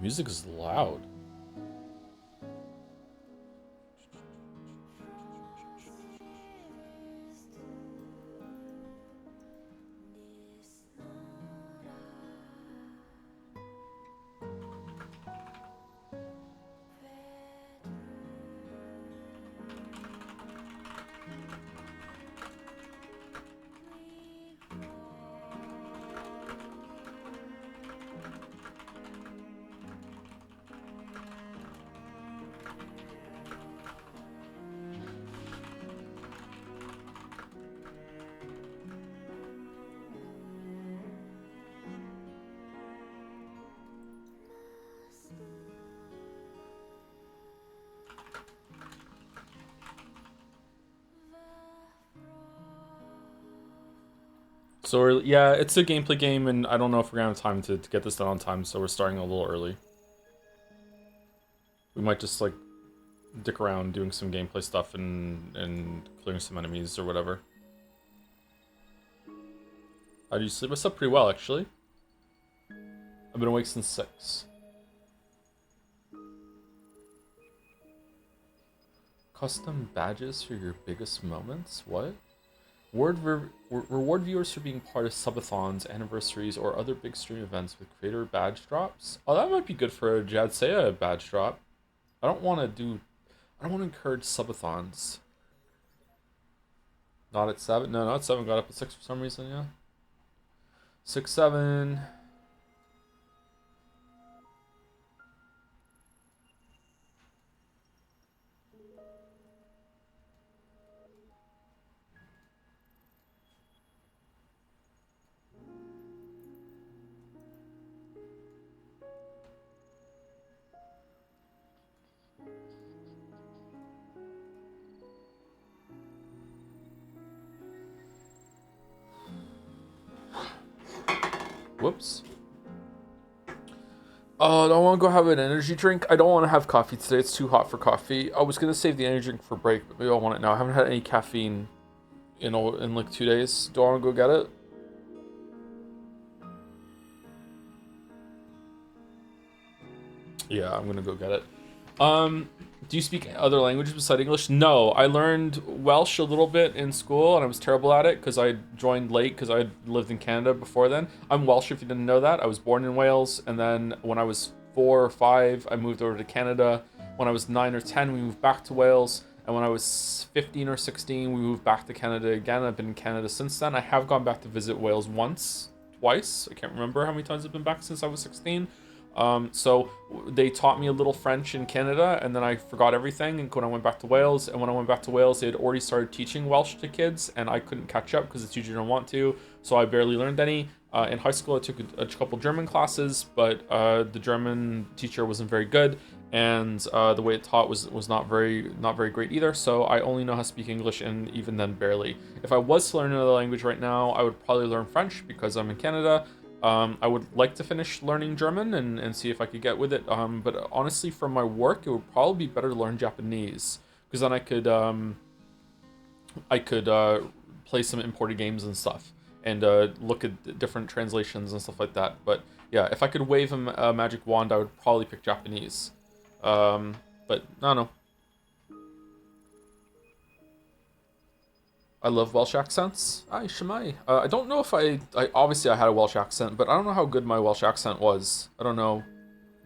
Music is loud. So yeah, it's a gameplay game, and I don't know if we're gonna have time to get this done on time. So we're starting a little early. We might just like dick around doing some gameplay stuff and clearing some enemies or whatever. How do you sleep? I slept pretty well actually. I've been awake since 6. Custom badges for your biggest moments? What? Reward viewers for being part of subathons, anniversaries, or other big stream events with creator badge drops. Oh, that might be good for a Jadsea badge drop. I don't want to encourage subathons. Not at 7? No, not at 7. Got up at 6 for some reason, yeah. 6, 7. Whoops. Oh, I want to go have an energy drink. I don't want to have coffee today. It's too hot for coffee. I was going to save the energy drink for break, but maybe I want it now. I haven't had any caffeine in like 2 days. Do I want to go get it? Yeah, I'm going to go get it. Do you speak other languages besides English? No, I learned Welsh a little bit in school, and I was terrible at it because I joined late because I lived in Canada before then. I'm Welsh, if you didn't know that. I was born in Wales, and then when I was 4 or 5, I moved over to Canada. When I was 9 or 10, we moved back to Wales, and when I was 15 or 16, we moved back to Canada again. I've been in Canada since then. I have gone back to visit Wales once, twice. I can't remember how many times I've been back since I was 16. So they taught me a little French in Canada, and then I forgot everything. And when I went back to Wales, and when I went back to Wales, they had already started teaching Welsh to kids, and I couldn't catch up because the teacher didn't want to. So I barely learned any. In high school, I took a couple German classes, but the German teacher wasn't very good, and the way it taught was not very great either. So I only know how to speak English, and even then, barely. If I was to learn another language right now, I would probably learn French because I'm in Canada. I would like to finish learning German and see if I could get with it. But honestly, for my work, it would probably be better to learn Japanese because then I could play some imported games and stuff and look at different translations and stuff like that. But yeah, if I could wave a magic wand, I would probably pick Japanese. But I don't know. I love Welsh accents. Aye, Shemai. I don't know if I obviously I had a Welsh accent, but I don't know how good my Welsh accent was. I don't know.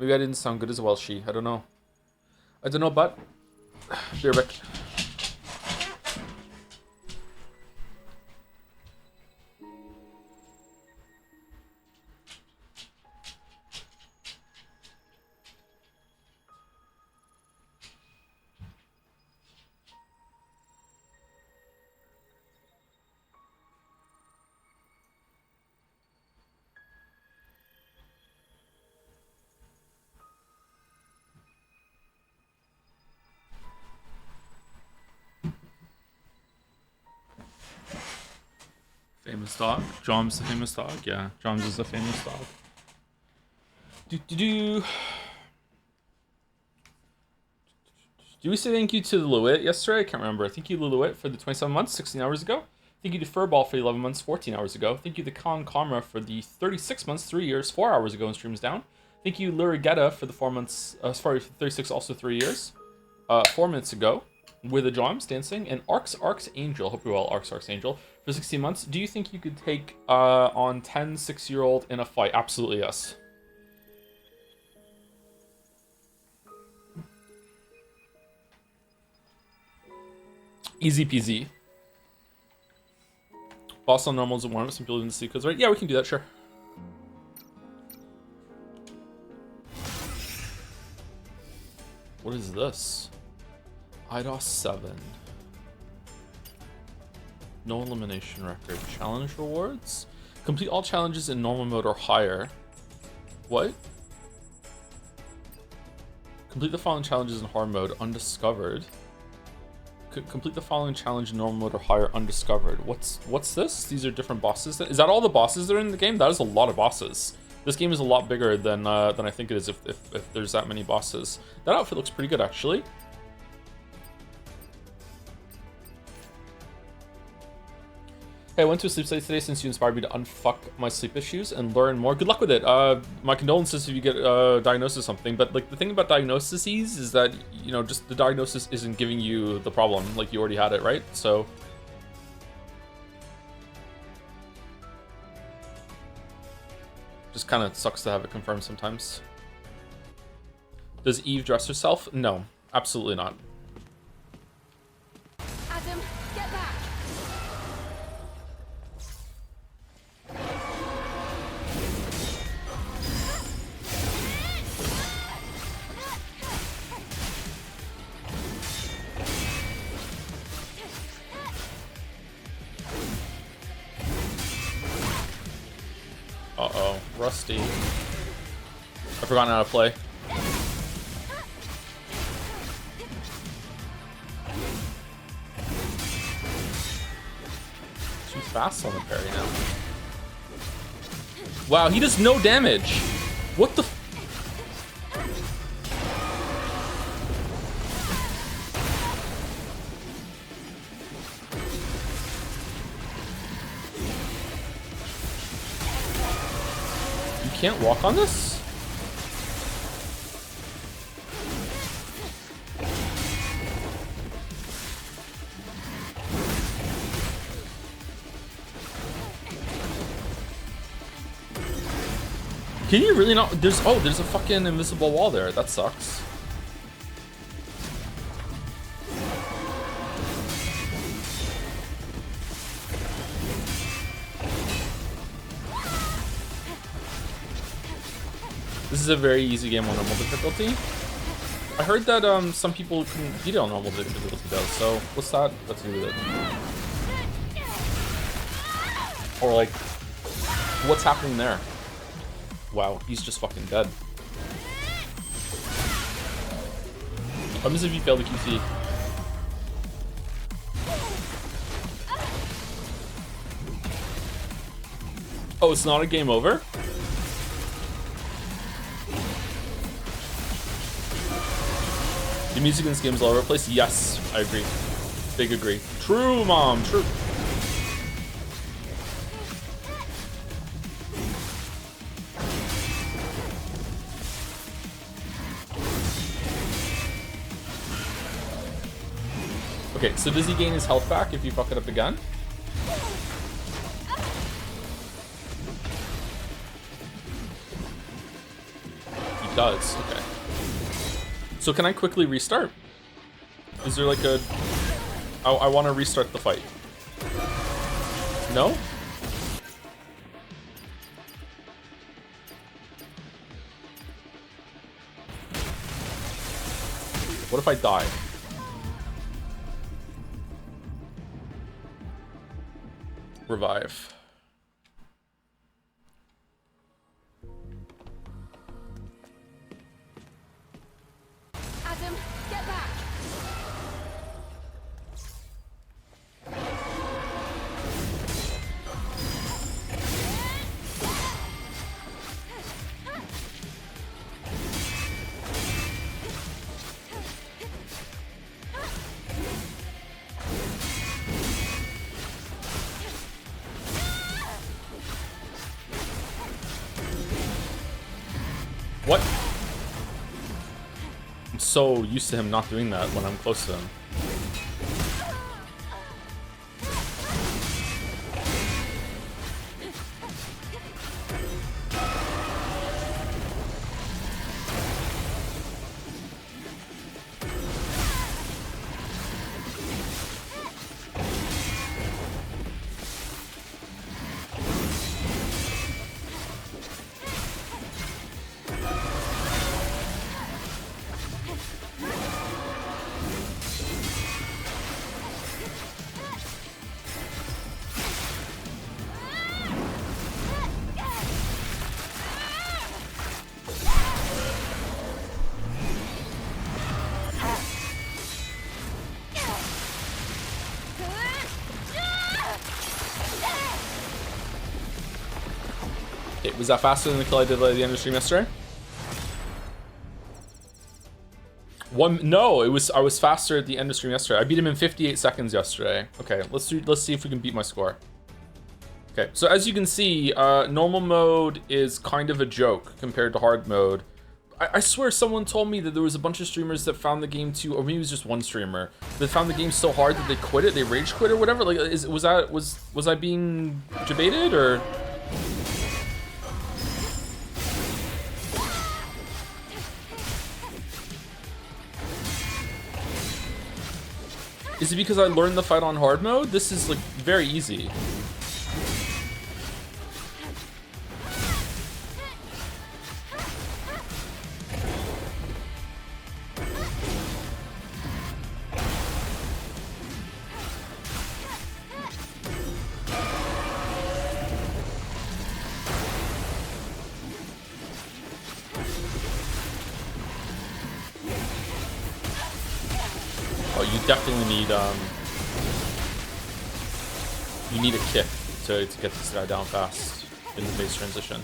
Maybe I didn't sound good as a Welshie. I don't know. I don't know, but beer back. Famous dog. Jom's the famous dog. Yeah, Jom's is the famous dog. Do we say thank you to the Lewitt yesterday? I can't remember. Thank you, Lewitt, for the 27 months, 16 hours ago. Thank you to Furball for the 11 months, 14 hours ago. Thank you to Con Comra for the 36 months, 3 years, 4 hours ago in streams down. Thank you, Lurigetta, for the 4 months. Sorry, 36, also 3 years. 4 minutes ago, with a Joms dancing, and Arx Angel. Hope you're well, Arx Angel. For 16 months, do you think you could take on 10 6-year-old in a fight? Absolutely, yes. Easy peasy. Boss on normal is a warm up. Some people didn't see because right. Yeah, we can do that. Sure. What is this? IDOS 7. No elimination record. Challenge rewards. Complete all challenges in normal mode or higher. What? Complete the following challenges in hard mode. Undiscovered. Complete the following challenge in normal mode or higher. Undiscovered. What's this? These are different bosses. Is that all the bosses that are in the game? That is a lot of bosses. This game is a lot bigger than I think it is if there's that many bosses. That outfit looks pretty good, actually. Hey, I went to a sleep study today since you inspired me to unfuck my sleep issues and learn more. Good luck with it. My condolences if you get diagnosed with something. But like the thing about diagnoses is that, you know, just the diagnosis isn't giving you the problem. Like you already had it, right? So just kind of sucks to have it confirmed sometimes. Does Eve dress herself? No, absolutely not. Adam, get back. Uh-oh, Rusty. I've forgotten how to play. Too fast on the parry now. Wow, he does no damage. What the f— You can't walk on this? Can you really not? There's a fucking invisible wall there. That sucks. This is a very easy game on normal difficulty. I heard that some people can beat it on normal difficulty though, so what's that got to do with it? Or like, what's happening there? Wow, he's just fucking dead. What happens if you fail the QT? Oh, it's not a game over? The music in this game is all over the place? Yes, I agree. Big agree. True, Mom, true. Okay, so does he gain his health back if you fuck it up again? He does, okay. So can I quickly restart? Is there like a... I want to restart the fight. No? What if I die? Revive. Adam, get back. What? I'm so used to him not doing that when I'm close to him. Was that faster than the kill I did at the end of the stream yesterday? No, I was faster at the end of stream yesterday. I beat him in 58 seconds yesterday. Okay, let's see if we can beat my score. Okay, so as you can see, normal mode is kind of a joke compared to hard mode. I swear someone told me that there was a bunch of streamers that found the game too, or maybe it was just one streamer that found the game so hard that they quit it, they rage quit or whatever. Like, was I being debated or? Is it because I learned the fight on hard mode? This is like very easy. Definitely need you need a kick to get this guy down fast in the base transition.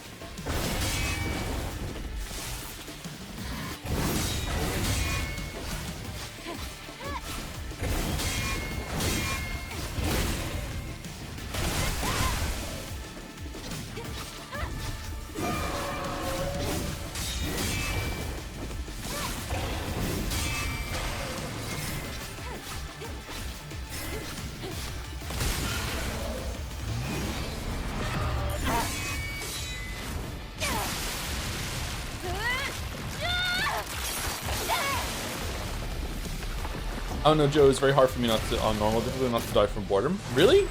Oh no, Joe, it's very hard for me not to, on normal difficulty, not to die from boredom. Really?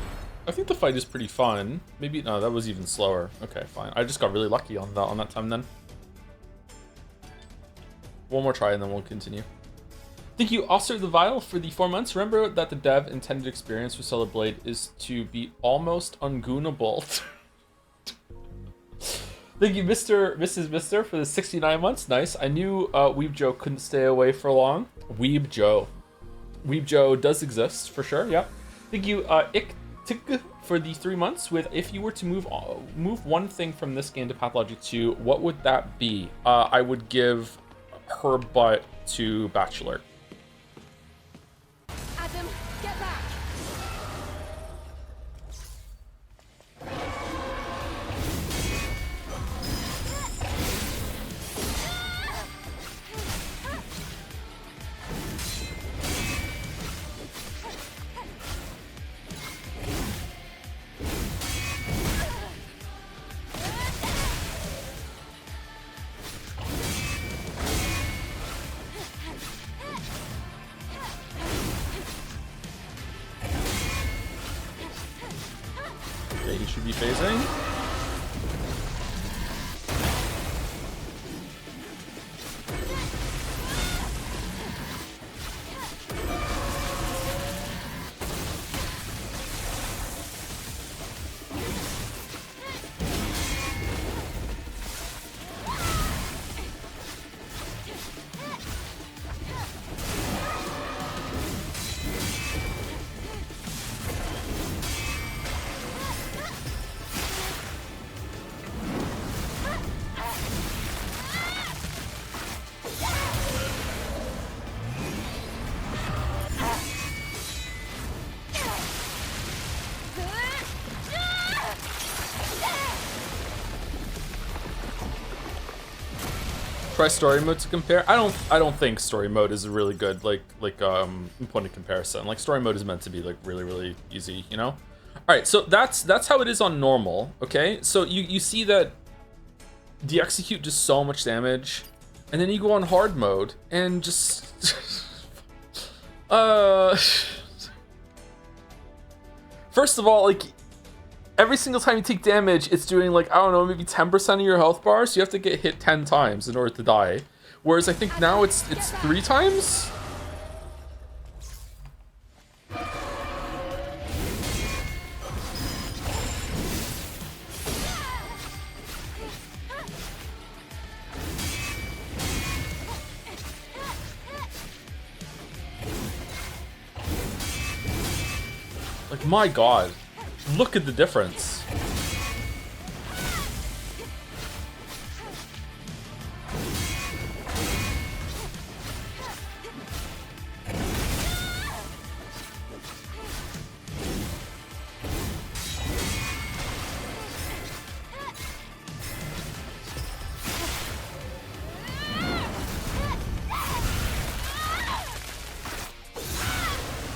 I think the fight is pretty fun. Maybe, no, that was even slower. Okay, fine. I just got really lucky on that time then. One more try and then we'll continue. Thank you, Oscar the Vile, for the 4 months. Remember that the dev intended experience for Stellar Blade is to be almost ungoonable. Thank you, Mrs. Mister, for the 69 months. Nice. I knew Weeb Joe couldn't stay away for long. Weeb Joe. Weeb Joe does exist, for sure, yeah. Thank you, Iktik, for the 3 months. With if you were to move one thing from this game to Pathologic 2, what would that be? I would give her butt to Bachelor. Adam, get back. He should be phasing. try story mode to compare. I don't think story mode is a really good like point of comparison. Like story mode is meant to be like really easy, you know? All right, so that's how it is on normal. Okay, so you see that the execute does so much damage, and then you go on hard mode and just first of all, like every single time you take damage, it's doing like, I don't know, maybe 10% of your health bar, so you have to get hit 10 times in order to die. Whereas I think now it's 3 times? Like, my god. Look at the difference.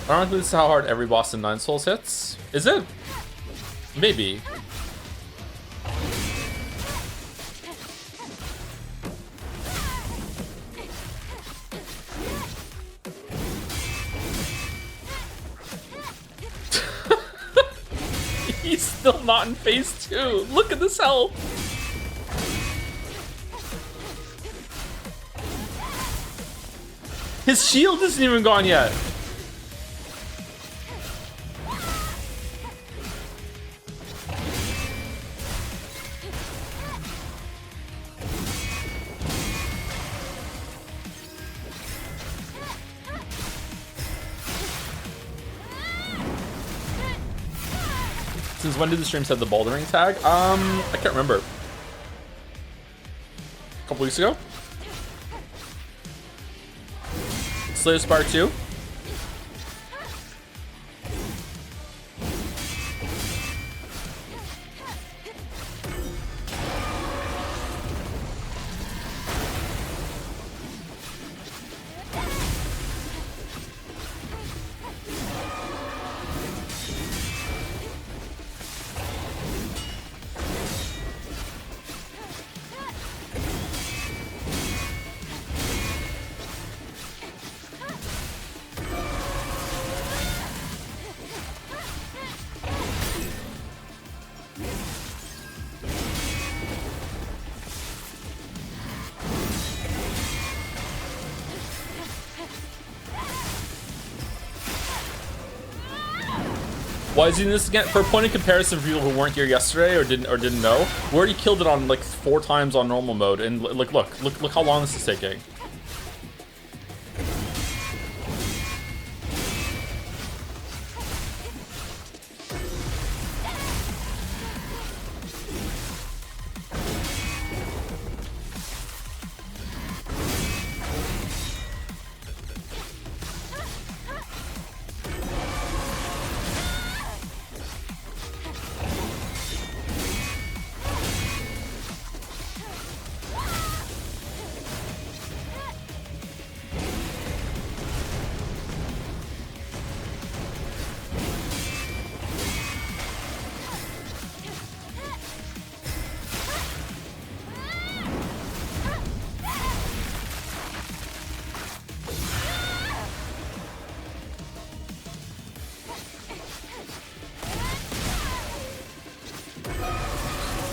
I don't think this is how hard every boss in Nine Souls hits. Is it? Maybe. He's still not in phase 2. Look at this health. His shield isn't even gone yet. Since when did the streams have the bouldering tag? I can't remember. A couple weeks ago? Slayer Spire 2? Why is he doing this again? For a point of comparison for people who weren't here yesterday or didn't know, we already killed it on like 4 times on normal mode, and like look how long this is taking.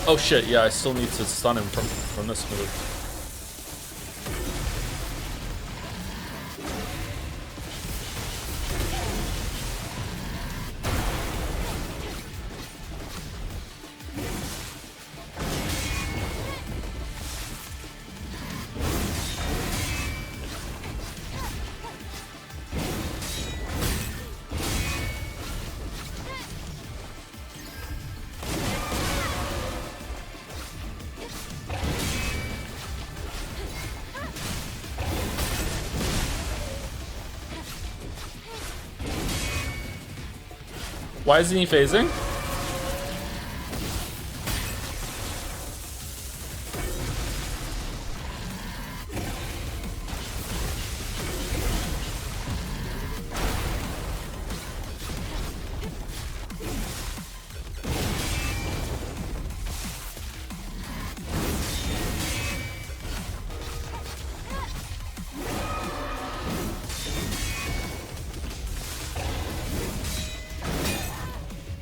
Oh shit, yeah, I still need to stun him from this move. Why isn't he phasing?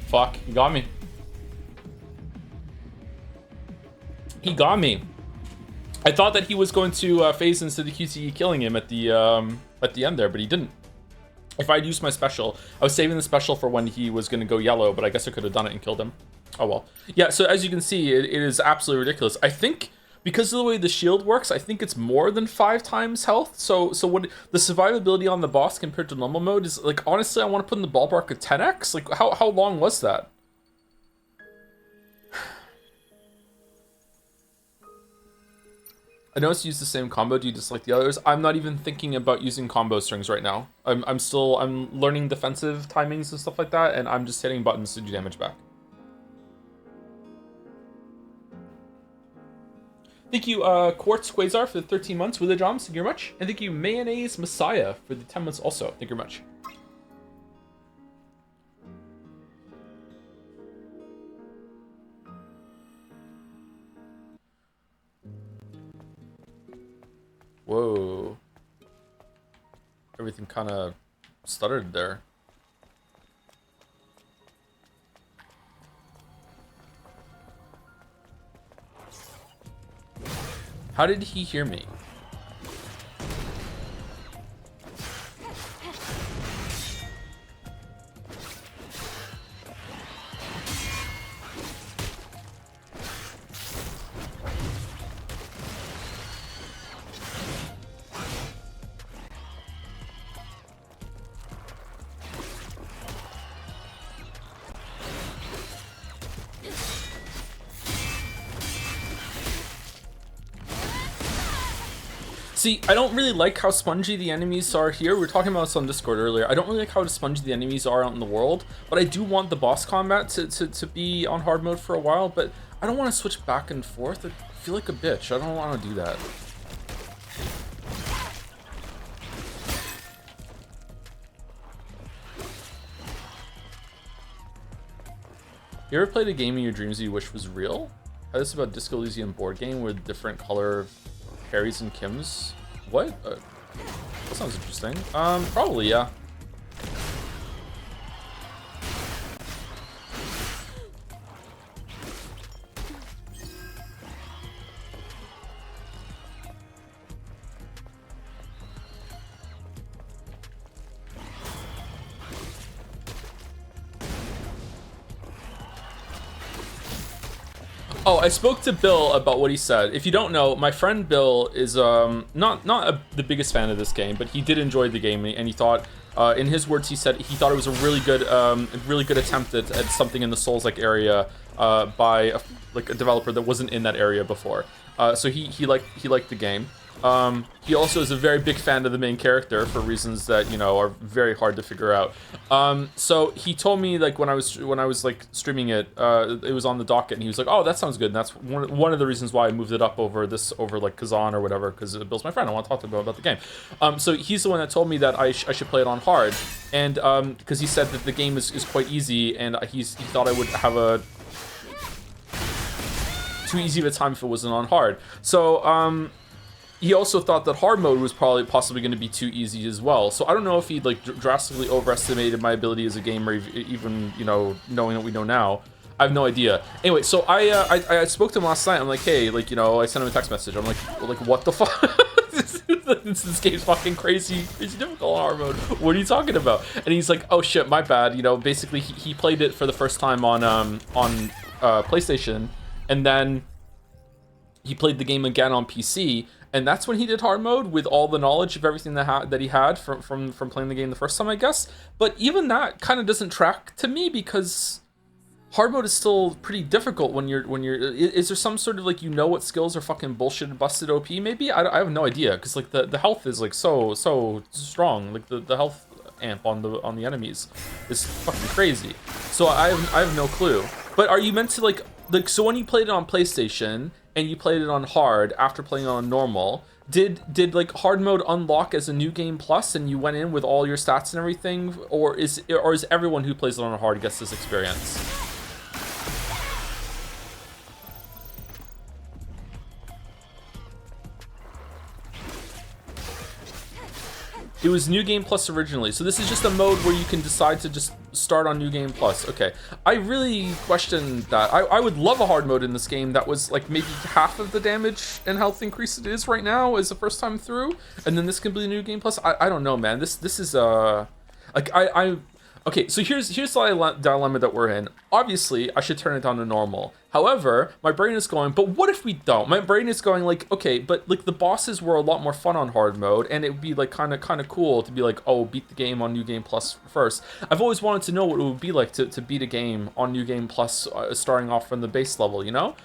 Fuck, he got me. He got me. I thought that he was going to phase into the QTE killing him at the end there, but he didn't. If I'd used my special, I was saving the special for when he was going to go yellow, but I guess I could have done it and killed him. Oh well. Yeah, so as you can see, it is absolutely ridiculous. I think because of the way the shield works, I think it's more than 5 times health. So what the survivability on the boss compared to normal mode is, like, honestly, I want to put in the ballpark of 10x. Like, how long was that? I noticed you use the same combo. Do you dislike the others? I'm not even thinking about using combo strings right now. I'm learning defensive timings and stuff like that, and I'm just hitting buttons to do damage back. Thank you, Quartz Quasar for the 13 months with the drums. Thank you very much. And thank you, Mayonnaise Messiah for the 10 months also. Thank you very much. Whoa. Everything kind of stuttered there. How did he hear me? See, I don't really like how spongy the enemies are here. We were talking about this on Discord earlier. I don't really like how spongy the enemies are out in the world, but I do want the boss combat to be on hard mode for a while, but I don't want to switch back and forth. I feel like a bitch. I don't want to do that. You ever played a game in your dreams you wish was real? This is about Disco Elysium board game with different color Harrys and Kims. What? That sounds interesting. Probably, yeah. Oh, I spoke to Bill about what he said. If you don't know, my friend Bill is not the biggest fan of this game, but he did enjoy the game, and he thought, in his words, he said he thought it was a really good attempt at something in the Souls-like area by a developer that wasn't in that area before. So he liked the game. He also is a very big fan of the main character for reasons that, you know, are very hard to figure out. So he told me, like, when I was like streaming it, it was on the docket, and he was like, "Oh, that sounds good." And that's one of the reasons why I moved it up over like Kazan or whatever, because Bill's my friend. I want to talk to him about the game. So he's the one that told me that I should play it on hard, and because he said that the game is quite easy, and he thought I would have a too easy of a time if it wasn't on hard. So he also thought that hard mode was possibly going to be too easy as well. So I don't know if he like drastically overestimated my ability as a gamer, even, you know, knowing what we know now. I have no idea. Anyway, so I spoke to him last night. I'm like, hey, like, you know, I sent him a text message. I'm like what the fuck? this game's fucking crazy difficult on hard mode. What are you talking about? And he's like, oh shit, my bad. You know, basically he played it for the first time on PlayStation, and then he played the game again on PC. And that's when he did hard mode with all the knowledge of everything that he had from playing the game the first time, I guess. But even that kind of doesn't track to me, because hard mode is still pretty difficult when you're. Is there some sort of, like, you know what skills are fucking bullshit and busted OP? Maybe I have no idea, because like the health is like so strong. Like the health amp on the enemies is fucking crazy. So I have no clue. But are you meant to like so when you played it on PlayStation and you played it on hard after playing it on normal, did like hard mode unlock as a new game plus and you went in with all your stats and everything, or is everyone who plays it on hard gets this experience? It was New Game Plus originally, so this is just a mode where you can decide to just start on New Game Plus. Okay, I really question that. I would love a hard mode in this game that was like maybe half of the damage and health increase it is right now as the first time through, and then this can be New Game Plus. I don't know, man. This is like okay, so here's the dilemma that we're in. Obviously, I should turn it down to normal. However, my brain is going, but what if we don't? My brain is going like, okay, but like the bosses were a lot more fun on hard mode, and it would be like kind of cool to be like, oh, beat the game on New Game Plus first. I've always wanted to know what it would be like to beat a game on New Game Plus, starting off from the base level. You know,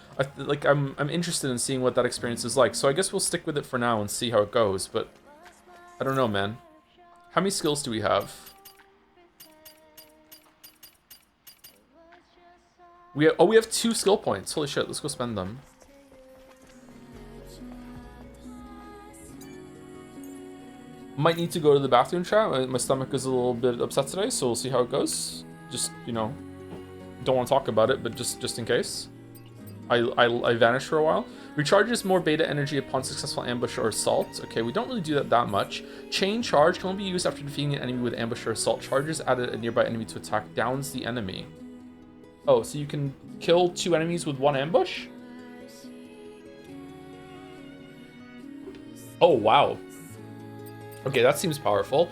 I'm interested in seeing what that experience is like. So I guess we'll stick with it for now and see how it goes. But I don't know, man. How many skills do we have? We have 2 skill points. Holy shit, let's go spend them. Might need to go to the bathroom, chat. My stomach is a little bit upset today, so we'll see how it goes. Just, you know, don't want to talk about it, but just in case. I vanished for a while. Recharges more beta energy upon successful ambush or assault. Okay, we don't really do that much. Chain charge can only be used after defeating an enemy with ambush or assault. Charges added a nearby enemy to attack, downs the enemy. Oh, so you can kill 2 enemies with 1 ambush? Oh, wow. Okay, that seems powerful.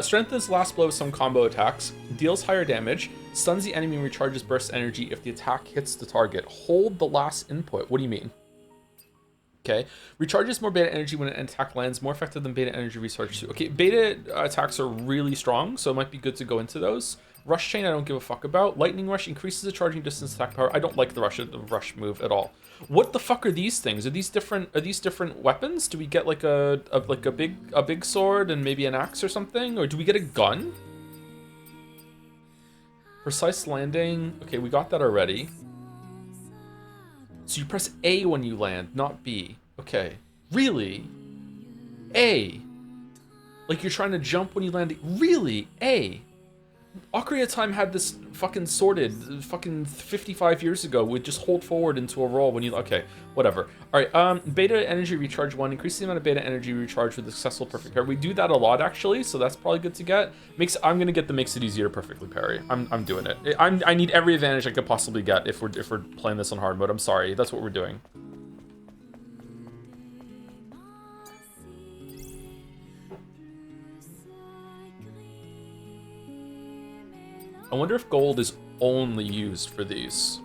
Strengthens last blow with some combo attacks. Deals higher damage. Stuns the enemy and recharges burst energy if the attack hits the target. Hold the last input. What do you mean? Okay. Recharges more beta energy when an attack lands. More effective than beta energy recharge too. Okay, beta attacks are really strong, so it might be good to go into those. Rush Chain, I don't give a fuck about. Lightning Rush increases the charging distance attack power. I don't like the rush move at all. What the fuck are these things? Are these different weapons? Do we get like a big sword and maybe an axe or something? Or do we get a gun? Precise landing. Okay, we got that already. So you press A when you land, not B. Okay. Really? A. Like you're trying to jump when you land. Really? A. Ocarina of Time had this fucking sorted fucking 55 years ago with just hold forward into a roll when you... Okay, whatever. Alright, beta energy recharge 1. Increase the amount of beta energy recharge with the successful perfect parry. We do that a lot, actually, so that's probably good to get. I'm gonna get the makes it easier to perfectly parry. I'm doing it. I need every advantage I could possibly get if we're playing this on hard mode. I'm sorry, that's what we're doing. I wonder if gold is only used for these.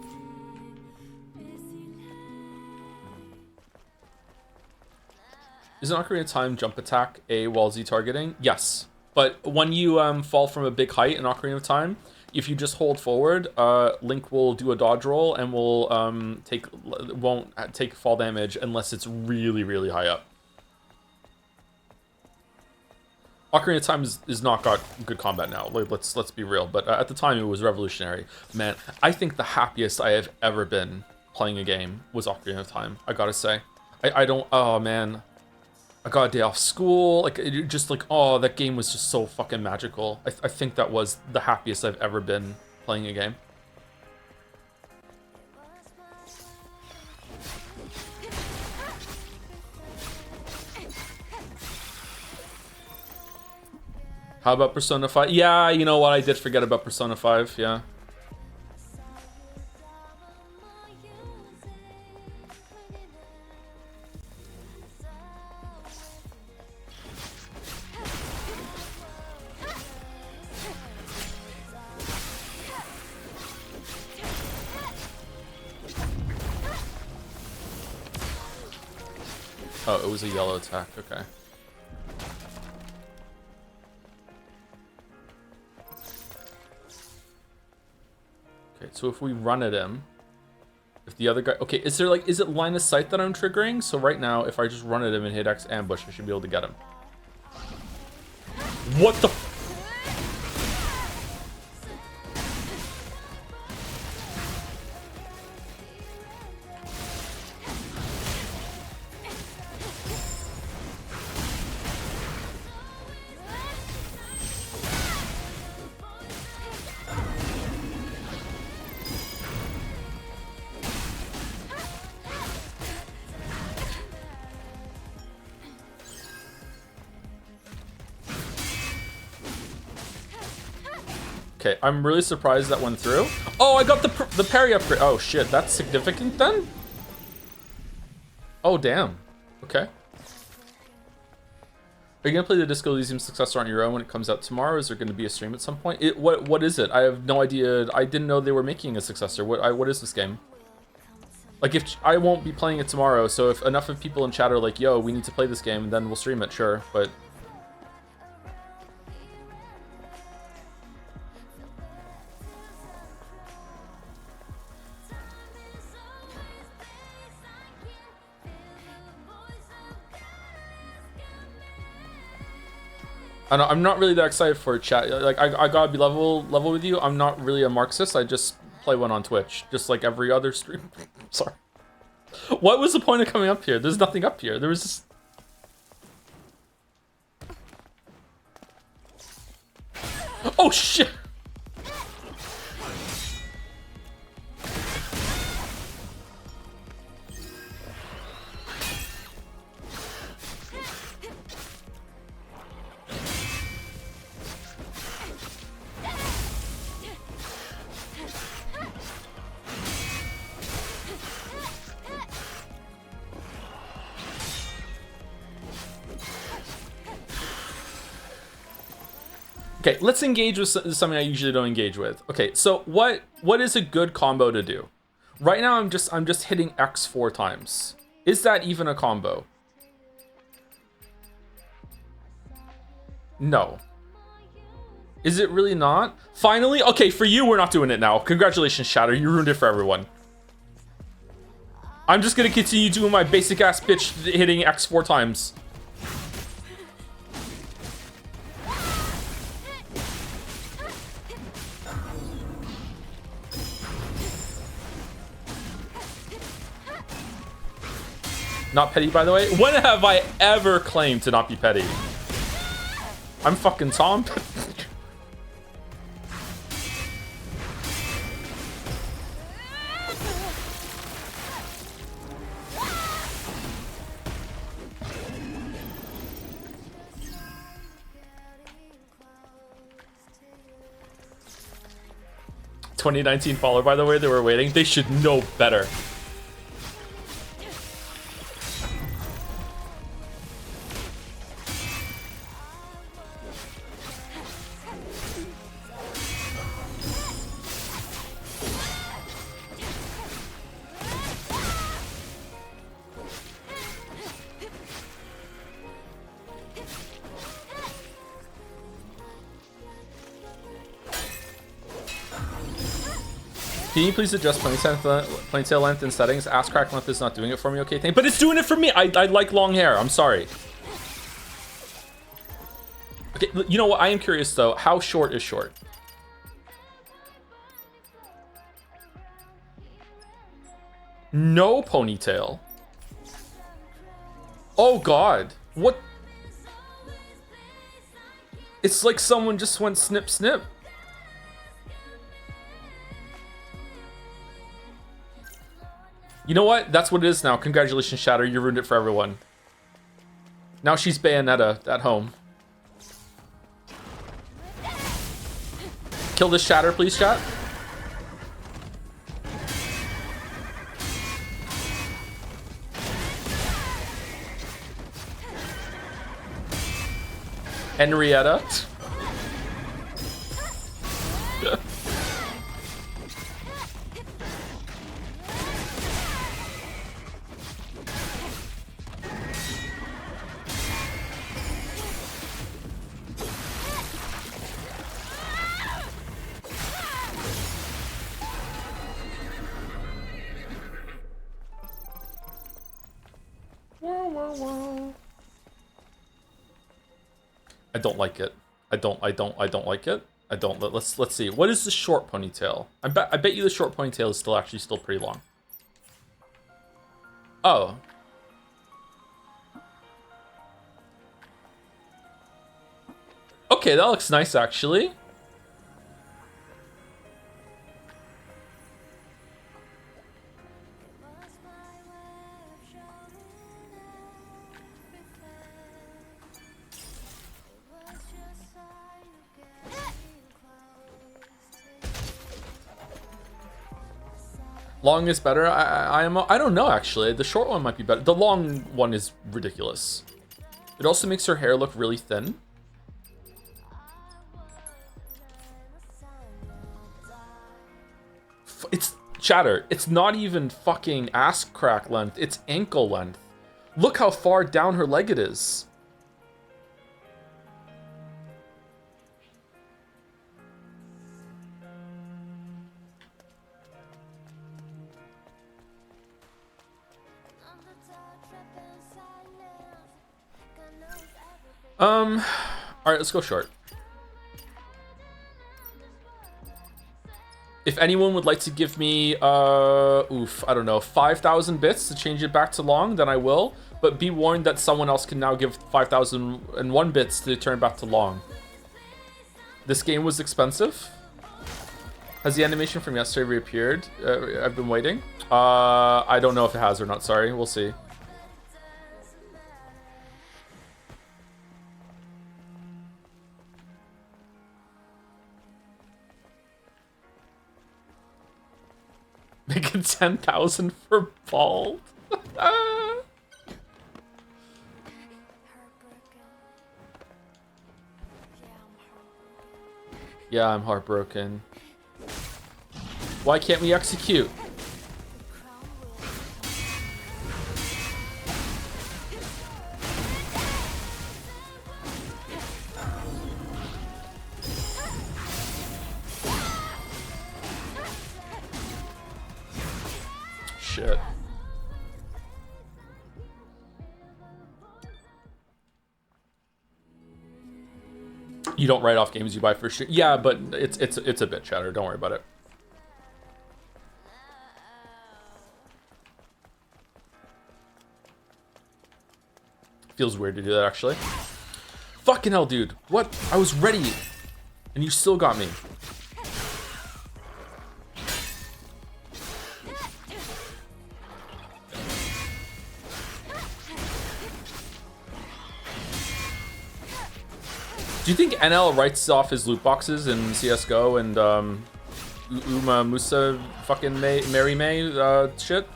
Is an Ocarina of Time jump attack A while Z targeting? Yes. But when you fall from a big height in Ocarina of Time, if you just hold forward, Link will do a dodge roll and will won't take fall damage unless it's really, really high up. Ocarina of Time is not got good combat now. Let's be real, but at the time it was revolutionary. Man, I think the happiest I have ever been playing a game was Ocarina of Time. I gotta say, I don't. Oh man, I got a day off school. Like it just like oh that game was just so fucking magical. I think that was the happiest I've ever been playing a game. How about Persona 5? Yeah, you know what? I did forget about Persona 5, yeah. Oh, it was a yellow attack, okay. Okay, so if we run at him, if the other guy... Okay, is it line of sight that I'm triggering? So right now, if I just run at him and hit X ambush, I should be able to get him. What the... Okay, I'm really surprised that went through. Oh, I got the parry upgrade. Oh shit, that's significant then? Oh damn. Okay. Are you gonna play the Disco Elysium successor on your own when it comes out tomorrow? Is there gonna be a stream at some point? What is it? I have no idea. I didn't know they were making a successor. What is this game? Like, if I won't be playing it tomorrow, so if enough of people in chat are like, yo, we need to play this game, then we'll stream it, sure, but... I know, I'm not really that excited for chat. Like, I gotta be level with you. I'm not really a Marxist. I just play one on Twitch, just like every other stream. Sorry. What was the point of coming up here? There's nothing up here. There was just... Oh shit! Okay, let's engage with something I usually don't engage with. Okay, so what is a good combo to do? Right now I'm just hitting X 4 times. Is that even a combo? No. Is it really not? Finally? Okay, for you, we're not doing it now. Congratulations, Shatter. You ruined it for everyone. I'm just gonna continue doing my basic ass bitch hitting X 4 times. Not petty, by the way. When have I ever claimed to not be petty? I'm fucking Tom. $2019 follower, by the way, they were waiting. They should know better. Can you please adjust ponytail length in settings? Ass crack length is not doing it for me. Okay, thank. But it's doing it for me. I like long hair. I'm sorry. Okay, you know what? I am curious though. How short is short? No ponytail. Oh God. What? It's like someone just went snip snip. You know what? That's what it is now. Congratulations, Shatter. You ruined it for everyone. Now she's Bayonetta at home. Kill this Shatter, please, chat. Henrietta. I don't like it. I don't like it. I don't. Let's see. What is the short ponytail? I bet you the short ponytail is still pretty long. Oh. Okay, that looks nice actually. Long is better. I don't know actually. The short one might be better. The long one is ridiculous. It also makes her hair look really thin. It's chatter. It's not even fucking ass crack length. It's ankle length. Look how far down her leg it is. All right, let's go short. If anyone would like to give me, I don't know, 5,000 bits to change it back to long, then I will. But be warned that someone else can now give 5,001 bits to turn back to long. This game was expensive. Has the animation from yesterday reappeared? I've been waiting. I don't know if it has or not, sorry. We'll see. Making 10,000 for bald. Yeah, I'm heartbroken. Why can't we execute? Shit. You don't write off games you buy for shit. Yeah, but it's a bit chatter. Don't worry about it. Feels weird to do that, actually. Fucking hell, dude. What? I was ready, and you still got me. Do you think NL writes off his loot boxes in CSGO and Uma Musa fucking Mary May shit?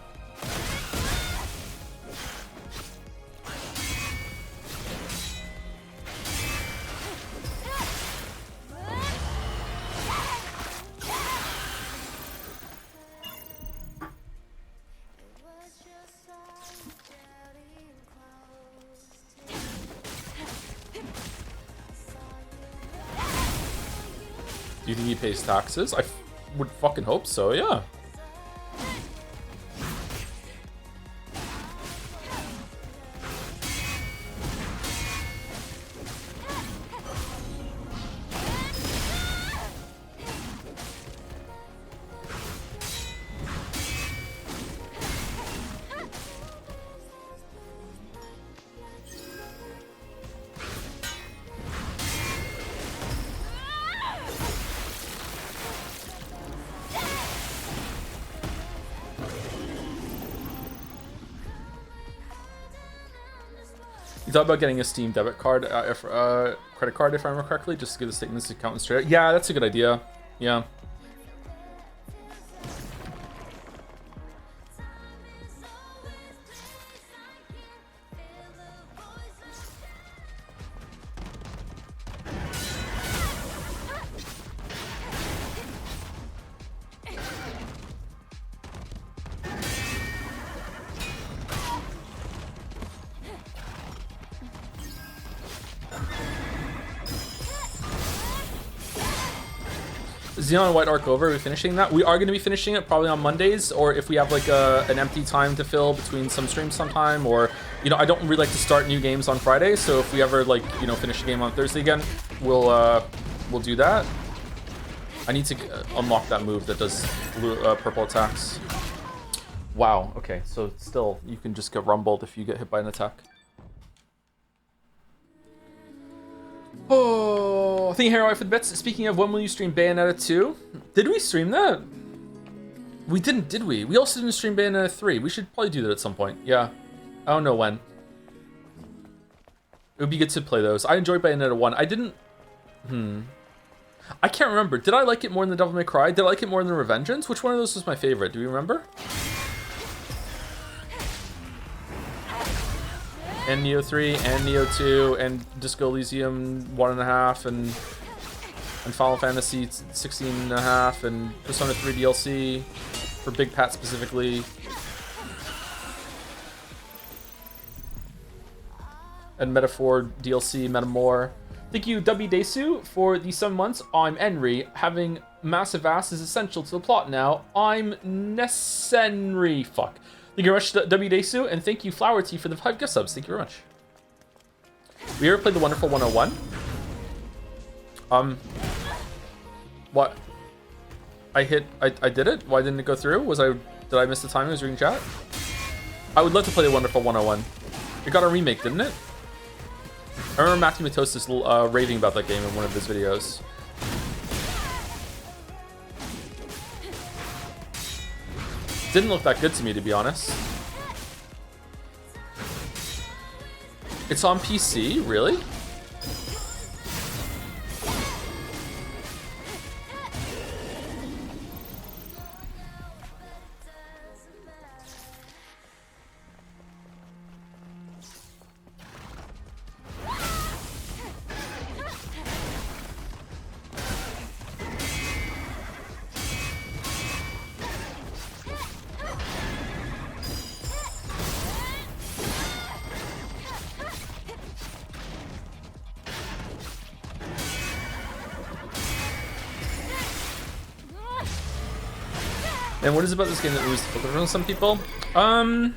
Do you think he pays taxes? I would fucking hope so, yeah. You thought about getting a Steam debit card, credit card, if I remember correctly, just to get the statements account straight. Yeah, that's a good idea. Yeah. Xenon White Arc over, are we finishing that? We are going to be finishing it probably on Mondays, or if we have like an empty time to fill between some streams sometime, or, you know, I don't really like to start new games on Friday, so if we ever, like, you know, finish a game on Thursday again, we'll do that. I need to unlock that move that does blue, purple attacks. Wow, okay, so still, you can just get rumbled if you get hit by an attack. Oh, thank you, Hero, for the bits. Speaking of, when will you stream Bayonetta 2? Did we stream that? We didn't, did we? We also didn't stream Bayonetta 3. We should probably do that at some point. Yeah. I don't know when. It would be good to play those. I enjoyed Bayonetta 1. I didn't... I can't remember. Did I like it more than Devil May Cry? Did I like it more than Revengeance? Which one of those was my favorite? Do you remember? And Neo 3, and Neo 2, and Disco Elysium 1.5, and Final Fantasy 16.5, and Persona 3 DLC for Big Pat specifically. And Metaphor DLC, Metamore. Thank you, W Desu, for the 7 months. I'm Henry. Having massive ass is essential to the plot now. I'm Nessenry. Fuck. Thank you very much, W Desu, and thank you, Flower Tea, for the 5 gift subs. Thank you very much. We ever played the Wonderful 101? What? I did it? Why didn't it go through? Did I miss the timing? I was reading chat? I would love to play the Wonderful 101. It got a remake, didn't it? I remember Matthew Matosis raving about that game in one of his videos. Didn't look that good to me, to be honest. It's on PC, really? And what is it about this game that moves the focus on some people? I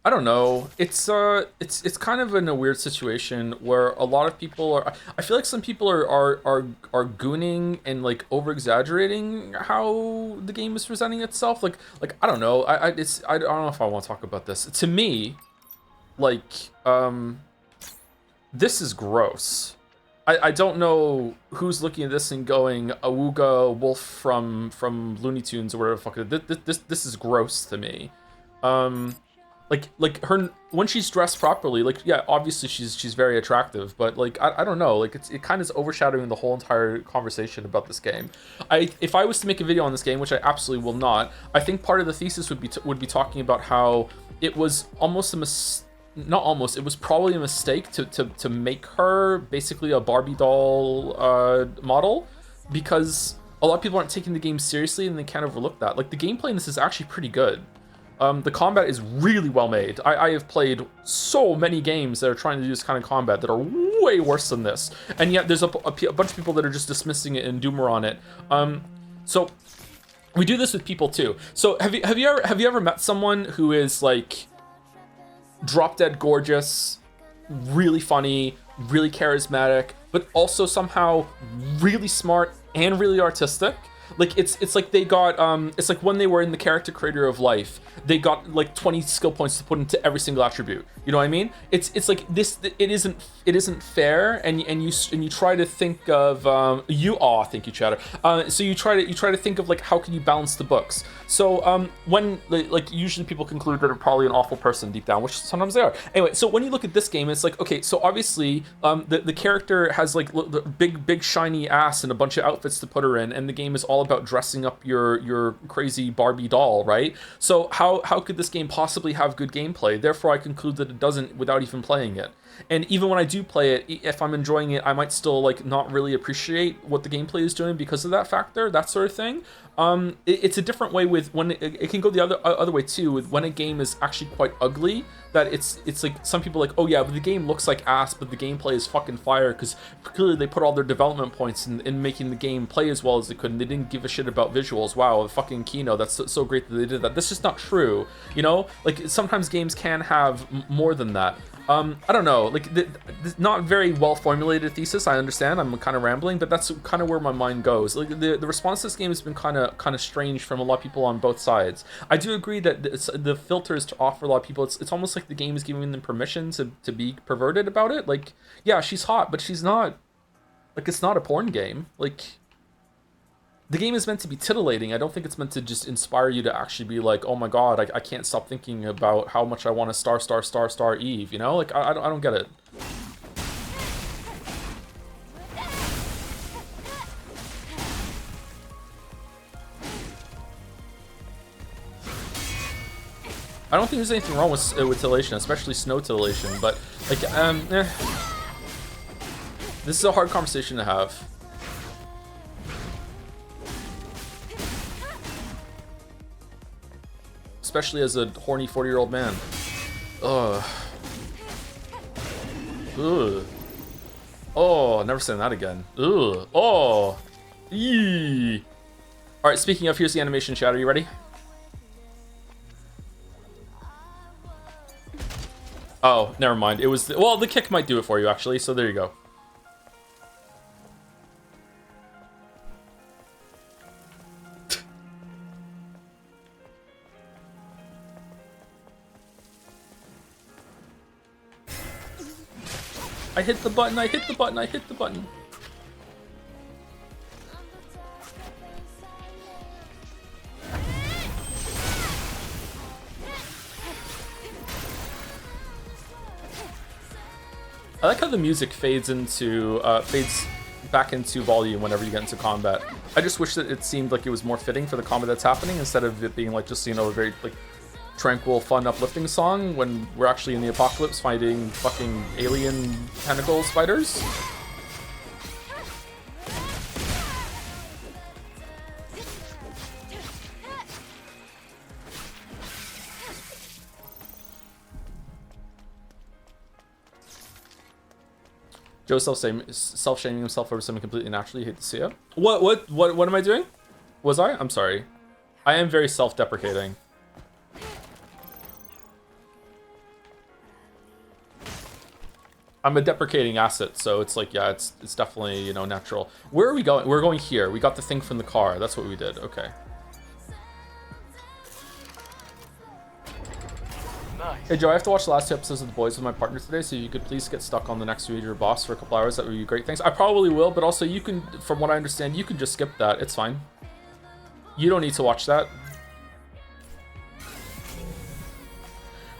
don't know. It's kind of in a weird situation where a lot of people are. I feel like some people are gooning and like over exaggerating how the game is presenting itself. Like I don't know. I don't know if I want to talk about this. To me, like this is gross. I don't know who's looking at this and going, Awooga Wolf from Looney Tunes or whatever the fuck. This is gross to me. Like her when she's dressed properly, like yeah, obviously she's very attractive, but like I don't know, like it kind of is overshadowing the whole entire conversation about this game. If I was to make a video on this game, which I absolutely will not, I think part of the thesis would be talking about how it was almost a it was probably a mistake to make her basically a Barbie doll model, because a lot of people aren't taking the game seriously and they can't overlook that. Like the gameplay in this is actually pretty good. The combat is really well made. I have played so many games that are trying to do this kind of combat that are way worse than this, and yet there's a bunch of people that are just dismissing it and doomer on it. So we do this with people too. So have you ever met someone who is like drop dead gorgeous, really funny, really charismatic, but also somehow really smart and really artistic? Like it's like they got it's like when they were in the character creator of life, they got like 20 skill points to put into every single attribute. You know what I mean? It's like this. It isn't fair, and you try to think of thank you, Chatter. So you try to think of like how can you balance the books. So when like usually people conclude that they're probably an awful person deep down, which sometimes they are. Anyway, so when you look at this game, it's like, okay, so obviously the character has like the big shiny ass and a bunch of outfits to put her in, and the game is all about dressing up your crazy Barbie doll, right? So how could this game possibly have good gameplay? Therefore, I conclude that it doesn't without even playing it. And even when I do play it, if I'm enjoying it, I might still like not really appreciate what the gameplay is doing because of that factor, that sort of thing. It's a different way with when it can go the other way too, with when a game is actually quite ugly, that it's like some people are like, oh yeah, but the game looks like ass, but the gameplay is fucking fire, because clearly they put all their development points in making the game play as well as they could, and they didn't give a shit about visuals. Wow, the fucking Kino, that's so great that they did that. That's just not true, you know? Like sometimes games can have more than that. I don't know, like not very well formulated thesis. I understand, I'm kind of rambling, but that's kind of where my mind goes. Like the response to this game has been kind of strange from a lot of people on both sides. I do agree that the filters to offer a lot of people, it's almost like the game is giving them permission to be perverted about it. Like, yeah, she's hot, but she's not, like, it's not a porn game. Like, the game is meant to be titillating. I don't think it's meant to just inspire you to actually be like, oh my god, I can't stop thinking about how much I want to star Eve, you know? Like, I don't get it. I don't think there's anything wrong with titillation, especially snow titillation, but like this is a hard conversation to have. Especially as a horny 40-year-old man. Ugh. Ugh. Oh, never saying that again. Ugh. Oh. Eee. Alright, speaking of, here's the animation chat. Are you ready? Oh, never mind. It was... well, the kick might do it for you, actually, so there you go. I hit the button, I hit the button, I hit the button. I like how the music fades back into volume whenever you get into combat. I just wish that it seemed like it was more fitting for the combat that's happening instead of it being like just, you know, a very like tranquil, fun, uplifting song when we're actually in the apocalypse fighting fucking alien tentacle spiders. Joe self-shaming himself over something completely natural. You hate to see it. What am I doing? Was I? I'm sorry. I am very self-deprecating. I'm a deprecating asset, so it's like, yeah, it's definitely, you know, natural. Where are we going? We're going here. We got the thing from the car. That's what we did. Okay. Nice. Hey Joe, I have to watch the last 2 episodes of The Boys with my partner today, so if you could please get stuck on the next major boss for a couple hours, that would be great. Thanks. I probably will, but also you can, from what I understand, you can just skip that. It's fine. You don't need to watch that.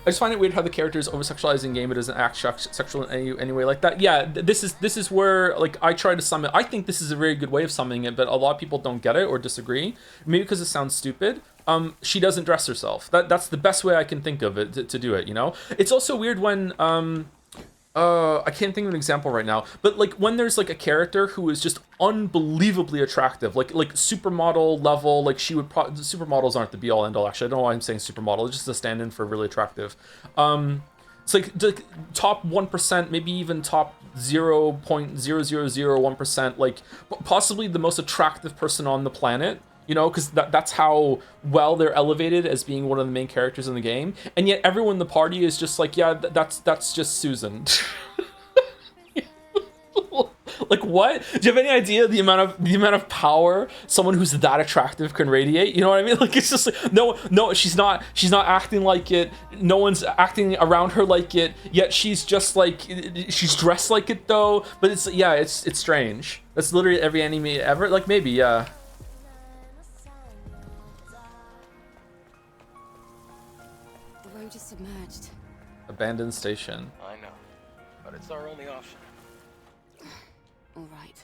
I just find it weird how the character is over-sexualized in game, but doesn't act sexual in any way like that. Yeah, this is where, like, I try to sum it. I think this is a very good way of summing it, but a lot of people don't get it or disagree. Maybe because it sounds stupid. She doesn't dress herself. That's the best way I can think of it to do it, you know? It's also weird when, I can't think of an example right now, but like when there's like a character who is just unbelievably attractive, like supermodel level, like she would supermodels aren't the be all end all, actually. I don't know why I'm saying supermodel, it's just a stand-in for really attractive. It's like the top 1%, maybe even top 0.0001%, like possibly the most attractive person on the planet. You know, because that's how well they're elevated as being one of the main characters in the game, and yet everyone in the party is just like, yeah, that's just Susan. Like, what? Do you have any idea the amount of power someone who's that attractive can radiate? You know what I mean? Like, it's just like, no, she's not acting like it. No one's acting around her like it. Yet she's just like, she's dressed like it though. But it's, yeah, it's strange. That's literally every anime ever. Like, maybe, yeah. Is submerged. Abandoned station. I know, but it's our only option. All right.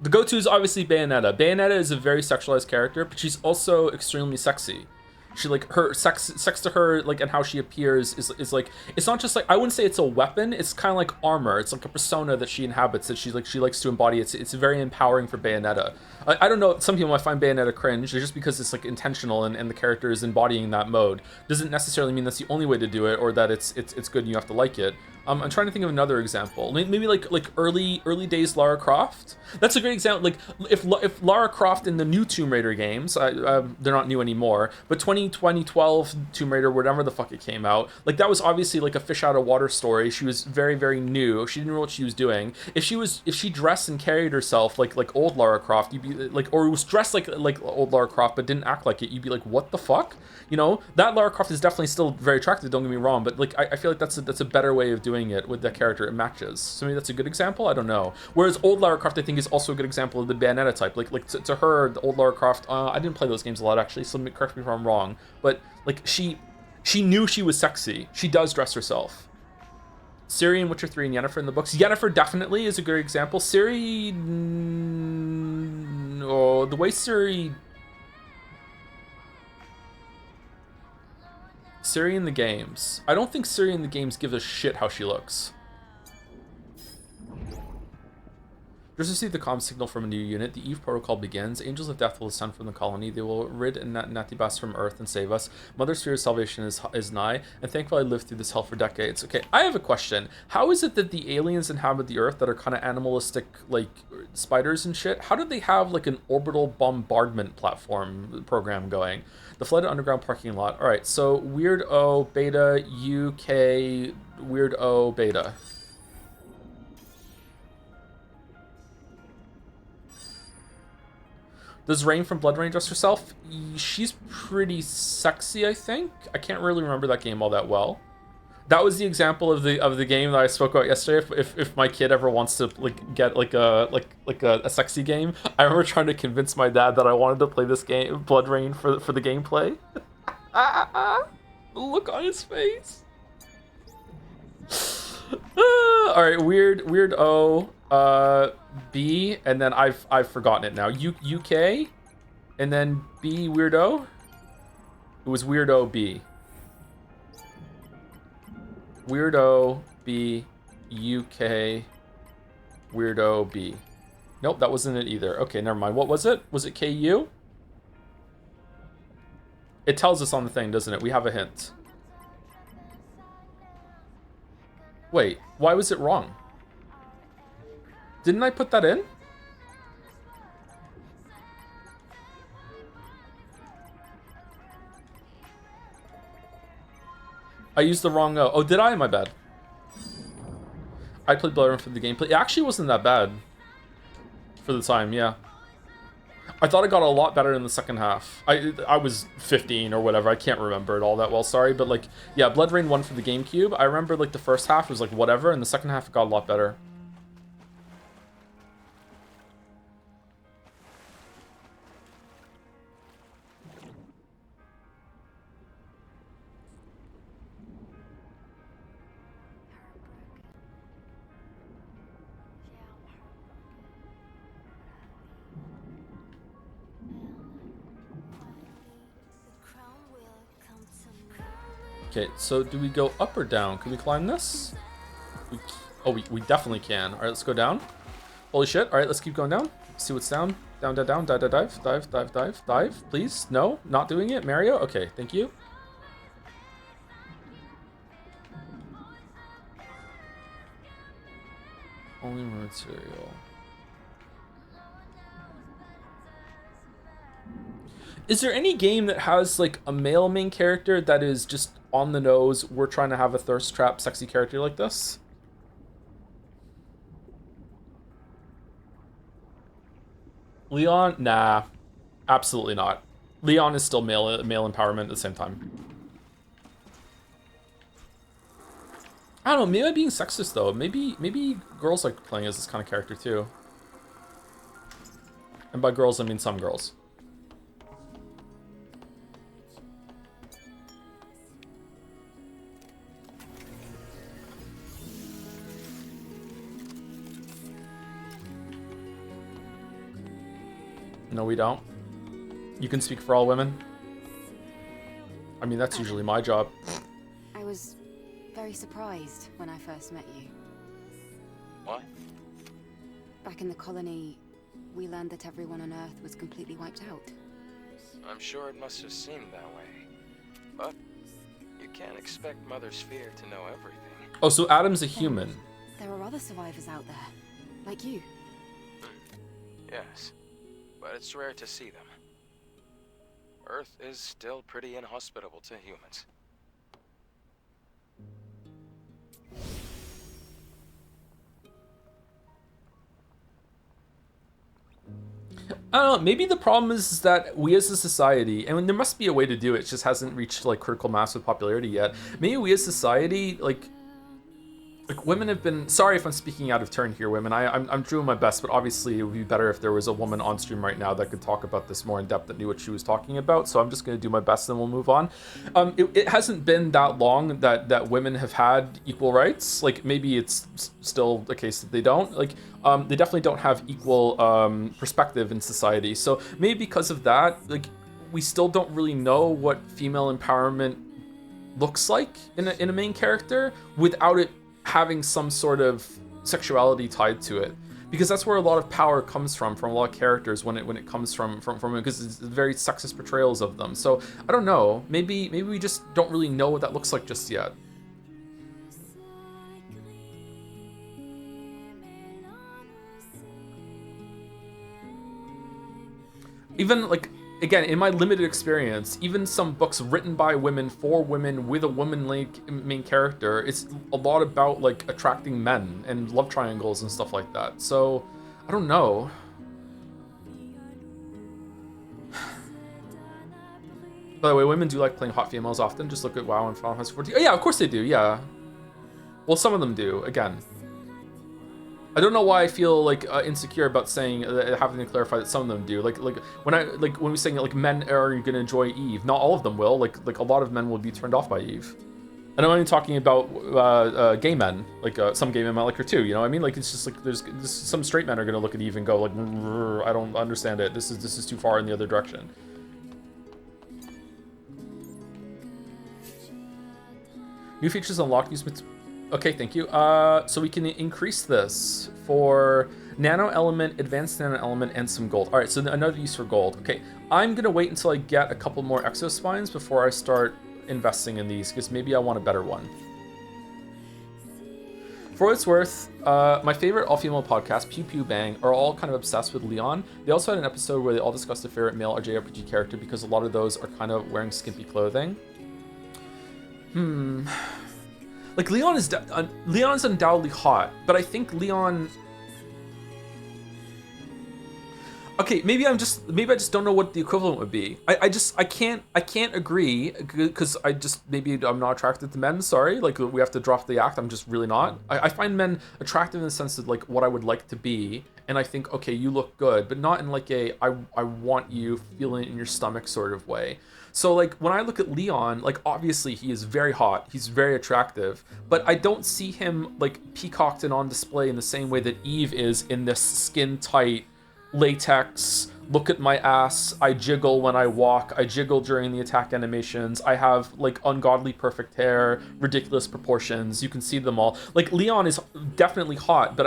The go-to is obviously Bayonetta. Bayonetta is a very sexualized character, but she's also extremely sexy. She, like, her sex to her, like, and how she appears is like, it's not just like, I wouldn't say it's a weapon, it's kind of like armor. It's like a persona that she inhabits, that she likes to embody. It's very empowering for Bayonetta. I don't know, some people might find Bayonetta cringe just because it's like intentional and the character is embodying that mode. Doesn't necessarily mean that's the only way to do it or that it's good and you have to like it. I'm trying to think of another example. Maybe like early days Lara Croft. That's a great example. Like if Lara Croft in the new Tomb Raider games, they're not new anymore, but 2012 Tomb Raider, whatever the fuck it came out, like that was obviously like a fish out of water story. She was very, very new. She didn't know what she was doing. If she dressed and carried herself like old Lara Croft, you'd be like, or was dressed like old Lara Croft but didn't act like it, you'd be like, what the fuck? You know, that Lara Croft is definitely still very attractive, don't get me wrong, but like I feel like that's a better way of doing it with that character. It matches. So maybe that's a good example. I don't know. Whereas old Lara Croft, I think, is also a good example of the Bayonetta type. Like to her, the old Lara Croft. I didn't play those games a lot actually, so correct me if I'm wrong. But like she knew she was sexy. She does dress herself. Ciri in Witcher 3 and Yennefer in the books. Yennefer definitely is a good example. Ciri... Oh, the way Ciri in the games. I don't think Ciri in the games gives a shit how she looks. Just received the comm signal from a new unit. The Eve protocol begins. Angels of Death will descend from the colony. They will rid Natibas from Earth and save us. Mother Sphere's salvation is nigh, and thankfully I lived through this hell for decades. Okay, I have a question. How is it that the aliens inhabit the Earth that are kind of animalistic, like spiders and shit? How did they have like an orbital bombardment platform program going? The flooded underground parking lot. All right, so Weird O Beta UK Weird O Beta. Does Rain from Blood Rain dress herself? She's pretty sexy, I think. I can't really remember that game all that well. That was the example of the game that I spoke about yesterday. If my kid ever wants to like get like a sexy game, I remember trying to convince my dad that I wanted to play this game, Blood Rain, for the gameplay. Look on his face. All right, weird O. B, and then I've forgotten it now. UK, and then B weirdo. It was weirdo B. Weirdo B, UK, weirdo B. Nope, that wasn't it either. Okay, never mind. What was it? Was it KU? It tells us on the thing, doesn't it? We have a hint. Wait, why was it wrong? Didn't I put that in? I used the wrong... oh, did I? My bad. I played Bloodborne for the gameplay. It actually wasn't that bad. For the time, yeah. I thought it got a lot better in the second half. I was 15 or whatever. I can't remember it all that well, sorry. But, like, yeah, Blood Rain 1 for the GameCube. I remember, like, the first half was, like, whatever. And the second half got a lot better. Okay, so do we go up or down? Can we climb this? We definitely can. All right, let's go down. Holy shit. All right, let's keep going down. See what's down. Down, dive, dive. Please. No, not doing it. Mario. Okay, thank you. Only material. Is there any game that has like a male main character that is just on the nose? We're trying to have a thirst trap sexy character like this. Leon? Nah, absolutely not. Leon is still male empowerment at the same time. I don't know, maybe I'm being sexist though. Maybe girls like playing as this kind of character too. And by girls I mean some girls. No, we don't. You can speak for all women. I mean, that's usually my job. I was very surprised when I first met you. Why? Back in the colony, we learned that everyone on Earth was completely wiped out. I'm sure it must have seemed that way. But you can't expect Mother Sphere to know everything. Oh, so Adam's a human. There are other survivors out there, like you. Yes, but it's rare to see them. Earth is still pretty inhospitable to humans. I don't know, maybe the problem is that we as a society, and there must be a way to do it, it just hasn't reached like critical mass with popularity yet. Maybe we as society, like, like women have been, sorry if I'm speaking out of turn here, women. I'm doing my best, but obviously it would be better if there was a woman on stream right now that could talk about this more in depth, that knew what she was talking about. So I'm just going to do my best, and we'll move on. It hasn't been that long that women have had equal rights. Like maybe it's still the case that they don't. Like they definitely don't have equal perspective in society. So maybe because of that, like we still don't really know what female empowerment looks like in a main character without it having some sort of sexuality tied to it, because that's where a lot of power comes from a lot of characters when it comes from because it's very sexist portrayals of them. So I don't know, maybe we just don't really know what that looks like just yet. Even like, again, in my limited experience, even some books written by women for women with a woman like main character, it's a lot about like attracting men and love triangles and stuff like that. So I don't know. By the way, women do like playing hot females often. Just look at WoW and Final Fantasy 14. Oh yeah, of course they do. Yeah. Well, some of them do. Again, I don't know why I feel like insecure about saying having to clarify that some of them do. Like when we saying like men are gonna enjoy Eve, not all of them will. Like a lot of men will be turned off by Eve. And I'm only talking about gay men. Like some gay men might like her too. You know what I mean? Like it's just like there's some straight men are gonna look at Eve and go like, I don't understand it. This is too far in the other direction. New features unlocked. Okay, thank you. So we can increase this for nano element, advanced nano element, and some gold. All right, so another use for gold. Okay, I'm gonna wait until I get a couple more exospines before I start investing in these, because maybe I want a better one. For what it's worth, my favorite all-female podcast, Pew Pew Bang, are all kind of obsessed with Leon. They also had an episode where they all discussed their favorite male RJRPG character, because a lot of those are kind of wearing skimpy clothing. Like Leon's undoubtedly hot, but I think Leon. Okay, maybe I just don't know what the equivalent would be. I can't agree, because maybe I'm not attracted to men. Sorry, like we have to drop the act. I'm just really not. I find men attractive in the sense of like what I would like to be, and I think okay, you look good, but not in like I want you feeling it in your stomach sort of way. So like when I look at Leon, like obviously he is very hot, he's very attractive, but I don't see him like peacocked and on display in the same way that Eve is in this skin tight latex, look at my ass, I jiggle when I walk, I jiggle during the attack animations, I have like ungodly perfect hair, ridiculous proportions, you can see them all. Like Leon is definitely hot, but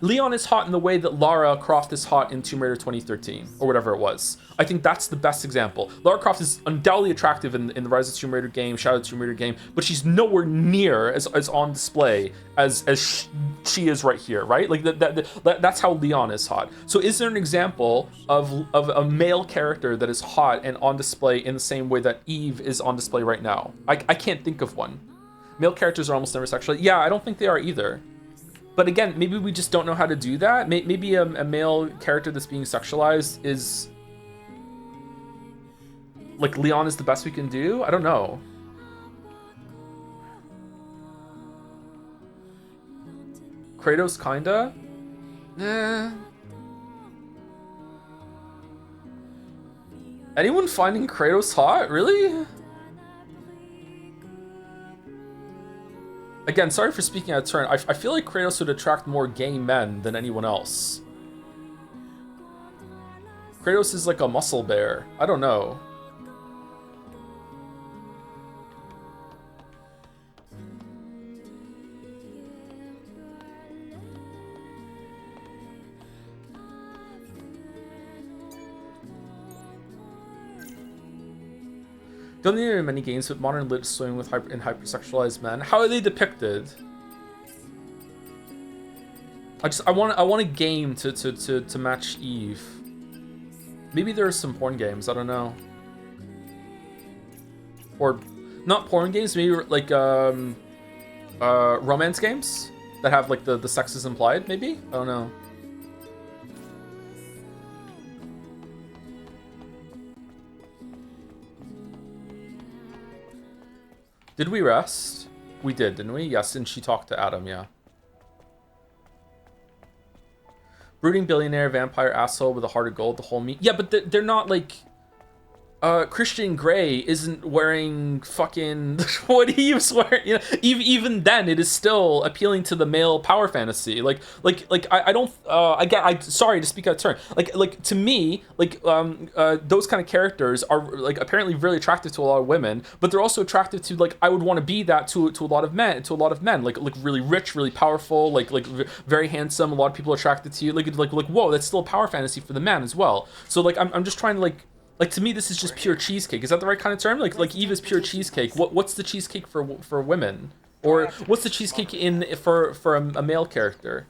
Leon is hot in the way that Lara Croft is hot in Tomb Raider 2013, or whatever it was. I think that's the best example. Lara Croft is undoubtedly attractive in the Rise of Tomb Raider game, Shadow of Tomb Raider game, but she's nowhere near as on display as she is right here, right? Like that's how Leon is hot. So is there an example of a male character that is hot and on display in the same way that Eve is on display right now? I can't think of one. Male characters are almost never sexual. Yeah, I don't think they are either. But again, maybe we just don't know how to do that. Maybe a male character that's being sexualized is like Leon is the best we can do. I don't know. Kratos kinda. Anyone finding Kratos hot? Really? Again, sorry for speaking out of turn. I feel like Kratos would attract more gay men than anyone else. Kratos is like a muscle bear. I don't know. Don't need many games with modern lit swimming with hypersexualized men. How are they depicted? I want a game to match Eve. Maybe there are some porn games. I don't know. Or not porn games. Maybe like romance games that have like the sex is implied. Maybe I don't know. Did we rest? We did, didn't we? Yes, and she talked to Adam, yeah. Brooding billionaire, vampire asshole with a heart of gold, the whole meat. Yeah, but they're not like. Christian Grey isn't wearing fucking what he was wearing. You know, even then, it is still appealing to the male power fantasy. I don't. I sorry to speak out of turn. Like to me, those kind of characters are like apparently really attractive to a lot of women, but they're also attractive to like I would want to be that to a lot of men. Like really rich, really powerful, very handsome. A lot of people are attracted to you. Like whoa, that's still a power fantasy for the man as well. So like I'm just trying to like to me, this is just pure cheesecake. Is that the right kind of term? Like Eve is pure cheesecake. What's the cheesecake for women, or what's the cheesecake in for a male character?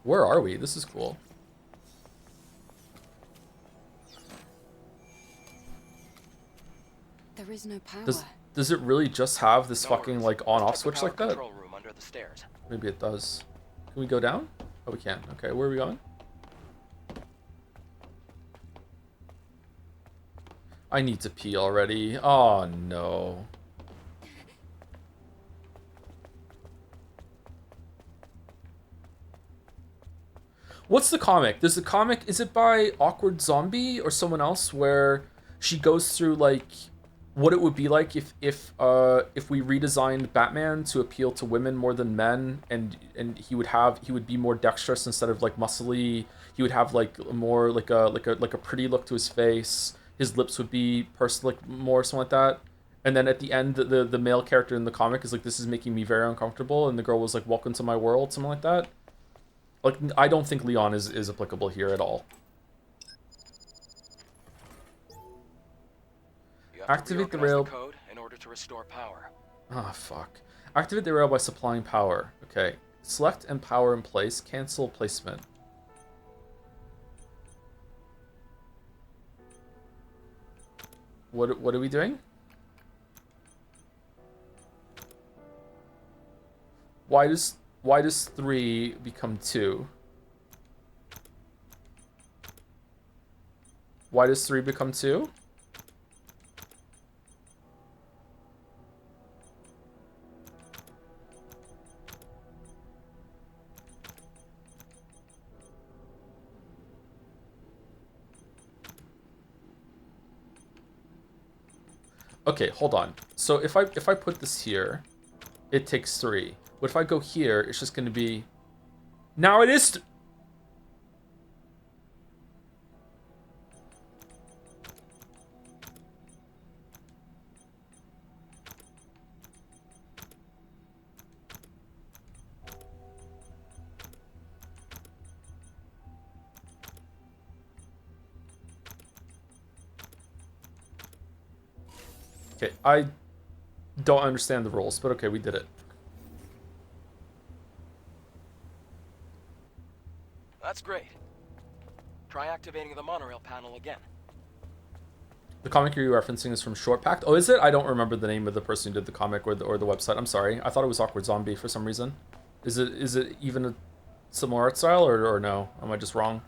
Where are we? This is cool. There is no power. Does it really just have this fucking like on-off switch like that? Room under the stairs. Maybe it does. Can we go down? Oh, we can. Okay, where are we going? I need to pee already. Oh, no. What's the comic? Is it by Awkward Zombie or someone else where she goes through, like, what it would be like if we redesigned Batman to appeal to women more than men, and he would be more dexterous instead of like muscly. He would have like more like a pretty look to his face. His lips would be pursed like more, something like that. And then at the end, the male character in the comic is like, this is making me very uncomfortable, and the girl was like, welcome to my world, something like that. Like, I don't think Leon is applicable here at all. Activate the rail code in order to restore power. Ah, fuck. Activate the rail by supplying power. Okay. Select and power in place. Cancel placement. What are we doing? Why does 3 become 2? Why does 3 become 2? Okay, hold on. So if I put this here, it takes 3. But if I go here, it's just going to be... Now it is... Okay, I don't understand the rules, but okay, we did it. That's great. Try activating the monorail panel again. The comic you're referencing is from Short Pact. Oh, is it? I don't remember the name of the person who did the comic or the website. I'm sorry. I thought it was Awkward Zombie for some reason. Is it even a similar art style or no? Am I just wrong?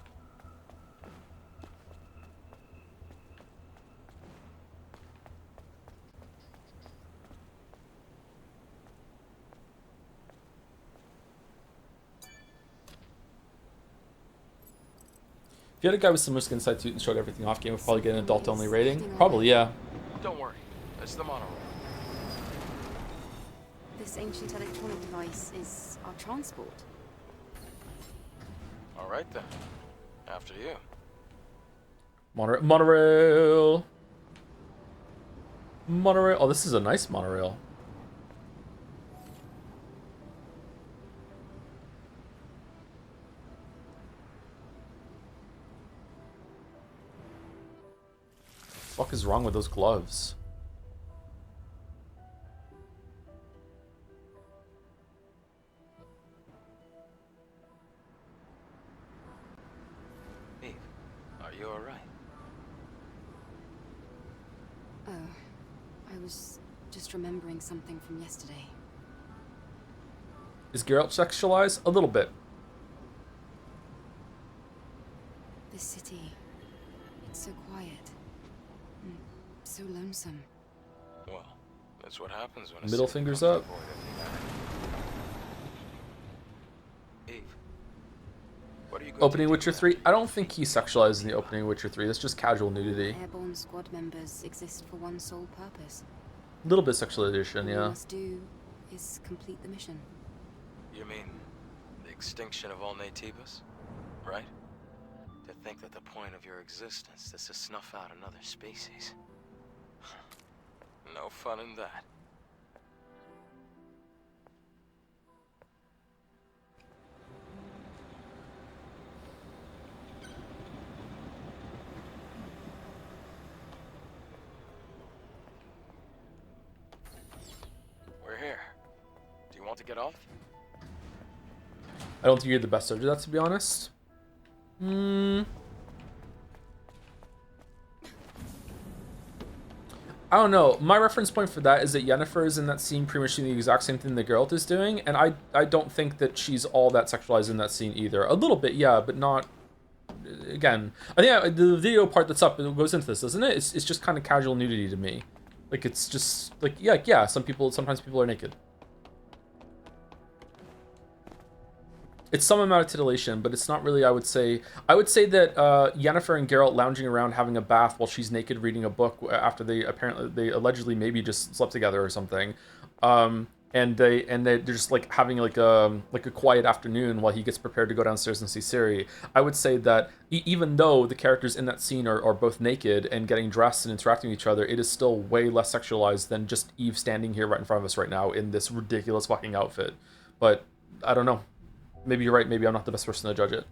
If you had a guy with similar skin side suit and showed everything off game, would probably get an adult-only rating. Probably, yeah. Don't worry. It's the monorail. This ancient electronic device is our transport. All right then. After you. Monorail. Monorail. Oh, this is a nice monorail. What the fuck is wrong with those gloves? Eve, are you alright? Oh, I was just remembering something from yesterday. Is Geralt sexualized? A little bit. This city, it's so quiet. And so lonesome. Well, that's what happens when Middle fingers up. good Opening to Witcher do 3? I don't think he sexualized in the opening Witcher 3. That's just casual nudity. Airborne squad members exist for one sole purpose. A little bit of sexualization, All yeah. we must do is complete the mission. You mean the extinction of all Nativis, right? To think that the point of your existence is to snuff out another species. No fun in that. We're here. Do you want to get off? I don't think you're the best judge of that, to be honest. I don't know. My reference point for that is that Yennefer is in that scene pretty much doing the exact same thing that Geralt is doing, and I don't think that she's all that sexualized in that scene either. A little bit, yeah, but not... Again, I think the video part that's up, it goes into this, doesn't it? It's just kind of casual nudity to me. Like, it's just, like, yeah, sometimes people are naked. It's some amount of titillation, but it's not really, I would say that Yennefer and Geralt lounging around having a bath while she's naked reading a book after they allegedly maybe just slept together or something. And they're just like having like a quiet afternoon while he gets prepared to go downstairs and see Ciri. I would say that even though the characters in that scene are both naked and getting dressed and interacting with each other, it is still way less sexualized than just Eve standing here right in front of us right now in this ridiculous fucking outfit. But I don't know. Maybe you're right. Maybe I'm not the best person to judge it.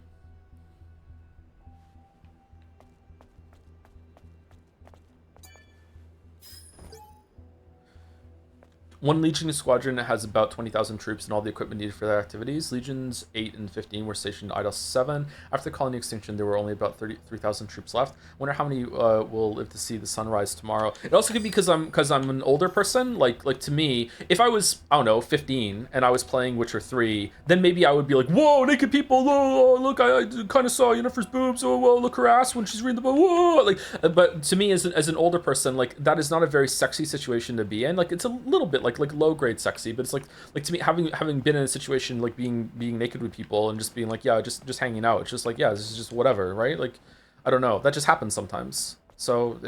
One Legion squadron has about 20,000 troops and all the equipment needed for their activities. Legions 8 and 15 were stationed at Idle 7. After the colony extinction, there were only about 33,000 troops left. Wonder how many will live to see the sunrise tomorrow. It also could be because I'm an older person. Like to me, if I was, I don't know, 15 and I was playing Witcher 3, then maybe I would be like, whoa, naked people! Oh, look, I kind of saw Yennefer's boobs. Oh, well, look her ass when she's reading the book. Whoa! Like, but to me, as an older person, like that is not a very sexy situation to be in. Like it's a little bit like low grade sexy, but it's like to me having been in a situation like being naked with people and just being like, yeah, just hanging out, it's just like, yeah, this is just whatever, right? Like I don't know, that just happens sometimes. So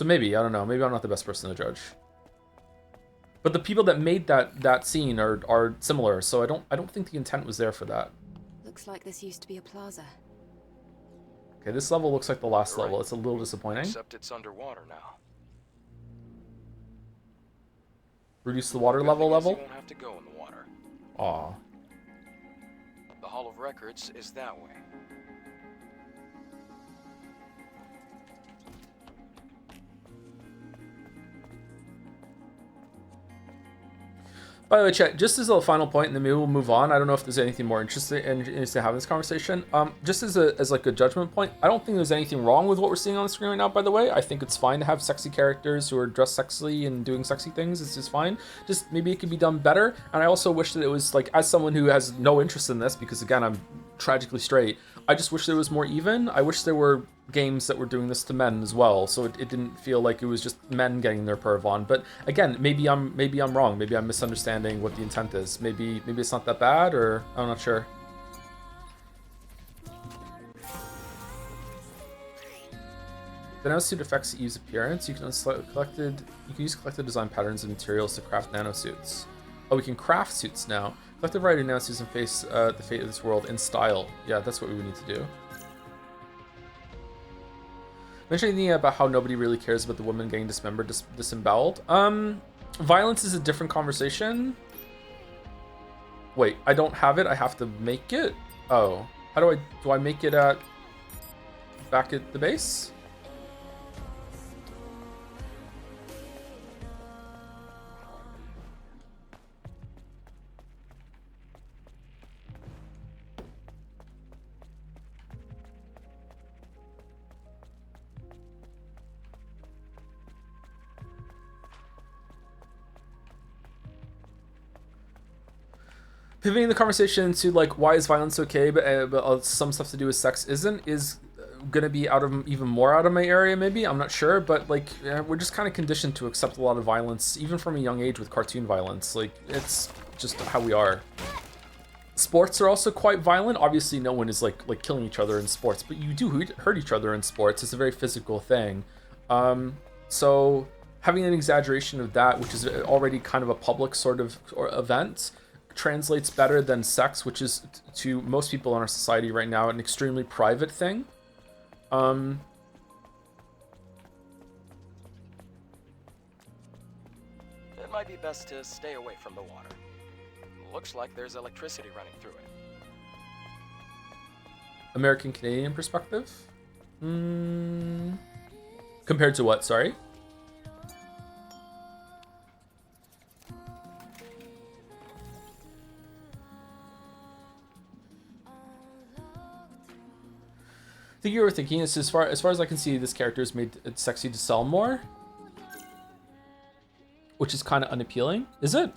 maybe, I don't know, maybe I'm not the best person to judge, but the people that made that scene are similar, so I don't think the intent was there for that. Looks like this used to be a plaza. Okay, this level looks like the last You're level. right. It's a little disappointing. Except it's underwater now. Reduce the water Good level thing is level. You won't have to go in the water. Aw. The Hall of Records is that way. By the way, chat, just as a final point, and then maybe we'll move on. I don't know if there's anything more interesting to have in this conversation. Just as like a judgment point, I don't think there's anything wrong with what we're seeing on the screen right now, by the way. I think it's fine to have sexy characters who are dressed sexily and doing sexy things. It's just fine. Just maybe it could be done better. And I also wish that it was like, as someone who has no interest in this, because again, I'm tragically straight, I just wish there was more even. I wish there were games that were doing this to men as well, so it didn't feel like it was just men getting their perv on. But again, maybe I'm wrong. Maybe I'm misunderstanding what the intent is. Maybe it's not that bad, or I'm not sure. The nanosuit affects Eve's appearance. You can use collected design patterns and materials to craft nanosuits. Oh, we can craft suits now. Collect a variety of nanosuits and face the fate of this world in style. Yeah, that's what we would need to do. Mention anything about how nobody really cares about the woman getting dismembered, disemboweled? Violence is a different conversation. Wait, I don't have it. I have to make it? Oh, how do I make it back at the base? Pivoting the conversation to like why is violence okay, but some stuff to do with sex isn't, is gonna be even more out of my area. Maybe, I'm not sure, but like we're just kind of conditioned to accept a lot of violence, even from a young age with cartoon violence. Like it's just how we are. Sports are also quite violent. Obviously, no one is like killing each other in sports, but you do hurt each other in sports. It's a very physical thing. So having an exaggeration of that, which is already kind of a public sort of event, translates better than sex, which is to most people in our society right now an extremely private thing. It might be best to stay away from the water. Looks like there's electricity running through it. American Canadian perspective? Compared to what? Sorry? I think you were thinking is as far as I can see, this character is made it sexy to sell more, which is kind of unappealing. Is it?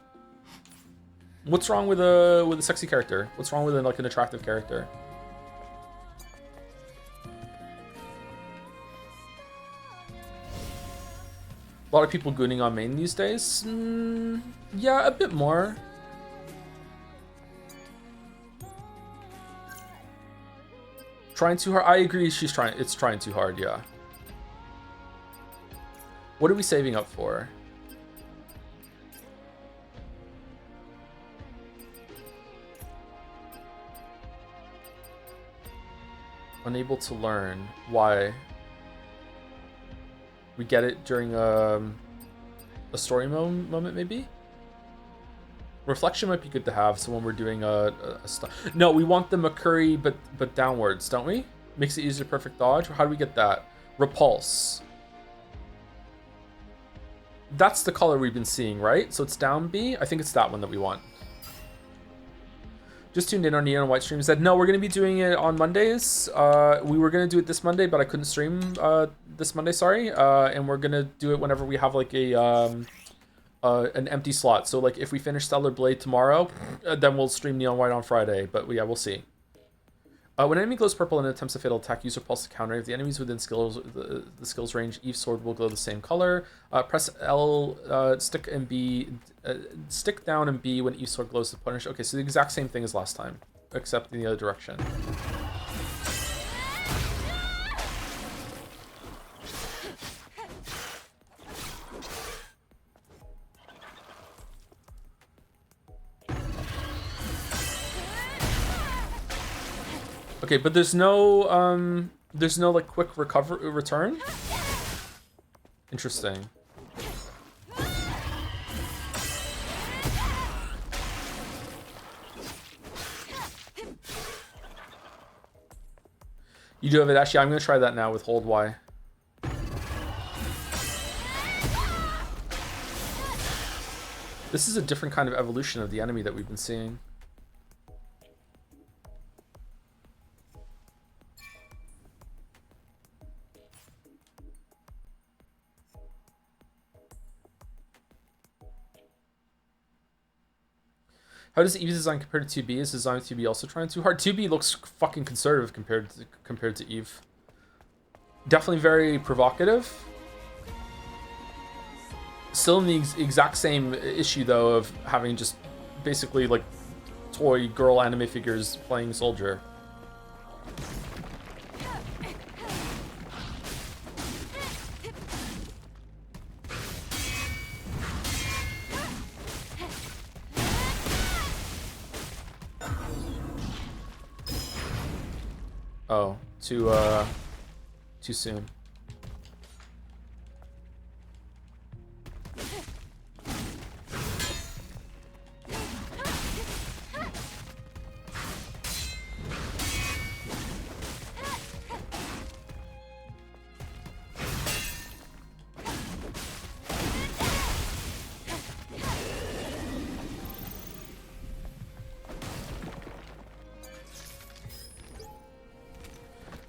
What's wrong with a sexy character? What's wrong with like an attractive character? A lot of people gooning on main these days. Yeah, a bit more. Trying too hard. I agree. She's trying. It's trying too hard. Yeah. What are we saving up for? Unable to learn. Why? We get it during a story moment, maybe? Reflection might be good to have, so when we're doing no, we want the McCurry, but downwards, don't we? Makes it easier to perfect dodge. How do we get that? Repulse. That's the color we've been seeing, right? So it's down B. I think it's that one that we want. Just tuned in on Neon White stream, said, no, we're going to be doing it on Mondays. We were going to do it this Monday, but I couldn't stream this Monday, sorry. And we're going to do it whenever we have like an empty slot. So like if we finish Stellar Blade tomorrow, then we'll stream Neon White on Friday. But yeah, we'll see. When an enemy glows purple and attempts a fatal attack, use Repulse to counter. If the enemy's within the skills range, Eve's sword will glow the same color. Press L, stick down and B when Eve's sword glows to punish. Okay, so the exact same thing as last time, except in the other direction. Okay, but there's no like quick return. Interesting. You do have it, actually. I'm gonna try that now with hold Y. This is a different kind of evolution of the enemy that we've been seeing. How does Eve's design compare to 2B? Is design of 2B also trying too hard? 2B looks fucking conservative compared to Eve. Definitely very provocative. Still in the exact same issue though of having just basically like toy girl anime figures playing soldier. Oh, too soon.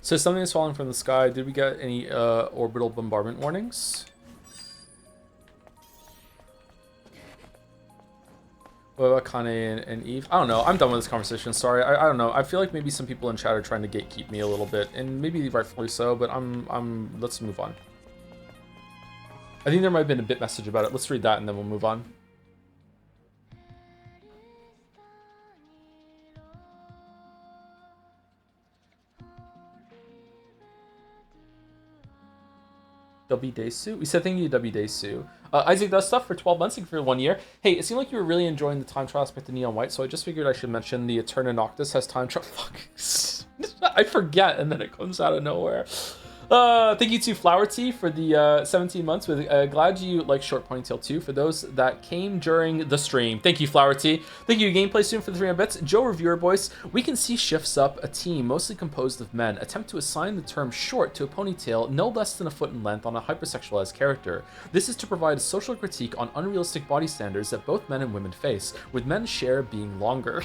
So something is falling from the sky. Did we get any orbital bombardment warnings? What about Kane and Eve? I don't know. I'm done with this conversation. Sorry. I don't know. I feel like maybe some people in chat are trying to gatekeep me a little bit, and maybe rightfully so. But let's move on. I think there might have been a bit message about it. Let's read that and then we'll move on. W Desu. We said thank you to W Desu. Isaac does stuff for 12 months and for 1 year. Hey, it seemed like you were really enjoying the time travel aspect of Neon White, so I just figured I should mention the Eterna Noctis has time travel. Fuck. I forget, and then it comes out of nowhere. Thank you to Flower Tea for the 17 months. With glad you like short ponytail too. For those that came during the stream, thank you, Flower Tea. Thank you, Gameplay Soon for the 300 bits. Joe Reviewer Voice. We can see shifts up a team mostly composed of men attempt to assign the term short to a ponytail no less than a foot in length on a hypersexualized character. This is to provide a social critique on unrealistic body standards that both men and women face, with men's share being longer.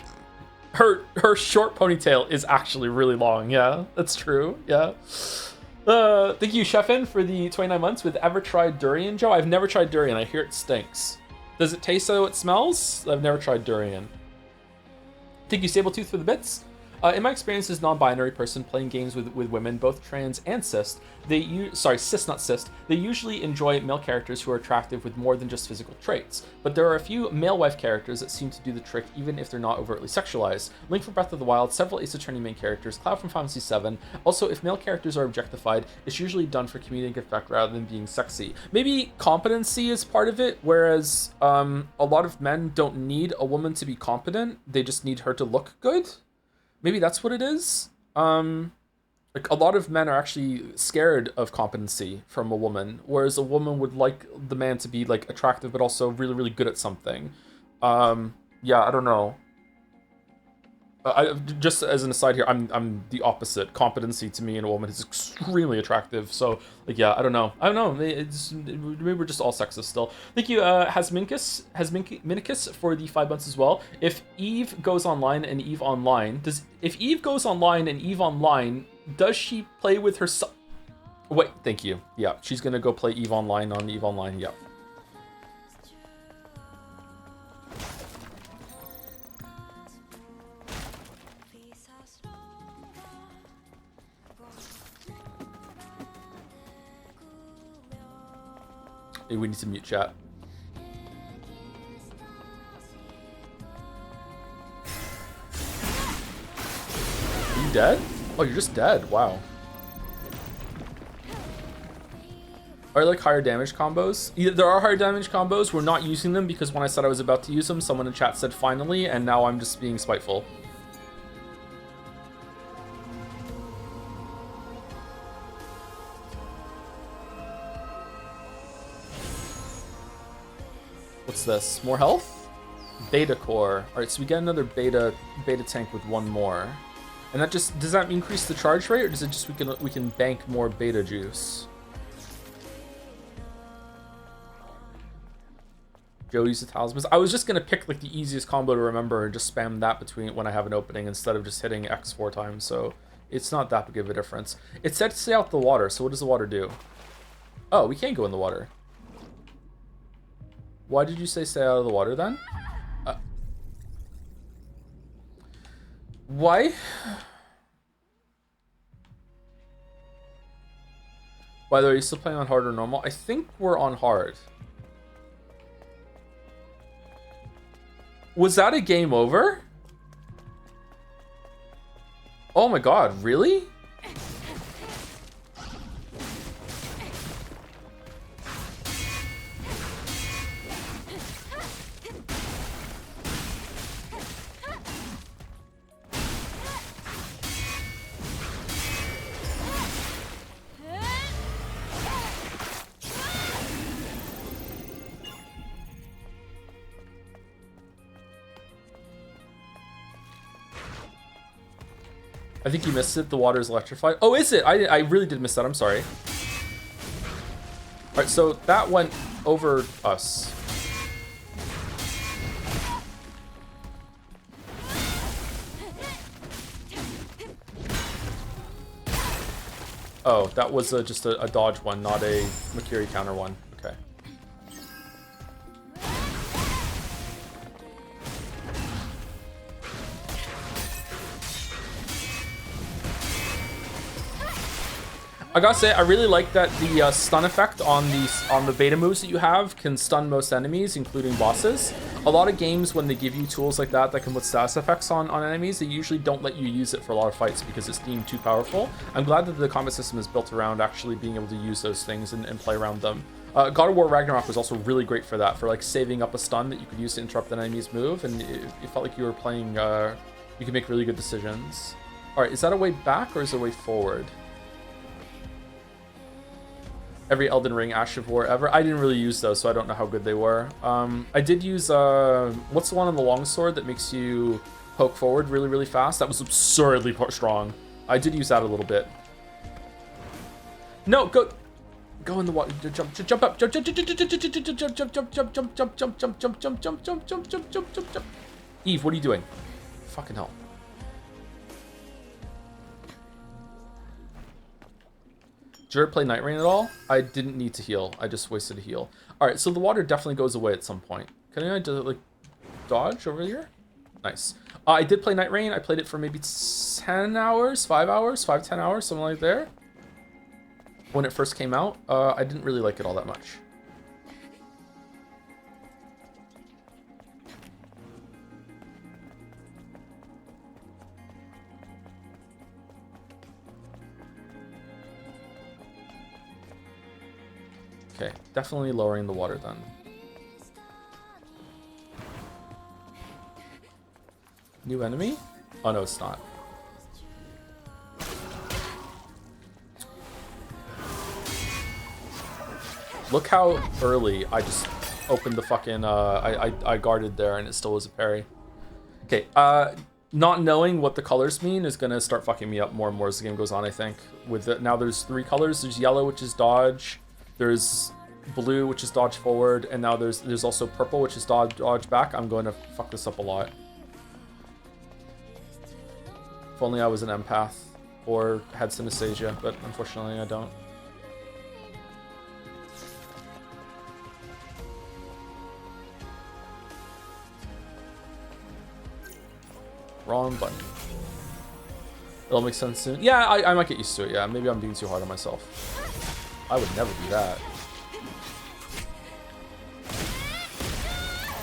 Her short ponytail is actually really long. Yeah, that's true. Yeah. Thank you, Chefin, for the 29 months. With ever tried durian, Joe? I've never tried durian. I hear it stinks. Does it taste how it smells? I've never tried durian. Thank you, Sabletooth, for the bits. In my experience as non-binary person playing games with women, both trans and cis, cis not cis, they usually enjoy male characters who are attractive with more than just physical traits. But there are a few male wife characters that seem to do the trick even if they're not overtly sexualized. Link from Breath of the Wild, several Ace Attorney main characters, Cloud from Final Fantasy VII. Also, if male characters are objectified, it's usually done for comedic effect rather than being sexy. Maybe competency is part of it, whereas a lot of men don't need a woman to be competent, they just need her to look good. Maybe that's what it is. Like a lot of men are actually scared of competency from a woman, whereas a woman would like the man to be like attractive but also really, really good at something. Yeah, I don't know. Just as an aside here, I'm the opposite. Competency to me in a woman is extremely attractive. So like, yeah, I don't know. Maybe we're just all sexist still. Thank you, Hasminicus for the 5 months as well. If Eve goes online and Eve online, does she play with her son? Wait, thank you. Yeah, she's gonna go play Eve online on Eve Online. Yep. Hey, we need to mute chat. Are you dead? Oh, you're just dead. Wow. Are like higher damage combos? Yeah, there are higher damage combos. We're not using them because when I said I was about to use them, someone in chat said finally, and now I'm just being spiteful. What's this? More health? Beta core. Alright, so we get another beta tank with one more. And that just, does that increase the charge rate, or does it just we can bank more beta juice? Joe used the talismans. I was just gonna pick like the easiest combo to remember and just spam that between when I have an opening instead of just hitting X 4 times, so it's not that big of a difference. It said to stay out the water, so what does the water do? Oh, we can't go in the water. Why did you say stay out of the water then? Why? By the way, are you still playing on hard or normal? I think we're on hard. Was that a game over? Oh my god, really? I think you missed it. The water is electrified. Oh, is it? I really did miss that. I'm sorry. All right, so that went over us. Oh, that was just a dodge one, not a Makiri counter one. Okay. I gotta say, I really like that the stun effect on the beta moves that you have can stun most enemies, including bosses. A lot of games, when they give you tools like that can put status effects on enemies, they usually don't let you use it for a lot of fights because it's deemed too powerful. I'm glad that the combat system is built around actually being able to use those things and play around them. God of War Ragnarok was also really great for that, for like saving up a stun that you could use to interrupt an enemy's move, and it felt like you were playing, you could make really good decisions. All right, is that a way back or is it a way forward? Every Elden Ring Ash of War ever. I didn't really use those, so I don't know how good they were. I did use, what's the one on the longsword that makes you poke forward really, really fast? That was absurdly strong. I did use that a little bit. No, go in the water. Jump up. Jump. Eve, what are you doing? Fucking hell. Did you ever play Night Rain at all? I didn't need to heal. I just wasted a heal. All right, so the water definitely goes away at some point. Can I like dodge over here? Nice. I did play Night Rain. I played it for maybe 10 hours, 5 hours, 5-10 hours, something like there. When it first came out, I didn't really like it all that much. Okay, definitely lowering the water then. New enemy? Oh no, it's not. Look how early I just opened the fucking, I guarded there and it still was a parry. Okay, not knowing what the colors mean is gonna start fucking me up more and more as the game goes on, I think. With it, now there's 3 colors. There's yellow, which is dodge. There's blue, which is dodge forward, and now there's also purple, which is dodge back. I'm going to fuck this up a lot. If only I was an empath or had synesthesia, but unfortunately I don't. Wrong button. It'll make sense soon. Yeah, I might get used to it. Yeah, maybe I'm being too hard on myself. I would never do that.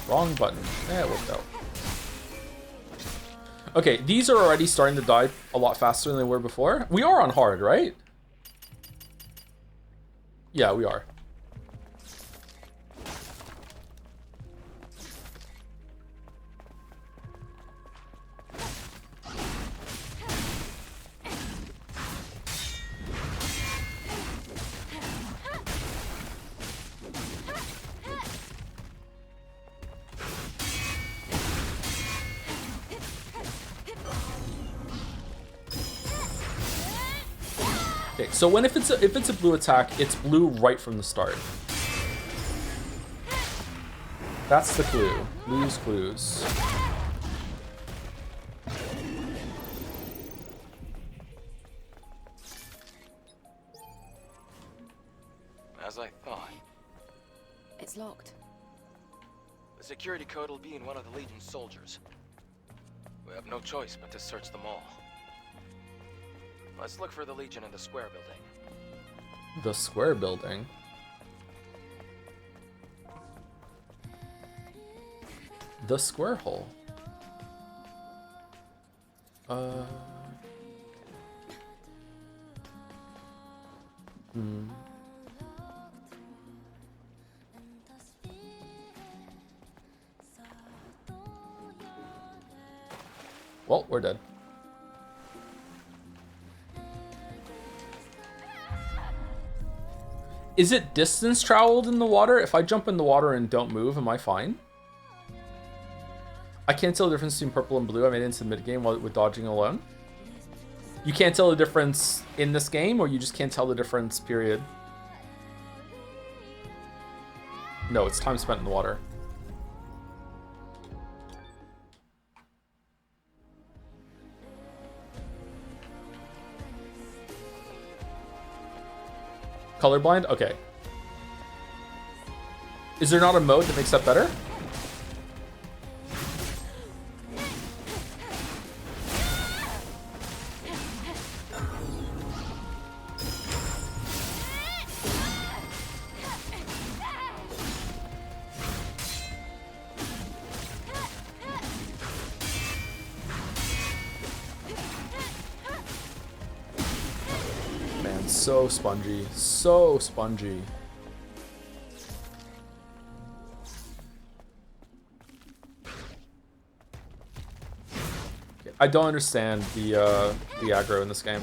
Wrong button. Yeah, it worked out. Okay, these are already starting to die a lot faster than they were before. We are on hard, right? Yeah, we are. So when if it's a blue attack, it's blue right from the start. That's the clue. Blue's clues. As I thought. It's locked. The security code will be in one of the Legion's soldiers. We have no choice but to search them all. Let's look for the Legion in the square building. The square building? The square hole. Well, we're dead. Is it distance traveled in the water? If I jump in the water and don't move, am I fine? I can't tell the difference between purple and blue. I made it into the mid-game with dodging alone. You can't tell the difference in this game, or you just can't tell the difference, period? No, it's time spent in the water. Colorblind? Okay. Is there not a mode that makes that better? so spongy. So spongy. I don't understand the aggro in this game.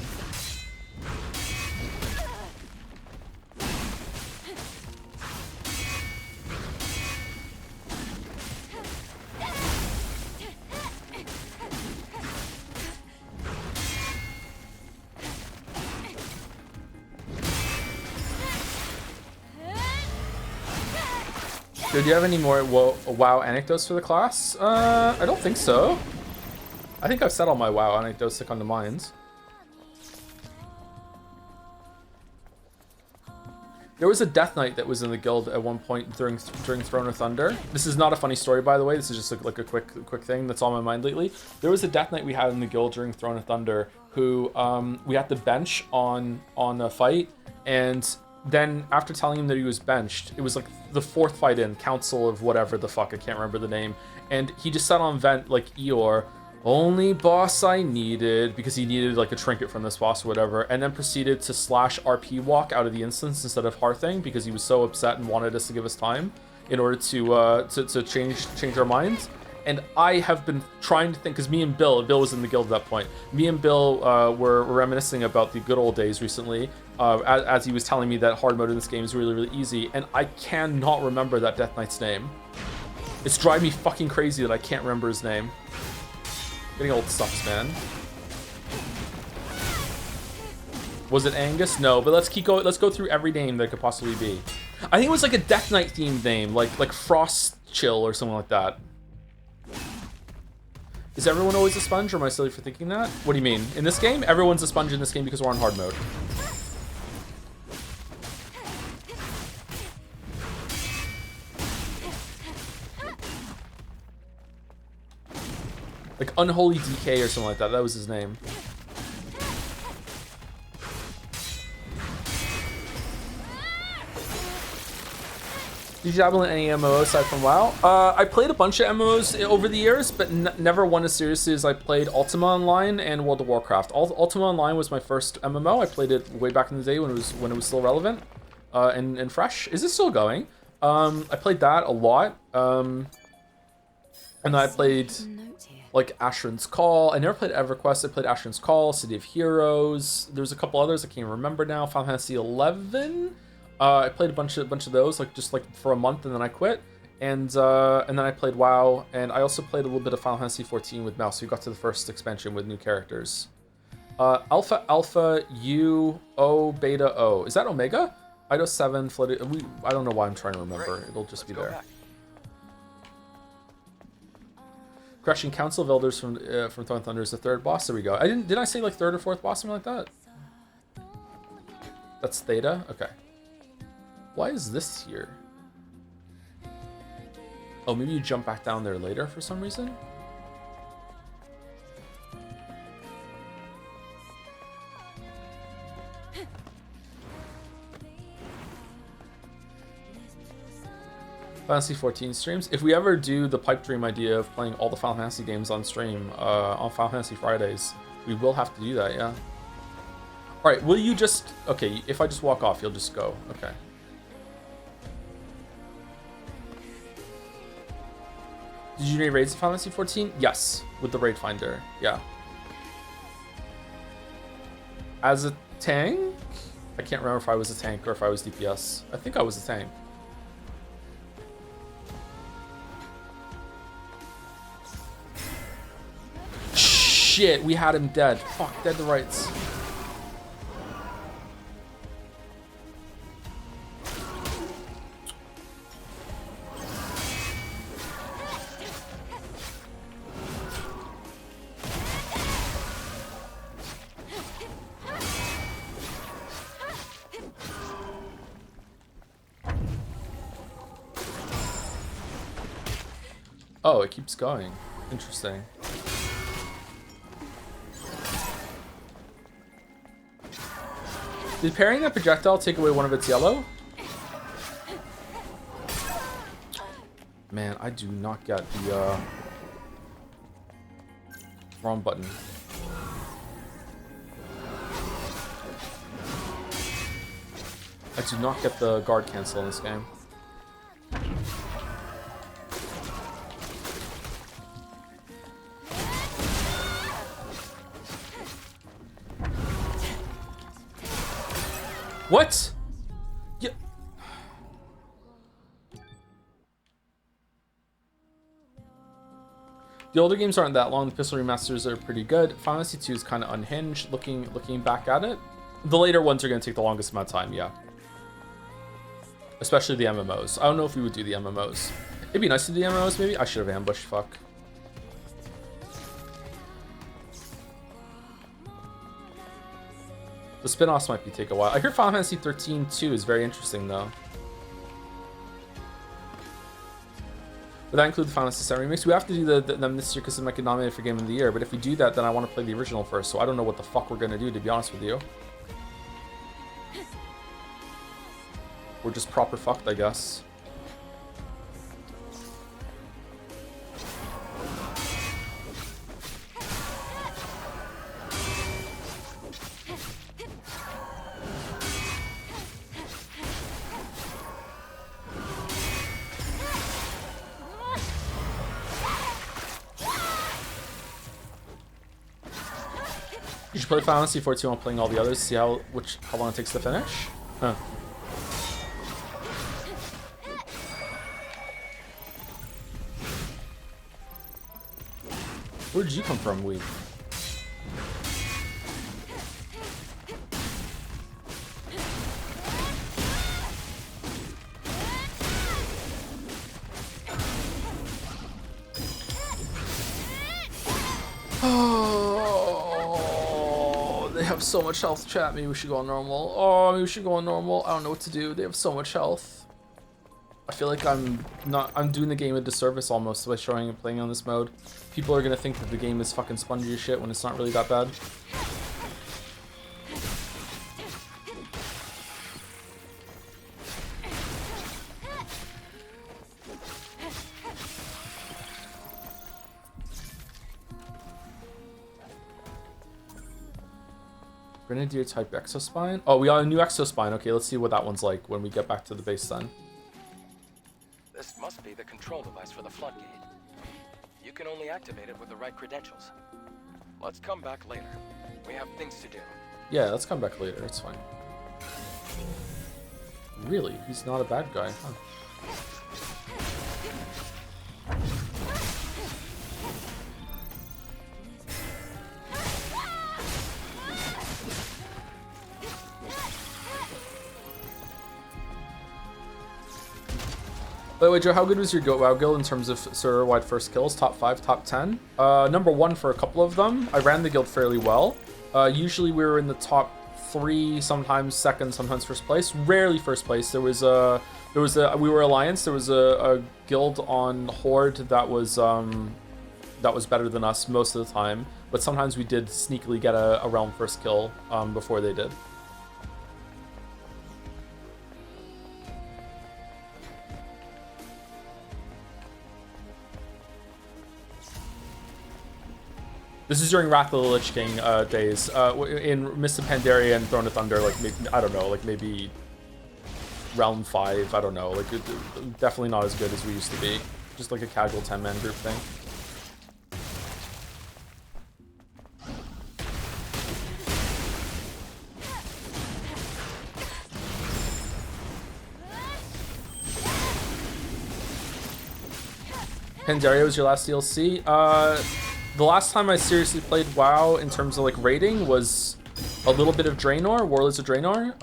Do you have any more WoW anecdotes for the class? I don't think so. I think I've said all my WoW anecdotes that come to mind. There was a Death Knight that was in the guild at one point during Throne of Thunder. This is not a funny story, by the way. This is just like a quick thing that's on my mind lately. There was a Death Knight we had in the guild during Throne of Thunder who we had to bench on a fight, and then after telling him that he was benched, it was like the fourth fight in, Council of whatever the fuck, I can't remember the name, and he just said on vent like Eeyore, only boss I needed, because he needed like a trinket from this boss or whatever, and then proceeded to slash RP walk out of the instance instead of Hearthing because he was so upset and wanted us to give us time in order to change our minds. And I have been trying to think, because me and Bill was in the guild at that point. Me and Bill were reminiscing about the good old days recently, as he was telling me that hard mode in this game is really, really easy, and I cannot remember that Death Knight's name. It's driving me fucking crazy that I can't remember his name. Getting old sucks, man. Was it Angus? No, but let's go through every name that it could possibly be. I think it was like a Death Knight themed name, like Frost Chill or something like that. Is everyone always a sponge, or am I silly for thinking that? What do you mean? In this game, everyone's a sponge in this game because we're on hard mode. Like Unholy DK or something like that. That was his name. Did you dabble in any MMOs aside from WoW? I played a bunch of MMOs over the years, but never one as seriously as I played Ultima Online and World of Warcraft. Ultima Online was my first MMO. I played it way back in the day when it was still relevant and fresh. Is it still going? I played that a lot. And then I played like Asheron's Call. I never played EverQuest. I played Asheron's Call, City of Heroes. There's a couple others I can't remember now. Final Fantasy 11. I played a bunch of those, like just like for a month, and then I quit. And then I played WoW, and I also played a little bit of Final Fantasy 14 with Mouse. So we got to the first expansion with new characters. Alpha U O Beta O. Is that Omega? Ido 7 floated. I don't know why I'm trying to remember. Great. It'll just be Let's go there. back. Crushing Council of Elders from Throne of Thunder is the third boss. There we go. Did I say like third or fourth boss, something like that? That's Theta. Okay. Why is this here? Oh, maybe you jump back down there later for some reason? Fantasy 14 streams. If we ever do the pipe dream idea of playing all the Final Fantasy games on stream on Final Fantasy Fridays, we will have to do that, yeah. Alright, will you just... Okay, if I just walk off, you'll just go. Okay. Did you need raids in Final Fantasy 14? Yes, with the raid finder. Yeah. As a tank? I can't remember if I was a tank or if I was DPS. I think I was a tank. Shit, we had him dead. Fuck, dead to rights. Oh, it keeps going. Interesting. Did parrying that projectile take away one of its yellow? Man, I do not get the wrong button. I do not get the guard cancel in this game. What? Yeah. The older games aren't that long. The pistol remasters are pretty good. Final Fantasy 2 is kind of unhinged. Looking back at it, the later ones are going to take the longest amount of time. Yeah, especially the MMOs. I don't know if we would do the MMOs. It'd be nice to do the MMOs. Maybe I should have ambushed. Fuck. The spin-offs might take a while. I hear Final Fantasy 13 too is very interesting though. Would that include the Final Fantasy 7 remix? We have to do them this year because it might get nominated for Game of the Year. But if we do that, then I want to play the original first. So I don't know what the fuck we're gonna do, to be honest with you. We're just proper fucked, I guess. You should play Final Fantasy 14 while playing all the others, see how long it takes to finish. Huh. Where did you come from, Weeb? Oh, they have so much health, chat. Maybe we should go on normal. Oh, maybe we should go on normal. I don't know what to do. They have so much health. I feel like I'm doing the game a disservice almost by showing and playing on this mode. People are gonna think that the game is fucking spongy as shit when it's not really that bad. Grenadier type exospine. Oh, we got a new exospine. Okay, let's see what that one's like when we get back to the base then. This must be the control device for the floodgate. You can only activate it with the right credentials. Let's come back later. We have things to do. Yeah, let's come back later. It's fine. Really? He's not a bad guy, huh? By the way, Joe, how good was your WoW guild in terms of server-wide first kills? Top 5, top 10? Number 1 for a couple of them. I ran the guild fairly well. Usually we were in the top 3, sometimes second, sometimes first place. Rarely first place. We were Alliance. There was a guild on Horde that was better than us most of the time. But sometimes we did sneakily get a realm first kill before they did. This is during Wrath of the Lich King days. In Mist of Pandaria and Throne of Thunder, like, I don't know, like maybe Realm 5, I don't know. Like, definitely not as good as we used to be. Just like a casual 10-man group thing. Pandaria was your last DLC? The last time I seriously played WoW in terms of like raiding was a little bit of Draenor, Warlords of Draenor.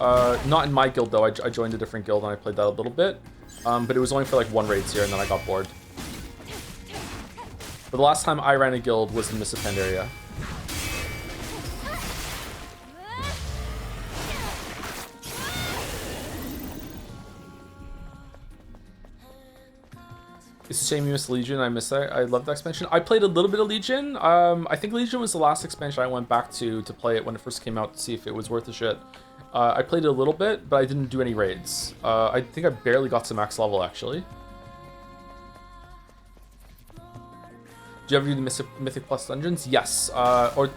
Not in my guild though, I joined a different guild and I played that a little bit. But it was only for like 1 raid tier and then I got bored. But the last time I ran a guild was in Mist of Pandaria. It's a shame you missed Legion. I missed that. I love that expansion. I played a little bit of Legion. I think Legion was the last expansion I went back to play it when it first came out to see if it was worth a shit. I played it a little bit, but I didn't do any raids. I think I barely got to max level, actually. Do you ever do the Mythic Plus dungeons? Yes. Or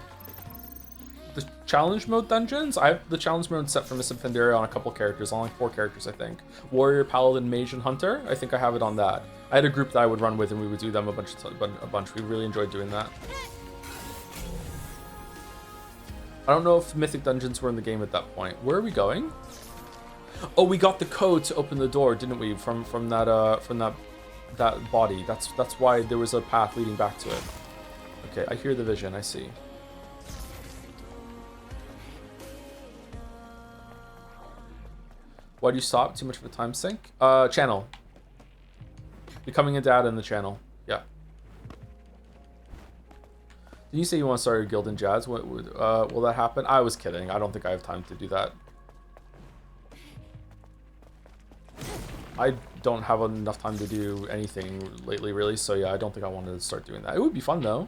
the challenge mode dungeons. I have the challenge mode set for Miss Incendiaria on a couple characters, on like 4 characters, I think. Warrior, Paladin, Mage, and Hunter. I think I have it on that. I had a group that I would run with, and we would do them a bunch. We really enjoyed doing that. I don't know if Mythic Dungeons were in the game at that point. Where are we going? Oh, we got the code to open the door, didn't we? From that body. That's why there was a path leading back to it. Okay, I hear the vision. I see. Why do you stop? Too much of a time sink? Channel. Becoming a dad in the channel. Yeah. Did you say you want to start a guild in Jazz? Will that happen? I was kidding. I don't think I have time to do that. I don't have enough time to do anything lately, really. So yeah, I don't think I want to start doing that. It would be fun, though.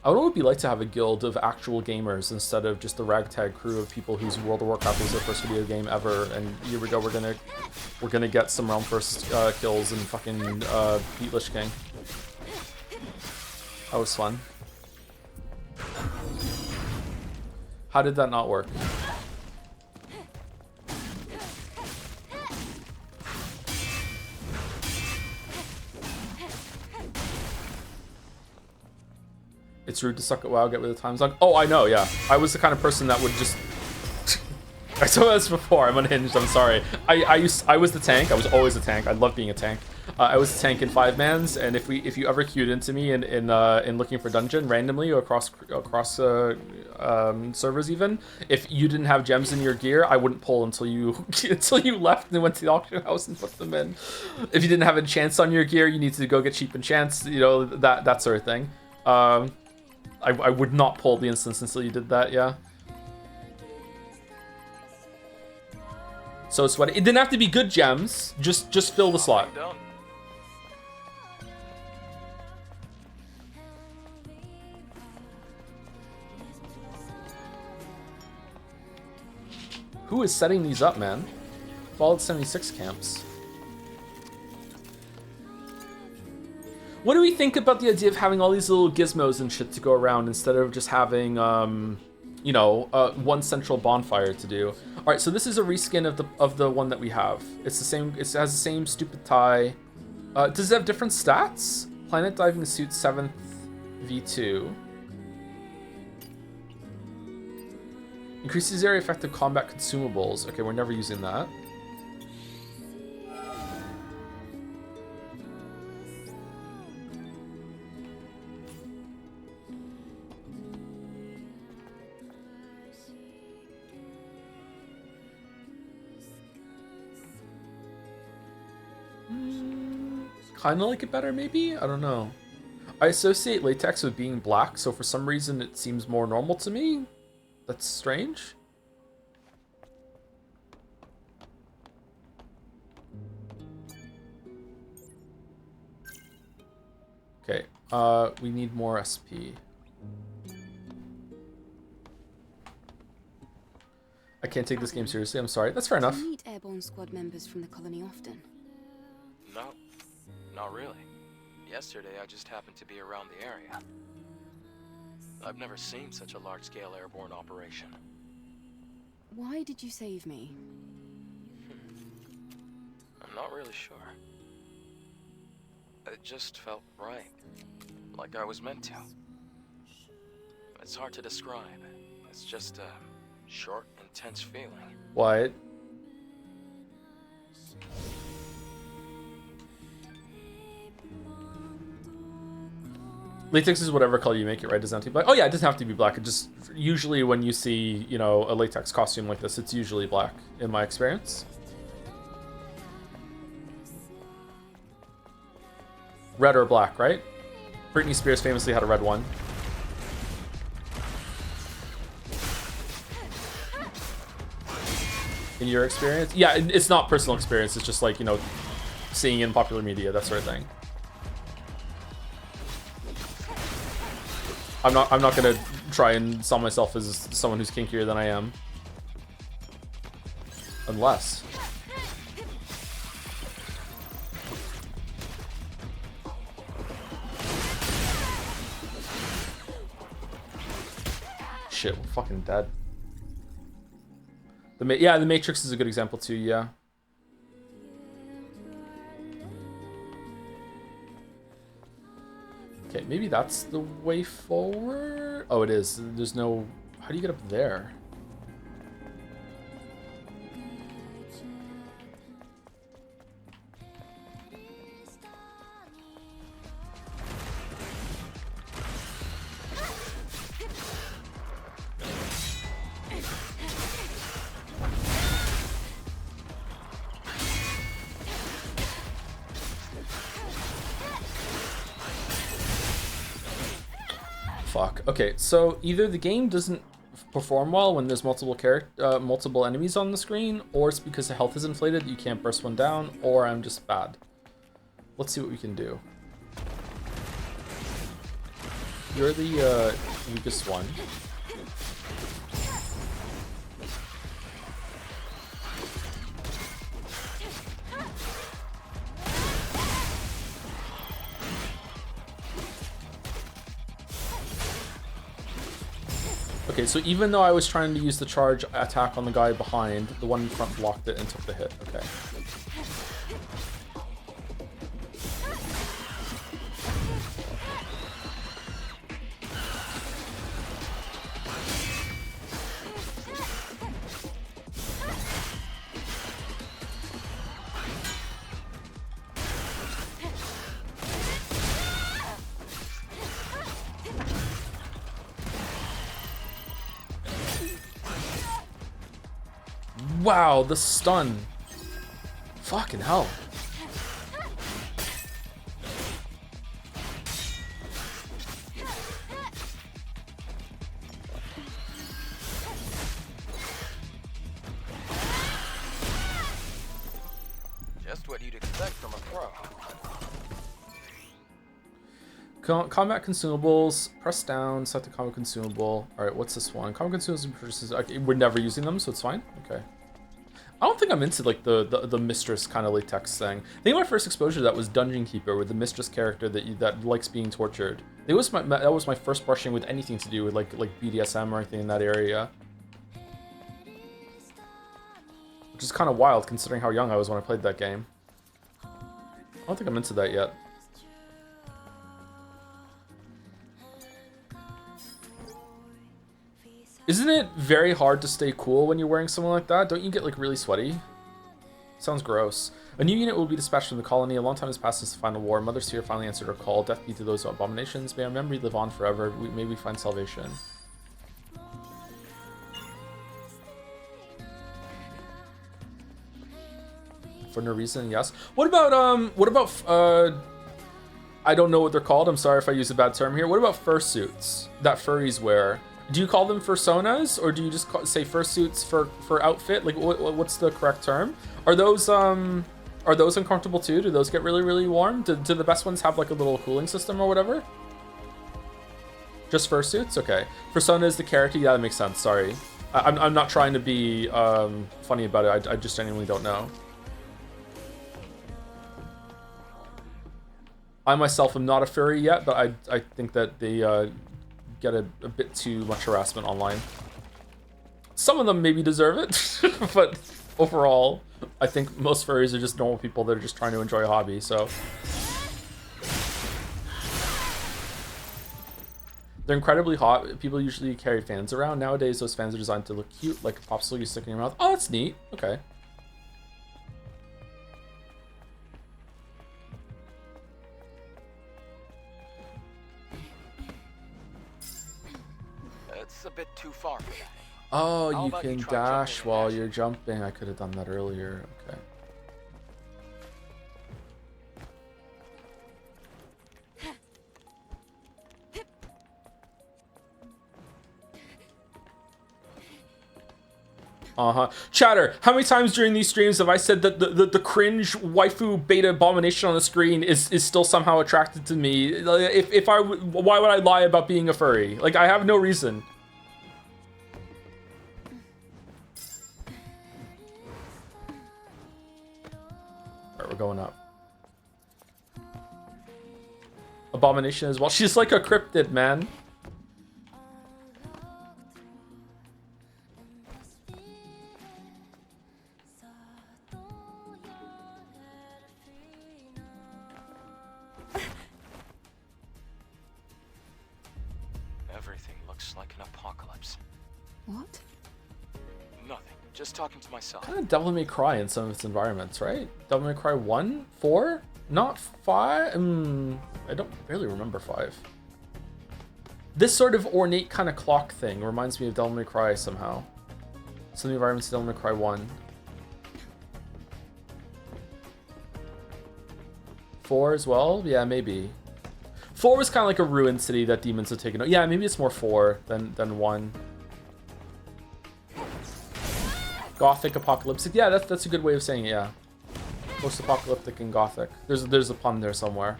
I wonder what it would be like to have a guild of actual gamers instead of just a ragtag crew of people whose World of Warcraft was their first video game ever. And here we go, we're gonna get some realm first kills and fucking beat Lich King. That was fun. How did that not work? It's rude to suck at WoW, get rid of the time zone. Oh, I know, yeah. I was the kind of person that would just... I saw this before, I'm unhinged, I'm sorry. I was the tank, I was always a tank. I love being a tank. I was a tank in 5-mans, and if you ever queued into me in looking for dungeon randomly or across servers even, if you didn't have gems in your gear, I wouldn't pull until you until you left and went to the auction house and put them in. If you didn't have enchants on your gear, you need to go get cheap enchants, you know, that sort of thing. I would not pull the instance until you did that, yeah. So sweaty. It didn't have to be good gems. Just fill the slot. Who is setting these up, man? Fallout 76 camps. What do we think about the idea of having all these little gizmos and shit to go around instead of just having, you know, one central bonfire to do? All right, so this is a reskin of the one that we have. It's the same. It has the same stupid tie. Does it have different stats? Planet diving suit 7th V2. Increases area effective combat consumables. Okay, we're never using that. Kind of like it better, maybe? I don't know. I associate latex with being black, so for some reason it seems more normal to me. That's strange. Okay, we need more SP. I can't take this game seriously, I'm sorry. That's fair enough. Do you meet airborne squad members from the colony often? No, not really. Yesterday, I just happened to be around the area. I've never seen such a large-scale airborne operation. Why did you save me? I'm not really sure. It just felt right. Like I was meant to. It's hard to describe. It's just a short, intense feeling. What? Latex is whatever color you make it, right? It doesn't have to be black. Oh yeah, it doesn't have to be black. It just usually when you see, you know, a latex costume like this, it's usually black in my experience. Red or black, right? Britney Spears famously had a red one. In your experience? Yeah, it's not personal experience. It's just like, you know, seeing in popular media, that sort of thing. I'm not gonna try and sell myself as someone who's kinkier than I am. Unless. shit, we're fucking dead. Yeah, the Matrix is a good example too, yeah. Okay, maybe that's the way forward? Oh, it is. There's no... How do you get up there? Fuck. Okay, so either the game doesn't perform well when there's multiple enemies on the screen, or it's because the health is inflated that you can't burst one down, or I'm just bad. Let's see what we can do. You're the weakest one. Okay, so even though I was trying to use the charge attack on the guy behind, the one in front blocked it and took the hit. Okay. Wow, the stun. Fucking hell. Just what you'd expect from a pro. Combat consumables, press down, select the combat consumable. Alright, what's this one? Combat consumables and purchases. Okay, we're never using them, so it's fine. Okay. I don't think I'm into like the mistress kind of latex thing. I think my first exposure to that was Dungeon Keeper, with the mistress character that likes being tortured. That was my first brushing with anything to do with like BDSM or anything in that area. Which is kind of wild considering how young I was when I played that game. I don't think I'm into that yet. Isn't it very hard to stay cool when you're wearing something like that? Don't you get like really sweaty? Sounds gross. A new unit will be dispatched from the colony. A long time has passed since the final war. Mother Sphere finally answered her call. Death be to those abominations. May our memory live on forever. May we find salvation. For no reason, yes. What about I don't know what they're called. I'm sorry if I use a bad term here. What about fursuits that furries wear? Do you call them fursonas, or do you just say fursuits for outfit? Like, what's the correct term? Are those uncomfortable too? Do those get really warm? Do the best ones have like a little cooling system or whatever? Just fursuits? Okay. Fursona is the character. Yeah, that makes sense. Sorry, I'm not trying to be funny about it. I just genuinely don't know. I myself am not a furry yet, but I think that they get a bit too much harassment online. Some of them maybe deserve it, but overall, I think most furries are just normal people that are just trying to enjoy a hobby, so. They're incredibly hot. People usually carry fans around. Nowadays, those fans are designed to look cute, like a popsicle you stick in your mouth. Oh, that's neat. Okay. It's a bit too far for that. Oh, How you about can you try dash jumping in while and you're jumping. I could have done that earlier. Okay. Chatter, how many times during these streams have I said that the cringe waifu beta abomination on the screen is still somehow attracted to me? Why would I lie about being a furry? Like, I have no reason. Alright, we're going up. Abomination as well. She's like a cryptid, man. everything looks like an apocalypse. What? Nothing. Just talking to myself. Kind of Devil May Cry in some of its environments, right? Devil May Cry 1? 4? Not 5? I don't really remember 5. This sort of ornate kind of clock thing reminds me of Devil May Cry somehow. Some of the environments of Devil May Cry 1. 4 as well? Yeah, maybe. 4 was kind of like a ruined city that demons had taken over. Yeah, maybe it's more 4 than 1. Gothic, apocalyptic. Yeah, that's a good way of saying it, yeah. Post-apocalyptic and gothic. There's a pun there somewhere.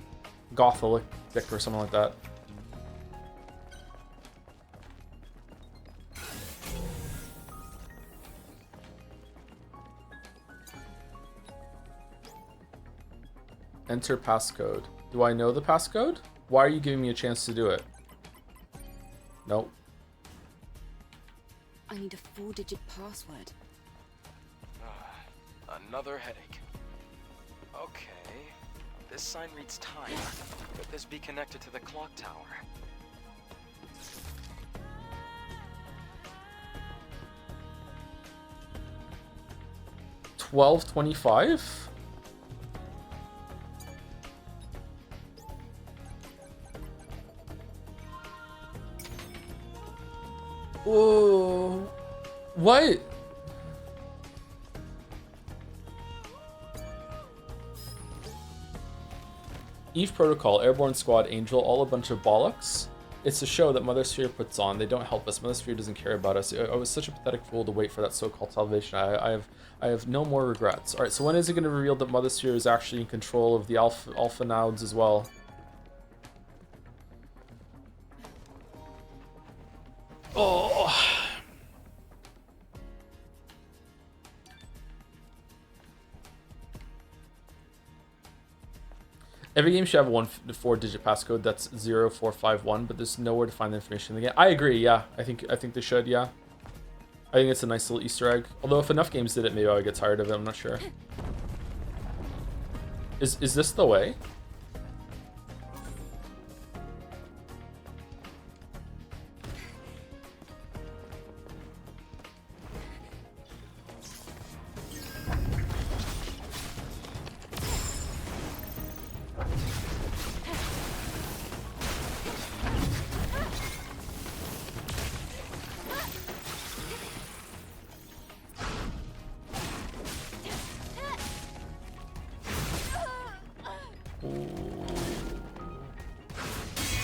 Gotholic or something like that. Enter passcode. Do I know the passcode? Why are you giving me a chance to do it? Nope. I need a 4-digit password. Another headache. Okay. This sign reads time. Could this be connected to the clock tower? $12.25? Whoa. What? Eve Protocol, Airborne Squad, Angel, all a bunch of bollocks. It's a show that Mother Sphere puts on. They don't help us. Mother Sphere doesn't care about us. I was such a pathetic fool to wait for that so-called salvation. I have no more regrets. All right, so when is it going to reveal that Mother Sphere is actually in control of the Alpha Nodes as well? Oh. Every game should have one 4-digit passcode that's 0451, but there's nowhere to find the information in the game. I agree, yeah. I think they should, yeah. I think it's a nice little Easter egg. Although if enough games did it, maybe I would get tired of it, I'm not sure. Is this the way?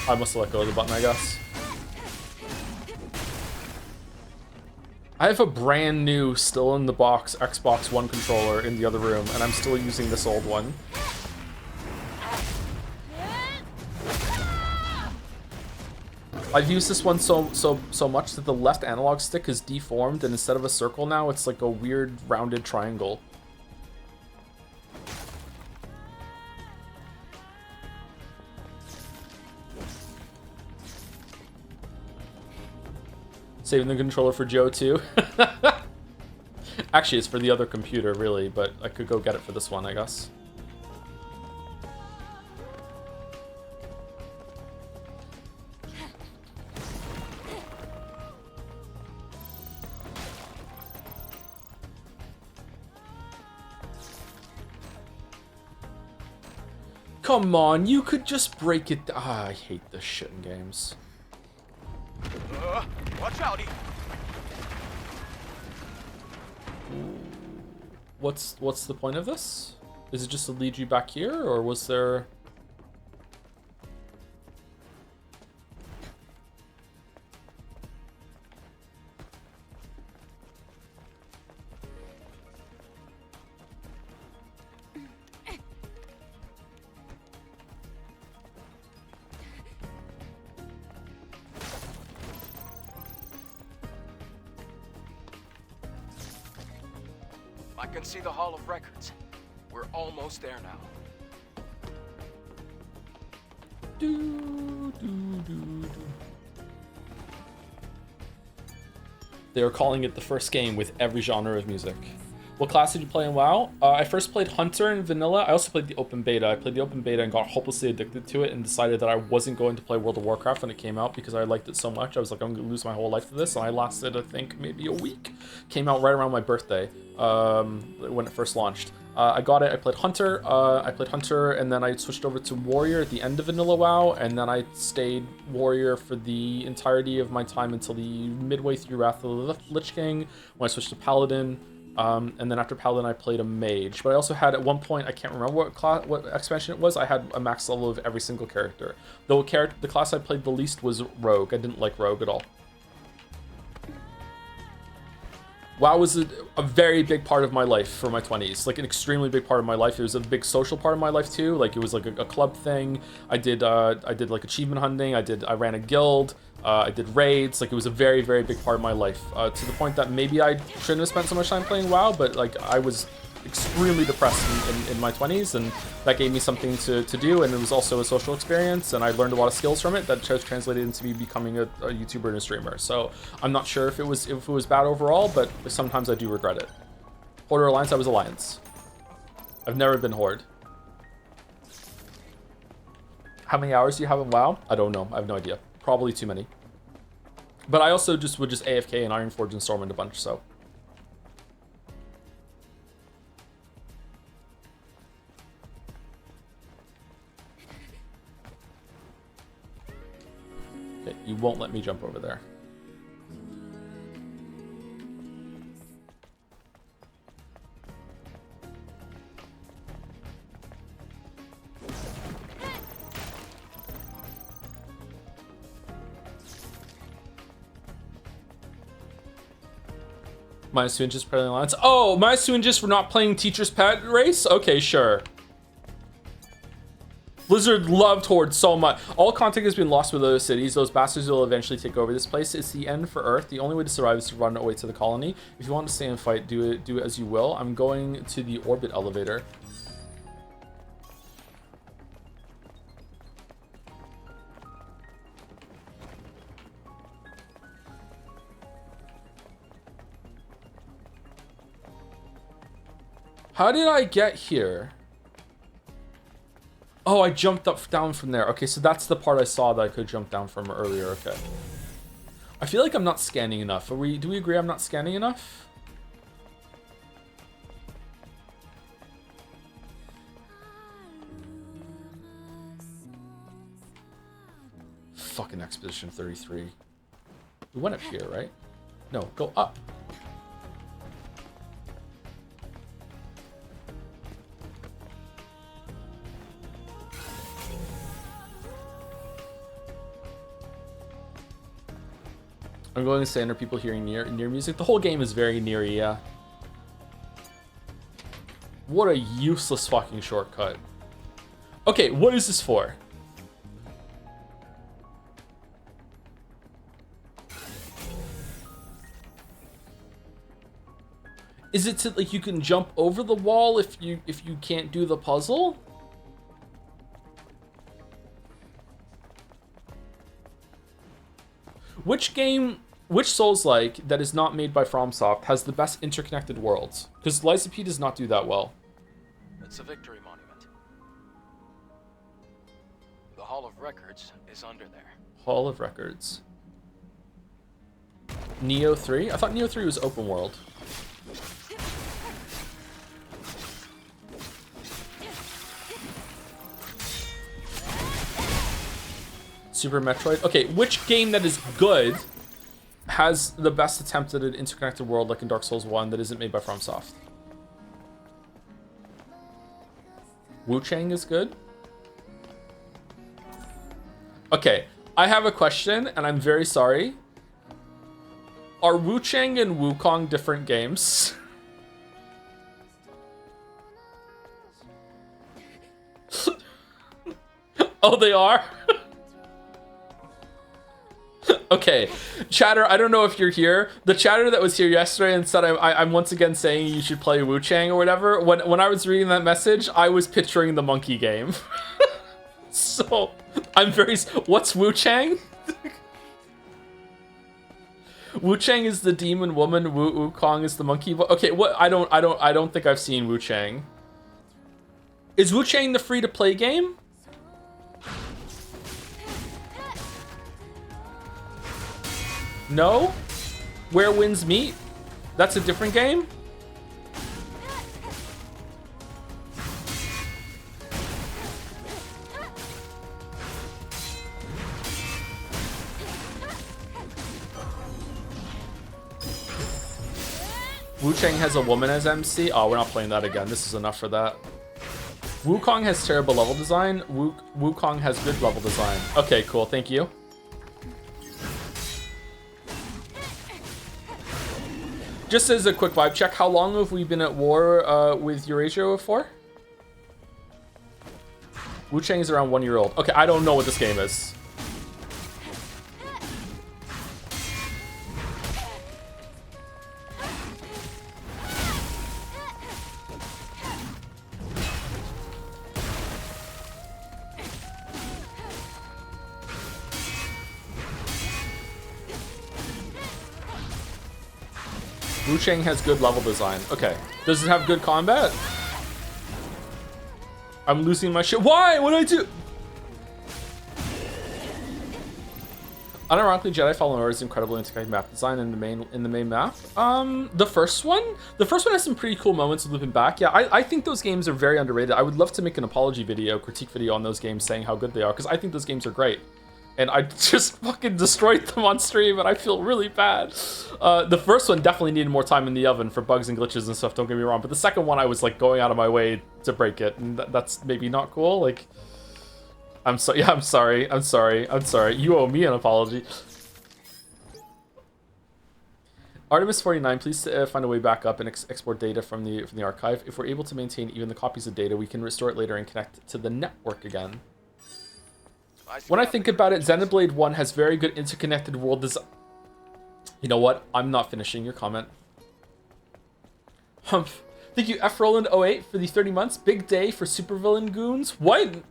I must have let go of the button, I guess. I have a brand new, still in the box, Xbox One controller in the other room, and I'm still using this old one. I've used this one so much that the left analog stick is deformed, and instead of a circle now, it's like a weird rounded triangle. Saving the controller for Joe too. Actually, it's for the other computer, really, but I could go get it for this one, I guess. Come on, you could just break it. Ah, I hate this shit in games. Watch out! What's the point of this? Is it just to lead you back here, or was there... I can see the Hall of Records. We're almost there now. They are calling it the first game with every genre of music. What class did you play in WoW? I first played Hunter in Vanilla. I also played the open beta. I played the open beta and got hopelessly addicted to it and decided that I wasn't going to play World of Warcraft when it came out because I liked it so much. I was like, I'm going to lose my whole life to this. And I lasted, I think, maybe a week. Came out right around my birthday when it first launched. I got it. I played Hunter. And then I switched over to Warrior at the end of Vanilla WoW. And then I stayed Warrior for the entirety of my time until the midway through Wrath of the Lich King when I switched to Paladin. And then after Paladin, I played a mage. But I also had, at one point, I can't remember what expansion it was, I had a max level of every single character. Though the class I played the least was Rogue. I didn't like Rogue at all. WoW was a very big part of my life for my 20s, like an extremely big part of my life. It was a big social part of my life too. Like it was like a club thing. I did like achievement hunting. I ran a guild. I did raids. Like it was a very, very big part of my life, to the point that maybe I shouldn't have spent so much time playing WoW, but like I was extremely depressed in my 20s, and that gave me something to do, and it was also a social experience, and I learned a lot of skills from it that translated into me becoming a YouTuber and a streamer. So I'm not sure if it was bad overall, but sometimes I do regret it. Horde or Alliance? I was Alliance. I've never been Horde. How many hours do you have in WoW? I don't know. I have no idea. Probably too many. But I also would just AFK and Ironforge and Stormwind a bunch, so. Okay, you won't let me jump over there. Minus 2 inches per alliance. Oh, minus 2 inches for not playing Teacher's Pet race? Okay, sure. Blizzard loved Horde so much. All contact has been lost with other cities. Those bastards will eventually take over this place. It's the end for Earth. The only way to survive is to run away to the colony. If you want to stay and fight, do it as you will. I'm going to the orbit elevator. How did I get here? Oh, I jumped down from there. Okay, so that's the part I saw that I could jump down from earlier. Okay. I feel like I'm not scanning enough. Do we agree I'm not scanning enough? Fucking Expedition 33. We went up here, right? No, go up. I'm going to say, are people hearing near music? The whole game is very near, yeah. What a useless fucking shortcut. Okay, what is this for? Is it to, like, you can jump over the wall if you can't do the puzzle? Which Souls-like that is not made by FromSoft has the best interconnected worlds? Because Lies of P does not do that well. It's a victory monument. The Hall of Records is under there. Hall of Records. Neo 3? I thought Neo 3 was open world. Super Metroid. Okay, which game that is good has the best attempt at an interconnected world like in Dark Souls 1 that isn't made by FromSoft? Wu Chang is good? Okay, I have a question, and I'm very sorry. Are Wu Chang and Wukong different games? Oh, they are? Okay, chatter, I don't know if you're here. The chatter that was here yesterday and said I'm once again saying you should play Wu Chang or whatever. When I was reading that message, I was picturing the monkey game. So, I'm very... What's Wu Chang? Wu Chang is the demon woman. Wukong is the monkey. Okay, what? I don't think I've seen Wu Chang. Is Wu Chang the free-to-play game? No? Where Winds Meet? That's a different game? Wu Chang has a woman as MC? Oh, we're not playing that again. This is enough for that. Wukong has terrible level design. Wukong has good level design. Okay, cool. Thank you. Just as a quick vibe check, how long have we been at war with Eurasia for? Wu Chang is around 1 year old. Okay, I don't know what this game is. Wu Chang has good level design. Okay. Does it have good combat? I'm losing my shit. Why? What did I do? Unironically, Jedi Fallen Order is incredibly interconnected map design in the main map. The first one has some pretty cool moments of looping back. Yeah, I think those games are very underrated. I would love to make an apology video, critique video on those games, saying how good they are, because I think those games are great. And I just fucking destroyed them on stream, and I feel really bad. The first one definitely needed more time in the oven for bugs and glitches and stuff, don't get me wrong. But the second one, I was like going out of my way to break it, and that's maybe not cool. Like, I'm sorry. You owe me an apology. Artemis 49, please find a way back up and export data from the archive. If we're able to maintain even the copies of data, we can restore it later and connect to the network again. When I think about it, Xenoblade 1 has very good interconnected world design. You know what? I'm not finishing your comment. Humph. Thank you, F. Roland 08 for the 30 months. Big day for supervillain goons. What?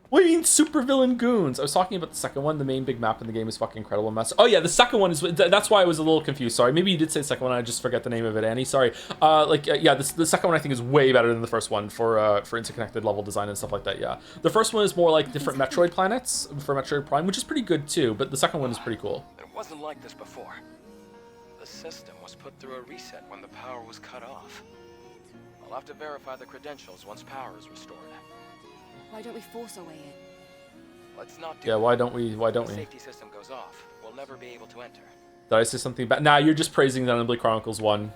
What do you mean supervillain goons? I was talking about the second one. The main big map in the game is fucking incredible mess. Oh yeah, the second one is. That's why I was a little confused. Sorry. Maybe you did say the second one. I just forget the name of it. Annie. Sorry. Yeah. The second one I think is way better than the first one for interconnected level design and stuff like that. Yeah. The first one is more like different Metroid planets for Metroid Prime, which is pretty good too. But the second one is pretty cool. It wasn't like this before. The system was put through a reset when the power was cut off. I'll have to verify the credentials once power is restored. Why don't we force our way in? Let's not do Yeah, that. why don't we? Why don't the we? safety system goes off. We'll never be able to enter. Did I say something bad? Nah, you're just praising Xenoblade Chronicles 1.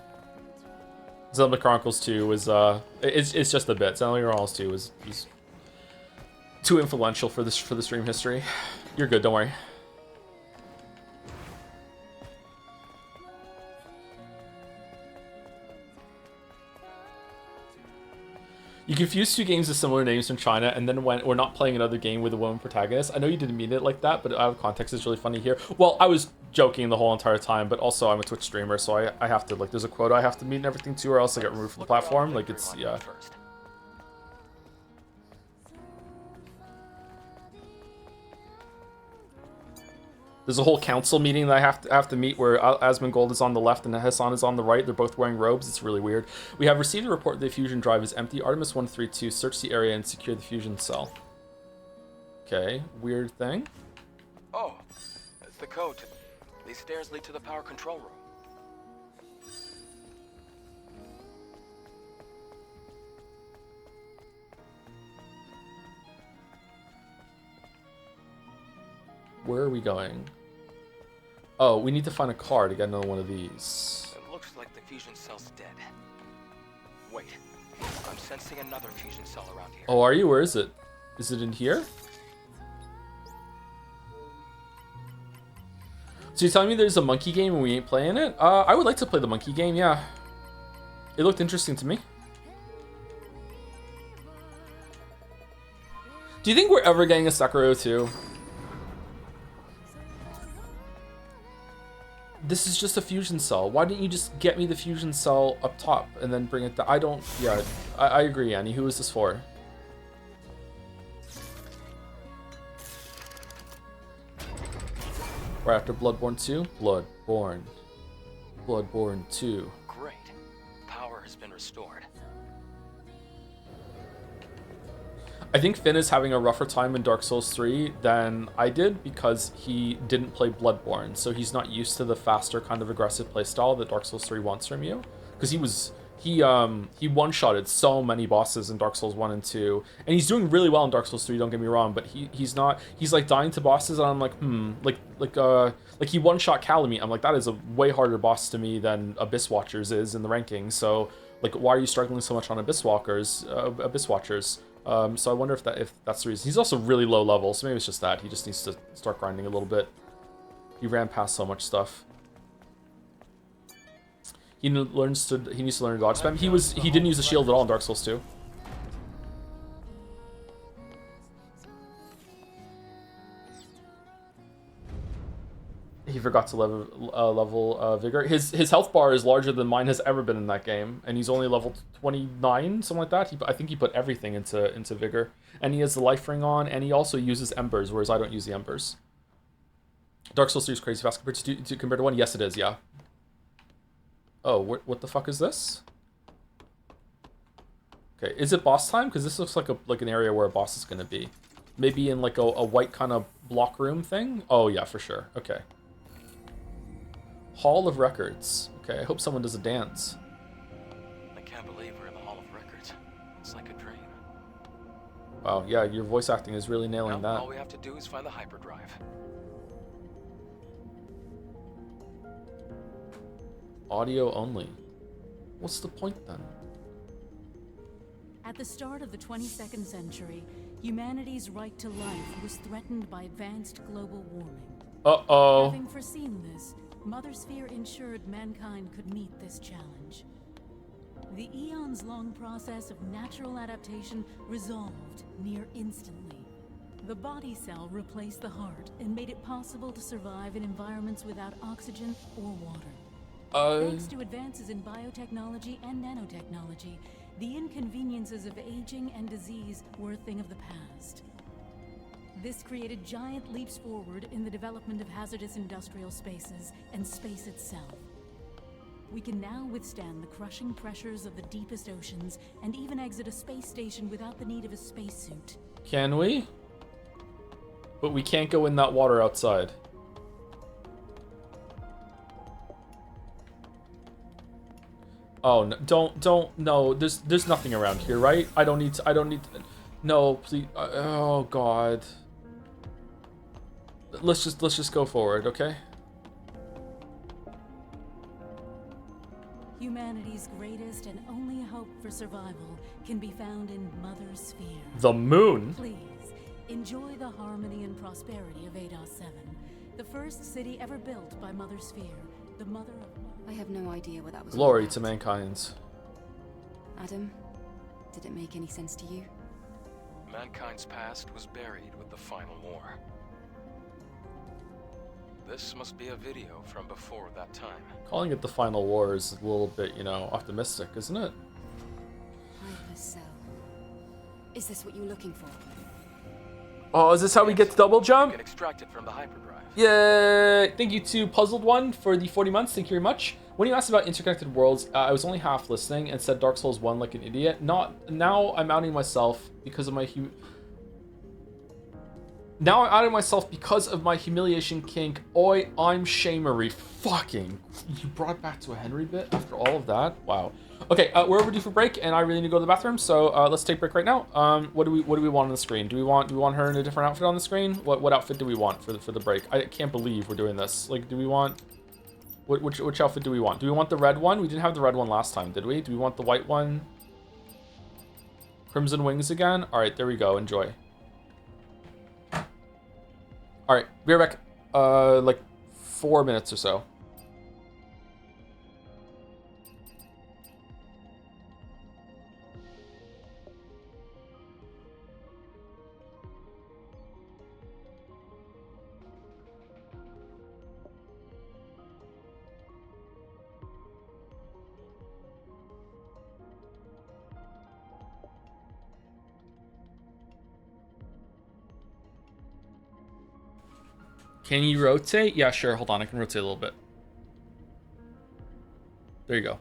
Xenoblade Chronicles 2 was it's just a bit. Xenoblade Chronicles 2 was too influential for the stream history. You're good, don't worry. You confuse two games with similar names from China, and then when we're not playing another game with a woman protagonist. I know you didn't mean it like that, but out of context, it's really funny here. Well, I was joking the whole entire time, but also I'm a Twitch streamer, so I have to, like, there's a quota I have to meet and everything too, or else I get removed from the platform. Like, it's, yeah. There's a whole council meeting that I have to meet where Asmongold is on the left and Hassan is on the right. They're both wearing robes. It's really weird. We have received a report that the fusion drive is empty. Artemis 132, search the area and secure the fusion cell. Okay, weird thing. Oh, it's the code. These stairs lead to the power control room. Where are we going? Oh, we need to find a car to get another one of these. It looks like the fusion cell's dead. Wait, I'm sensing another fusion cell around here. Oh, are you? Where is it? Is it in here? So you're telling me there's a monkey game and we ain't playing it? I would like to play the monkey game, yeah. It looked interesting to me. Do you think we're ever getting a Sekiro 2? This is just a fusion cell. Why didn't you just get me the fusion cell up top and then bring it down? I agree, Annie. Who is this for? Right after Bloodborne 2? Bloodborne. Bloodborne 2. Great. Power has been restored. I think Finn is having a rougher time in Dark Souls 3 than I did because he didn't play Bloodborne, so he's not used to the faster kind of aggressive playstyle that Dark Souls 3 wants from you. Because he one-shotted so many bosses in Dark Souls 1 and 2, and he's doing really well in Dark Souls 3, don't get me wrong, but he's like dying to bosses, and I'm like, like he one-shot Calamite. I'm like, that is a way harder boss to me than Abyss Watchers is in the rankings, so like, why are you struggling so much on Abyss Watchers? So I wonder if that's the reason. He's also really low level, so maybe it's just that. He just needs to start grinding a little bit. He ran past so much stuff. He needs to learn dodge spam. He didn't use the shield at all in Dark Souls 2. He forgot to level vigor. His health bar is larger than mine has ever been in that game, and he's only level 29, something like that. I think he put everything into vigor, and he has the life ring on, and he also uses embers, whereas I don't use the embers. Dark Souls 3 is crazy fast compared to 1. Yes, it is. Yeah. Oh, what the fuck is this? Okay, is it boss time? Because this looks like an area where a boss is gonna be. Maybe in like a white kind of block room thing. Oh yeah, for sure. Okay. Hall of Records. Okay, I hope someone does a dance. I can't believe we're in the Hall of Records. It's like a dream. Wow, yeah, your voice acting is really nailing Now, that. all we have to do is find the hyperdrive. Audio only. What's the point then? At the start of the 22nd century, humanity's right to life was threatened by advanced global warming. Uh-oh. Having foreseen this, Mother Sphere ensured mankind could meet this challenge. The eons-long process of natural adaptation resolved near instantly. The body cell replaced the heart and made it possible to survive in environments without oxygen or water. Thanks to advances in biotechnology and nanotechnology, the inconveniences of aging and disease were a thing of the past. This created giant leaps forward in the development of hazardous industrial spaces and space itself. We can now withstand the crushing pressures of the deepest oceans and even exit a space station without the need of a spacesuit. Can we? But we can't go in that water outside. Oh, no, no, there's nothing around here, right? I don't need to, no, please, oh god. Let's just go forward, okay? Humanity's greatest and only hope for survival can be found in Mother Sphere. The moon? Please, enjoy the harmony and prosperity of 8-7, the first city ever built by Mother Sphere, the mother of... I have no idea what that was. Glory to mankind. Adam, did it make any sense to you? Mankind's past was buried with the final war. This must be a video from before that time. Calling it the final war is a little bit, you know, optimistic, isn't it? Hypercell. Is this what you're looking for? Oh, is this how we get to double You jump? can extract it from the hyperdrive. Yay! Thank you to Puzzled One for the 40 months. Thank you very much. When you asked about interconnected worlds, I was only half listening and said Dark Souls 1 like an idiot. Now I'm outing myself because of my Now I'm outing myself because of my humiliation kink. Oi, I'm shamery. Fucking. You brought back to a Henry bit after all of that? Wow. Okay, we're overdue for break, and I really need to go to the bathroom, so let's take a break right now. What do we want on the screen? Do we want her in a different outfit on the screen? What outfit do we want for the break? I can't believe we're doing this. Like, do we want which outfit do we want? Do we want the red one? We didn't have the red one last time, did we? Do we want the white one? Crimson Wings again? All right, there we go. Enjoy. All right, be right back. Like 4 minutes or so. Can you rotate? Yeah, sure. Hold on, I can rotate a little bit. There you go.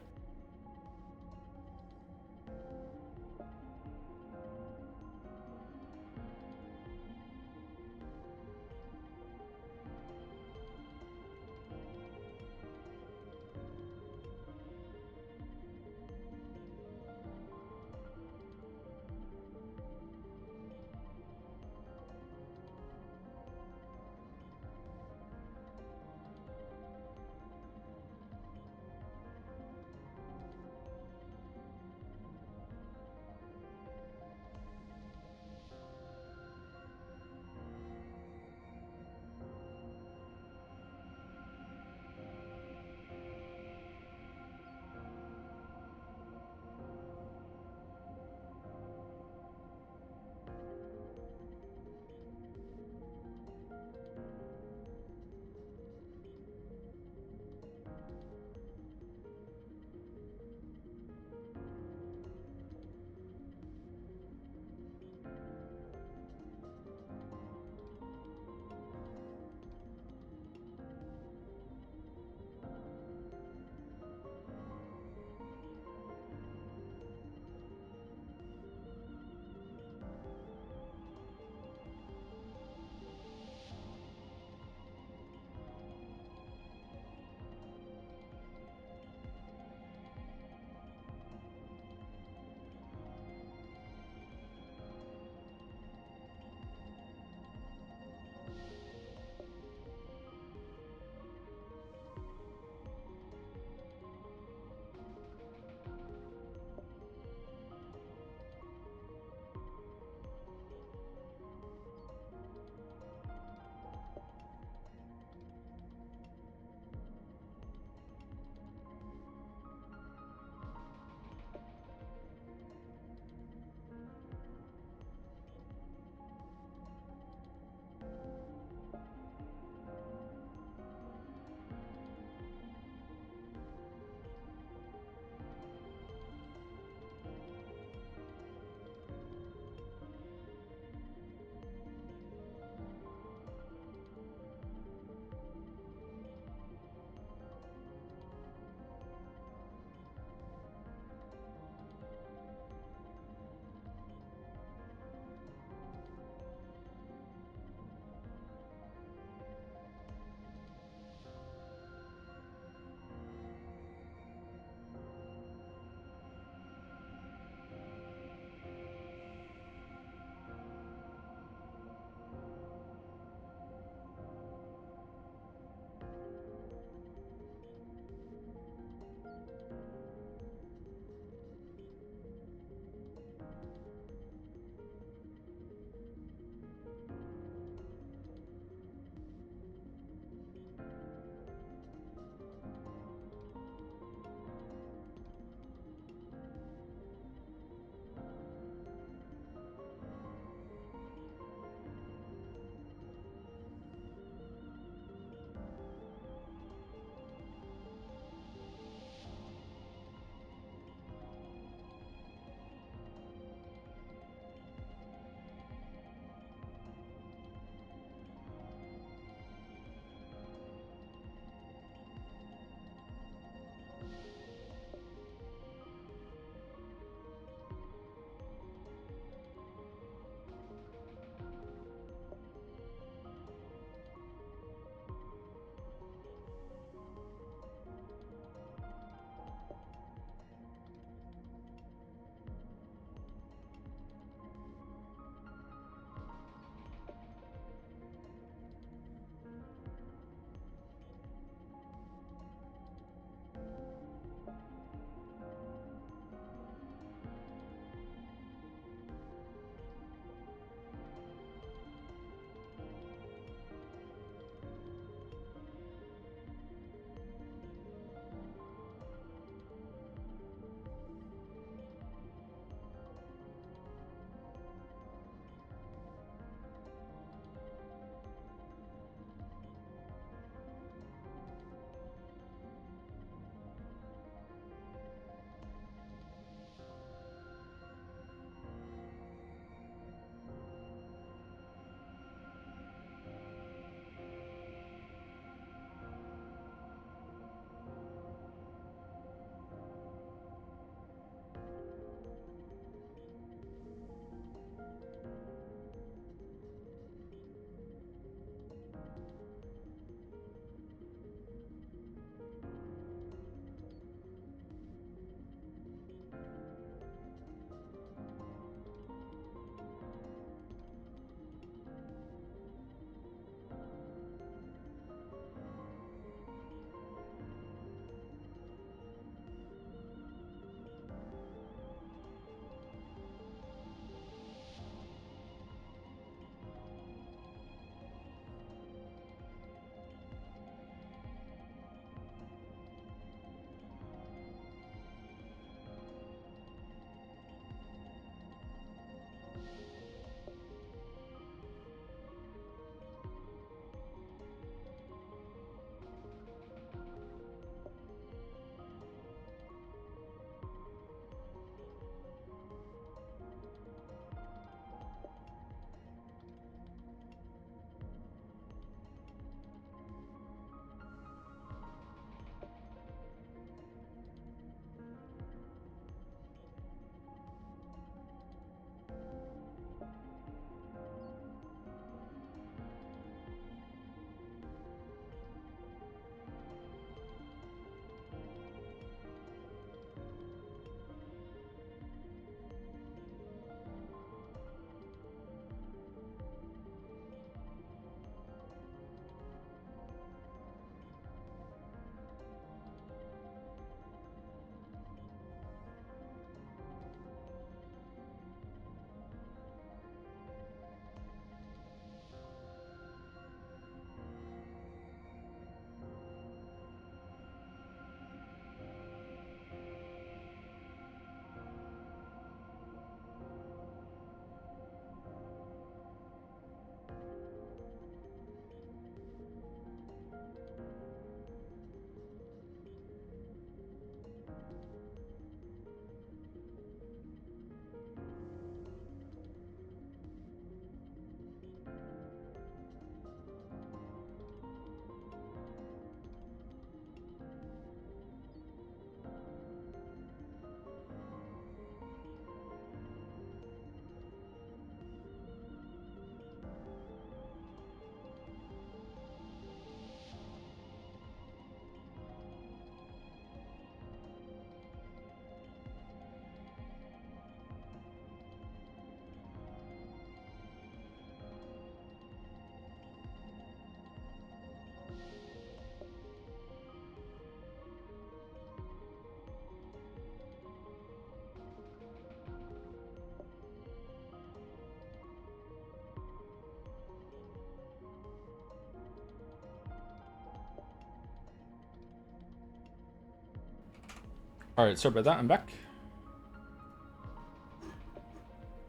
Alright, sorry about that. I'm back.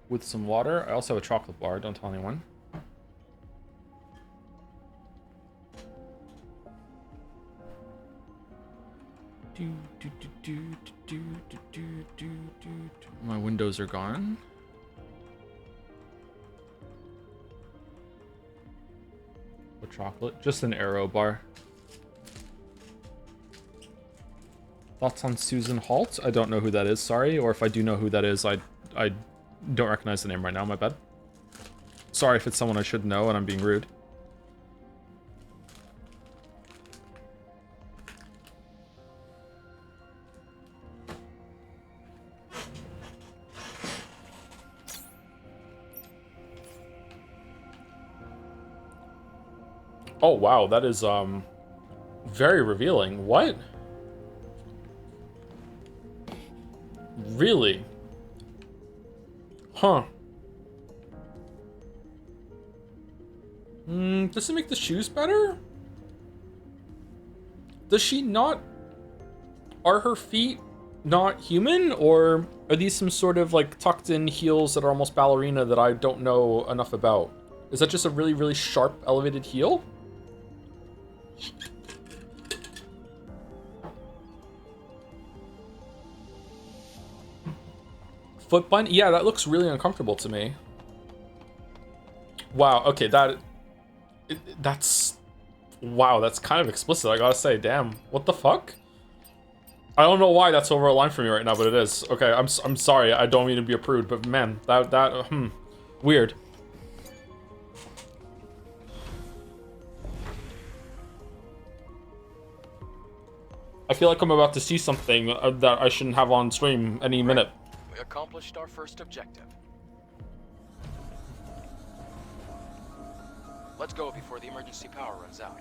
With some water. I also have a chocolate bar. Don't tell anyone. My windows are gone. What chocolate? Just an Arrow bar. Thoughts on Susan Holt? I don't know who that is, sorry. Or if I do know who that is, I don't recognize the name right now, my bad. Sorry if it's someone I should know and I'm being rude. Oh wow, that is very revealing. What? Really? Huh. Does it make the shoes better? Does she not... Are her feet not human? Or are these some sort of like tucked in heels that are almost ballerina that I don't know enough about? Is that just a really, really sharp elevated heel? Foot bun? Yeah, that looks really uncomfortable to me. Wow, okay, that's... Wow, that's kind of explicit, I gotta say. Damn, what the fuck? I don't know why that's over a line for me right now, but it is. Okay, I'm sorry, I don't mean to be a prude, but man, weird. I feel like I'm about to see something that I shouldn't have on stream any minute. We accomplished our first objective. Let's go before the emergency power runs out.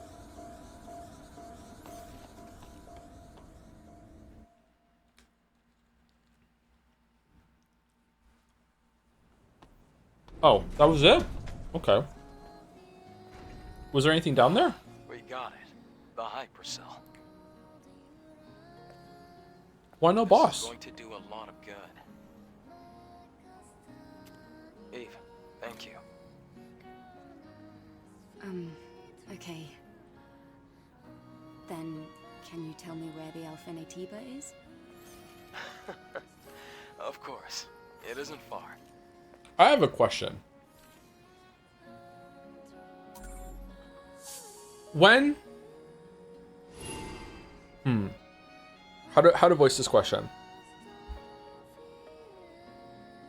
Oh, that was it? Okay. Was there anything down there? We got it. The hypercell. Why no This boss? is going to do a lot of good. Eve, thank you. Okay. Then, can you tell me where the Alpha Natiba is? Of course. It isn't far. I have a question. When... How to voice this question?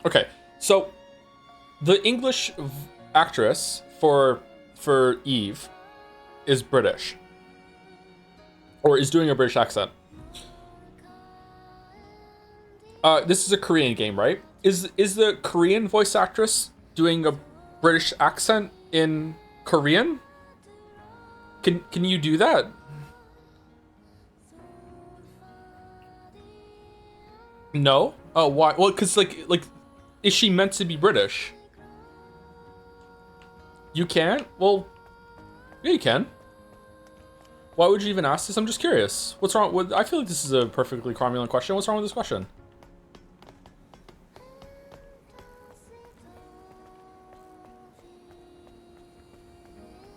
Okay, so the English actress for Eve is British, or is doing a British accent. This is a Korean game, right? Is the Korean voice actress doing a British accent in Korean? Can you do that? No? Oh, why? Well, because like, is she meant to be British? You can't? Well, yeah, you can. Why would you even ask this? I'm just curious. What's wrong with... I feel like this is a perfectly cromulent question. What's wrong with this question?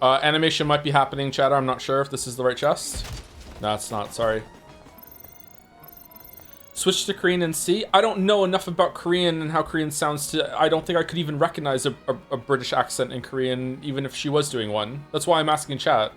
Animation might be happening, chatter. I'm not sure if this is the right chest. No, it's not. Sorry. Switch to Korean and see. I don't know enough about Korean and how Korean sounds to... I don't think I could even recognize a British accent in Korean, even if she was doing one. That's why I'm asking chat.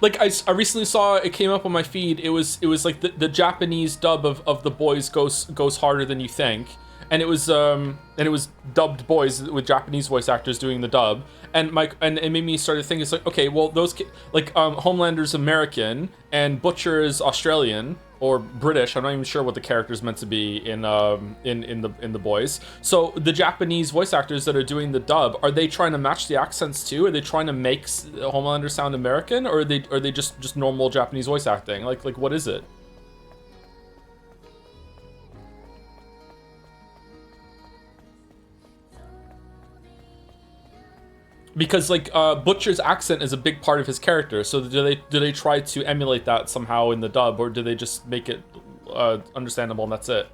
Like, I recently saw, it came up on my feed, it was like the Japanese dub of The Boys goes harder than you think. And it was dubbed boys with Japanese voice actors doing the dub, and it made me start to think, it's like, okay, well, those Homelander's American and Butcher is Australian or British. I'm not even sure what the character's meant to be in the boys. So the Japanese voice actors that are doing the dub, are they trying to match the accents too? Are they trying to make Homelander sound American, or are they just normal Japanese voice acting? Like what is it? Because like Butcher's accent is a big part of his character. So do they try to emulate that somehow in the dub, or do they just make it understandable and that's it?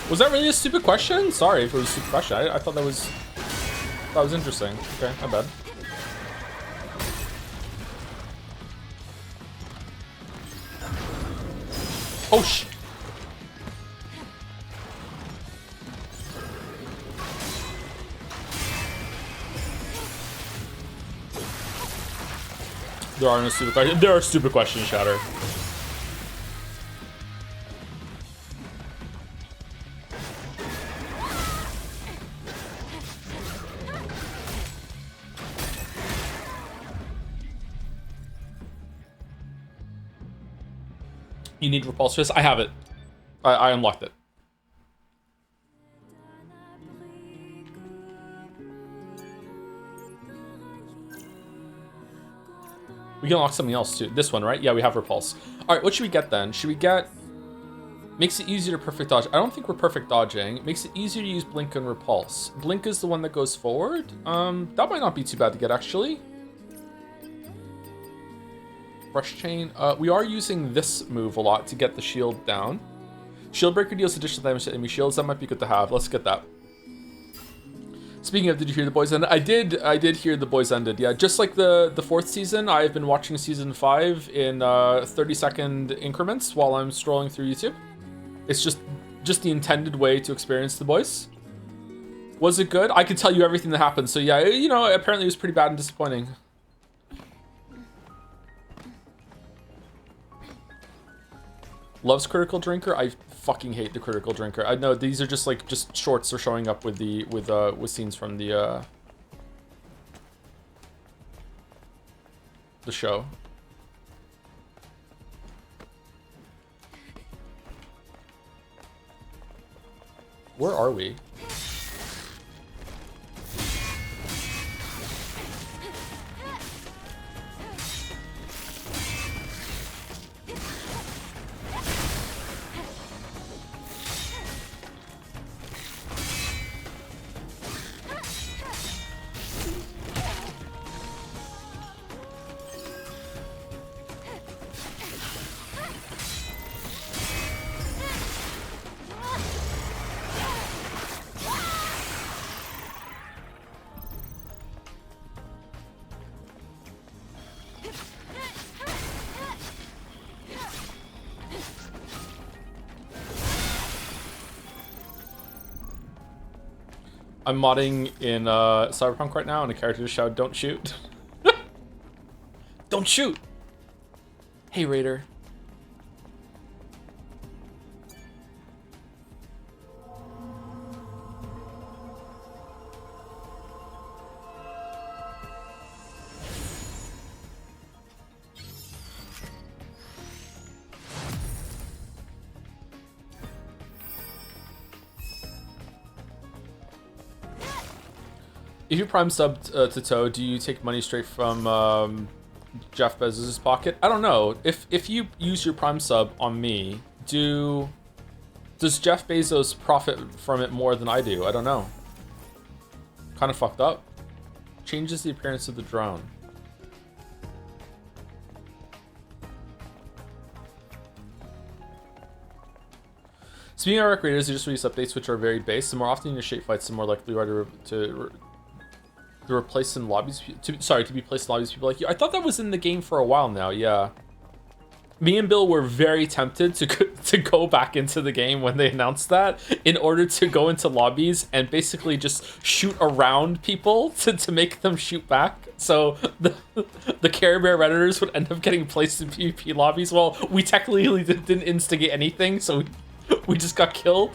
Was that really a stupid question? Sorry if it was a stupid question. I thought that was interesting. Okay, my bad. Oh sh. There are no stupid questions. There are stupid questions, Shatter. You need Repulse Fist? I have it. I unlocked it. We can unlock something else too. This one, right? Yeah, we have Repulse. Alright, what should we get then? Should we get... Makes it easier to perfect dodge. I don't think we're perfect dodging. Makes it easier to use Blink and Repulse. Blink is the one that goes forward. That might not be too bad to get, actually. Brush Chain. We are using this move a lot to get the shield down. Shield Breaker deals additional damage to enemy shields. That might be good to have. Let's get that. Speaking of, did you hear the boys ended? I did hear the boys ended. Yeah, just like the fourth season, I've been watching season 5 in 30-second increments while I'm strolling through YouTube. It's just the intended way to experience the boys. Was it good? I could tell you everything that happened. So yeah, you know, apparently it was pretty bad and disappointing. Loves Critical Drinker. I fucking hate the Critical Drinker. I know these are just like shorts are showing up with the with scenes from the show. Where are we? I'm modding in Cyberpunk right now, and a character just shouted, "Don't shoot!" Don't shoot! Hey, Raider. If you Prime subbed to Toe, do you take money straight from Jeff Bezos' pocket? I don't know. If you use your Prime sub on me, does Jeff Bezos profit from it more than I do? I don't know. Kind of fucked up. Changes the appearance of the drone. Speaking of Arc Raiders, they just release updates which are very base. The more often your shape fights, the more likely you are to replace in lobbies. To be placed in lobbies, people like you. I thought that was in the game for a while now. Yeah. Me and Bill were very tempted to go back into the game when they announced that, in order to go into lobbies and basically just shoot around people to make them shoot back. So the Care Bear Redditors would end up getting placed in PvP lobbies. Well, we technically didn't instigate anything, so we just got killed.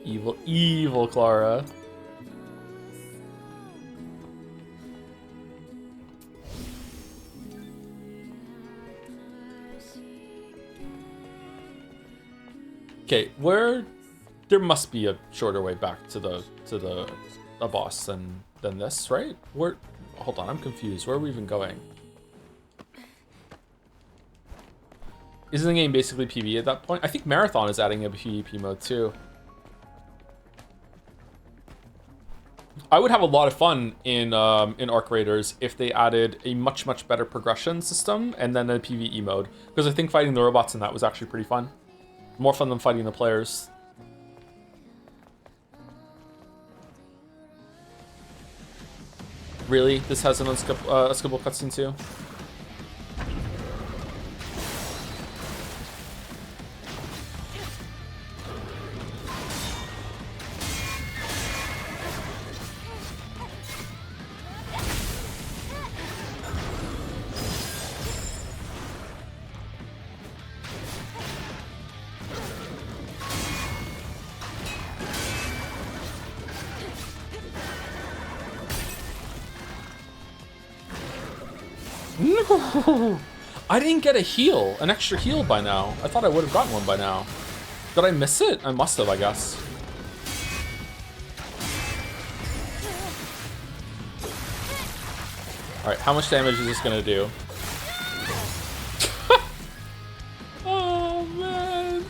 Evil, evil Clara. Okay, there must be a shorter way back to the boss than this, right? Hold on, I'm confused. Where are we even going? Isn't the game basically PvE at that point? I think Marathon is adding a PvP mode too. I would have a lot of fun in Arc Raiders if they added a much better progression system and then a PvE mode, because I think fighting the robots in that was actually pretty fun. More fun than fighting the players. Really? This has an unskippable cutscene too? No! I didn't get a heal, an extra heal by now. I thought I would have gotten one by now. Did I miss it? I must have, I guess. Alright, how much damage is this gonna do? Oh, man.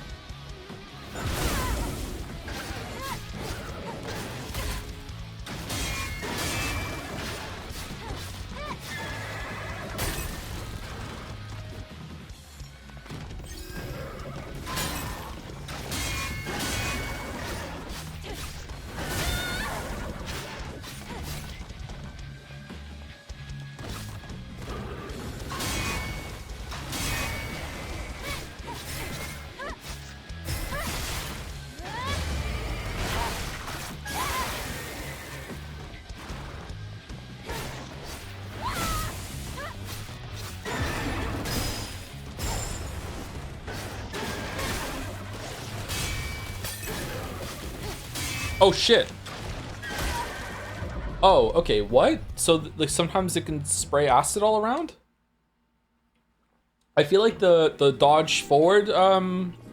Oh shit. Oh, okay, what? So like sometimes it can spray acid all around? I feel like the dodge forward,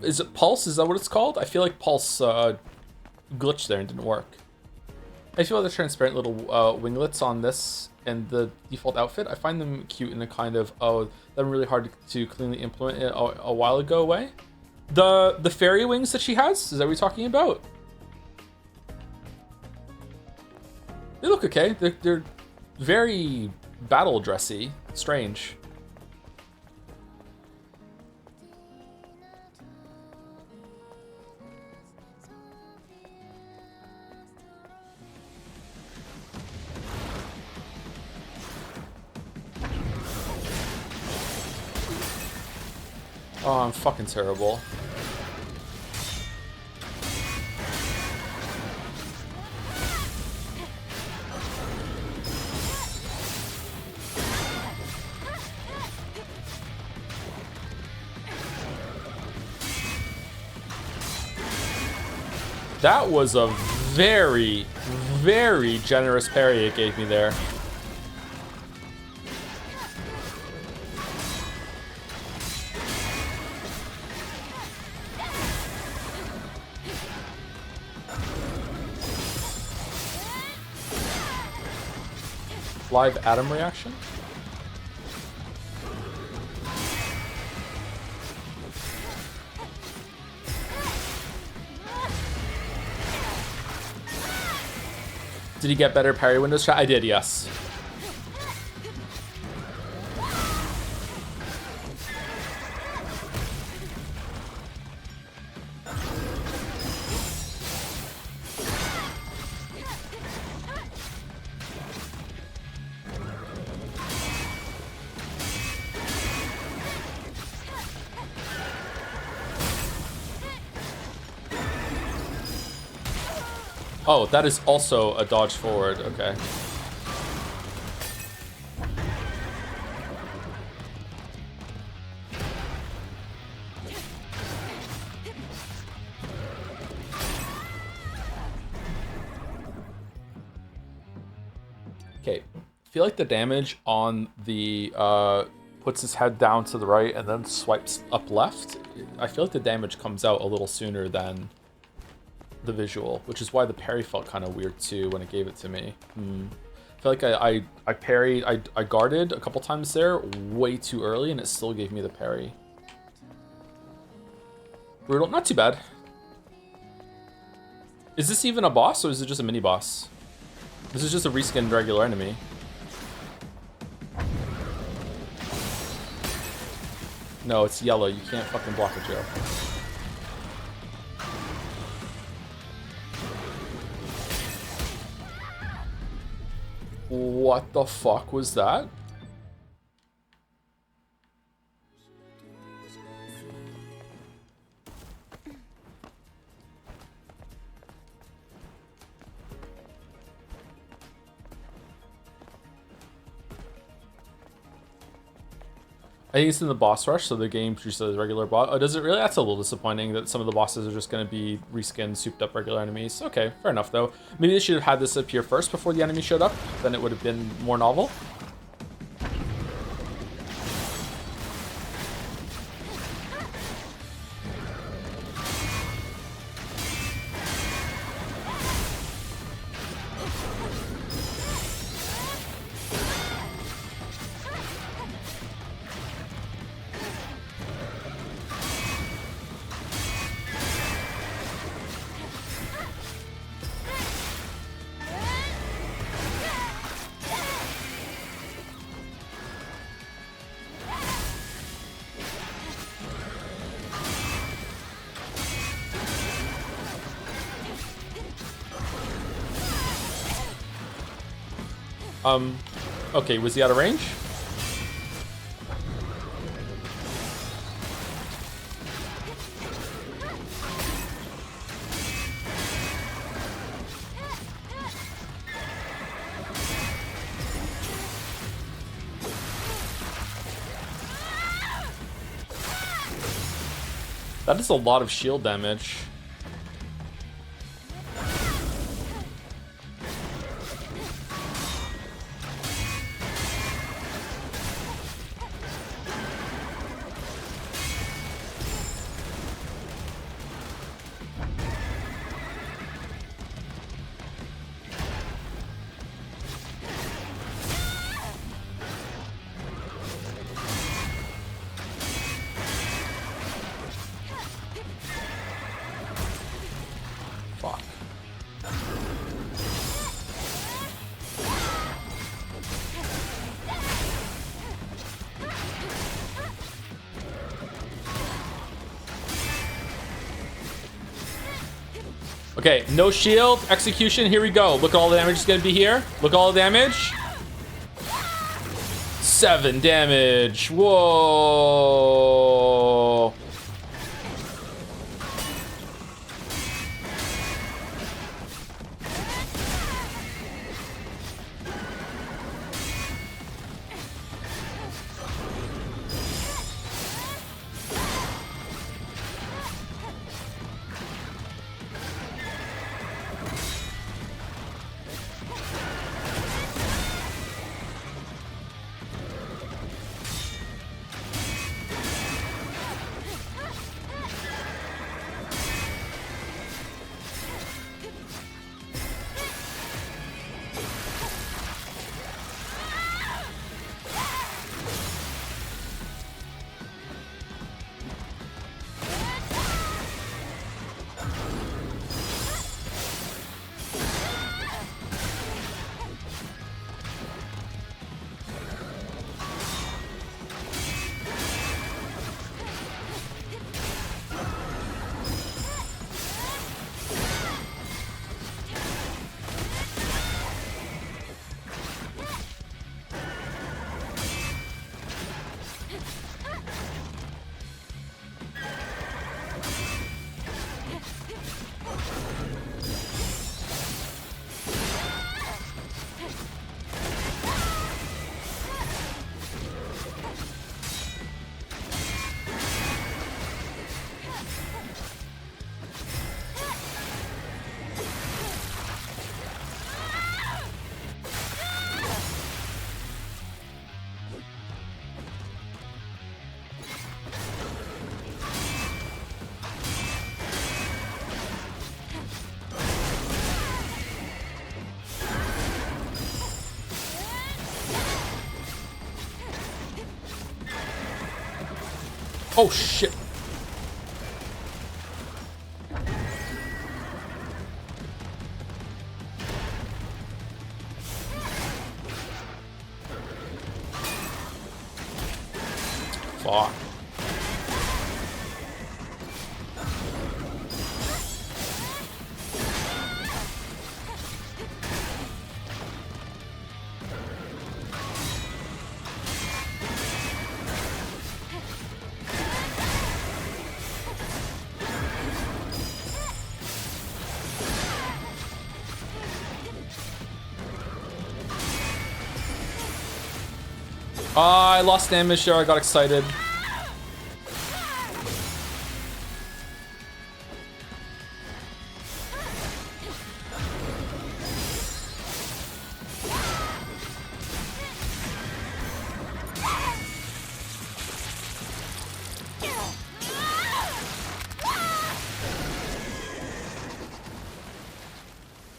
is it pulse? Is that what it's called? I feel like pulse glitched there and didn't work. I feel like the transparent little winglets on this and the default outfit, I find them cute in a kind of, oh, them really hard to cleanly implement a while ago way. The fairy wings that she has, is that what you're talking about? They look okay. They're very battle dressy. Strange. Oh, I'm fucking terrible. That was a very, very generous parry it gave me there. Live atom reaction? Did he get better parry window shot? I did, yes. Oh, that is also a dodge forward. Okay. Okay. I feel like the damage on the puts his head down to the right and then swipes up left. I feel like the damage comes out a little sooner than the visual, which is why the parry felt kind of weird too when it gave it to me. I feel like I parried, I guarded a couple times there way too early and it still gave me the parry. Brutal, not too bad. Is this even a boss or is it just a mini boss? This is just a reskinned regular enemy. No, it's yellow. You can't fucking block it, Joe. What the fuck was that? I think it's in the boss rush, so the game produces a regular boss. Oh, does it really? That's a little disappointing that some of the bosses are just going to be reskinned, souped up regular enemies. Okay, fair enough, though. Maybe they should have had this appear first before the enemy showed up. Then it would have been more novel. Okay, was he out of range? That is a lot of shield damage. Okay, no shield, execution, here we go. Look at all the damage is gonna be here. Look at all the damage. 7 damage, whoa. Oh shit. Fuck. I lost damage there, I got excited.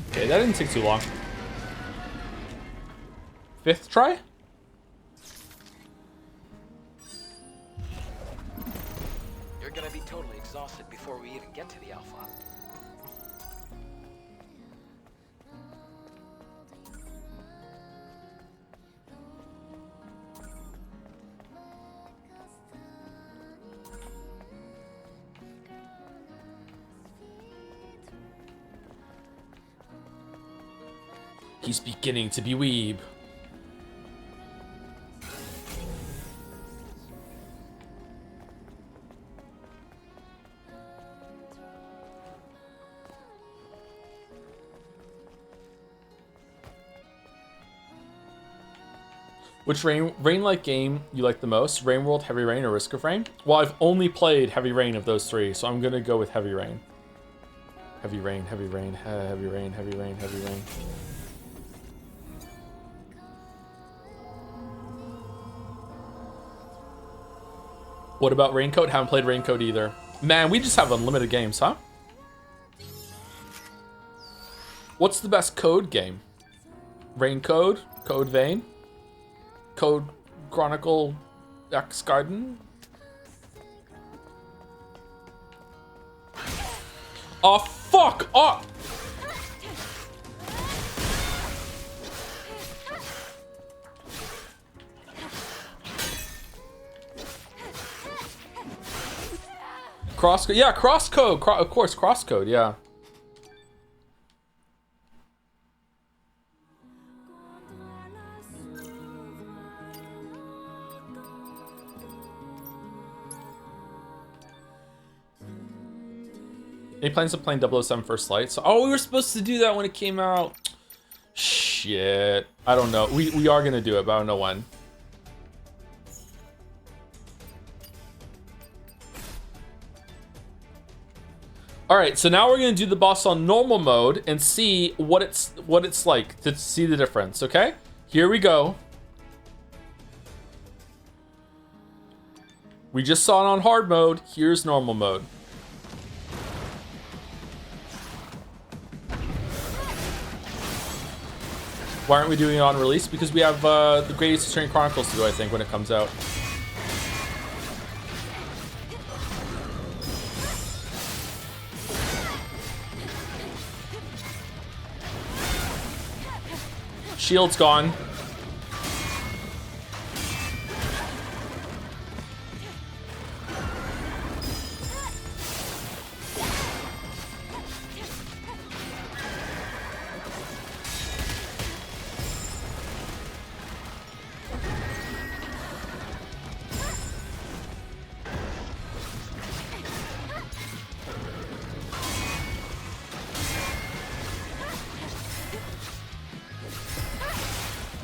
Okay, that didn't take too long. 5th try? You're gonna be totally exhausted before we even get to the Alpha. He's beginning to be weeb. Which rain-like game you like the most? Rain World, Heavy Rain, or Risk of Rain? Well, I've only played Heavy Rain of those three, so I'm gonna go with Heavy Rain. Heavy Rain, Heavy Rain, Heavy Rain, Heavy Rain, Heavy Rain. What about Raincoat? Haven't played Raincoat either. Man, we just have unlimited games, huh? What's the best Code game? Raincoat? Code Vein? Code Chronicle X Garden? Oh, fuck off! Crosscode, yeah, crosscode, of course, crosscode, yeah. Any plans of playing 007 First Light? So, oh, we were supposed to do that when it came out. Shit, I don't know. We are gonna do it, but I don't know when. All right, so now we're gonna do the boss on normal mode and see what it's like to see the difference. Okay, here we go. We just saw it on hard mode. Here's normal mode. Why aren't we doing it on release? Because we have the Greatest Eastern Chronicles to do, I think, when it comes out. Shield's gone.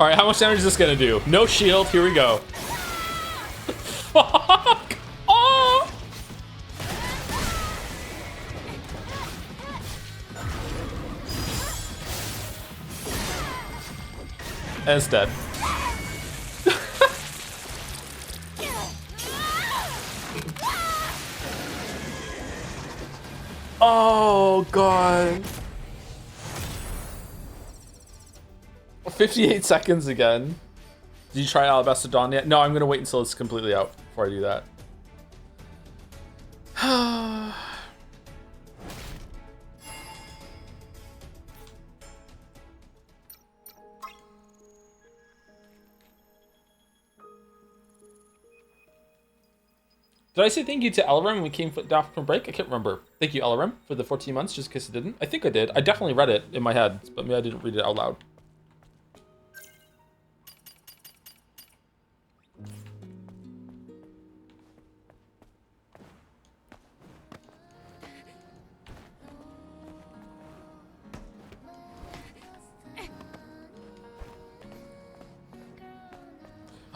All right, how much damage is this gonna do? No shield, here we go. Fuck! Oh! And it's dead. Oh, God. 58 seconds again. Did you try Alabaster Dawn yet? No, I'm gonna wait until it's completely out before I do that. Did I say thank you to Elrem when we came down from break? I can't remember. Thank you, Elrem, for the 14 months, just in case I didn't. I think I did. I definitely read it in my head, but maybe I didn't read it out loud.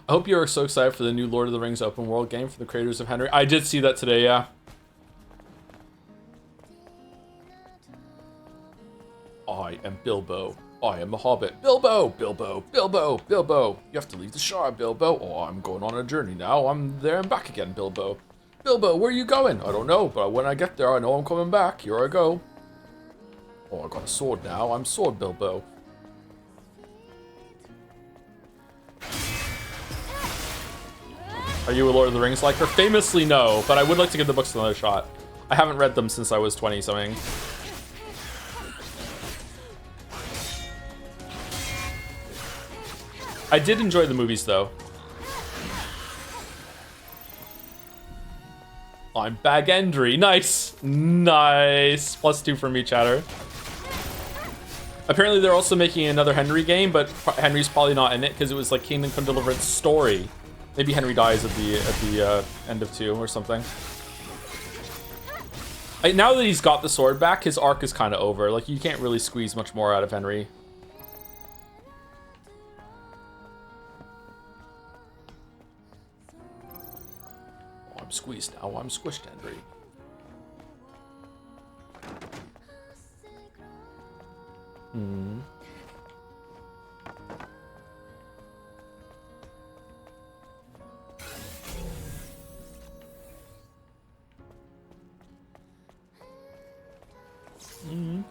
I hope you are so excited for the new Lord of the Rings open world game for the creators of Henry. I did see that today, yeah. I am Bilbo. I am a hobbit. Bilbo! Bilbo! Bilbo! Bilbo! You have to leave the Shire, Bilbo. Oh, I'm going on a journey now. I'm there and back again, Bilbo. Bilbo, where are you going? I don't know, but when I get there, I know I'm coming back. Here I go. Oh, I got a sword now. I'm Sword Bilbo. Are you a Lord of the Rings liker? Famously, no, but I would like to give the books another shot. I haven't read them since I was 20-something. I did enjoy the movies, though. I'm Bagendry. Nice. Nice. +2 for me, chatter. Apparently, they're also making another Henry game, but Henry's probably not in it because it was like Kingdom Come Deliverance story. Maybe Henry dies at the end of 2 or something. Now that he's got the sword back, his arc is kind of over. Like, you can't really squeeze much more out of Henry. Oh, I'm squeezed now. I'm squished, Henry. Hmm.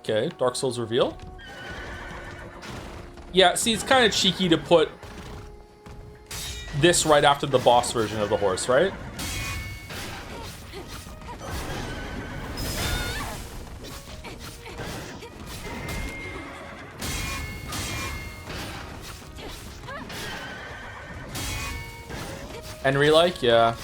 Okay, Dark Souls reveal. Yeah, see, it's kind of cheeky to put this right after the boss version of the horse, right? Henry like, yeah.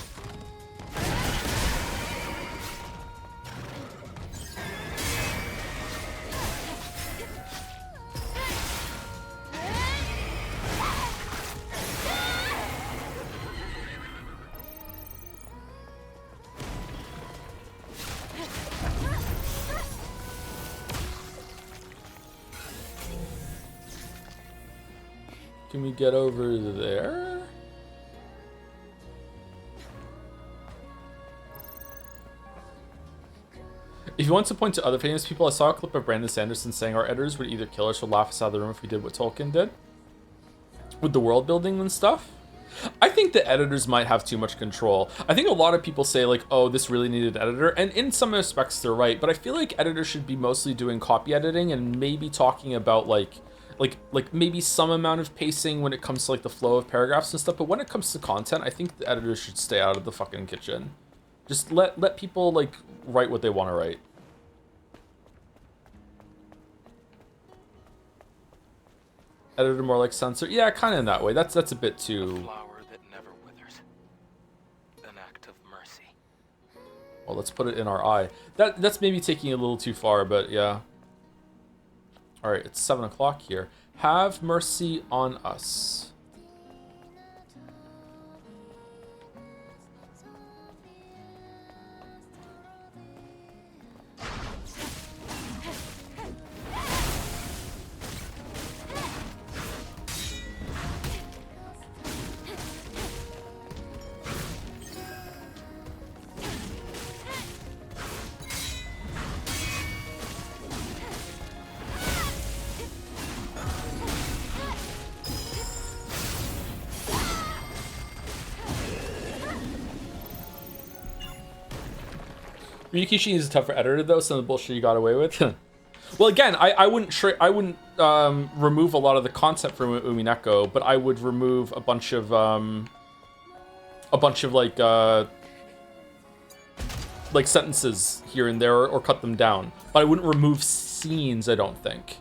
Can we get over there? If you want to point to other famous people, I saw a clip of Brandon Sanderson saying our editors would either kill us or laugh us out of the room if we did what Tolkien did. With the world building and stuff. I think the editors might have too much control. I think a lot of people say like, oh, this really needed an editor. And in some respects, they're right. But I feel like editors should be mostly doing copy editing and maybe talking about like maybe some amount of pacing when it comes to like the flow of paragraphs and stuff. But when it comes to content, I think the editors should stay out of the fucking kitchen. Just let people like write what they want to write. Editor more like censor. Yeah, kind of in that way. That's a bit too. A flower that never withers. An act of mercy. Well, let's put it in our eye. That's maybe taking it a little too far, but yeah. All right, it's 7 o'clock here. Have mercy on us. Ryukishi is a tougher editor though, some of the bullshit you got away with. Well, again, I wouldn't remove a lot of the concept from Umineko, but I would remove a bunch of like like sentences here and there or cut them down. But I wouldn't remove scenes, I don't think.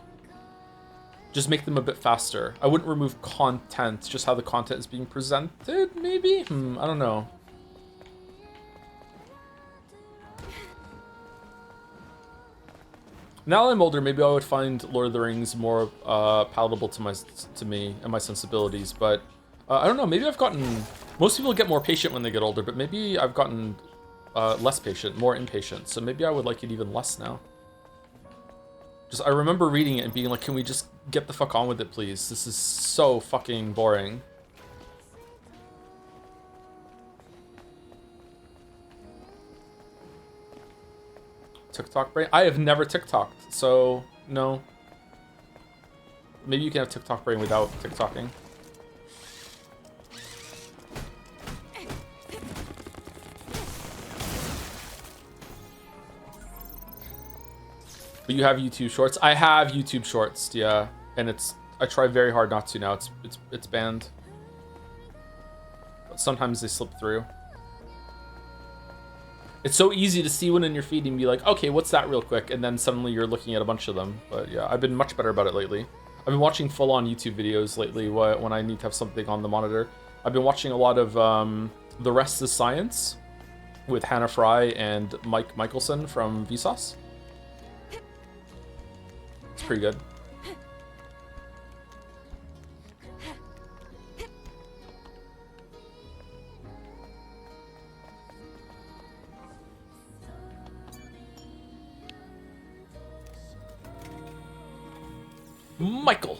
Just make them a bit faster. I wouldn't remove content, just how the content is being presented, maybe? I don't know. Now that I'm older, maybe I would find Lord of the Rings more palatable to me and my sensibilities, but I don't know, maybe I've gotten... Most people get more patient when they get older, but maybe I've gotten less patient, more impatient, so maybe I would like it even less now. Just, I remember reading it and being like, can we just get the fuck on with it, please? This is so fucking boring. TikTok brain? I have never TikToked, so no. Maybe you can have TikTok brain without TikToking. But you have YouTube Shorts. I have YouTube Shorts, yeah, and I try very hard not to now. It's banned, but sometimes they slip through. It's so easy to see one in your feed and be like, okay, what's that real quick? And then suddenly you're looking at a bunch of them. But yeah, I've been much better about it lately. I've been watching full-on YouTube videos lately when I need to have something on the monitor. I've been watching a lot of The Rest is Science with Hannah Fry and Mike Michelson from Vsauce. It's pretty good. Michael.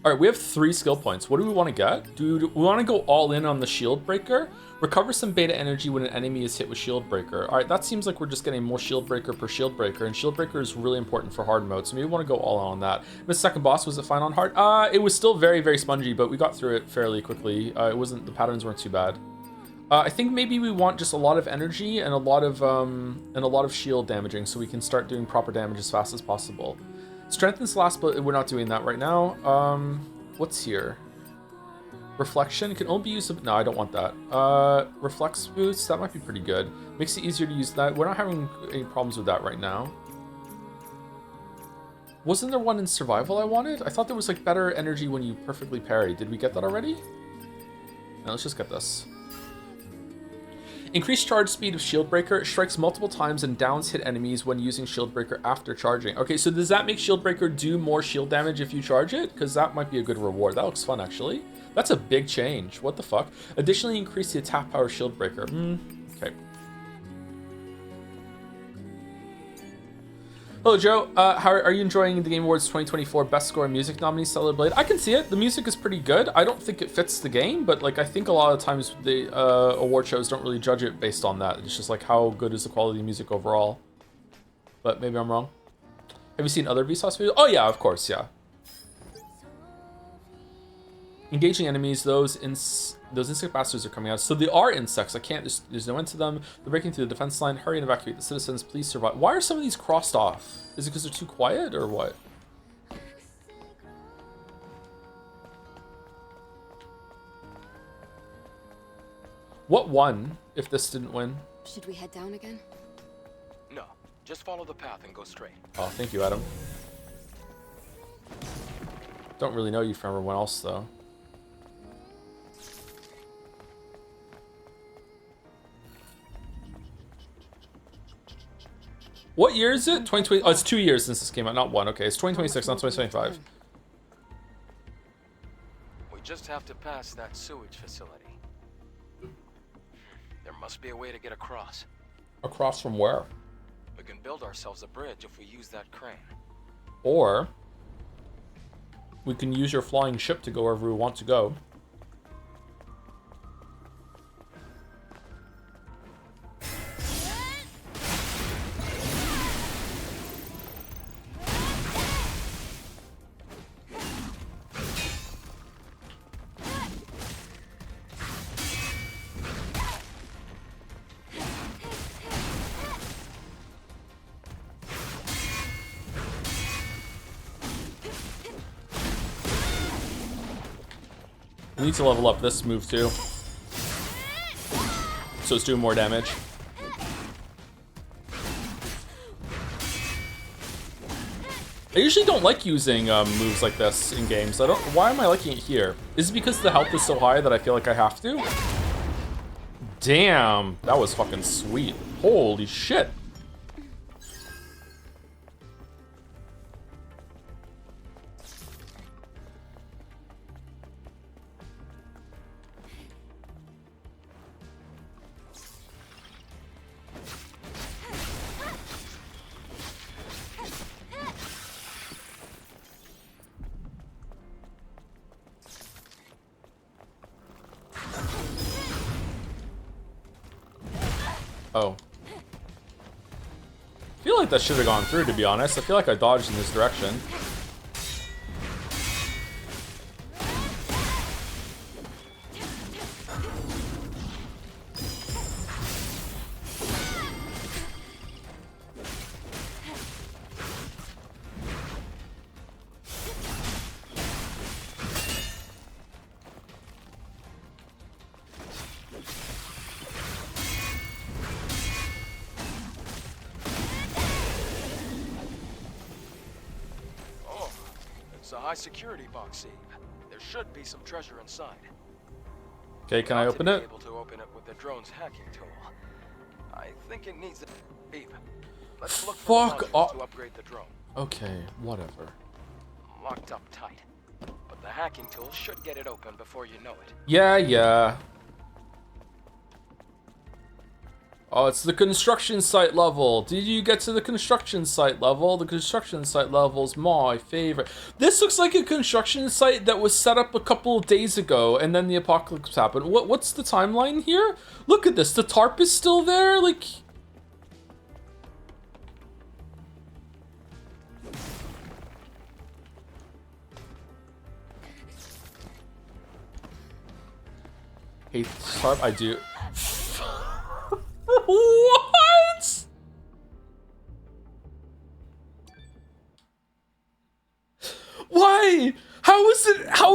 All right, we have 3 skill points. What do we want to get? We want to go all in on the shield breaker. Recover some beta energy when an enemy is hit with shield breaker. All right, that seems like we're just getting more shield breaker per shield breaker, and shield breaker is really important for hard mode, so maybe we want to go all in on that. The second boss, was it fine on hard? It was still very, very spongy, but we got through it fairly quickly. The patterns weren't too bad. I think maybe we want just a lot of energy and a lot of shield damaging, so we can start doing proper damage as fast as possible. Strengthens last, but we're not doing that right now. What's here? Reflection can only be used. No, I don't want that. Reflex boost, that might be pretty good. Makes it easier to use that. We're not having any problems with that right now. Wasn't there one in survival I wanted? I thought there was like better energy when you perfectly parry. Did we get that already? No, let's just get this. Increased charge speed of Shield Breaker. It strikes multiple times and downs hit enemies when using Shield Breaker after charging. Okay, so does that make Shield Breaker do more shield damage if you charge it? Because that might be a good reward. That looks fun, actually. That's a big change. What the fuck? Additionally, increase the attack power of Shield Breaker. Okay. Hello, Joe. How are you enjoying the Game Awards 2024 Best Score in Music nominee, Stellar Blade? I can see it. The music is pretty good. I don't think it fits the game, but like I think a lot of times the award shows don't really judge it based on that. It's just like how good is the quality of music overall. But maybe I'm wrong. Have you seen other Vsauce videos? Oh yeah, of course, yeah. Engaging enemies, those insect bastards are coming out. So they are insects. I can't, there's no end to them. They're breaking through the defense line. Hurry and evacuate the citizens. Please survive. Why are some of these crossed off? Is it because they're too quiet or what? What won if this didn't win? Should we head down again? No, just follow the path and go straight. Oh, thank you, Adam. Don't really know you from everyone else, though. What year is it? 2020. Oh, it's 2 years since this came out, not one. Okay, it's 2026, not 2025. We just have to pass that sewage facility. There must be a way to get across. Across from where? We can build ourselves a bridge if we use that crane. Or we can use your flying ship to go wherever we want to go. We need to level up this move too, so it's doing more damage. I usually don't like using moves like this in games. Why am I liking it here? Is it because the health is so high that I feel like I have to? Damn, that was fucking sweet. Holy shit. Oh. I feel like that should have gone through, to be honest. I feel like I dodged in this direction. It's a high security box, Eve. There should be some treasure inside. Okay, can I open it? Able to open it with the drone's hacking tool. I think it needs Eve. Let's look for Fuck modules to upgrade the drone. Okay, whatever. Locked up tight. But the hacking tool should get it open before you know it. Yeah. Oh, it's the construction site level. Did you get to the construction site level? The construction site level is my favorite. This looks like a construction site that was set up a couple of days ago, and then the apocalypse happened. What's the timeline here? Look at this. The tarp is still there. Like, hate this tarp. I do. What? Why? How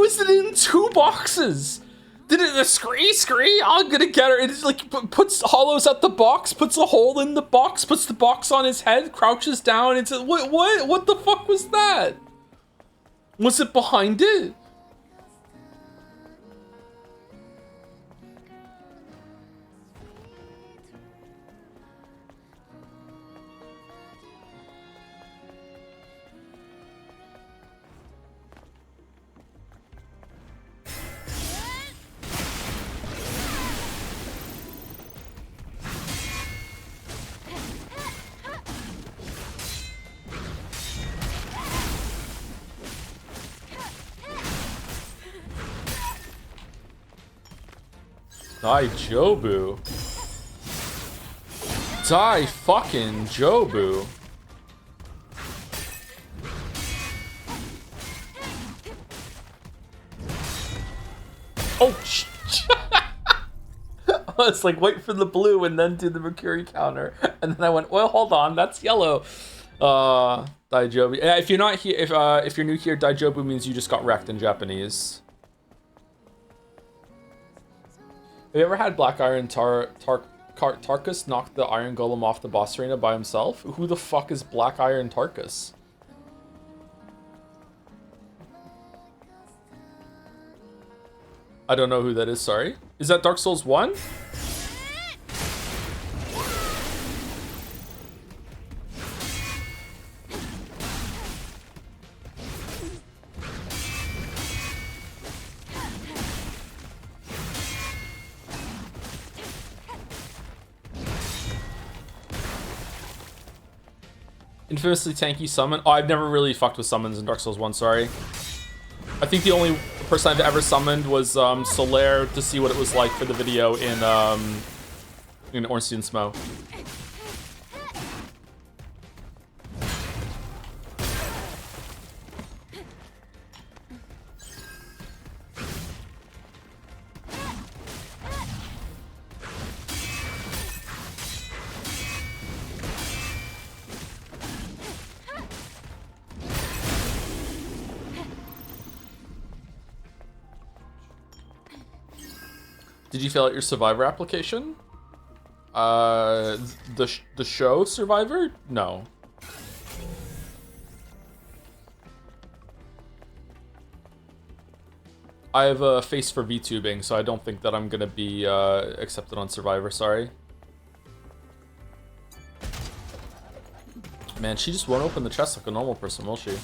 is it in 2 boxes? Did it the scree? I'm gonna get her. It's like puts hollows out the box, puts a hole in the box, puts the box on his head, crouches down. It's what the fuck was that? Was it behind it? Die Jobu. Die fucking Jobu. Oh, I was like, wait for the blue and then do the Mercury counter. And then I went, well, hold on, that's yellow. Daijobu. Yeah, if you're not here, if you're new here, Daijobu means you just got wrecked in Japanese. Have you ever had Black Iron Tarkus knock the Iron Golem off the boss arena by himself? Who the fuck is Black Iron Tarkus? I don't know who that is, sorry. Is that Dark Souls 1? Infamously tanky summon. Oh, I've never really fucked with summons in Dark Souls 1, sorry. I think the only person I've ever summoned was Solaire to see what it was like for the video in Ornstein Smo. Did you fill out your Survivor application? The show Survivor? No. I have a face for VTubing, so I don't think that I'm gonna be accepted on Survivor, sorry. Man, she just won't open the chest like a normal person, will she?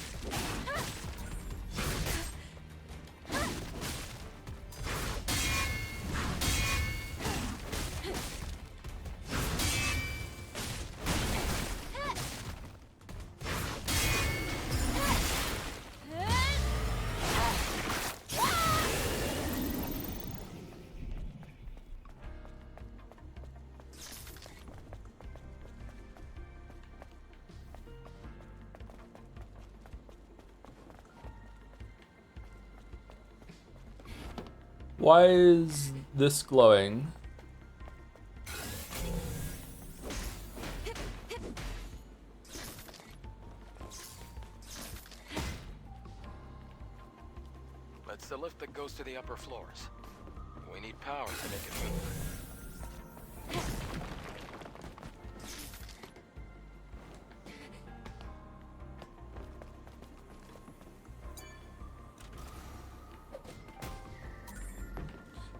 Why is this glowing? That's the lift that goes to the upper floors. We need power to make it move.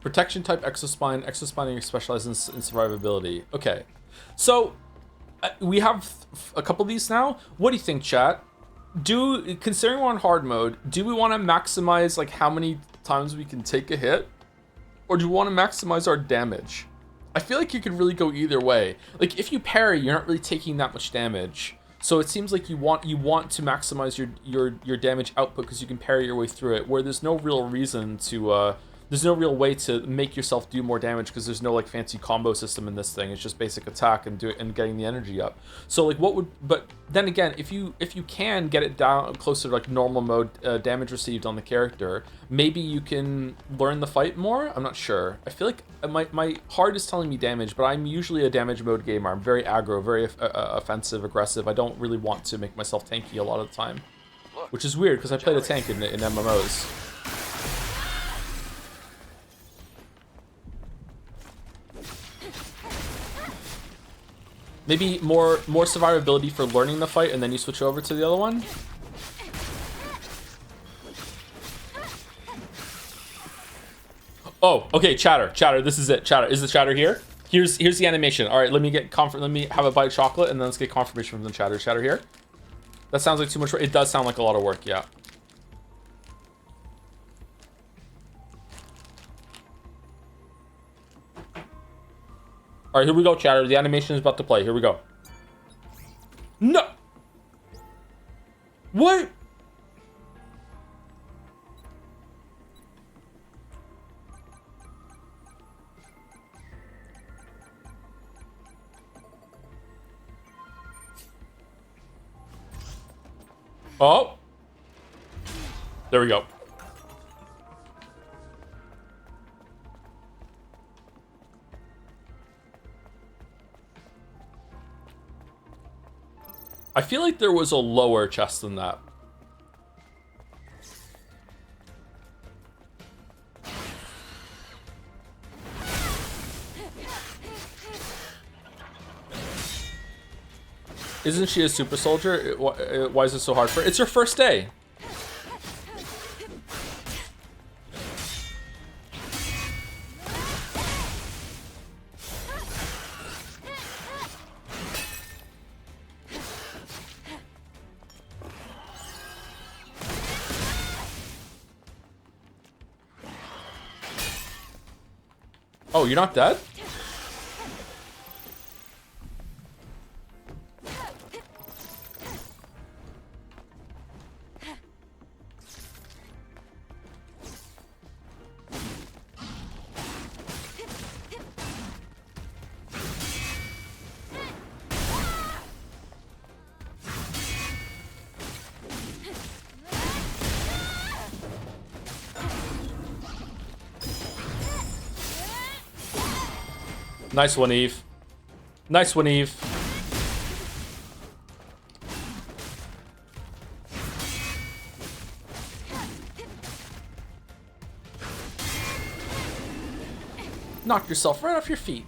Protection type exospine. Exospine specializes in survivability. Okay. So, we have a couple of these now. What do you think, chat? Considering we're on hard mode, do we want to maximize like how many times we can take a hit? Or do we want to maximize our damage? I feel like you could really go either way. Like if you parry, you're not really taking that much damage. So it seems like you want to maximize your damage output because you can parry your way through it, where there's no real reason to there's no real way to make yourself do more damage because there's no like fancy combo system in this thing. It's just basic attack and getting the energy up. So like but then again, if you can get it down closer to like normal mode damage received on the character, maybe you can learn the fight more. I'm not sure. I feel like my heart is telling me damage, but I'm usually a damage mode gamer. I'm very aggro, very offensive, aggressive. I don't really want to make myself tanky a lot of the time, which is weird because I played a tank in MMOs. Maybe more survivability for learning the fight, and then you switch over to the other one. Oh, okay, chatter. This is it. Chatter. Is the chatter here? Here's the animation. All right, let me have a bite of chocolate, and then let's get confirmation from the chatter. Chatter here. That sounds like too much work. It does sound like a lot of work. Yeah. All right, here we go, chatter. The animation is about to play. Here we go. No. What? Oh. There we go. I feel like there was a lower chest than that. Isn't she a super soldier? Why is it so hard for her? It's her first day. Oh, you're not dead? Nice one, Eve. Nice one, Eve. Knocked yourself right off your feet.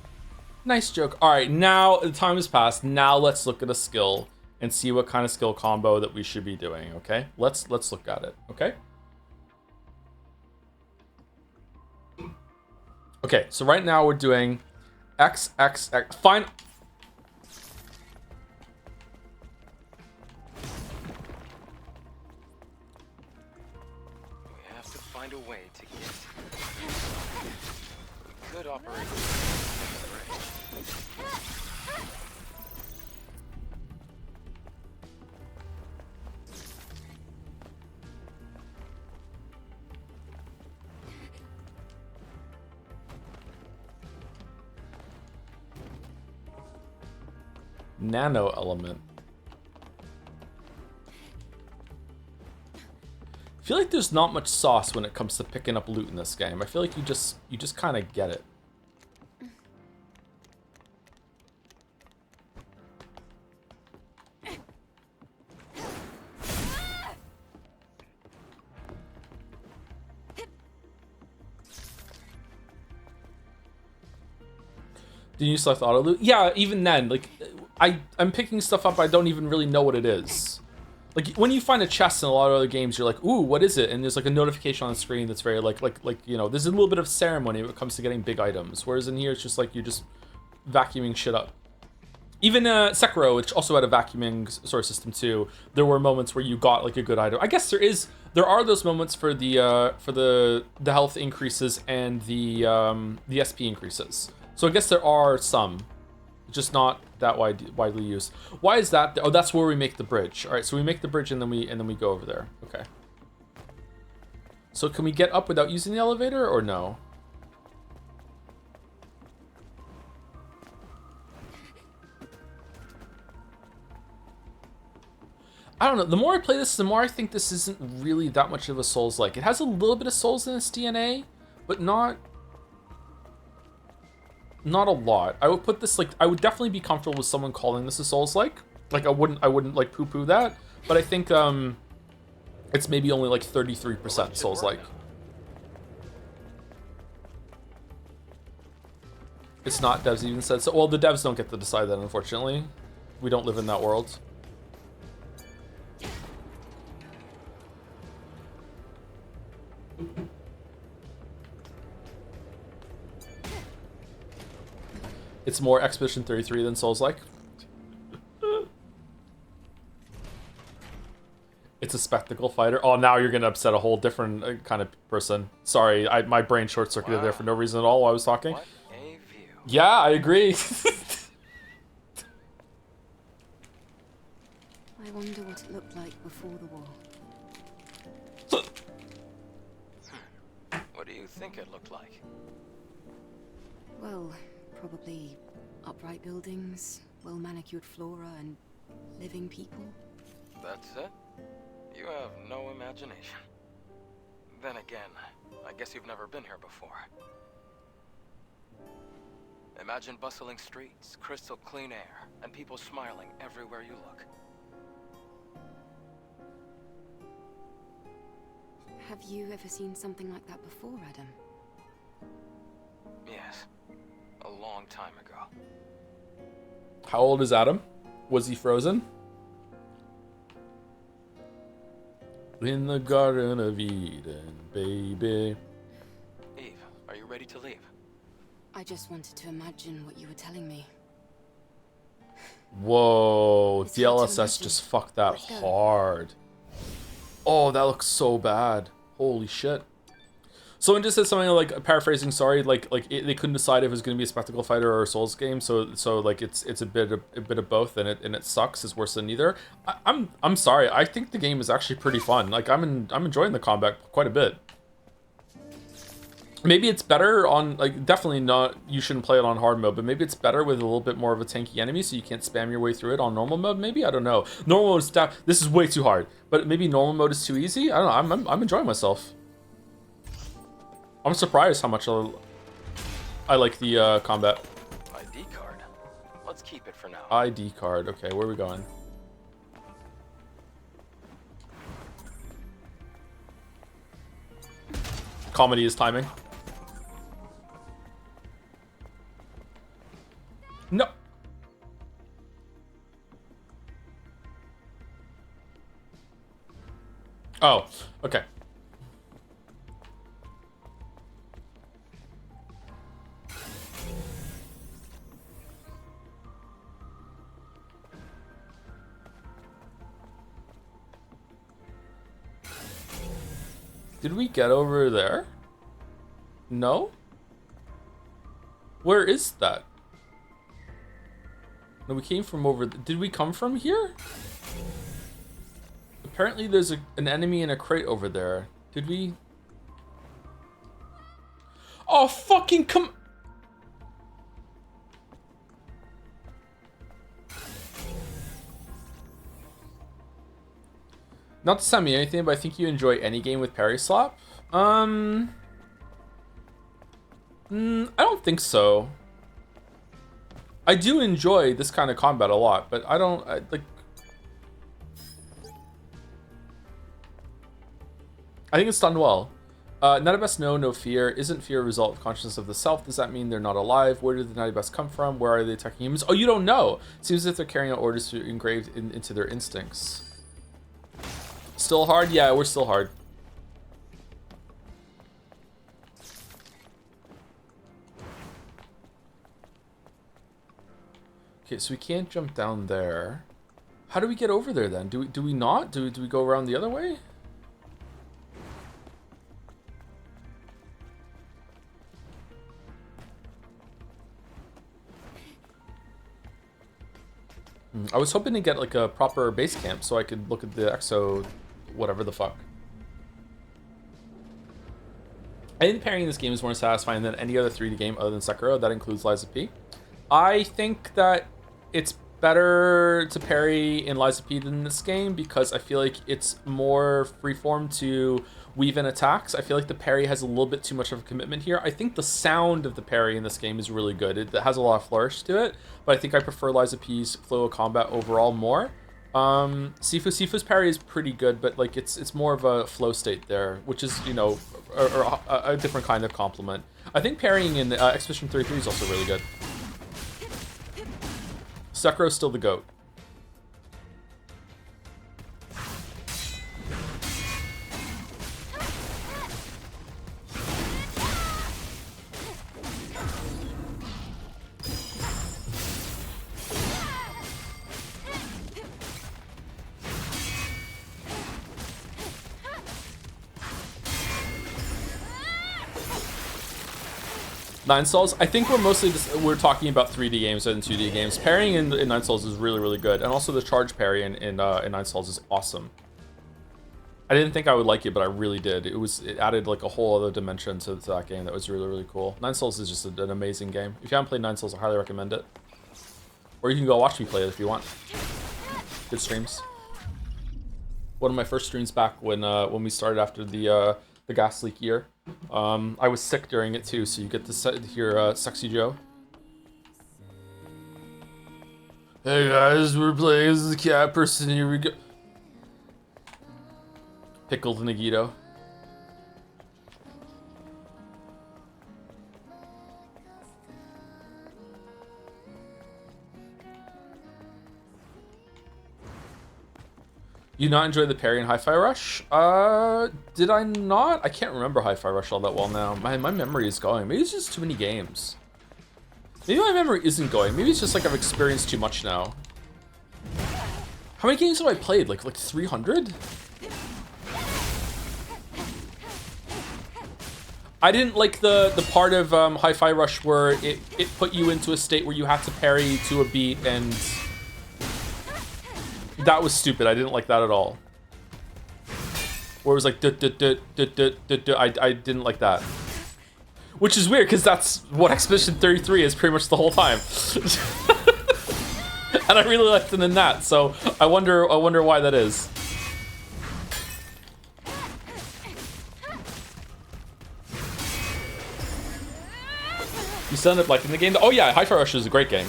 Nice joke. All right, now the time has passed. Now let's look at a skill and see what kind of skill combo that we should be doing, okay? Let's look at it, okay? Okay, so right now we're doing X, X, X. Fine. We have to find a way to get. We could operate. Nano element. I feel like there's not much sauce when it comes to picking up loot in this game. I feel like you just kind of get it. Did you select auto loot? Yeah, even then, like, I'm picking stuff up I don't even really know what it is. Like, when you find a chest in a lot of other games, you're like, ooh, what is it? And there's like a notification on the screen that's very like, you know, there's a little bit of ceremony when it comes to getting big items. Whereas in here, it's just like, you're just vacuuming shit up. Even Sekiro, which also had a vacuuming sort of system too, there were moments where you got like a good item. I guess there are those moments for the health increases and the SP increases. So I guess there are some, just not that widely used. Why is that? Oh, that's where we make the bridge. All right, so we make the bridge and then we go over there. Okay. So can we get up without using the elevator or no? I don't know. The more I play this, the more I think this isn't really that much of a Souls-like. It has a little bit of Souls in its DNA, but not a lot. I would put this like, I would definitely be comfortable with someone calling this a Souls-like. Like I wouldn't like poo-poo that, but I think it's maybe only like 33% Souls-like. It's not, devs even said so. Well, the devs don't get to decide that, unfortunately. We don't live in that world. It's more Expedition 33 than Souls-like. It's a spectacle fighter. Oh, now you're gonna upset a whole different kind of person. Sorry, my brain short-circuited there for no reason at all while I was talking. What a view. Yeah, I agree. I wonder what it looked like before the war. What do you think it looked like? Well, probably upright buildings, well-manicured flora, and living people. That's it? You have no imagination. Then again, I guess you've never been here before. Imagine bustling streets, crystal clean air, and people smiling everywhere you look. Have you ever seen something like that before, Adam? Yes, a long time ago. How old is Adam? Was he frozen? In the Garden of Eden, baby. Eve, are you ready to leave? I just wanted to imagine what you were telling me. Whoa, It's hard to DLSS imagine. just fucked that Let's go. hard. Oh, that looks so bad. Holy shit. Someone just said something like, paraphrasing, sorry, they couldn't decide if it was going to be a spectacle fighter or a Souls game, so like it's a bit of both, and it sucks. It's worse than neither. I'm sorry. I think the game is actually pretty fun. Like I'm enjoying the combat quite a bit. Maybe it's better on, like, definitely not, you shouldn't play it on hard mode, but maybe it's better with a little bit more of a tanky enemy so you can't spam your way through it on normal mode, maybe? I don't know. Normal mode is, this is way too hard, but maybe normal mode is too easy? I don't know, I'm enjoying myself. I'm surprised how much I like the combat. ID card. Let's keep it for now. ID card, okay, where are we going? Comedy is timing. Oh, okay. Did we get over there? No? Where is that? No, we came from over... Did we come from here? Apparently there's an enemy in a crate over there. Did we... Oh, fucking come... Not to sound me anything, but I think you enjoy any game with parry slap. I don't think so. I do enjoy this kind of combat a lot, but I don't like. I think it's done well. None of us know, no fear. Isn't fear a result of consciousness of the self? Does that mean they're not alive? Where did the None of us come from? Where are they attacking humans? Oh, you don't know. Seems as if they're carrying out orders engraved into their instincts. Still hard? Yeah, we're still hard. Okay, so we can't jump down there. How do we get over there then? Do we not? Do we go around the other way? I was hoping to get like a proper base camp so I could look at the exo whatever the fuck. I think parrying this game is more satisfying than any other 3D game other than Sekiro. That includes Lies of P. I think that it's better to parry in Lies of P than this game because I feel like it's more freeform to weave in attacks. I feel like the parry has a little bit too much of a commitment here. I think the sound of the parry in this game is really good. It has a lot of flourish to it, but I think I prefer Lies of P's flow of combat overall more. Sifu's parry is pretty good, but like it's more of a flow state there, which is, you know, a different kind of compliment. I think parrying in Expedition 33 is also really good. Sekiro's still the GOAT. Nine Souls, I think we're talking about 3D games and 2D games. Parrying in Nine Souls is really, really good, and also the charge parry in Nine Souls is awesome. I didn't think I would like it, but I really did. It added like a whole other dimension to that game that was really, really cool. Nine Souls is just an amazing game. If you haven't played Nine Souls, I highly recommend it. Or you can go watch me play it if you want. Good streams. One of my first streams back when we started after the gas leak year. I was sick during it too, so you get to hear Sexy Joe. Hey guys, we're playing as the cat person, here we go. Pickled Nagito. You not enjoy the parry in Hi-Fi Rush? Did I not? I can't remember Hi-Fi Rush all that well now. My memory is going. Maybe it's just too many games. Maybe my memory isn't going. Maybe it's just like I've experienced too much now. How many games have I played? Like 300? I didn't like the part of Hi-Fi Rush where it put you into a state where you had to parry to a beat, and that was stupid. I didn't like that at all. Where it was like, I didn't like that. Which is weird, because that's what Expedition 33 is pretty much the whole time. And I really liked it in that, so I wonder why that is. You still end up liking the game? Oh yeah, Hi-Fi Rush is a great game.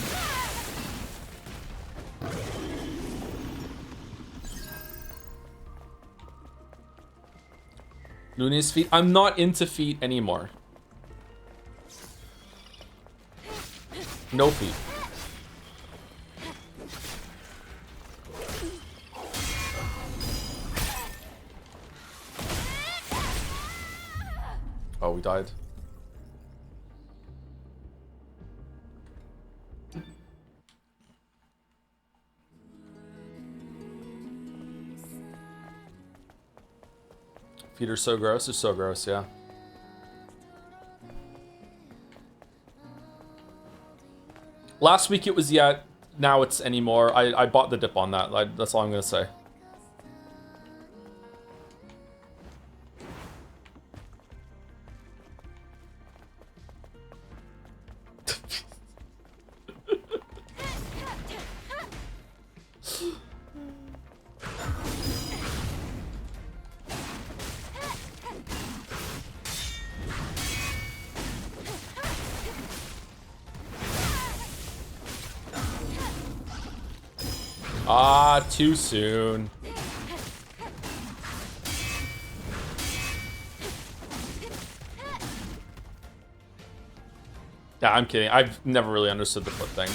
Luna's feet? I'm not into feet anymore. No feet. Oh, we died. Feet are so gross. They're so gross, yeah. Last week it was yet. Now it's anymore. I bought the dip on that. That's all I'm gonna say. Ah, too soon. Yeah, I'm kidding. I've never really understood the foot thing.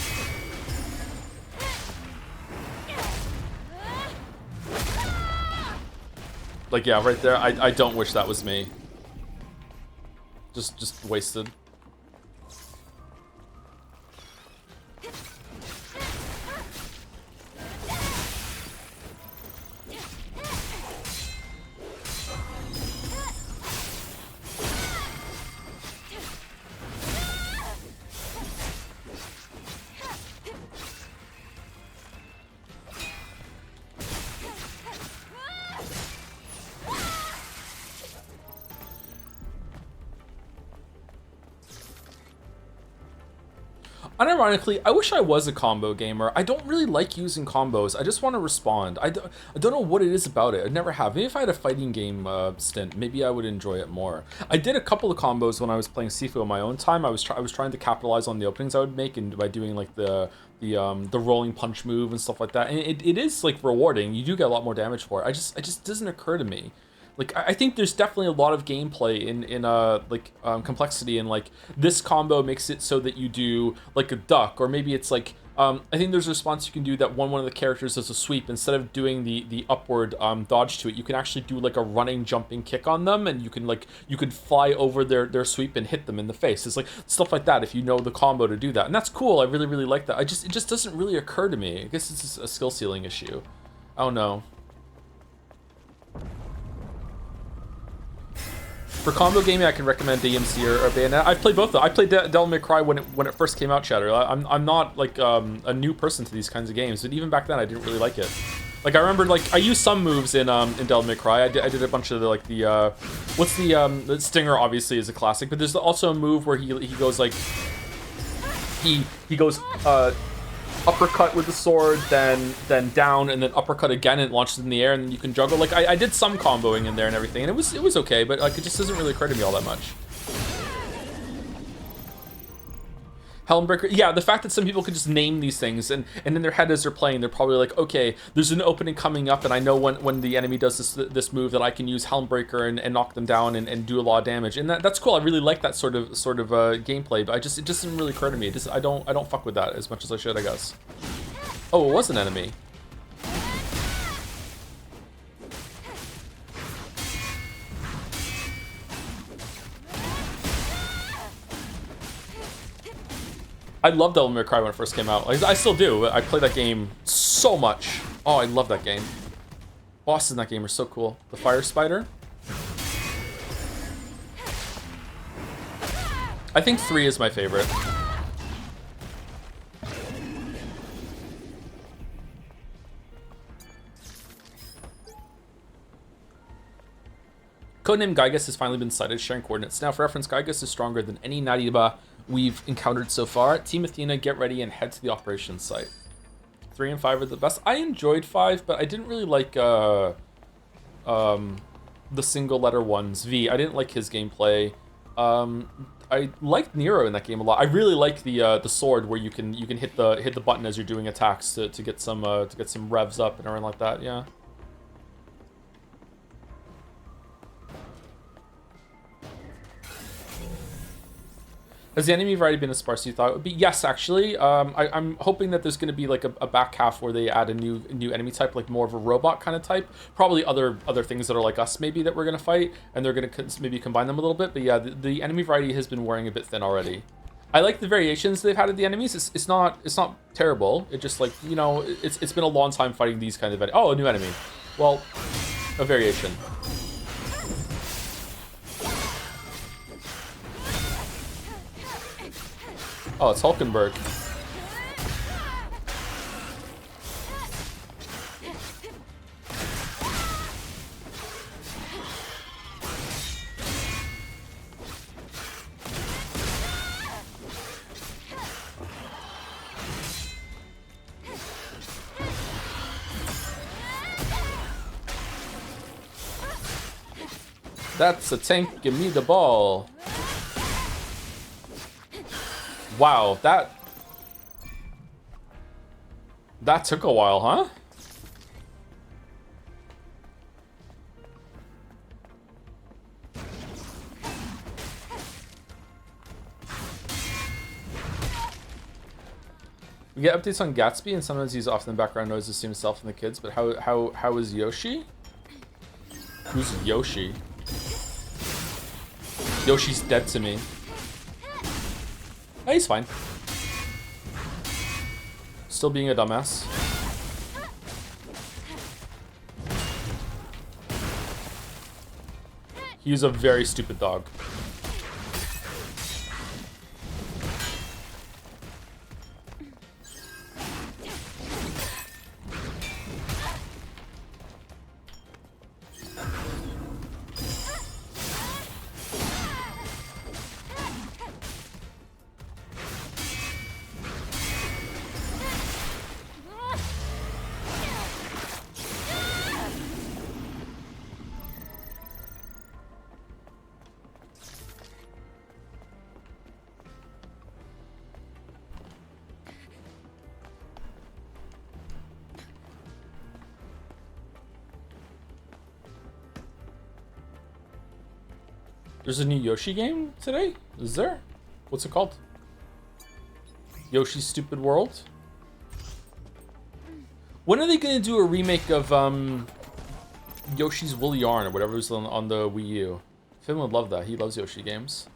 Like, yeah, right there. I don't wish that was me. Just wasted. Unironically, I wish I was a combo gamer. I don't really like using combos. I just want to respond. I don't know what it is about it. I never have. Maybe if I had a fighting game stint, maybe I would enjoy it more. I did a couple of combos when I was playing Sifu in my own time. I was trying to capitalize on the openings I would make, and by doing like the rolling punch move and stuff like that. And it is like rewarding. You do get a lot more damage for it. It just doesn't occur to me. Like, I think there's definitely a lot of gameplay in complexity, and like this combo makes it so that you do like a duck, or maybe it's like I think there's a response you can do that one of the characters does a sweep. Instead of doing the upward dodge to it, you can actually do like a running jumping kick on them, and you can fly over their sweep and hit them in the face. It's like stuff like that if you know the combo to do that, and that's cool. I really like that. It just doesn't really occur to me. I guess it's a skill ceiling issue. I don't know. For combo gaming, I can recommend DMC or Bayonetta. I've played both of them. I played Devil May Cry when it first came out, Shatter. I'm not like a new person to these kinds of games, but even back then I didn't really like it. Like I remember, like I used some moves in Devil May Cry. I did a bunch of the Stinger obviously is a classic, but there's also a move where he goes like he goes uppercut with the sword, then down, and then uppercut again, and it launches in the air, and you can juggle. Like I did some comboing in there and everything, and it was okay, but like it just doesn't really occur to me all that much. Helmbreaker, yeah, the fact that some people could just name these things, and in their head as they're playing, they're probably like, okay, there's an opening coming up, and I know when the enemy does this move that I can use Helmbreaker and knock them down and do a lot of damage, and that's cool. I really like that sort of gameplay, but it just doesn't really occur to me. I don't fuck with that as much as I should, I guess. Oh, it was an enemy. I loved Devil May Cry when it first came out. Like, I still do. I play that game so much. Oh, I love that game. Bosses in that game are so cool. The Fire Spider. I think 3 is my favorite. Codename Gygus has finally been sighted, sharing coordinates. Now, for reference, Gygus is stronger than any Nadiba we've encountered so far. Team Athena, get ready and head to the operations site. 3 and 5 are the best. I enjoyed 5, but I didn't really like the single letter ones. V, I didn't like his gameplay. I liked Nero in that game a lot. I really like the sword where you can hit the button as you're doing attacks to get some revs up and everything like that. Yeah. Has the enemy variety been as sparse as you thought it would be? Yes, actually. I'm hoping that there's going to be like a back half where they add a new enemy type, like more of a robot kind of type. Probably other things that are like us maybe that we're going to fight, and they're going to maybe combine them a little bit. But yeah, the enemy variety has been wearing a bit thin already. I like the variations they've had of the enemies. It's not terrible. It just like, you know, it's been a long time fighting these kind of oh, a new enemy. Well, a variation. Oh, it's Hulkenberg. That's a tank, give me the ball. Wow, that took a while, huh? We get updates on Gatsby, and sometimes he's off in the background noise to see himself and the kids. But how is Yoshi? Who's Yoshi? Yoshi's dead to me. Oh, he's fine. Still being a dumbass. He's a very stupid dog. There's a new Yoshi game today? Is there? What's it called? Yoshi's Stupid World? When are they gonna do a remake of Yoshi's Woolly Yarn or whatever was on the Wii U? Finn would love that. He loves Yoshi games.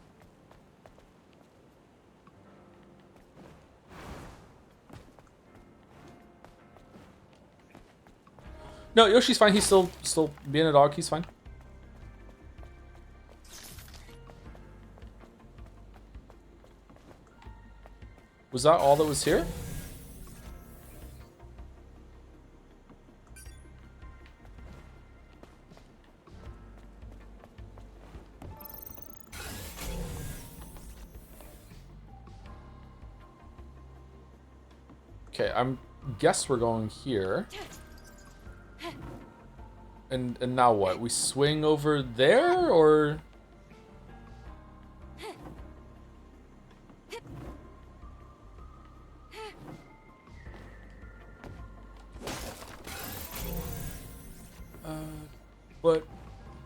No, Yoshi's fine. He's still being a dog. He's fine. Was that all that was here? Okay, guess we're going here. And now what? We swing over there, or?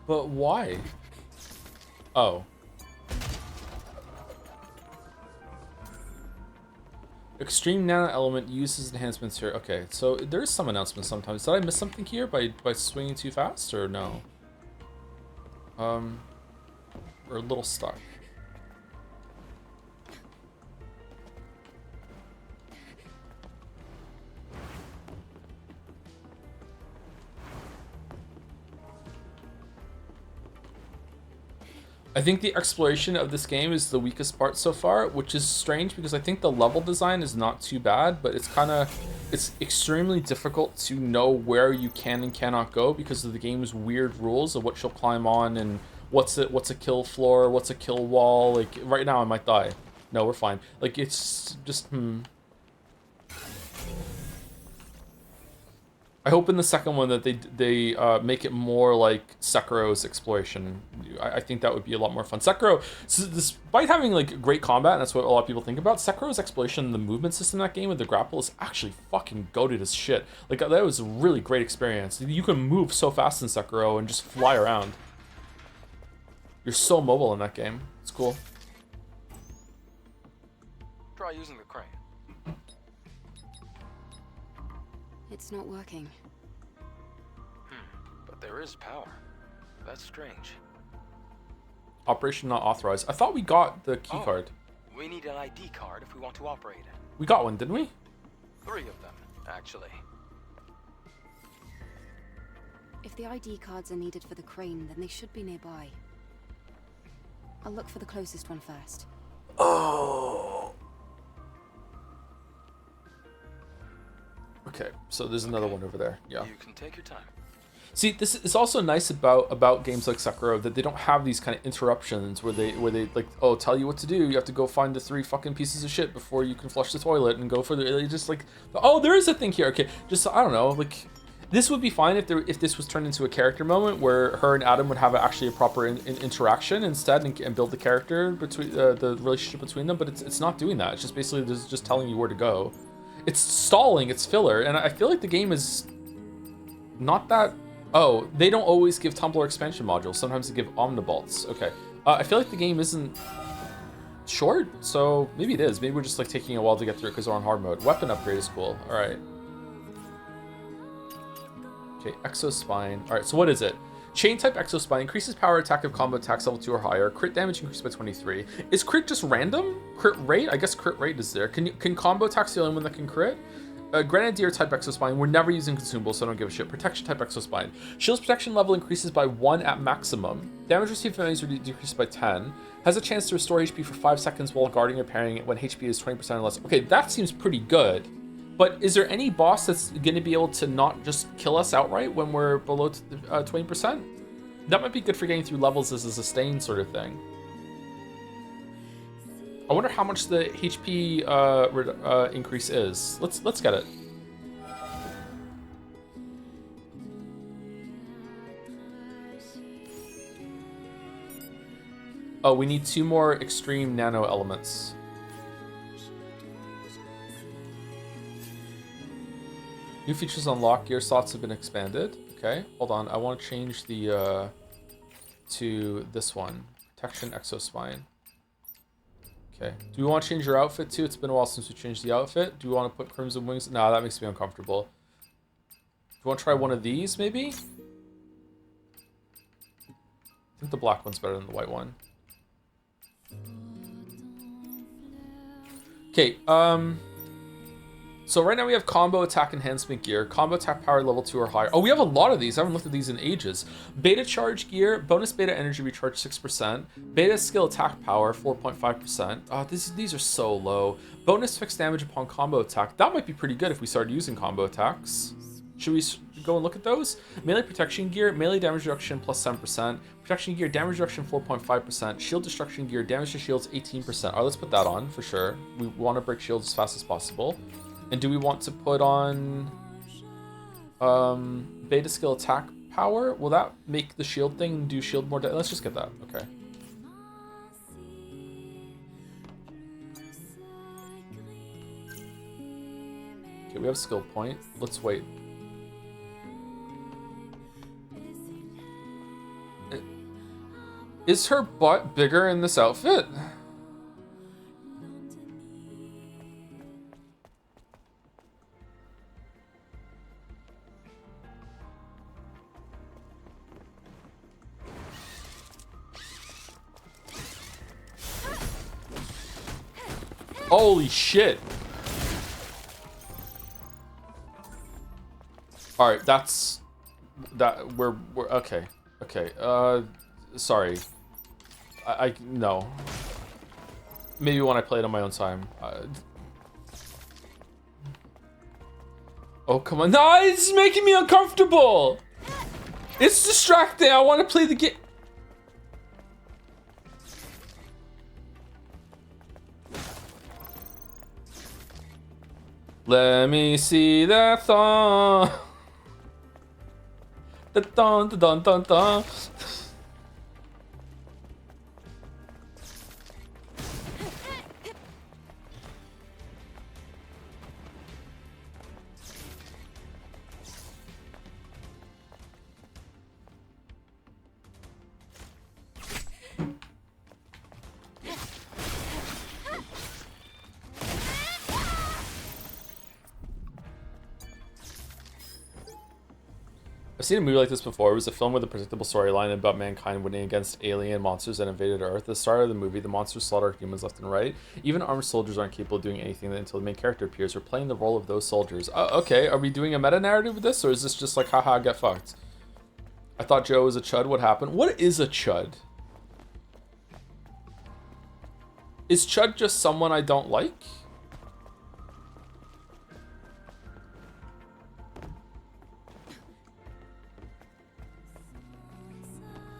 But why? Oh. Extreme Nano Element uses enhancements here. Okay, so there is some announcements sometimes. Did I miss something here by swinging too fast, or no? Or a little stuck. I think the exploration of this game is the weakest part so far, which is strange because I think the level design is not too bad, but it's extremely difficult to know where you can and cannot go because of the game's weird rules of what you'll climb on and what's a kill floor, what's a kill wall. Like right now I might die. No, we're fine. Like it's just I hope in the second one that they make it more like Sekiro's exploration. I think that would be a lot more fun. Sekiro, so despite having like great combat, and that's what a lot of people think about, Sekiro's exploration, the movement system in that game with the grapple is actually fucking goated as shit. Like that was a really great experience. You can move so fast in Sekiro and just fly around. You're so mobile in that game. It's cool. try using the crane. It's not working. But there is power. That's strange. Operation not authorized. I thought we got the key card. We need an ID card if we want to operate it. We got one, didn't we? 3 of them, actually. If the ID cards are needed for the crane, then they should be nearby. I'll look for the closest one first. Oh. Okay, so there's another one over there. Yeah. You can take your time. See, this is also nice about games like Sekiro, that they don't have these kind of interruptions where they like, oh, tell you what to do. You have to go find the 3 fucking pieces of shit before you can flush the toilet and go for the. They just like, oh, there is a thing here. Okay, just I don't know. Like, this would be fine if this was turned into a character moment where her and Adam would have actually a proper interaction instead and build the character between the relationship between them. But it's not doing that. It's just basically just telling you where to go. It's stalling. It's filler, and I feel like the game is not that. Oh, they don't always give Tumblr expansion modules. Sometimes they give omnibolts. Okay. I feel like the game isn't short, so maybe it is. Maybe we're just like taking a while to get through it because we're on hard mode. Weapon upgrade is cool. All right. Okay, Exospine. All right, so what is it? Chain type Exospine increases power attack of combo attacks level 2 or higher. Crit damage increased by 23. Is crit just random? Crit rate? I guess crit rate is there. Can combo attacks the only one that can crit? Grenadier type Exospine. We're never using consumables, so I don't give a shit. Protection type Exospine. Shield's protection level increases by 1 at maximum. Damage received from enemies decreases by 10. Has a chance to restore HP for 5 seconds while guarding or parrying it when HP is 20% or less. Okay, that seems pretty good. But is there any boss that's going to be able to not just kill us outright when we're below 20%? That might be good for getting through levels as a sustain sort of thing. I wonder how much the HP increase is. Let's get it. Oh, we need 2 more extreme nano elements. New features unlocked. Gear slots have been expanded. Okay, hold on. I want to change the to this one. Protection Exospine. Okay. Do we want to change your outfit too? It's been a while since we changed the outfit. Do we want to put Crimson Wings? No, that makes me uncomfortable. Do you want to try one of these, maybe? I think the black one's better than the white one. Okay, so right now we have combo attack enhancement gear, combo attack power level 2 or higher. Oh, we have a lot of these. I haven't looked at these in ages. Beta charge gear, bonus beta energy recharge 6%, beta skill attack power 4.5%. These are so low. Bonus fixed damage upon combo attack. That might be pretty good if we started using combo attacks. Should we go and look at those? Melee protection gear, melee damage reduction plus 7%. Protection gear, damage reduction 4.5%. Shield destruction gear, damage to shields 18%. All right, let's put that on for sure. We want to break shields as fast as possible. And do we want to put on beta skill attack power? Will that make the shield thing do shield more? Let's just get that. Okay. Okay, we have skill point. Let's wait. Is her butt bigger in this outfit? Holy shit. All right, we're okay. Okay. Sorry. I no. Maybe when I play it on my own time. Oh, come on. No, it's making me uncomfortable. It's distracting. I want to play the game. Let me see that thong. The thong, the dun dun dun. I've seen a movie like this before. It was a film with a predictable storyline about mankind winning against alien monsters that invaded Earth. At the start of the movie, the monsters slaughter humans left and right. Even armed soldiers aren't capable of doing anything until the main character appears. We're playing the role of those soldiers. Okay, are we doing a meta-narrative with this, or is this just like, haha, get fucked? I thought Joe was a chud. What happened? What is a chud? Is chud just someone I don't like?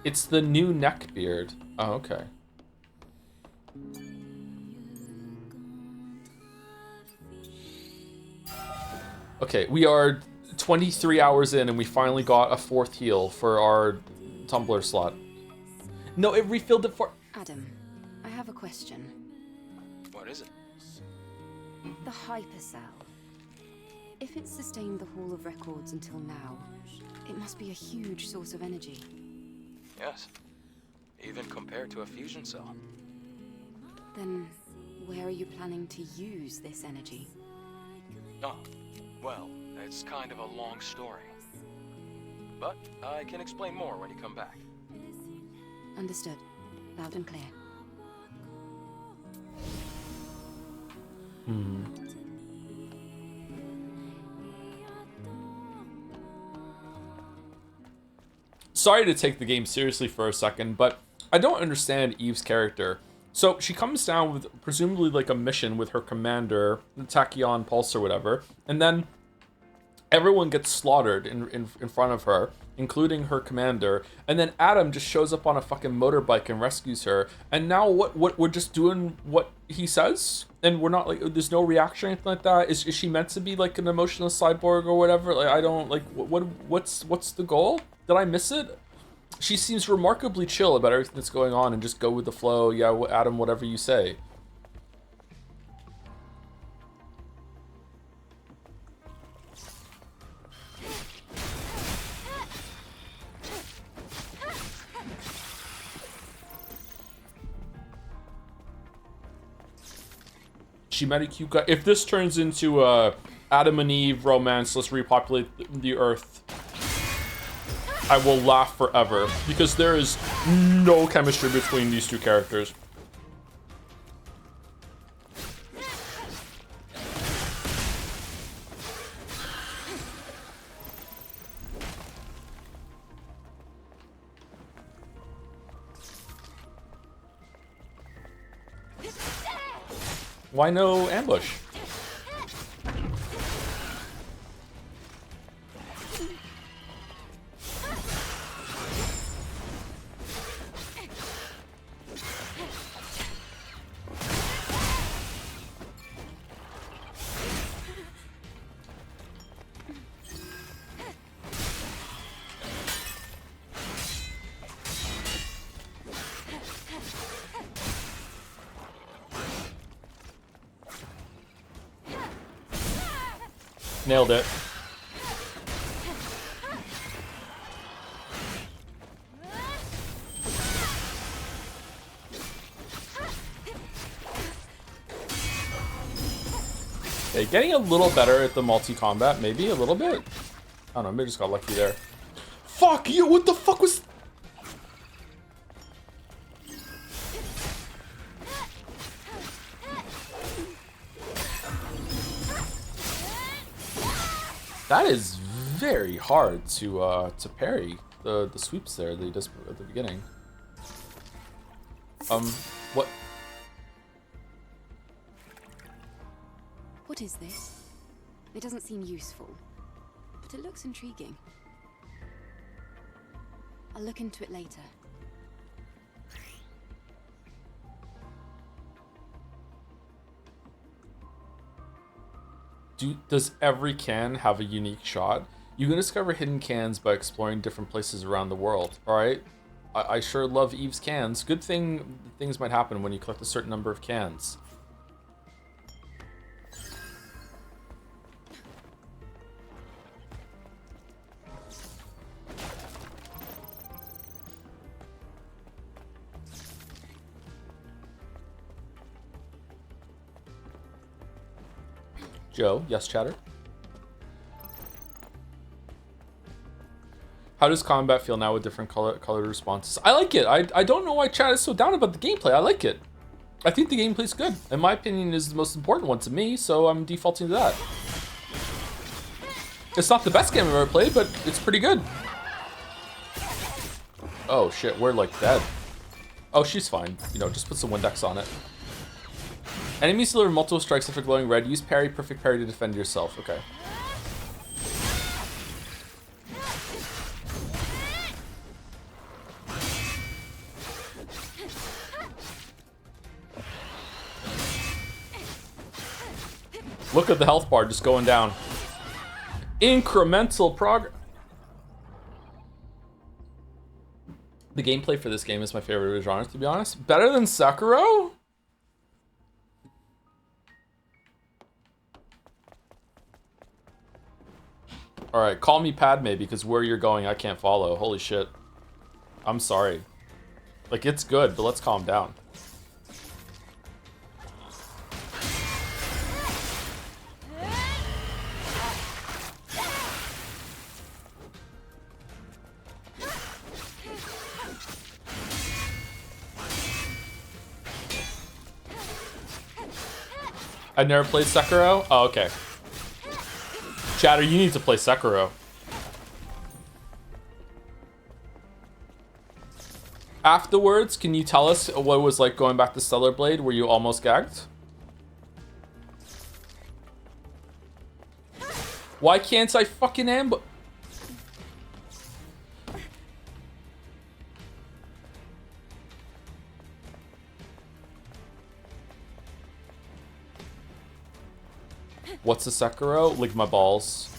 It's the new neckbeard. Oh, okay. Okay, we are 23 hours in and we finally got a 4th heal for our tumbler slot. No, it refilled it for... Adam, I have a question. What is it? The hypercell. If it's sustained the Hall of Records until now, it must be a huge source of energy. Yes. Even compared to a fusion cell. Then, where are you planning to use this energy? Oh, well, it's kind of a long story. But I can explain more when you come back. Understood. Loud and clear. Sorry to take the game seriously for a second, but I don't understand Eve's character. So she comes down with presumably like a mission with her commander, Tachyon Pulse or whatever, and then everyone gets slaughtered in front of her, including her commander, and then Adam just shows up on a fucking motorbike and rescues her, and now what we're just doing what he says? And we're not like, there's no reaction or anything like that? Is she meant to be like an emotional cyborg or whatever? Like, I don't, like, what's the goal? Did I miss it? She seems remarkably chill about everything that's going on and just go with the flow. Yeah, Adam, whatever you say. She met a cute guy. If this turns into a Adam and Eve romance, let's repopulate the Earth, I will laugh forever because there is no chemistry between these two characters. Why no ambush? Nailed it. Okay, getting a little better at the multi-combat, maybe a little bit. I don't know, maybe I just got lucky there. Fuck you, what the fuck was... That is very hard to parry the sweeps there that he does at the beginning. What? What is this? It doesn't seem useful, but it looks intriguing. I'll look into it later. Does every can have a unique shot? You can discover hidden cans by exploring different places around the world. Alright? I sure love Eve's cans. Good thing things might happen when you collect a certain number of cans. Joe, yes, chatter? How does combat feel now with different colored responses? I like it. I don't know why chat is so down about the gameplay. I like it. I think the gameplay's good. In my opinion, is the most important one to me, so I'm defaulting to that. It's not the best game I've ever played, but it's pretty good. Oh shit, we're like dead. Oh, she's fine. You know, just put some Windex on it. Enemies deliver multiple strikes after glowing red. Use parry, perfect parry to defend yourself. Okay. Look at the health bar just going down. Incremental progress. The gameplay for this game is my favorite genre, to be honest. Better than Sekiro? Alright, call me Padme, because where you're going I can't follow. Holy shit. I'm sorry. Like, it's good, but let's calm down. I never played Sekiro? Oh, okay. Chatter, you need to play Sekiro. Afterwards, can you tell us what it was like going back to Stellar Blade? Were you almost gagged? Why can't I fucking ambush? What's a Sekiro? Lick my balls.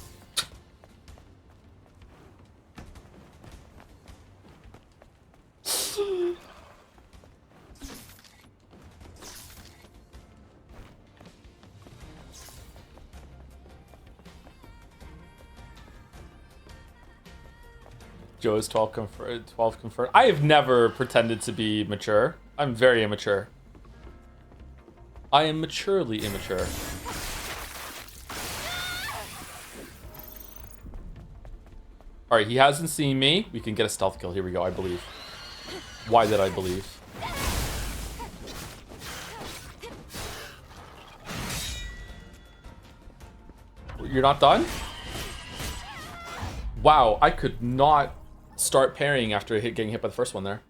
Joe is 12 confirmed. I have never pretended to be mature. I'm very immature. I am maturely immature. Alright, he hasn't seen me. We can get a stealth kill. Here we go, I believe. Why did I believe? You're not done? Wow, I could not start parrying after getting hit by the first one there.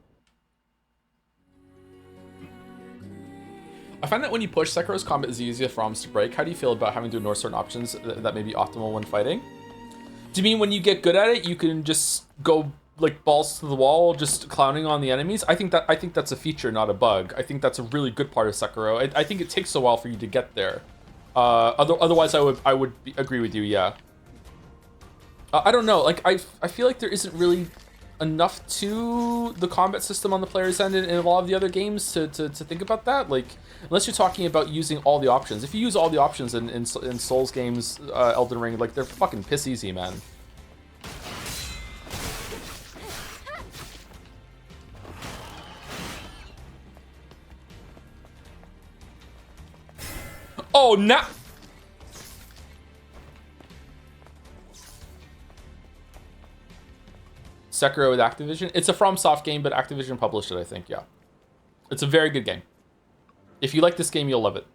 I find that when you push, Sekiro's combat is the easiest for ROMs to break. How do you feel about having to ignore certain options that may be optimal when fighting? Do you mean when you get good at it, you can just go like balls to the wall, just clowning on the enemies? I think that's a feature, not a bug. I think that's a really good part of Sekiro. I think it takes a while for you to get there. Otherwise, I would agree with you. Yeah. I don't know. Like I feel like there isn't really enough to the combat system on the player's end in a lot of the other games to think about that. Like, unless you're talking about using all the options. If you use all the options in Souls games, Elden Ring, like, they're fucking piss easy, man. Oh, now... Sekiro with Activision. It's a FromSoft game, but Activision published it, I think, yeah. It's a very good game. If you like this game, you'll love it.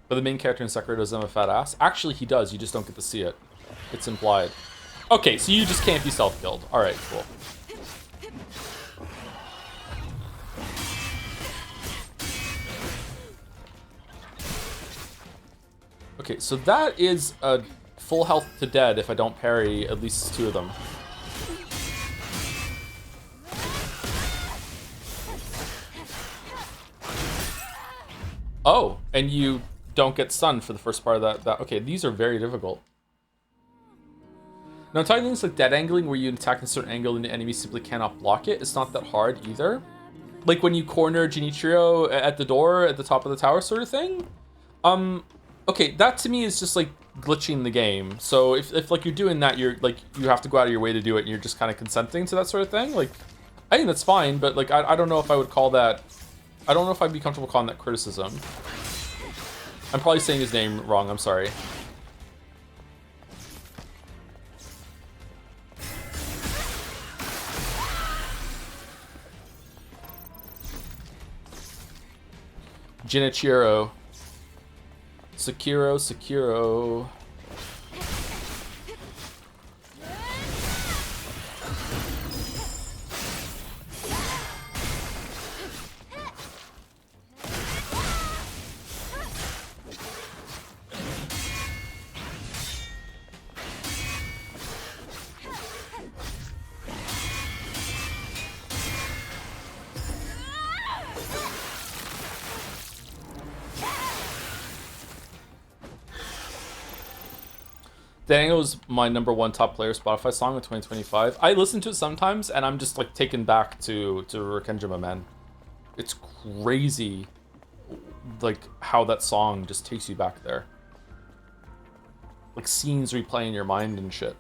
But the main character in Sekiro doesn't have a fat ass. Actually, he does. You just don't get to see it. It's implied. Okay, so you just can't be self-killed. All right, cool. Okay, so that is a full health to dead if I don't parry at least 2 of them. Oh, and you don't get stunned for the first part of that. Okay, these are very difficult. Now, I'm talking things like dead angling, where you attack in a certain angle and the enemy simply cannot block it. It's not that hard either. Like when you corner Genichiro at the door at the top of the tower sort of thing. Okay, that to me is just like glitching the game. So if like you're doing that, you're like you have to go out of your way to do it, and you're just kind of consenting to that sort of thing. Like, I think that's fine, but like I don't know if I would call that. I don't know if I'd be comfortable calling that criticism. I'm probably saying his name wrong. I'm sorry. Genichiro. Sekiro. Daniel's my #1 top player Spotify song of 2025. I listen to it sometimes, and I'm just like taken back to Rekenjima, man. It's crazy, like how that song just takes you back there. Like scenes replay in your mind and shit.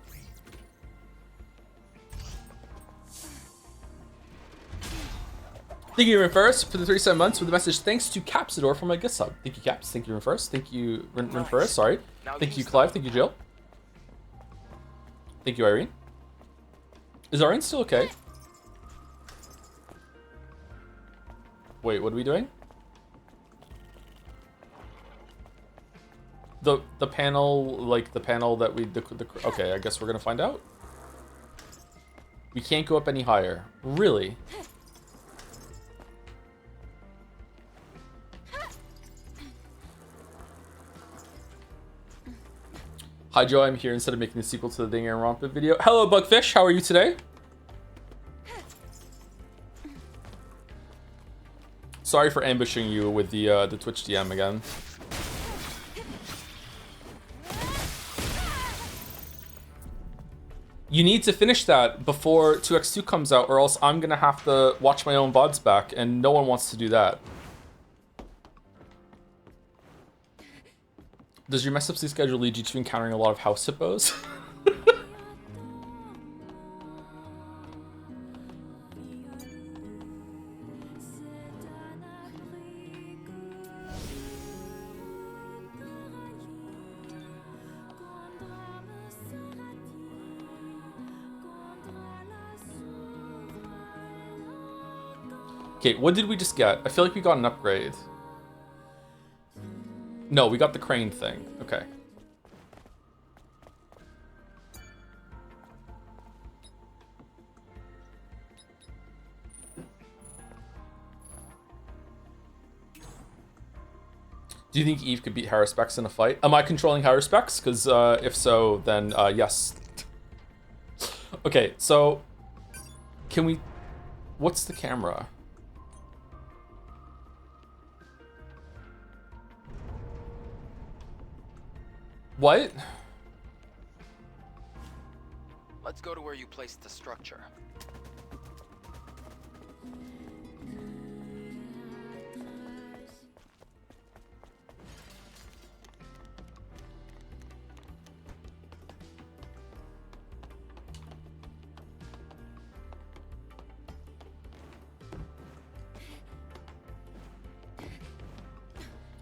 Thank you, Renferris, for the 37 months with the message. Thanks to Capsador for my gift sub. Thank you, Caps. Thank you, Renferris. Thank you, Renferris. Sorry. Thank you, Clive. Thank you, Jill. Thank you, Irene. Is Irene still okay? Wait, what are we doing? The panel, like the panel that we okay, I guess we're gonna find out. We can't go up any higher. Really? Hi Joe, I'm here instead of making the sequel to the Ding and Rompit video. Hello Bugfish, how are you today? Sorry for ambushing you with the Twitch DM again. You need to finish that before 2x2 comes out, or else I'm gonna have to watch my own VODs back, and no one wants to do that. Does your mess up sleep schedule lead you to encountering a lot of house hippos? Okay, what did we just get? I feel like we got an upgrade. No, we got the crane thing. Okay. Do you think Eve could beat Haruspex in a fight? Am I controlling Haruspex? Because if so, then yes. Okay, so can we... What's the camera? What? Let's go to where you placed the structure.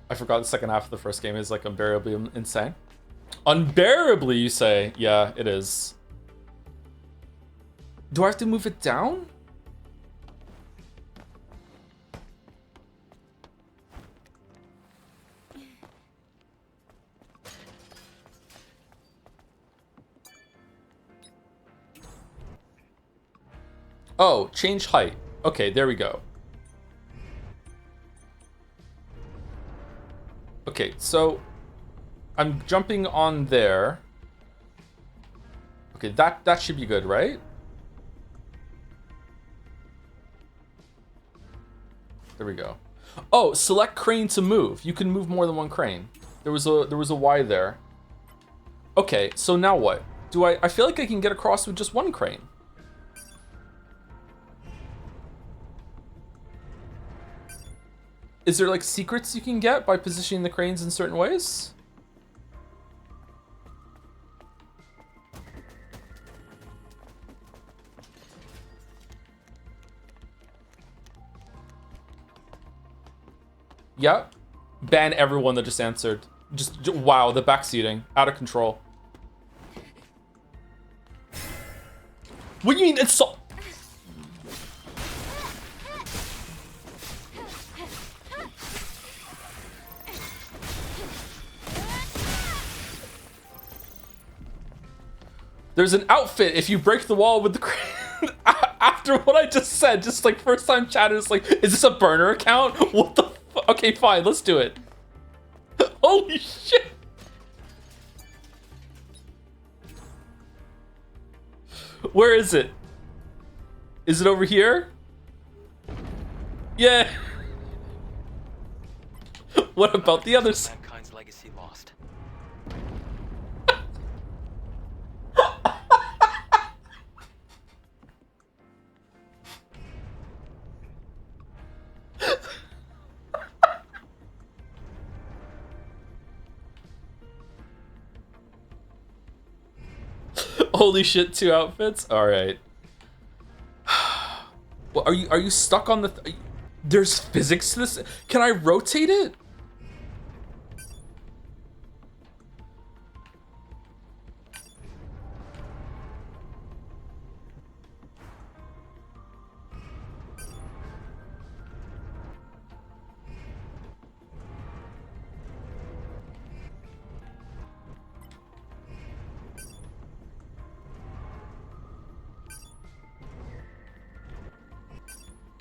I forgot the second half of the first game is like unbearably insane. Unbearably, you say? Yeah, it is. Do I have to move it down? Oh, change height. Okay, there we go. Okay, so I'm jumping on there. Okay, that should be good, right? There we go. Oh, select crane to move. You can move more than one crane. There was a Y there. Okay, so now what? I feel like I can get across with just one crane. Is there like secrets you can get by positioning the cranes in certain ways? Yep. Ban everyone that just answered. Just wow, the backseating. Out of control. What do you mean it's so... There's an outfit if you break the wall with the... After what I just said, just like first time chat is like, is this a burner account? What the okay, fine, let's do it. Holy shit. Where is it? Is it over here? Yeah. What about the others? Mankind's legacy lost. Holy shit, 2 outfits? All right. Well, are you stuck on the... There's physics to this? Can I rotate it?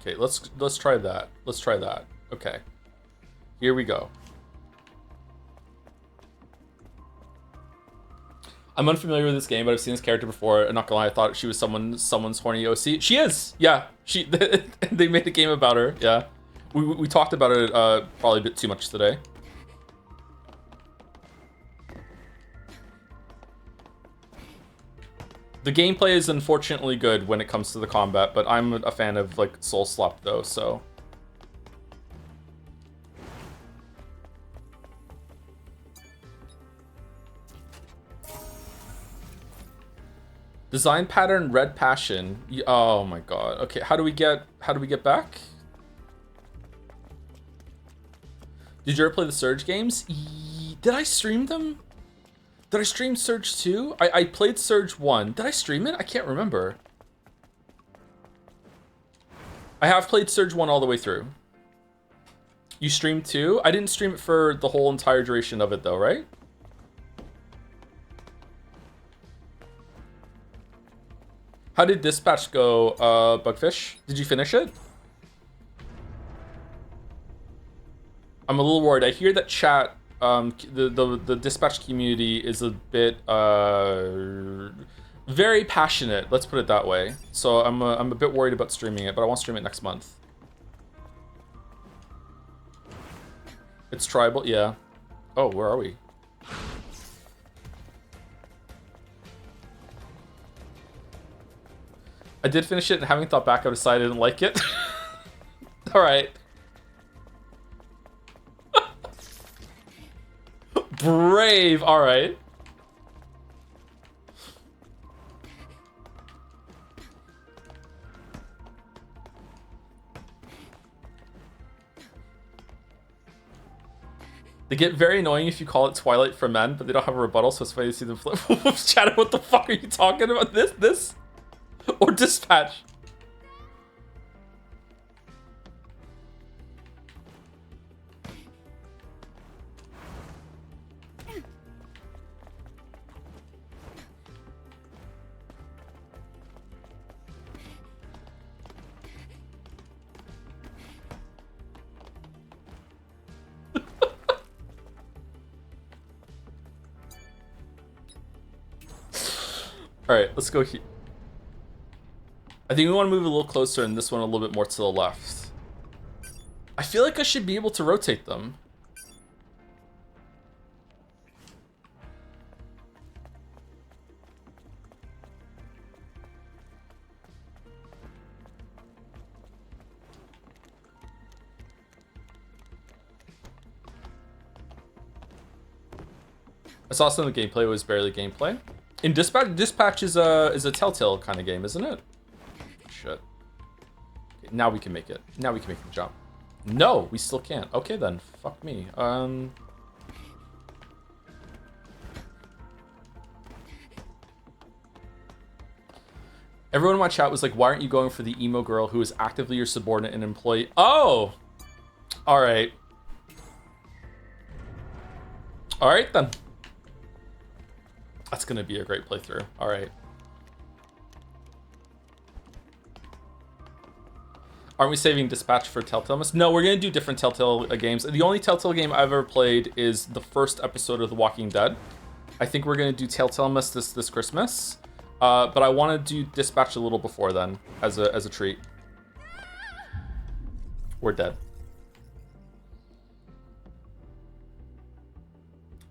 Okay, let's try that. Let's try that. Okay. Here we go. I'm unfamiliar with this game, but I've seen this character before. I'm not gonna lie, I thought she was someone's horny OC. She is! Yeah. She they made a game about her, yeah. We talked about it probably a bit too much today. The gameplay is unfortunately good when it comes to the combat, but I'm a fan of like Soul Slap though, so. Design pattern red passion. Oh my god. Okay, how do we get back? Did you ever play the Surge games? Did I stream them? Did I stream Surge 2? I played Surge 1. Did I stream it? I can't remember. I have played Surge 1 all the way through. You streamed 2? I didn't stream it for the whole entire duration of it though, right? How did Dispatch go, Bugfish? Did you finish it? I'm a little worried. I hear that chat... the Dispatch community is a bit very passionate, let's put it that way. So I'm a bit worried about streaming it, but I won't stream it next month. It's tribal, yeah. Oh, where are we? I did finish it, and having thought back, I decided I didn't like it. All right. Brave, all right. They get very annoying if you call it Twilight for men, but they don't have a rebuttal, so it's funny to see them flip. Chat, what the fuck are you talking about? This? Or Dispatch? All right, let's go here. I think we want to move a little closer and this one a little bit more to the left. I feel like I should be able to rotate them. I saw some of the gameplay was barely gameplay. In Dispatch is a Telltale kind of game, isn't it? Shit. Okay, now we can make it. Now we can make the jump. No, we still can't. Okay then, fuck me. Everyone in my chat was like, why aren't you going for the emo girl who is actively your subordinate and employee? Oh! Alright. Alright then. That's gonna be a great playthrough. Alright. Aren't we saving Dispatch for Telltale Mist? No, we're gonna do different Telltale games. The only Telltale game I've ever played is the first episode of The Walking Dead. I think we're gonna do Telltale Mist this Christmas. But I want to do Dispatch a little before then, as a treat. We're dead.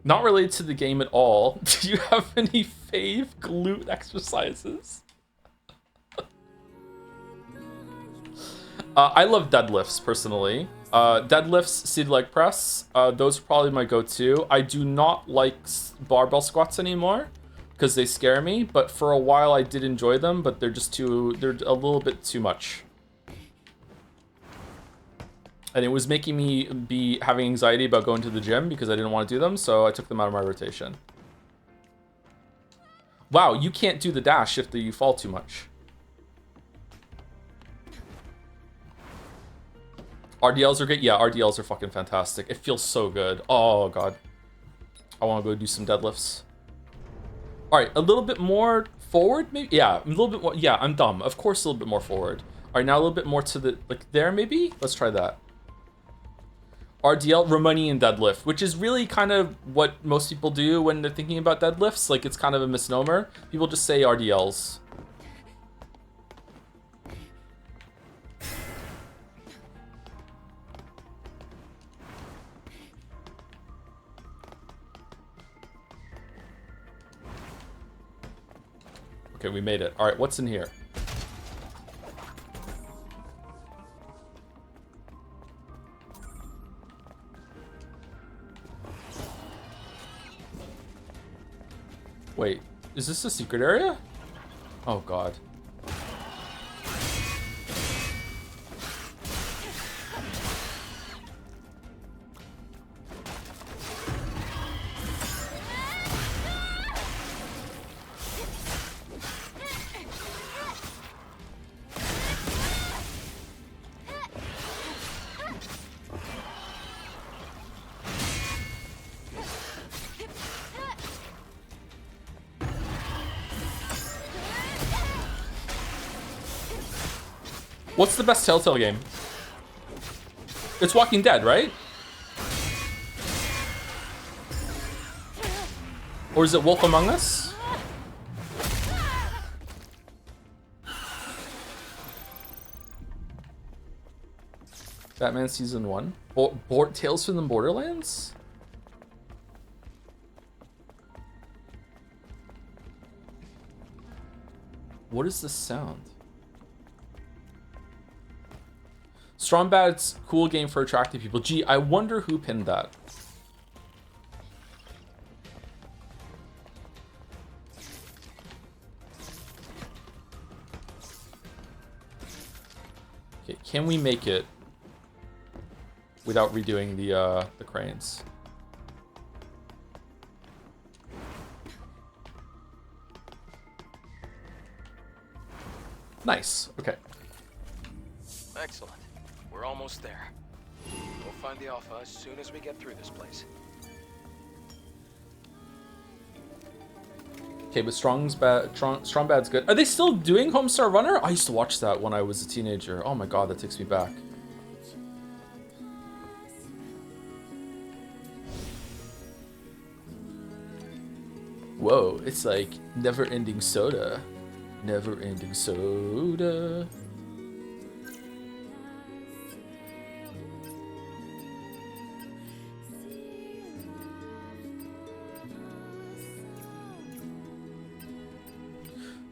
Not related to the game at all. Do you have any fave glute exercises? I love deadlifts, personally. Deadlifts, seated leg press, those are probably my go-to. I do not like barbell squats anymore, because they scare me, but for a while I did enjoy them, but they're a little bit too much. And it was making me be having anxiety about going to the gym because I didn't want to do them, so I took them out of my rotation. Wow, you can't do the dash if you fall too much. RDLs are great? Yeah, RDLs are fucking fantastic. It feels so good. Oh god. I want to go do some deadlifts. Alright, a little bit more forward, maybe? Yeah, a little bit more. Yeah, I'm dumb. Of course, a little bit more forward. Alright, now a little bit more to the, like, there, maybe? Let's try that. RDL, Romanian deadlift, which is really kind of what most people do when they're thinking about deadlifts. Like, it's kind of a misnomer. People just say RDLs. Okay, we made it. All right, what's in here? Wait, is this a secret area? Oh god. What's the best Telltale game? It's Walking Dead, right? Or is it Wolf Among Us? Batman Season 1? Tales from the Borderlands? What is this sound? Strong Bad's cool game for attractive people. Gee, I wonder who pinned that. Okay, can we make it without redoing the cranes? Nice. Okay. Excellent. We're almost there. We'll find the Alpha as soon as we get through this place. Okay, but Strong Bad's good. Are they still doing Homestar Runner? I used to watch that when I was a teenager. Oh my god, that takes me back. Whoa, it's like never-ending soda. Never-ending soda.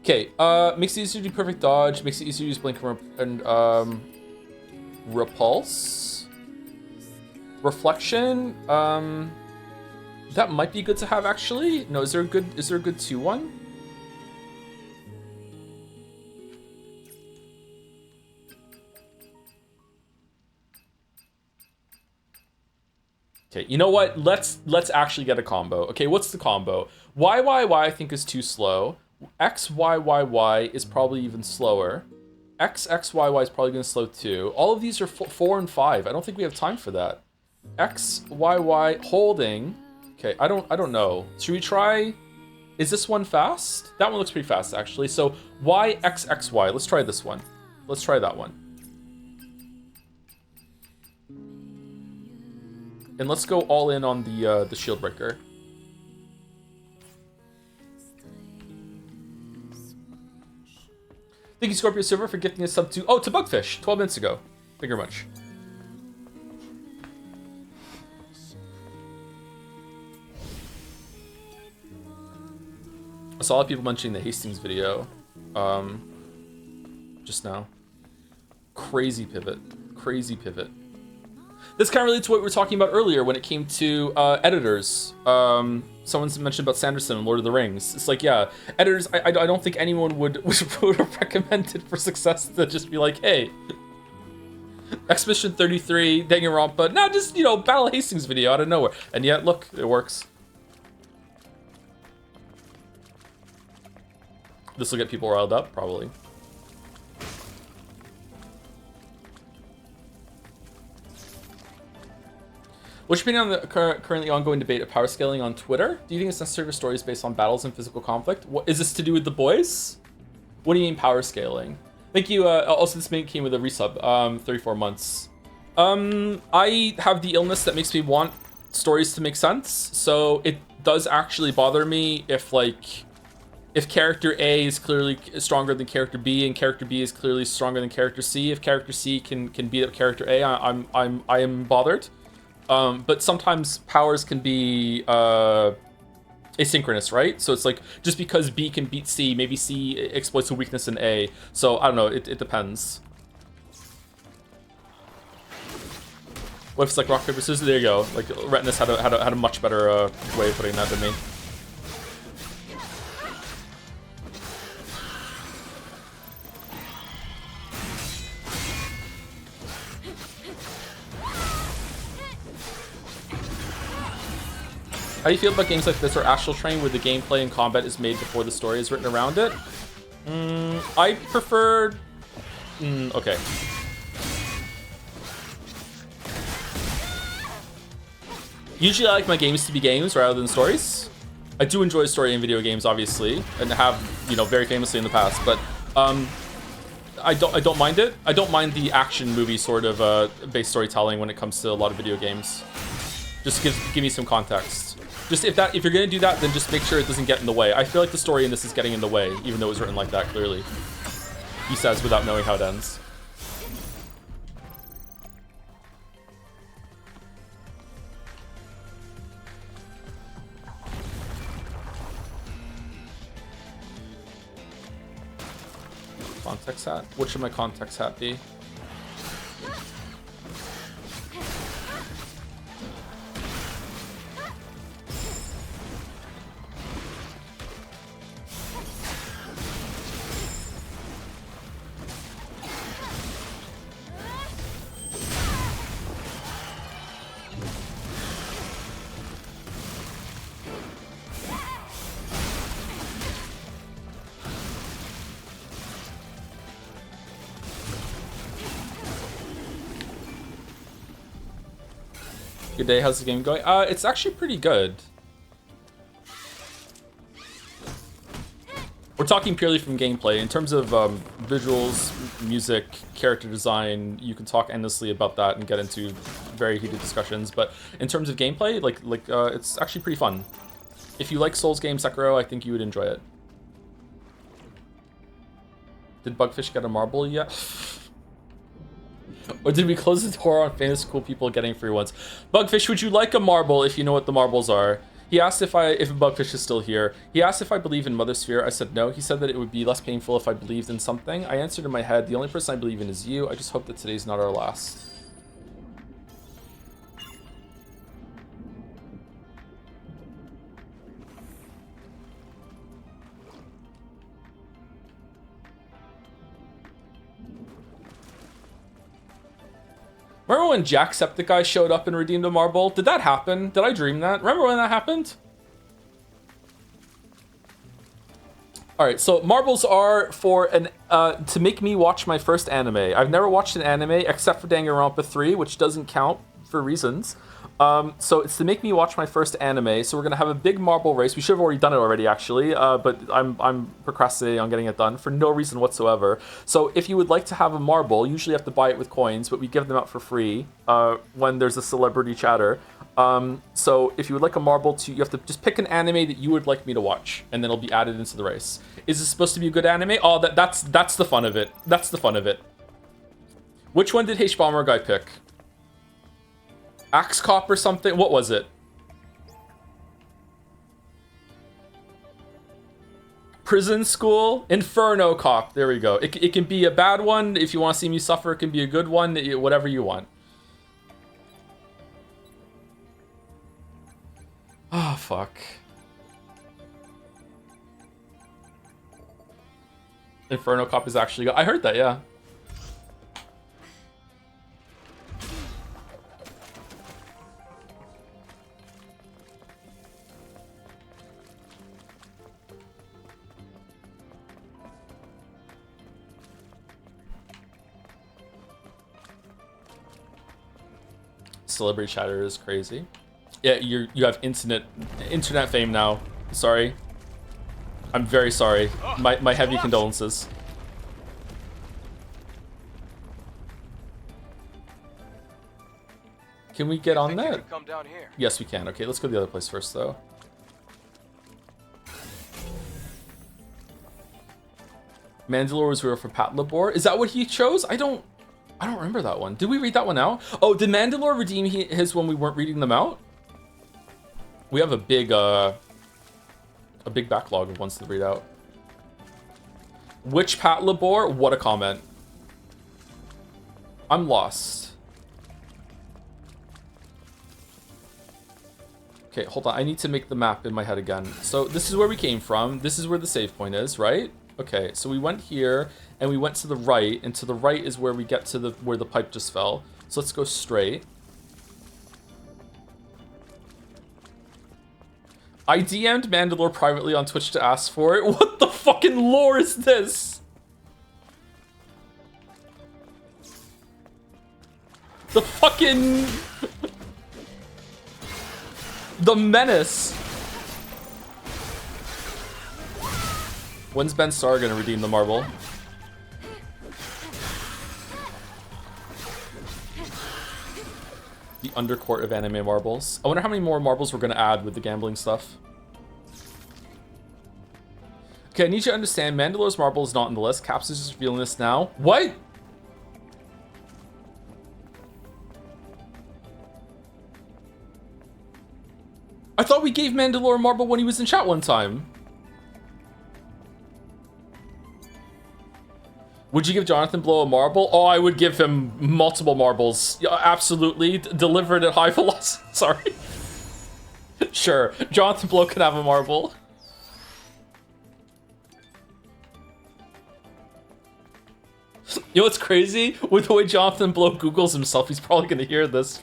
Okay, makes it easier to do perfect dodge, makes it easier to use blink and repulse. Reflection, that might be good to have actually. No, is there a good 2-1? Okay, you know what? Let's actually get a combo. Okay, what's the combo? Y I think is too slow. Y is probably even slower. X Y is probably going to slow too. All of these are 4 and 5. I don't think we have time for that. X Y holding. Okay, I don't know. Should we try? Is this one fast? That one looks pretty fast actually. So Y X Y. Let's try this one. Let's try that one. And let's go all in on the shield breaker. Thank you, Scorpio Silver, for gifting us sub to Bugfish 12 minutes ago. Thank you very much. I saw a lot of people mentioning the Hastings video just now. Crazy pivot. Crazy pivot. This kind of relates to what we were talking about earlier when it came to editors. Someone's mentioned about Sanderson and Lord of the Rings. It's like, yeah, editors, I don't think anyone would have recommended for success to just be like, hey, Expedition 33, Danganronpa, now just, you know, Battle of Hastings video out of nowhere. And yet, look, it works. This will get people riled up, probably. What's your opinion on the currently ongoing debate of power scaling on Twitter? Do you think it's necessary for stories based on battles and physical conflict? What is this to do with the boys? What do you mean power scaling? Thank you. Also, this mate came with a resub. 34 months. I have the illness that makes me want stories to make sense. So it does actually bother me if character A is clearly stronger than character B and character B is clearly stronger than character C. If character C can beat up character A, I am bothered. But sometimes powers can be asynchronous, right? So it's like, just because B can beat C, maybe C exploits a weakness in A. So I don't know, it depends. What if it's like rock, paper, scissors? There you go. Like, Retinus had a much better way of putting that than me. How do you feel about games like this or Astral Train where the gameplay and combat is made before the story is written around it? I prefer... okay. Usually I like my games to be games rather than stories. I do enjoy story in video games, obviously, and have, you know, very famously in the past, but I don't mind it. I don't mind the action movie sort of based storytelling when it comes to a lot of video games. Just give me some context. Just if you're gonna do that, then just make sure it doesn't get in the way. I feel like the story in this is getting in the way, even though it was written like that clearly. He says without knowing how it ends. Context hat? What should my context hat be? Good day, how's the game going? It's actually pretty good. We're talking purely from gameplay. In terms of visuals, music, character design, you can talk endlessly about that and get into very heated discussions. But in terms of gameplay, it's actually pretty fun. If you like Souls games, Sekiro, I think you would enjoy it. Did Bugfish get a marble yet? Or did we close the door on famous cool people getting free ones? Bugfish, would you like a marble if you know what the marbles are? He asked if Bugfish is still here. He asked if I believe in Mother Sphere. I said no. He said that it would be less painful if I believed in something. I answered in my head, the only person I believe in is you. I just hope that today's not our last. Remember when Jacksepticeye showed up and redeemed a marble? Did that happen? Did I dream that? Remember when that happened? Alright, so marbles are for an to make me watch my first anime. I've never watched an anime except for Danganronpa 3, which doesn't count for reasons. So it's to make me watch my first anime. So we're gonna have a big marble race. We should have already done it already, actually, but I'm procrastinating on getting it done for no reason whatsoever. So if you would like to have a marble, usually you have to buy it with coins, but we give them out for free when there's a celebrity chatter. So if you would like a marble, you have to just pick an anime that you would like me to watch, and then it'll be added into the race. Is this supposed to be a good anime? Oh, that's the fun of it. That's the fun of it. Which one did H-Bomber guy pick? Axe Cop or something? What was it? Prison School? Inferno Cop. There we go. It can be a bad one. If you want to see me suffer, it can be a good one. Whatever you want. Oh, fuck. Inferno Cop is actually good. I heard that, yeah. Celebrity chatter is crazy. Yeah, you have internet fame now. Sorry. I'm very sorry. My heavy condolences. Can we get on that? Come down here. Yes, we can. Okay, let's go to the other place first, though. Mandalore was real for Pat Labor. Is that what he chose? I don't remember that one. Did we read that one out? Oh, did Mandalore redeem his when we weren't reading them out? We have a big backlog of ones to read out. Which Pat Labor? What a comment. I'm lost. Okay, hold on. I need to make the map in my head again. So this is where we came from. This is where the save point is, right? Okay, so we went here and we went to the right, and to the right is where we get to where the pipe just fell. So let's go straight. I DM'd Mandalore privately on Twitch to ask for it. What the fucking lore is this? The fucking... the menace. When's Ben Starr gonna redeem the marble? The undercourt of anime marbles. I wonder how many more marbles we're gonna add with the gambling stuff. Okay, I need you to understand, Mandalore's marble is not on the list. Caps is just revealing this now. What? I thought we gave Mandalore a marble when he was in chat one time. Would you give Jonathan Blow a marble? Oh, I would give him multiple marbles. Yeah, absolutely. Delivered at high velocity. Sorry. Sure. Jonathan Blow can have a marble. You know what's crazy? With the way Jonathan Blow Googles himself, he's probably going to hear this.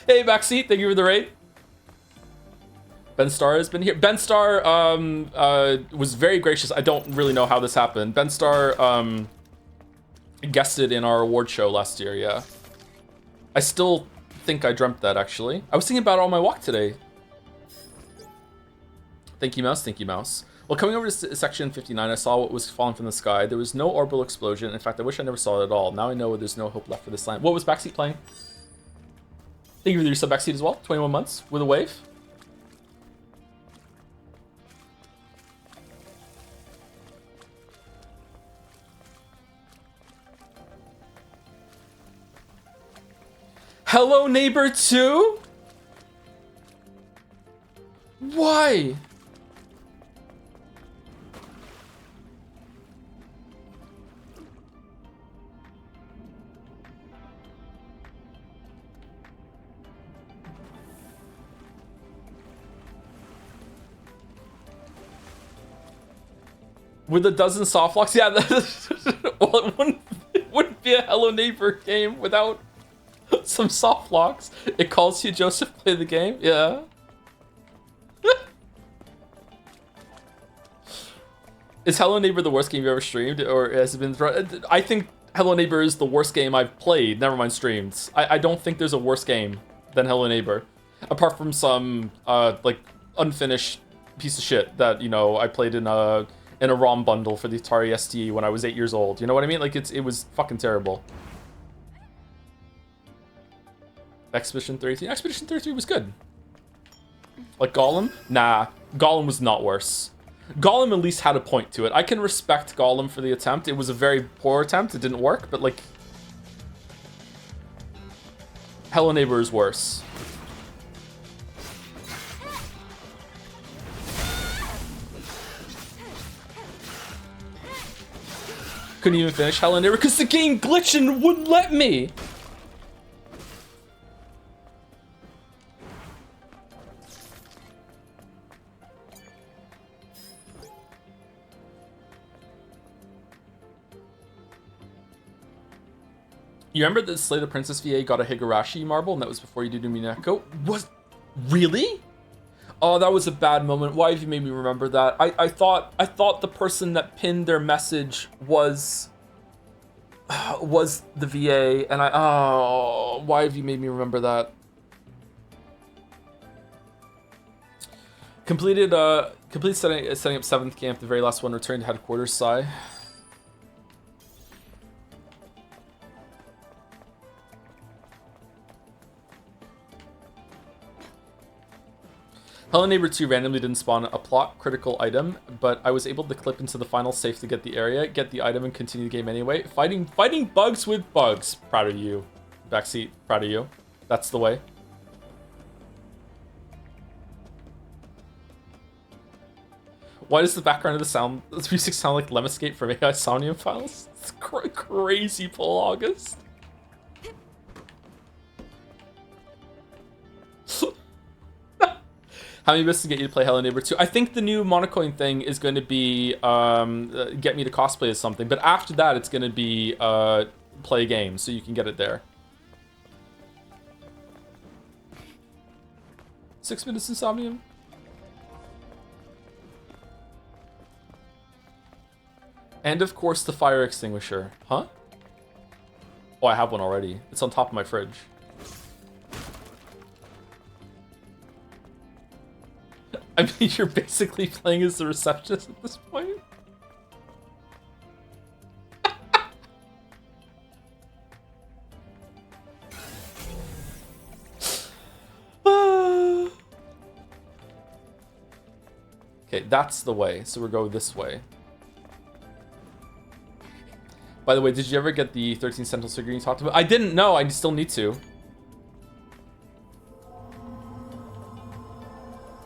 Hey, Backseat. Thank you for the raid. Ben Starr has been here. Ben Starr was very gracious. I don't really know how this happened. Ben Starr guested in our award show last year, yeah. I still think I dreamt that, actually. I was thinking about it on my walk today. Thank you, Mouse. Thank you, Mouse. Well, coming over to section 59, I saw what was falling from the sky. There was no orbital explosion. In fact, I wish I never saw it at all. Now I know there's no hope left for this land. What was Backseat playing? Thank you for your sub, Backseat, as well. 21 months with a wave. Hello Neighbor 2? Why? With a dozen soft locks? Yeah, well, it wouldn't be a Hello Neighbor game without Some soft locks. It calls you, Joseph, play the game? Yeah. Is Hello Neighbor the worst game you ever streamed? Or has it been... I think Hello Neighbor is the worst game I've played, never mind streamed. I don't think there's a worse game than Hello Neighbor. Apart from some, like, unfinished piece of shit that, you know, I played in a ROM bundle for the Atari ST when I was 8 years old. You know what I mean? Like, it was fucking terrible. Expedition 33. Expedition 33 was good. Like Gollum? Nah, Gollum was not worse. Gollum at least had a point to it. I can respect Gollum for the attempt. It was a very poor attempt. It didn't work, but like... Hello Neighbor is worse. Couldn't even finish Hello Neighbor because the game glitched and wouldn't let me! You remember that Slay the Princess VA got a Higurashi marble, and that was before you did Minako? Was... Really? Oh, that was a bad moment. Why have you made me remember that? I thought the person that pinned their message was the VA, and oh, why have you made me remember that? Completed setting up 7th camp, the very last one, returned to headquarters, sigh. Hello Neighbor 2 randomly didn't spawn a plot critical item, but I was able to clip into the final safe to get the area, get the item, and continue the game anyway. Fighting bugs with bugs. Proud of you. Backseat, proud of you. That's the way. Why does the background of the music sound like Lemniscape from AI Somnium files? It's crazy, Paul August. How many bits to get you to play Hello Neighbor 2? I think the new Monocoin thing is going to be get me to cosplay as something, but after that it's going to be play a game, so you can get it there. 6 minutes Insomnium. And of course the fire extinguisher. Huh? Oh, I have one already. It's on top of my fridge. I mean, you're basically playing as the receptionist at this point. Okay, that's the way. So we'll go this way. By the way, did you ever get the 13 Sentinels figure you talked about? I didn't know. I still need to.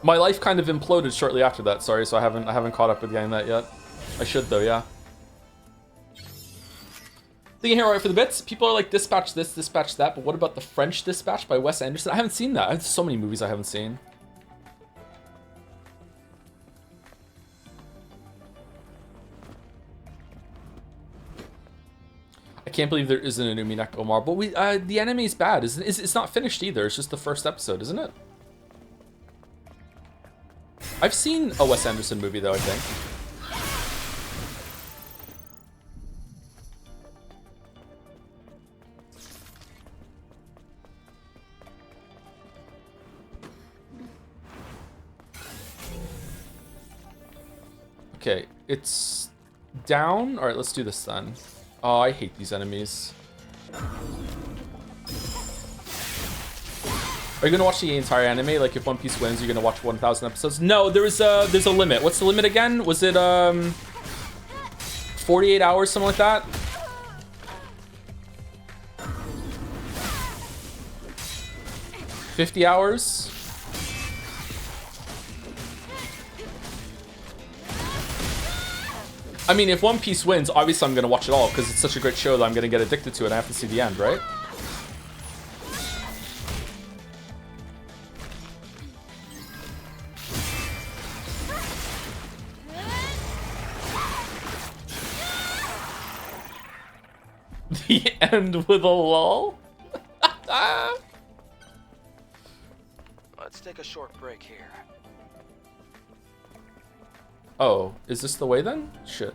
My life kind of imploded shortly after that, sorry, so I haven't caught up with getting that yet. I should though, yeah. Thinking here right for the bits. People are like, dispatch this, dispatch that, but what about the French Dispatch by Wes Anderson? I haven't seen that. I have so many movies I haven't seen. I can't believe there isn't a new Minako marble. The anime is bad. It's not finished either. It's just the first episode, isn't it? I've seen a Wes Anderson movie, though, I think. Okay, it's down. All right, let's do this then. Oh, I hate these enemies. Are you gonna watch the entire anime? Like, if One Piece wins, you're gonna watch 1,000 episodes? No, there's a limit. What's the limit again? Was it 48 hours, something like that? $50 hours? I mean, if One Piece wins, obviously I'm gonna watch it all because it's such a great show that I'm gonna get addicted to it and I have to see the end, right? The end with a lull? take a short break here. Oh, is this the way then? Shit.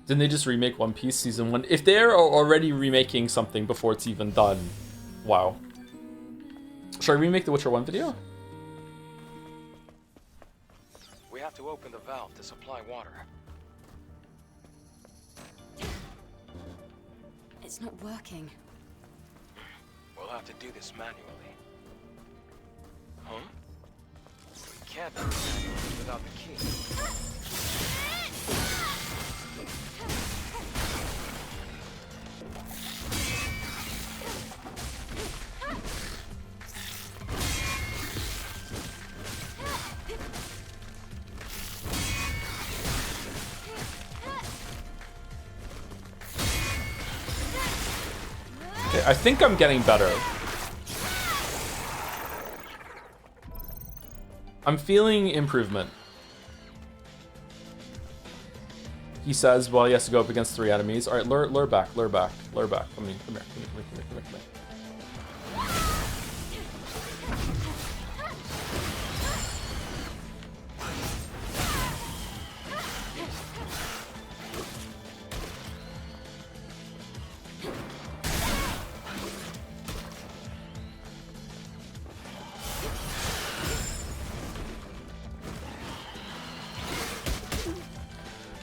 Didn't they just remake One Piece Season 1? If they're already remaking something before it's even done, wow. Should I remake the Witcher 1 video? We have to open the valve to supply water. It's not working. We'll have to do this manually. Huh? We can't do it manually without the key. Okay, I think I'm getting better. I'm feeling improvement. He says, well, he has to go up against 3 enemies. All right, lure back, lure back, lure back. Come here, come here, come here, come here, come here, come here.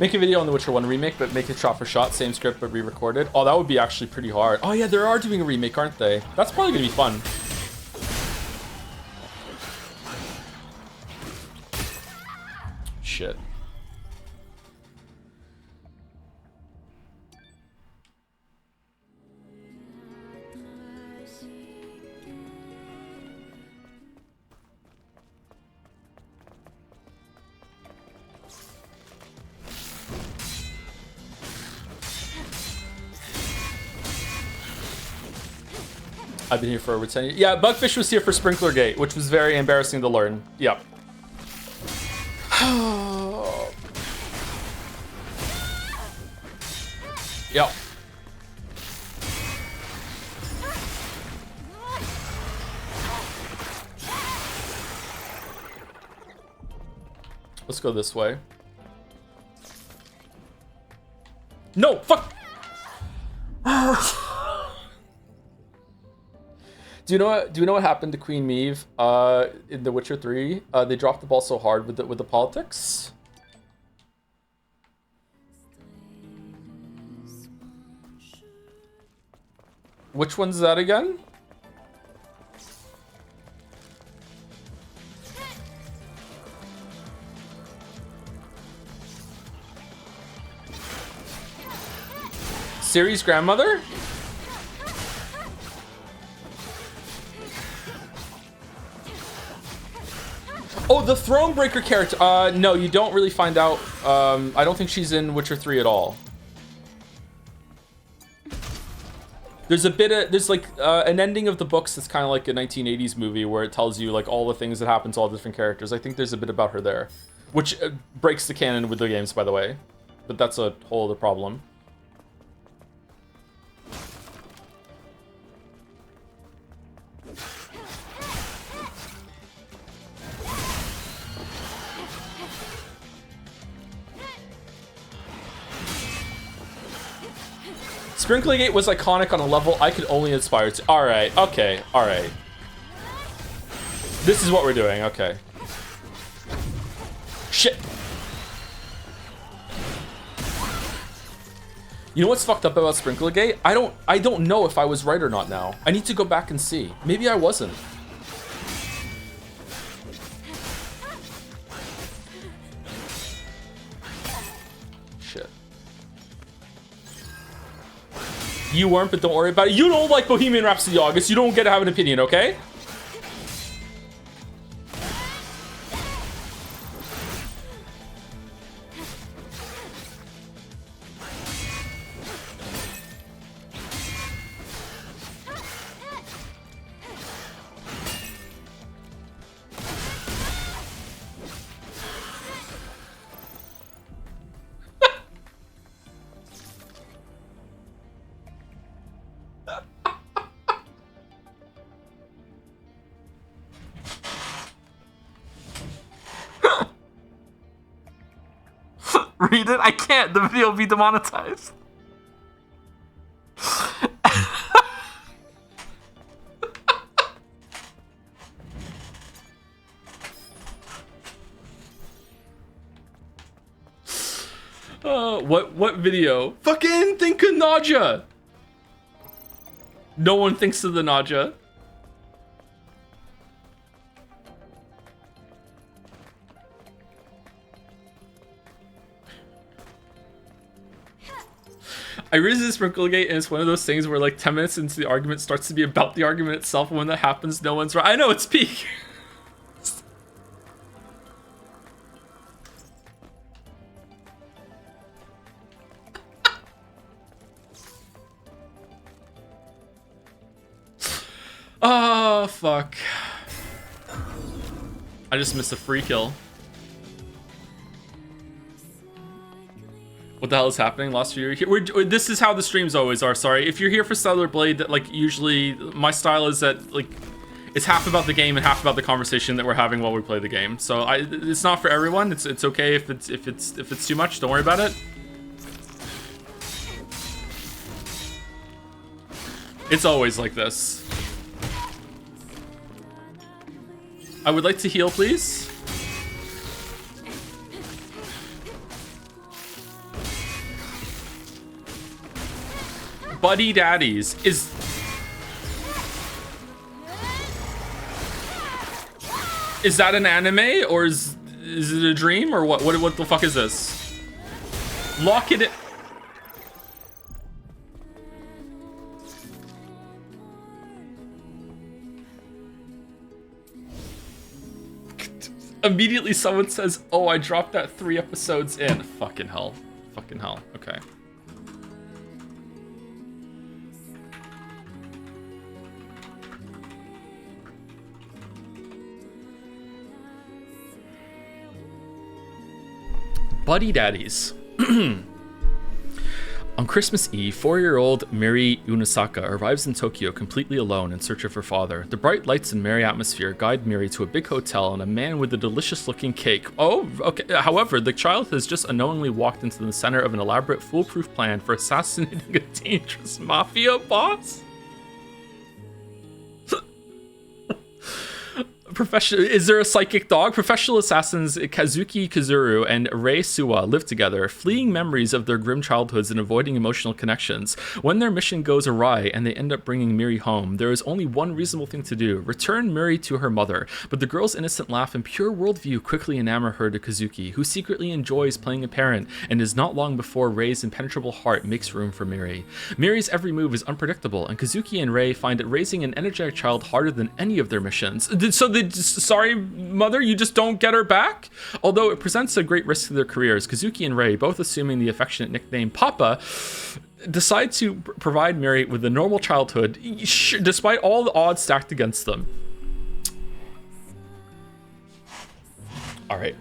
Make a video on the Witcher 1 remake, but make it shot for shot, same script but re-recorded. Oh, that would be actually pretty hard. Oh yeah, they are doing a remake, aren't they? That's probably gonna be fun. Shit. I've been here for over 10 years. Yeah, Bugfish was here for Sprinkler Gate, which was very embarrassing to learn. Yep. Yep. Let's go this way. No, fuck! Do you know what happened to Queen Maeve in The Witcher 3? They dropped the ball so hard with the politics. Which one's that again? Ciri's grandmother? Oh, the Thronebreaker character. No, you don't really find out. I don't think she's in Witcher 3 at all. There's a bit of, there's like an ending of the books that's kind of like a 1980s movie where it tells you like all the things that happen to all the different characters. I think there's a bit about her there, which breaks the canon with the games, by the way. But that's a whole other problem. Sprinkling Gate was iconic on a level I could only aspire to. Alright, okay, alright. This is what we're doing, okay. Shit! You know what's fucked up about Sprinkler Gate? I don't know if I was right or not now. I need to go back and see. Maybe I wasn't. You weren't, but don't worry about it. You don't like Bohemian Rhapsody, August. You don't get to have an opinion, okay? read it? I can't. The video will be demonetized. What video? Fucking think of Naja. No one thinks of the Naja. I resist Sprinklegate, and it's one of those things where like 10 minutes into the argument starts to be about the argument itself, and when that happens, no one's right. I know, it's peak. Oh, fuck. I just missed a free kill. What the hell is happening? Lost viewer here. This is how the streams always are. Sorry, if you're here for Stellar Blade, that like usually my style is that like it's half about the game and half about the conversation that we're having while we play the game. So it's not for everyone. It's okay if it's too much. Don't worry about it. It's always like this. I would like to heal, please. Buddy Daddies is that an anime or is it a dream or what the fuck is this? Lock it in. Immediately someone says, "Oh, I dropped that 3 episodes in." Fucking hell. Fucking hell. Okay. Buddy Daddies. On Christmas Eve, 4-year-old Miri Unosaka arrives in Tokyo completely alone in search of her father. The bright lights and merry atmosphere guide Miri to a big hotel and a man with a delicious-looking cake. Oh, okay. However, the child has just unknowingly walked into the center of an elaborate, foolproof plan for assassinating a dangerous mafia boss. Is there a psychic dog? Professional assassins Kazuki Kazuru and Rei Suwa live together, fleeing memories of their grim childhoods and avoiding emotional connections. When their mission goes awry and they end up bringing Miri home, there is only one reasonable thing to do: return Miri to her mother. But the girl's innocent laugh and pure worldview quickly enamor her to Kazuki, who secretly enjoys playing a parent, and is not long before Rei's impenetrable heart makes room for Miri. Miri's every move is unpredictable, and Kazuki and Rei find it raising an energetic child harder than any of their missions. Sorry, mother, you just don't get her back? Although it presents a great risk to their careers, Kazuki and Rei, both assuming the affectionate nickname Papa, decide to provide Miri with a normal childhood, despite all the odds stacked against them. Alright.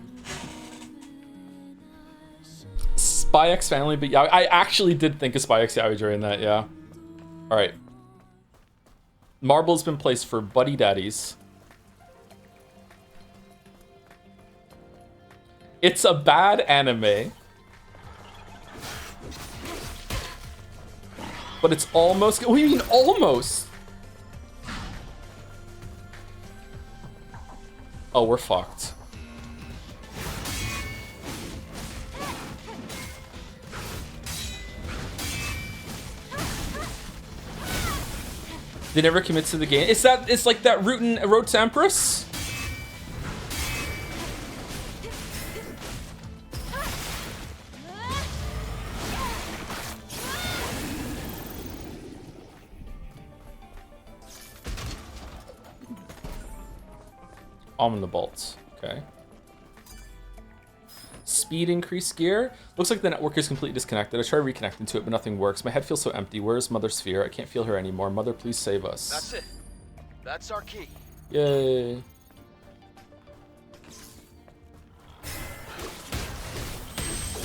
Spy X Family, but yeah, I actually did think of Spy X Yaoi during that, yeah. Alright. Marble's been placed for Buddy Daddies. It's a bad anime. But it's almost... What do you mean almost? Oh, we're fucked. They never commit to the game. It's like that Road to Empress? Omnibolts. Okay. Speed increase gear. Looks like the network is completely disconnected. I tried reconnecting to it, but nothing works. My head feels so empty. Where's Mother Sphere? I can't feel her anymore. Mother, please save us. That's it. That's our key. Yay.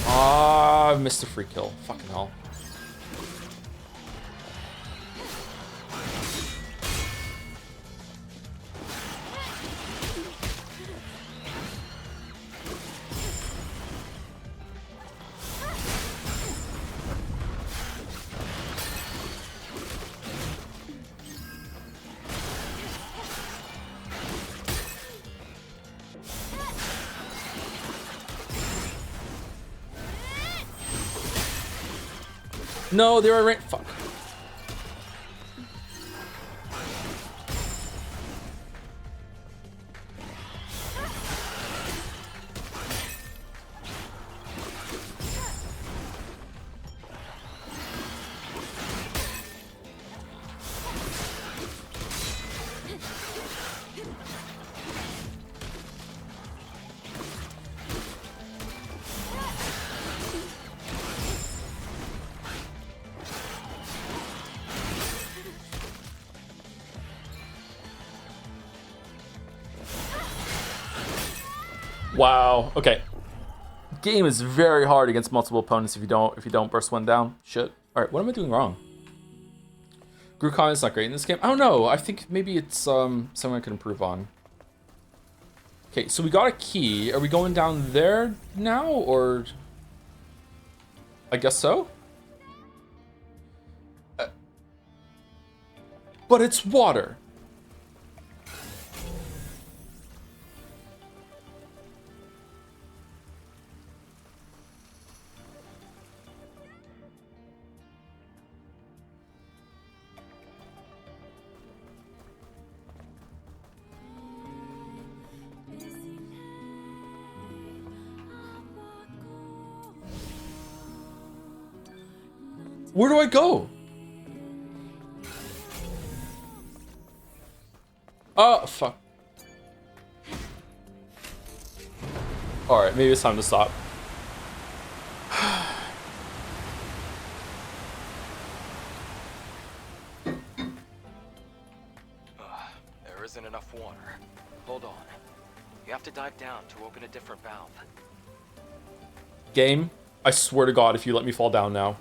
Ah, I missed a free kill. Fucking hell. No, they were right. Fuck. Wow. Okay. Game is very hard against multiple opponents if you don't burst one down. Shit. All right. What am I doing wrong? Group combat is not great in this game. I don't know. I think maybe it's something I could improve on. Okay. So we got a key. Are we going down there now, or? I guess so. But it's water. Where do I go? Oh, fuck. Alright, maybe it's time to stop. There isn't enough water. Hold on. You have to dive down to open a different valve. Game, I swear to God, if you let me fall down now.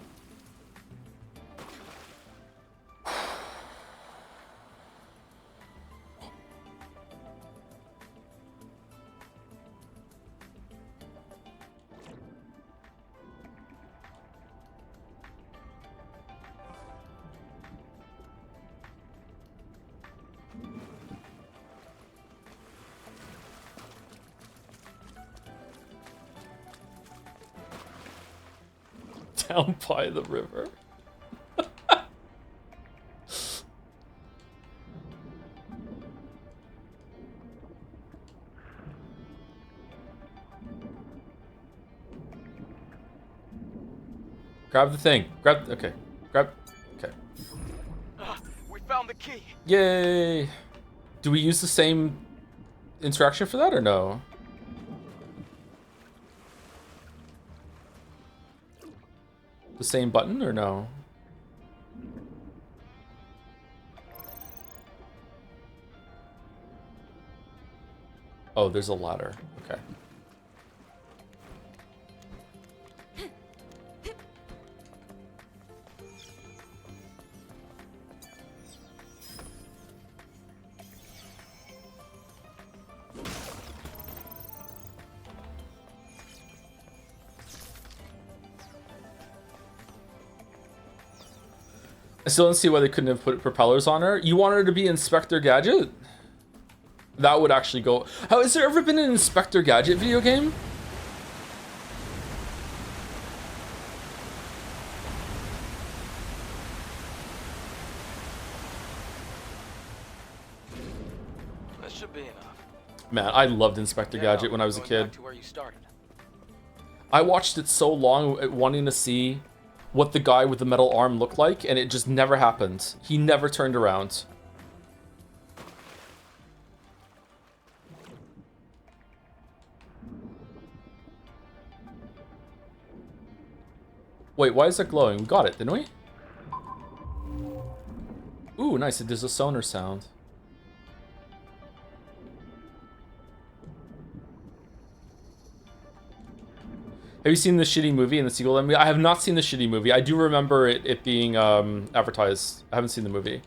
Down by the river. Grab the thing. Grab. Okay. Grab. Okay. We found the key. Yay! Do we use the same instruction for that or no? The same button or no? Oh, there's a ladder. Okay. I still don't see why they couldn't have put propellers on her. You want her to be Inspector Gadget? That would actually go... How, has there ever been an Inspector Gadget video game? That should be enough. Man, I loved Inspector Gadget when I was a Going kid. back to where you started. I watched it so long wanting to see what the guy with the metal arm looked like, and it just never happened. He never turned around. Wait, why is that glowing? We got it, didn't we? Ooh, nice. It does a sonar sound. Have you seen the shitty movie and the sequel? I mean, I have not seen the shitty movie. I do remember it being advertised. I haven't seen the movie.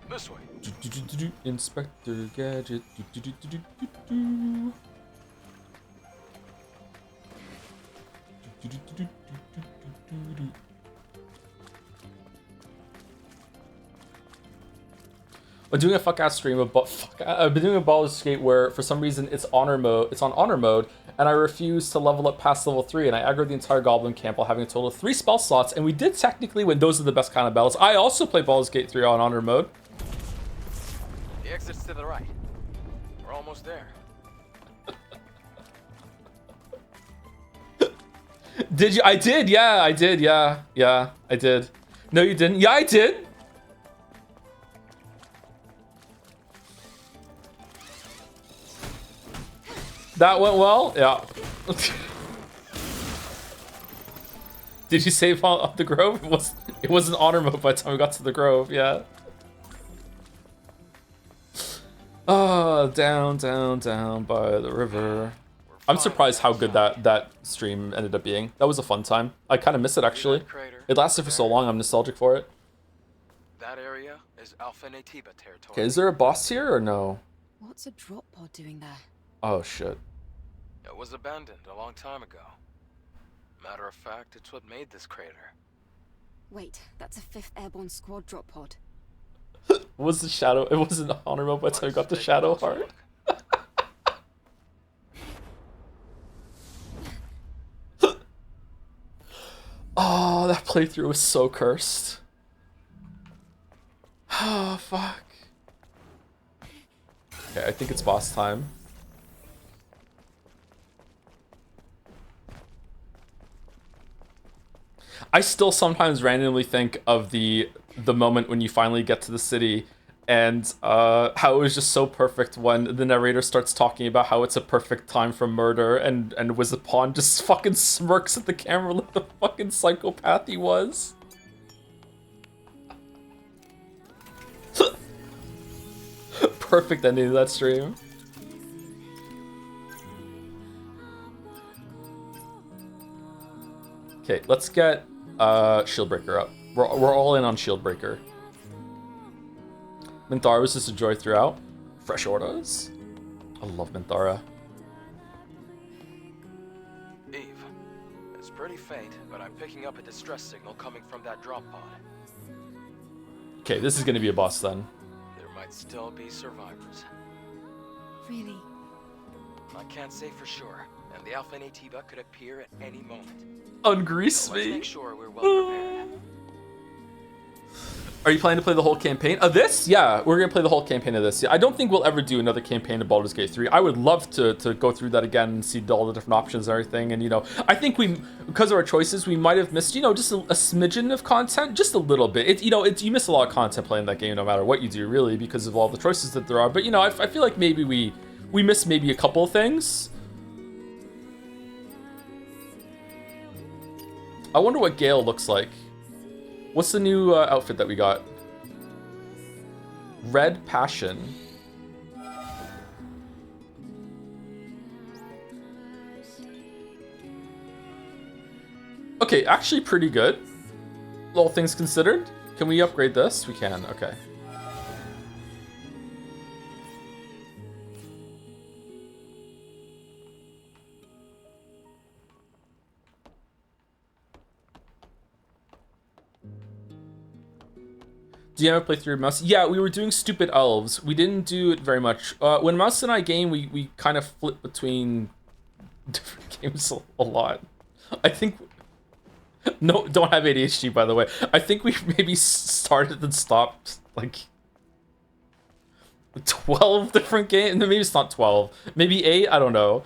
This way. Inspector Gadget. I'm doing a fuck ass stream of I've been doing a Baldur's Gate where for some reason it's honor mode. It's on honor mode, and I refuse to level up past level 3, and I aggroed the entire Goblin camp while having a total of 3 spell slots. And we did technically win. Those are the best kind of battles. I also play Baldur's Gate 3 on honor mode. The exit's to the right. We're almost there. Did you? I did. Yeah, I did. Yeah, yeah, I did. No, you didn't. Yeah, I did. That went well? Yeah. Did you save on the Grove? It wasn't honor mode by the time we got to the Grove, yeah. Oh, down, down, down by the river. I'm surprised how good that stream ended up being. That was a fun time. I kind of miss it, actually. It lasted for so long, I'm nostalgic for it. That area is Alpha Natiba territory. Okay, is there a boss here or no? What's a drop pod doing there? Oh, shit. It was abandoned a long time ago. Matter of fact, it's what made this crater. Wait, that's a 5th Airborne Squad drop pod. Was the shadow? It wasn't honorable by the time we got the shadow heart. Oh, that playthrough was so cursed. Oh, fuck. Okay, I think it's boss time. I still sometimes randomly think of the moment when you finally get to the city and how it was just so perfect when the narrator starts talking about how it's a perfect time for murder and Wizapon just fucking smirks at the camera like the fucking psychopath he was. Perfect ending to that stream. Okay, let's get Shieldbreaker up. We're all in on Shieldbreaker. Minthara was just a joy throughout. Fresh orders. I love Minthara. Eve, it's pretty faint, but I'm picking up a distress signal coming from that drop pod. Okay, this is gonna be a boss then. There might still be survivors. Really? I can't say for sure, and the Alpha Natiba could appear at any moment. Ungrease So let's me. make sure we're well prepared. Are you planning to play the whole campaign of this? Yeah, we're gonna play the whole campaign of this. Yeah, I don't think we'll ever do another campaign of Baldur's Gate 3. I would love to go through that again and see all the different options and everything. And you know, I think because of our choices, we might have missed, you know, just a smidgen of content, just a little bit. You miss a lot of content playing that game, no matter what you do, really, because of all the choices that there are. But you know, I feel like maybe we missed maybe a couple of things. I wonder what Gale looks like. What's the new outfit that we got? Red Passion. Okay, actually pretty good. All things considered. Can we upgrade this? We can, okay. Do you ever play through Mouse? Yeah, we were doing Stupid Elves. We didn't do it very much. When Mouse and I game, we kind of flip between different games a lot. I think... No, don't have ADHD, by the way. I think we maybe started and stopped, like... 12 different games? Maybe it's not 12. Maybe 8? I don't know.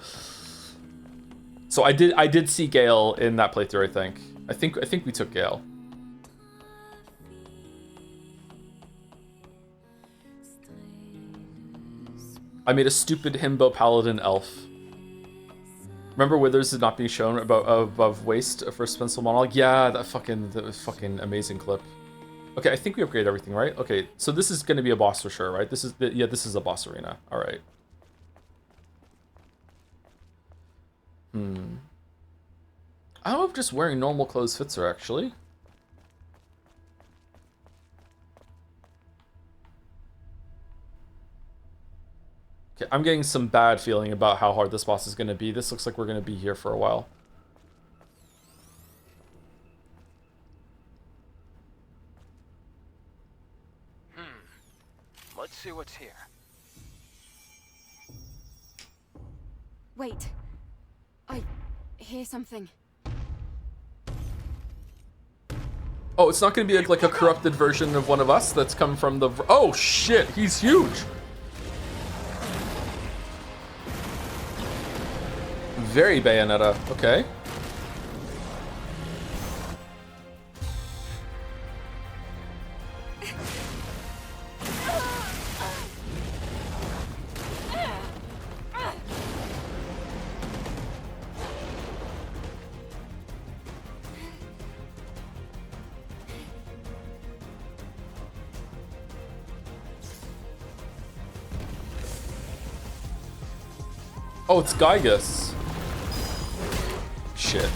So I did see Gale in that playthrough, I think. I think we took Gale. I made a stupid himbo paladin elf. Remember Withers is not being shown above waist for Spencil monologue? Yeah, that was fucking amazing clip. Okay, I think we upgraded everything, right? Okay, so this is gonna be a boss for sure, right? This is a boss arena. All right. I don't know if just wearing normal clothes fits her, actually. Okay, I'm getting some bad feeling about how hard this boss is going to be. This looks like we're going to be here for a while. Much Let's see what's here. Wait. I hear something. Oh, it's not going to be like a corrupted version of one of us that's come from the... Oh, shit. He's huge. Very Bayonetta. Okay. Oh, it's Gygus. Shit.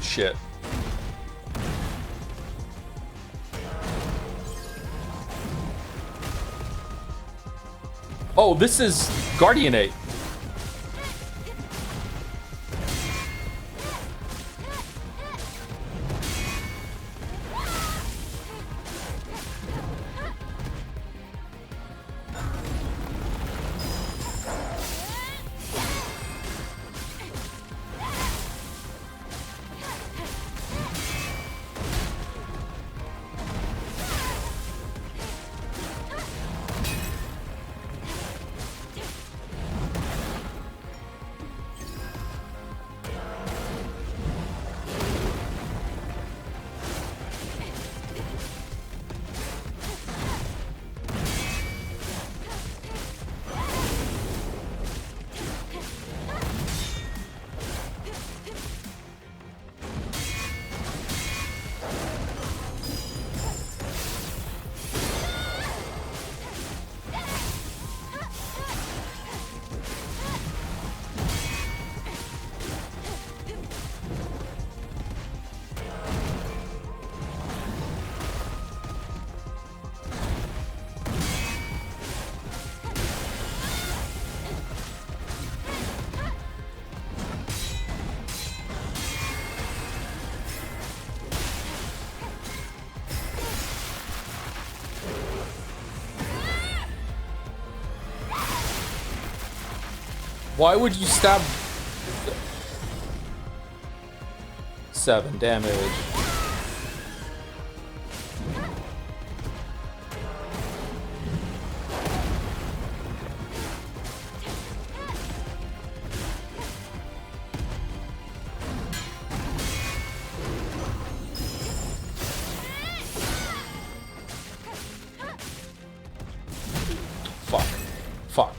Shit. Oh, this is Guardianate. Why would you stab... 7 damage. Fuck. Fuck.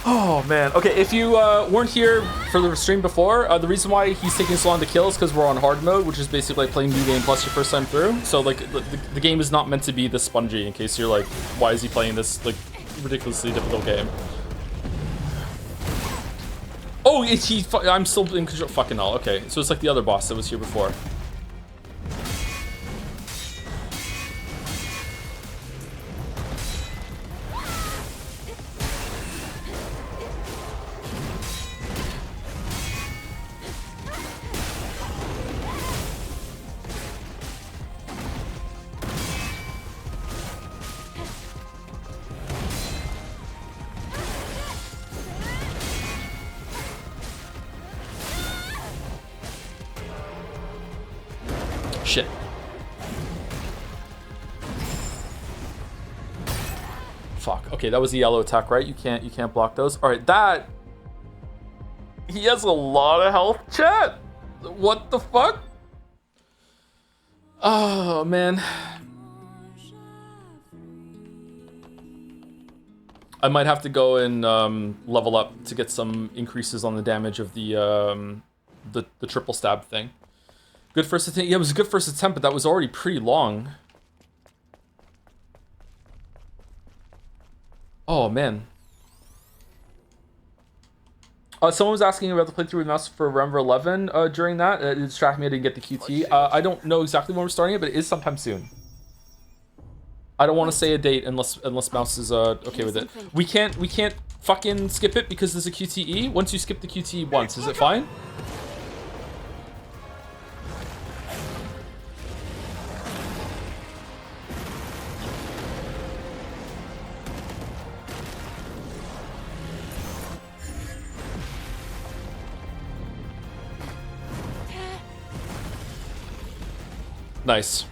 Oh man. Okay, if you weren't here for the stream before, the reason why he's taking so long to kill is because we're on hard mode, which is basically like playing new game plus your first time through. So like the game is not meant to be this spongy. In case you're like, why is he playing this like ridiculously difficult game? Oh, I'm still in control. Fucking hell. Okay, so it's like the other boss that was here before. Shit. Fuck. Okay, that was the yellow attack, right? You can't block those. All right, that he has a lot of health, chat. What the fuck? Oh, man. I might have to go and level up to get some increases on the damage of the triple stab thing. Good first attempt. Yeah, it was a good first attempt, but that was already pretty long. Oh, man. Someone was asking about the playthrough with mouse for Remember 11 during that. It distracted me. I didn't get the QT. I don't know exactly when we're starting it, but it is sometime soon. I don't want to say a date unless mouse is okay with it. We can't fucking skip it because there's a QTE. Once you skip the QTE once, is it fine? Nice.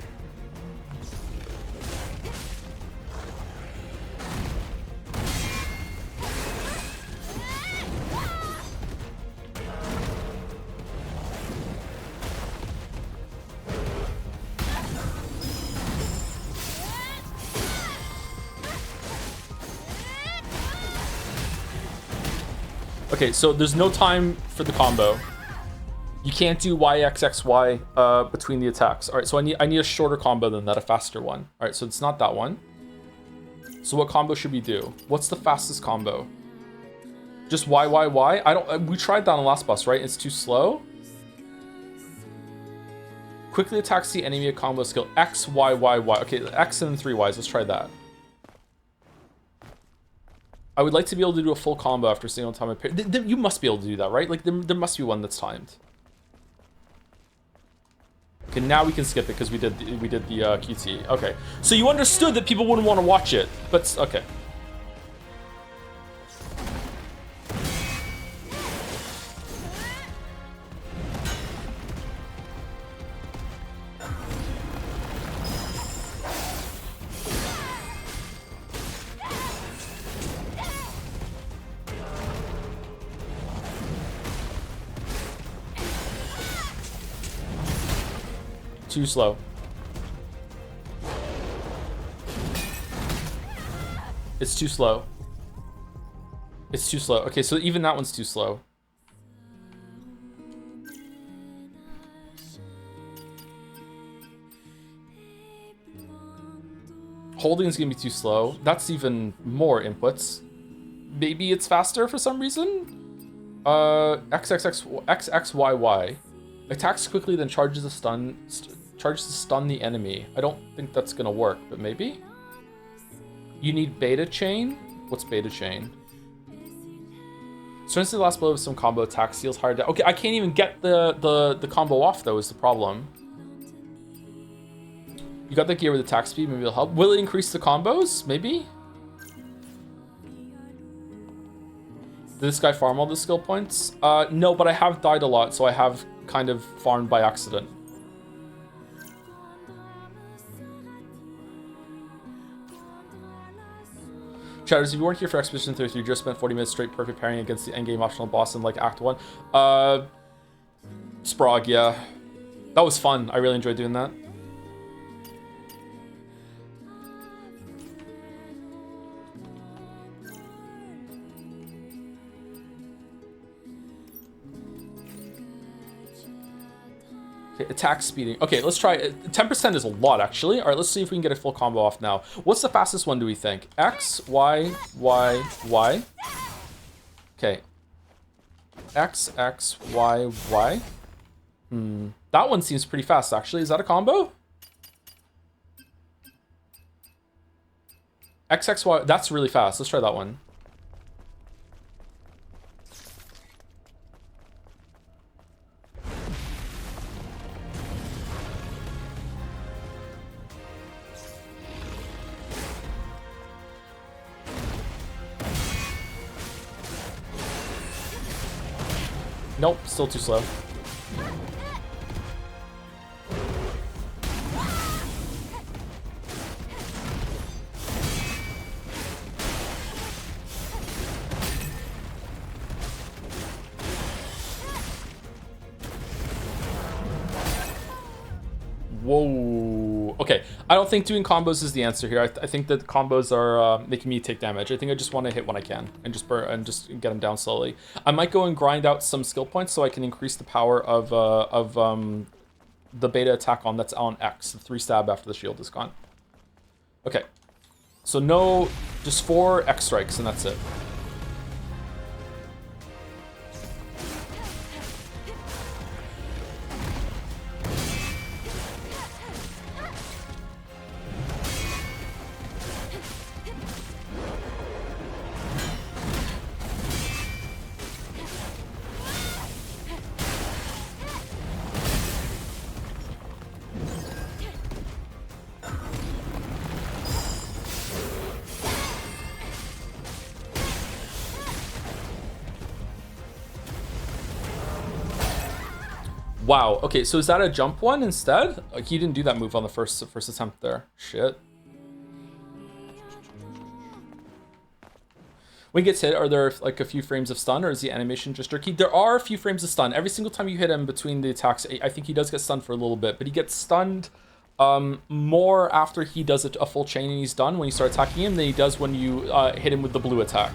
Okay, so there's no time for the combo. You can't do YXXY between the attacks. All right, so I need a shorter combo than that, a faster one. All right, so it's not that one. So what combo should we do? What's the fastest combo? Just Y. I don't. We tried that on the last boss, right? It's too slow. Quickly attacks the enemy a combo skill X Y Y Y. Okay, X and 3 Ys. Let's try that. I would like to be able to do a full combo after a single time. You must be able to do that, right? Like there must be one that's timed. Okay, now we can skip it because we did the QT. Okay, so you understood that people wouldn't want to watch it, but okay. Too slow. It's too slow. It's too slow. Okay, so even that one's too slow. Holding is gonna be too slow. That's even more inputs. Maybe it's faster for some reason? XXYY. Attacks quickly, then charges to stun the enemy. I don't think that's gonna work, but maybe? You need beta chain? What's beta chain? Strengthens the last blow with some combo attack, seals hard damage. Okay, I can't even get the combo off though, is the problem. You got the gear with attack speed, maybe it'll help. Will it increase the combos? Maybe? Did this guy farm all the skill points? No, but I have died a lot, so I have kind of farmed by accident. Chatters, if you weren't here for Expedition 33, you just spent 40 minutes straight perfect parrying against the endgame optional boss in like Act 1. Sprague, yeah. That was fun. I really enjoyed doing that. Okay, attack speeding. Okay, let's try it. 10% is a lot, actually. All right, let's see if we can get a full combo off now. What's the fastest one, do we think? X, Y, Y, Y. Okay. X, X, Y, Y. That one seems pretty fast, actually. Is that a combo? X, X, Y. That's really fast. Let's try that one. Nope, still too slow. Whoa. Okay, I don't think doing combos is the answer here. I think that combos are making me take damage. I think I just want to hit when I can and just burn and just get them down slowly. I might go and grind out some skill points so I can increase the power of the beta attack on that's on X, the 3 stab after the shield is gone. Okay, so no, just 4 X strikes and that's it. Wow, okay, so is that a jump one instead? Like, he didn't do that move on the first attempt there. Shit. When he gets hit, are there like a few frames of stun, or is the animation just jerky? There are a few frames of stun. Every single time you hit him between the attacks, I think he does get stunned for a little bit, but he gets stunned more after he does a full chain and he's done when you start attacking him than he does when you hit him with the blue attack.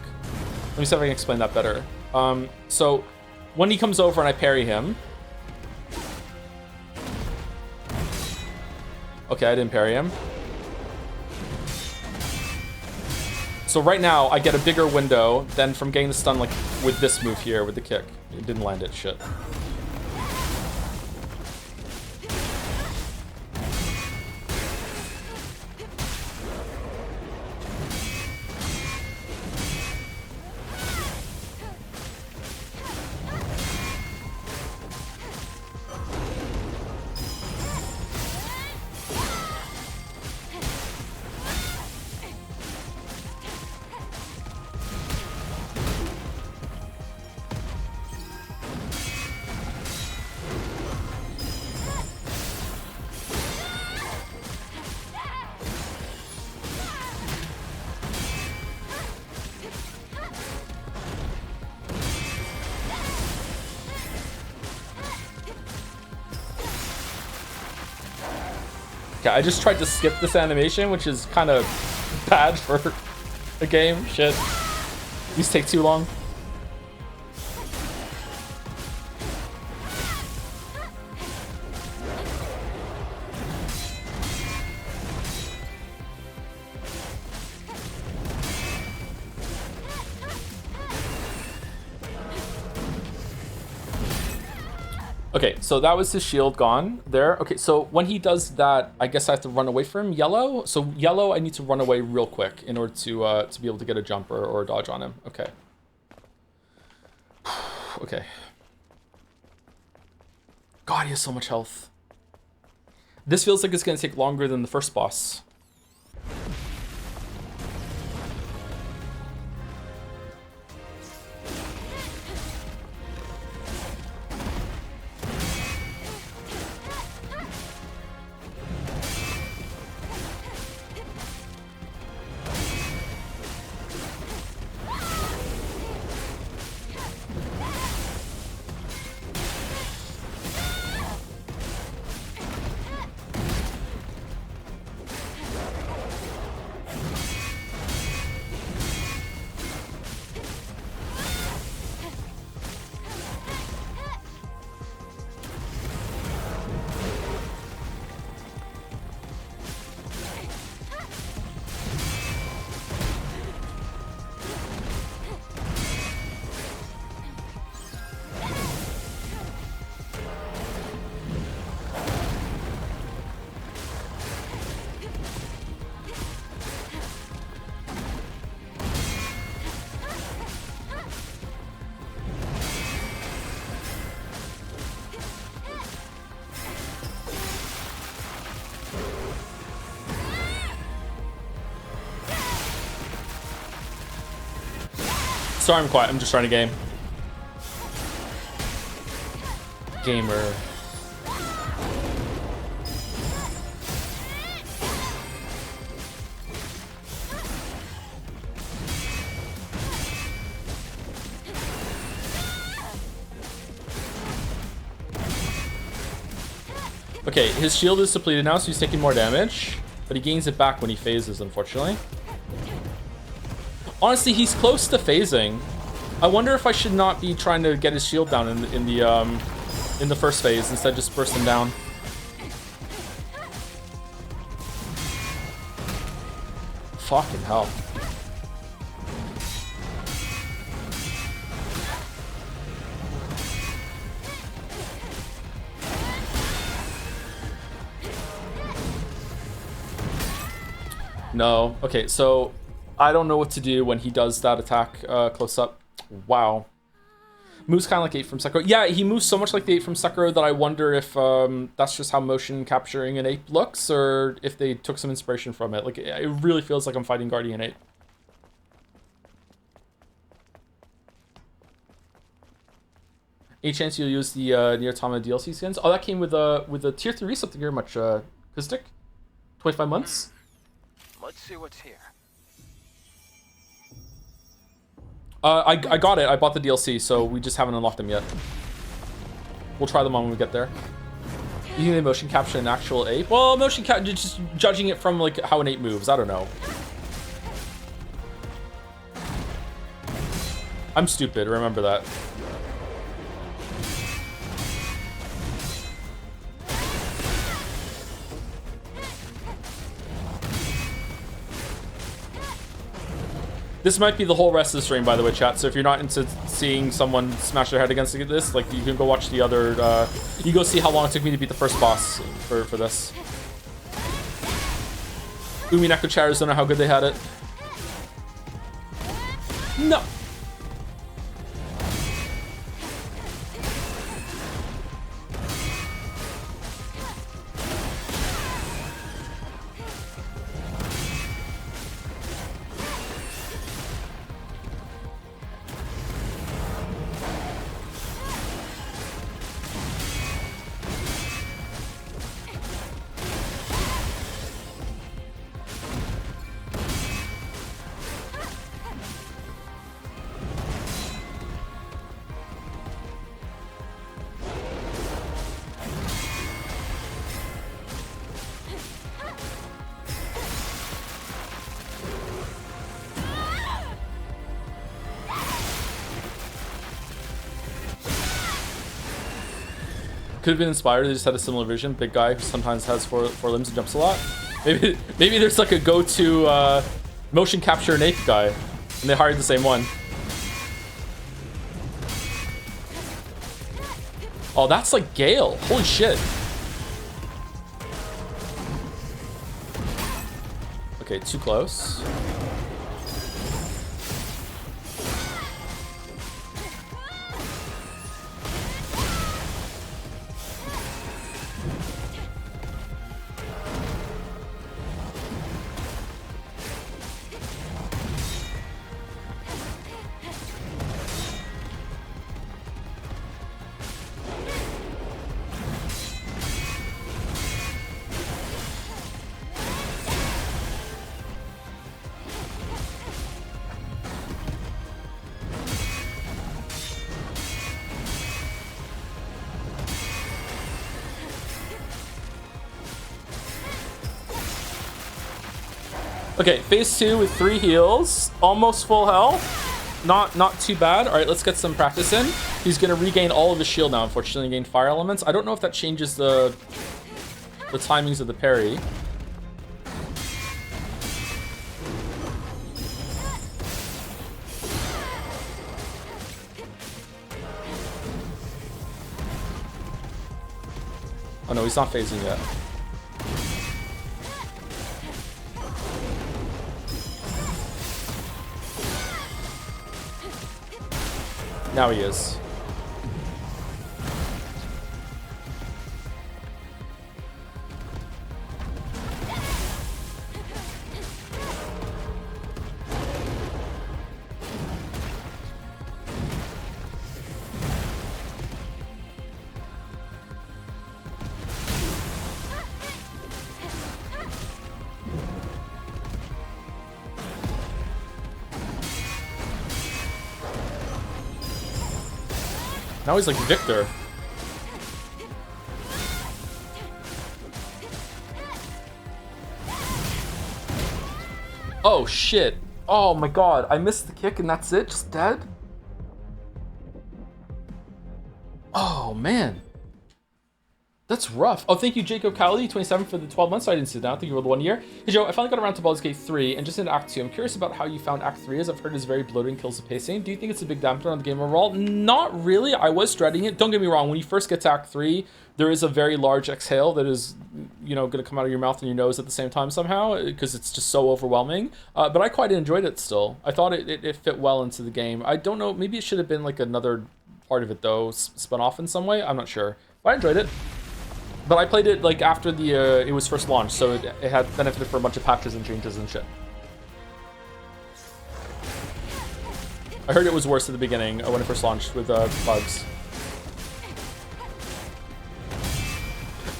Let me see if I can explain that better. So when he comes over and I parry him, okay, I didn't parry him. So right now, I get a bigger window than from getting the stun like with this move here, with the kick. It didn't land it, shit. Okay, I just tried to skip this animation, which is kind of bad for a game. Shit. These take too long. Okay, so that was his shield gone there. Okay, so when he does that, I guess I have to run away from him. Yellow? So yellow, I need to run away real quick in order to be able to get a jump or a dodge on him. Okay. Okay. God, he has so much health. This feels like it's going to take longer than the first boss. Sorry, I'm quiet. I'm just trying to game. Gamer. Okay, his shield is depleted now, so he's taking more damage. But he gains it back when he phases, unfortunately. Honestly, he's close to phasing. I wonder if I should not be trying to get his shield down in the first phase, instead just burst him down. Fucking hell. No. Okay, so I don't know what to do when he does that attack close up. Wow. Moves kind of like 8 from Sekiro. Yeah, he moves so much like the 8 from Sekiro that I wonder if that's just how motion capturing an ape looks, or if they took some inspiration from it. Like, it really feels like I'm fighting Guardian Ape. Any chance you'll use the Nier Automata DLC skins? Oh, that came with the tier 3 something very much, Kuzdik? 25 months? Let's see what's here. I got it. I bought the DLC, so we just haven't unlocked them yet. We'll try them on when we get there. Using the motion capture an actual ape? Well, motion capture, just judging it from like how an ape moves. I don't know. I'm stupid. Remember that. This might be the whole rest of the stream, by the way, chat. So if you're not into seeing someone smash their head against this, like, you can go watch the other, you go see how long it took me to beat the first boss for this. Umi Neko chatters don't know how good they had it. No. Could have been inspired. They just had a similar vision. Big guy who sometimes has four limbs and jumps a lot. Maybe there's like a go-to motion capture an ape guy, and they hired the same one. Oh, that's like Gale. Holy shit. Okay, too close. Okay, phase 2 with 3 heals, almost full health. Not too bad. All right, let's get some practice in. He's gonna regain all of his shield now. Unfortunately, gain fire elements. I don't know if that changes the timings of the parry. Oh no, he's not phasing yet. Now he is. Now he's like Victor. Oh shit. Oh my god, I missed the kick and that's it? Just dead? Oh man. That's rough. Oh, thank you, Jacob Cowley, 27 for the 12 months. I didn't see that. Thank you for the 1 year. Hey, Joe, I finally got around to Baldur's Gate 3 and just into Act 2. I'm curious about how you found Act 3, as I've heard it's very bloated and kills the pacing. Do you think it's a big dampener on the game overall? Not really. I was dreading it. Don't get me wrong. When you first get to Act 3, there is a very large exhale that is, you know, going to come out of your mouth and your nose at the same time somehow, because it's just so overwhelming. But I quite enjoyed it still. I thought it fit well into the game. I don't know. Maybe it should have been like another part of it, though, spun off in some way. I'm not sure. But I enjoyed it. But I played it like after the it was first launched, so it had benefited for a bunch of patches and changes and shit. I heard it was worse at the beginning when it first launched with bugs.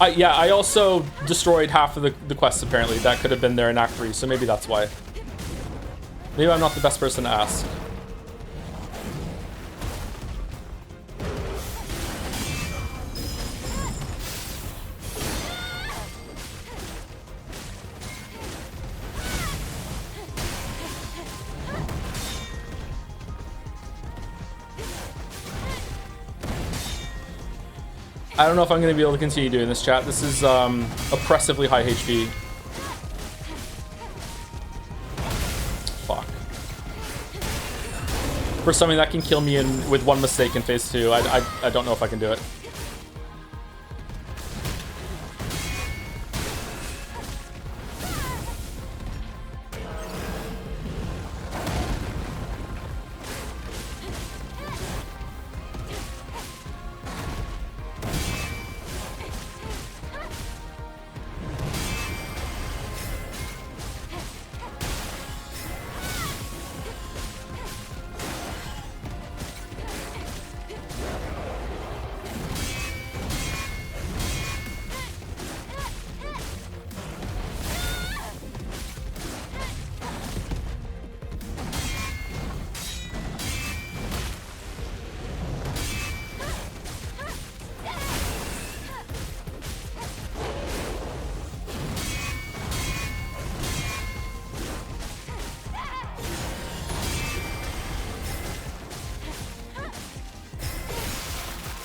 I also destroyed half of the quests apparently. That could have been there in Act 3, so maybe that's why. Maybe I'm not the best person to ask. I don't know if I'm going to be able to continue doing this, chat. This is oppressively high HP. Fuck. For something that can kill me with one mistake in phase 2, I don't know if I can do it.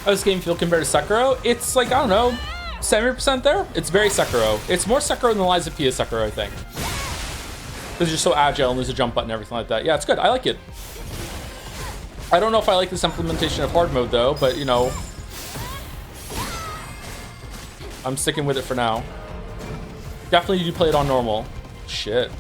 How does this game feel compared to Sekiro? It's like, I don't know, 70% there? It's very Sekiro. It's more Sekiro than Lies of P is Sekiro, I think. Because you're so agile and there's a jump button and everything like that. Yeah, it's good. I like it. I don't know if I like this implementation of hard mode though, but you know, I'm sticking with it for now. Definitely do play it on normal. Shit.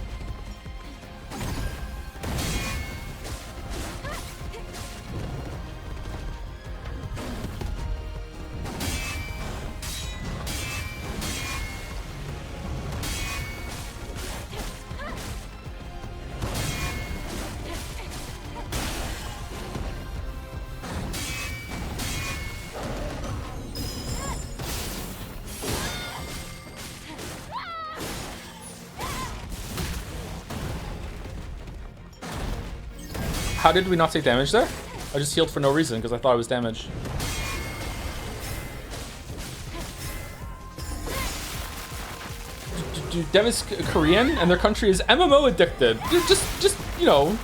How did we not take damage there? I just healed for no reason because I thought I was damaged. Dev is Korean and their country is MMO addicted. Just you know,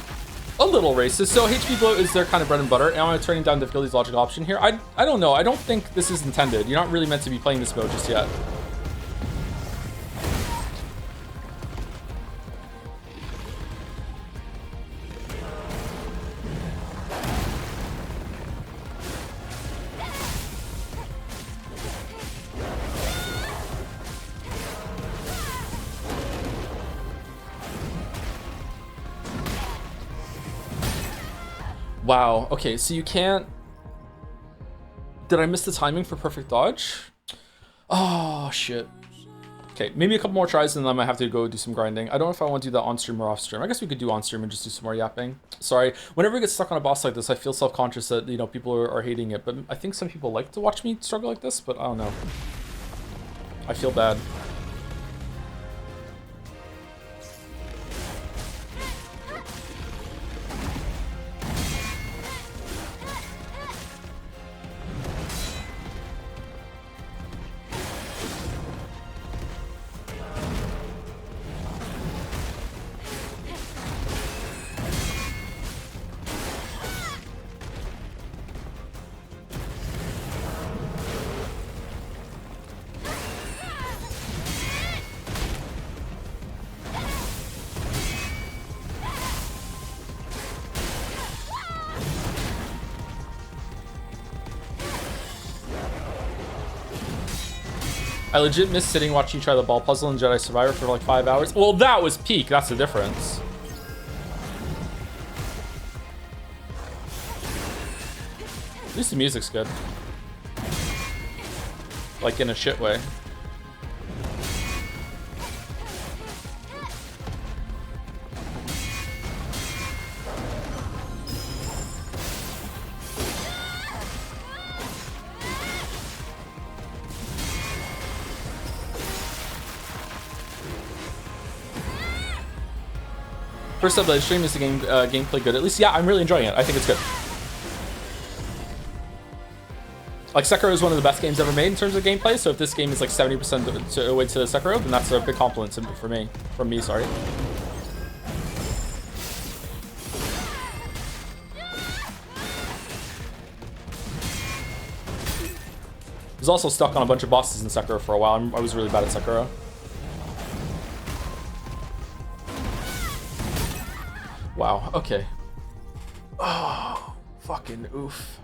a little racist. So HP bloat is their kind of bread and butter. Am I turning down difficulty's logical option here? I don't know. I don't think this is intended. You're not really meant to be playing this mode just yet. Wow, okay, so you can't... Did I miss the timing for perfect dodge? Oh, shit. Okay, maybe a couple more tries and then I might have to go do some grinding. I don't know if I want to do that on stream or off stream. I guess we could do on stream and just do some more yapping. Sorry, whenever I get stuck on a boss like this, I feel self-conscious that, you know, people are hating it. But I think some people like to watch me struggle like this, but I don't know. I feel bad. I legit miss sitting watching you try the ball puzzle in Jedi Survivor for like 5 hours. Well, that was peak. That's the difference. At least the music's good. Like in a shit way. First up, live stream, is the gameplay good? At least, yeah, I'm really enjoying it. I think it's good. Like, Sekiro is one of the best games ever made in terms of gameplay, so if this game is like 70% away to Sekiro, then that's a big compliment for me. From me, sorry. I was also stuck on a bunch of bosses in Sekiro for a while. I was really bad at Sekiro. Wow, okay. Oh, fucking oof.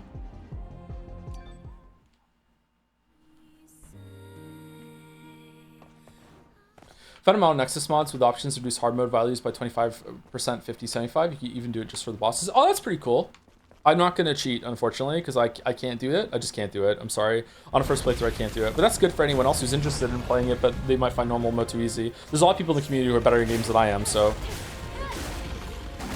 Fundamental Nexus mods with options to reduce hard mode values by 25%, 50, 75. You can even do it just for the bosses. Oh, that's pretty cool. I'm not going to cheat, unfortunately, because I can't do it. I just can't do it. I'm sorry. On a first playthrough, I can't do it. But that's good for anyone else who's interested in playing it, but they might find normal mode too easy. There's a lot of people in the community who are better at games than I am, so...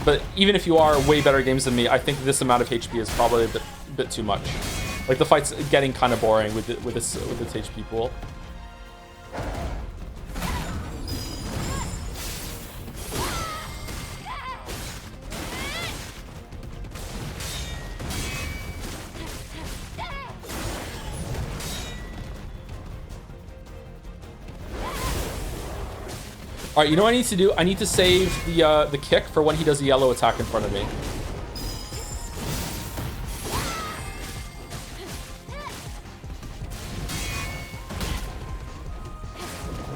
But even if you are way better at games than me, I think this amount of HP is probably a bit too much. Like, the fight's getting kind of boring with this HP pool. All right, you know what I need to do? I need to save the kick for when he does the yellow attack in front of me.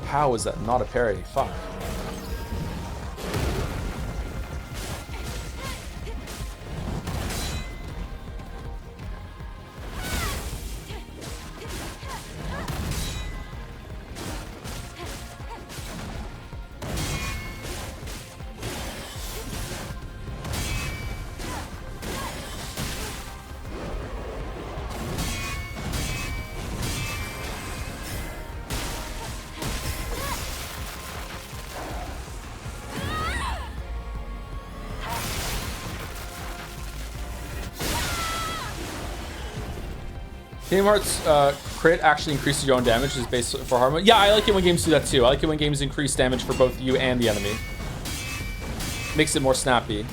How is that not a parry? Fuck. Kingdom Hearts crit actually increases your own damage is based for hard mode. Yeah, I like it when games do that too. I like it when games increase damage for both you and the enemy. Makes it more snappy.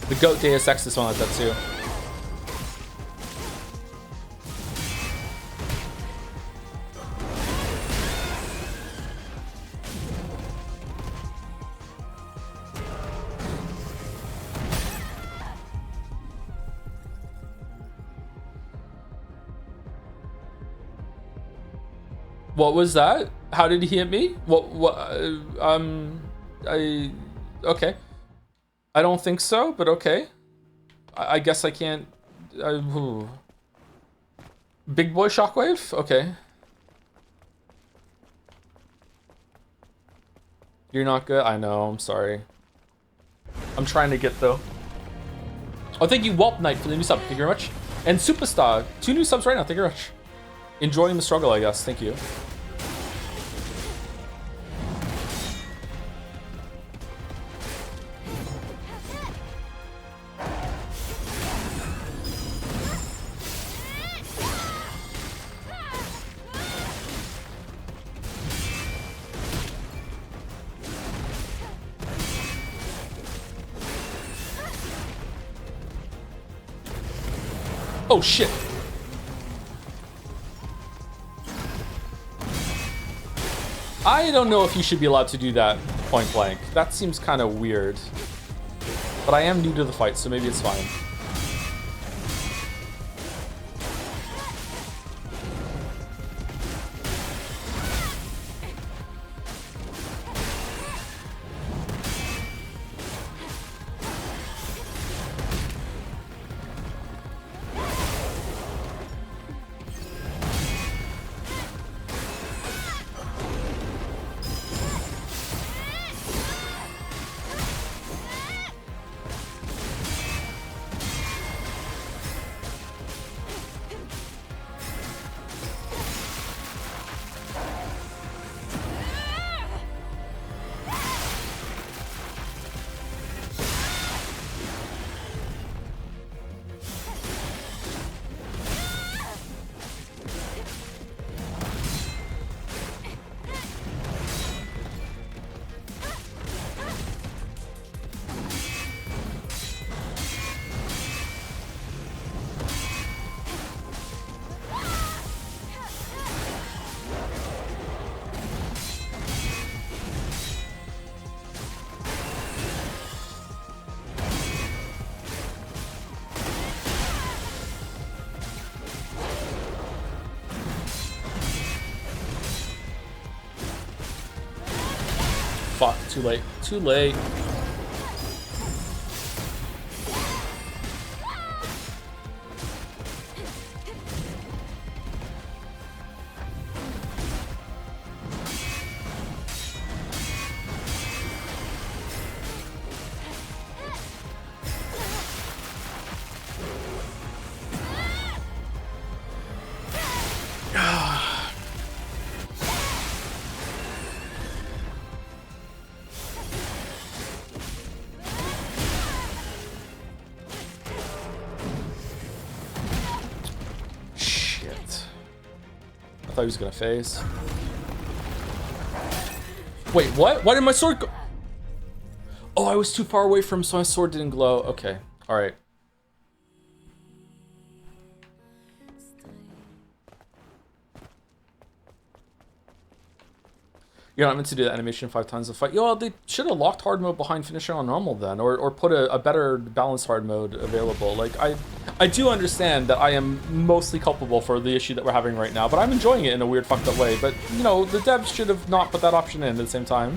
The GOAT Deus Ex is one like that too. What was that? How did he hit me? Okay. I don't think so, but okay. I guess I can't. Big boy shockwave? Okay. You're not good? I know, I'm sorry. I'm trying to get though. Oh, thank you, Whelp Knight, for the new sub. Thank you very much. And Superstar, 2 new subs right now. Thank you very much. Enjoying the struggle, I guess. Thank you. Oh shit. I don't know if you should be allowed to do that point blank. That seems kind of weird. But I am new to the fight, so maybe it's fine. fuck, too late. Too late. I thought he was gonna phase. Wait, what? Why did my sword go? Oh, I was too far away from, so my sword didn't glow. Okay, all right. You're not meant to do that animation 5 times a fight. Yo, they should have locked hard mode behind finishing on normal then, or put a better balanced hard mode available. Like, I do understand that I am mostly culpable for the issue that we're having right now, but I'm enjoying it in a weird fucked up way. But, you know, the devs should have not put that option in at the same time.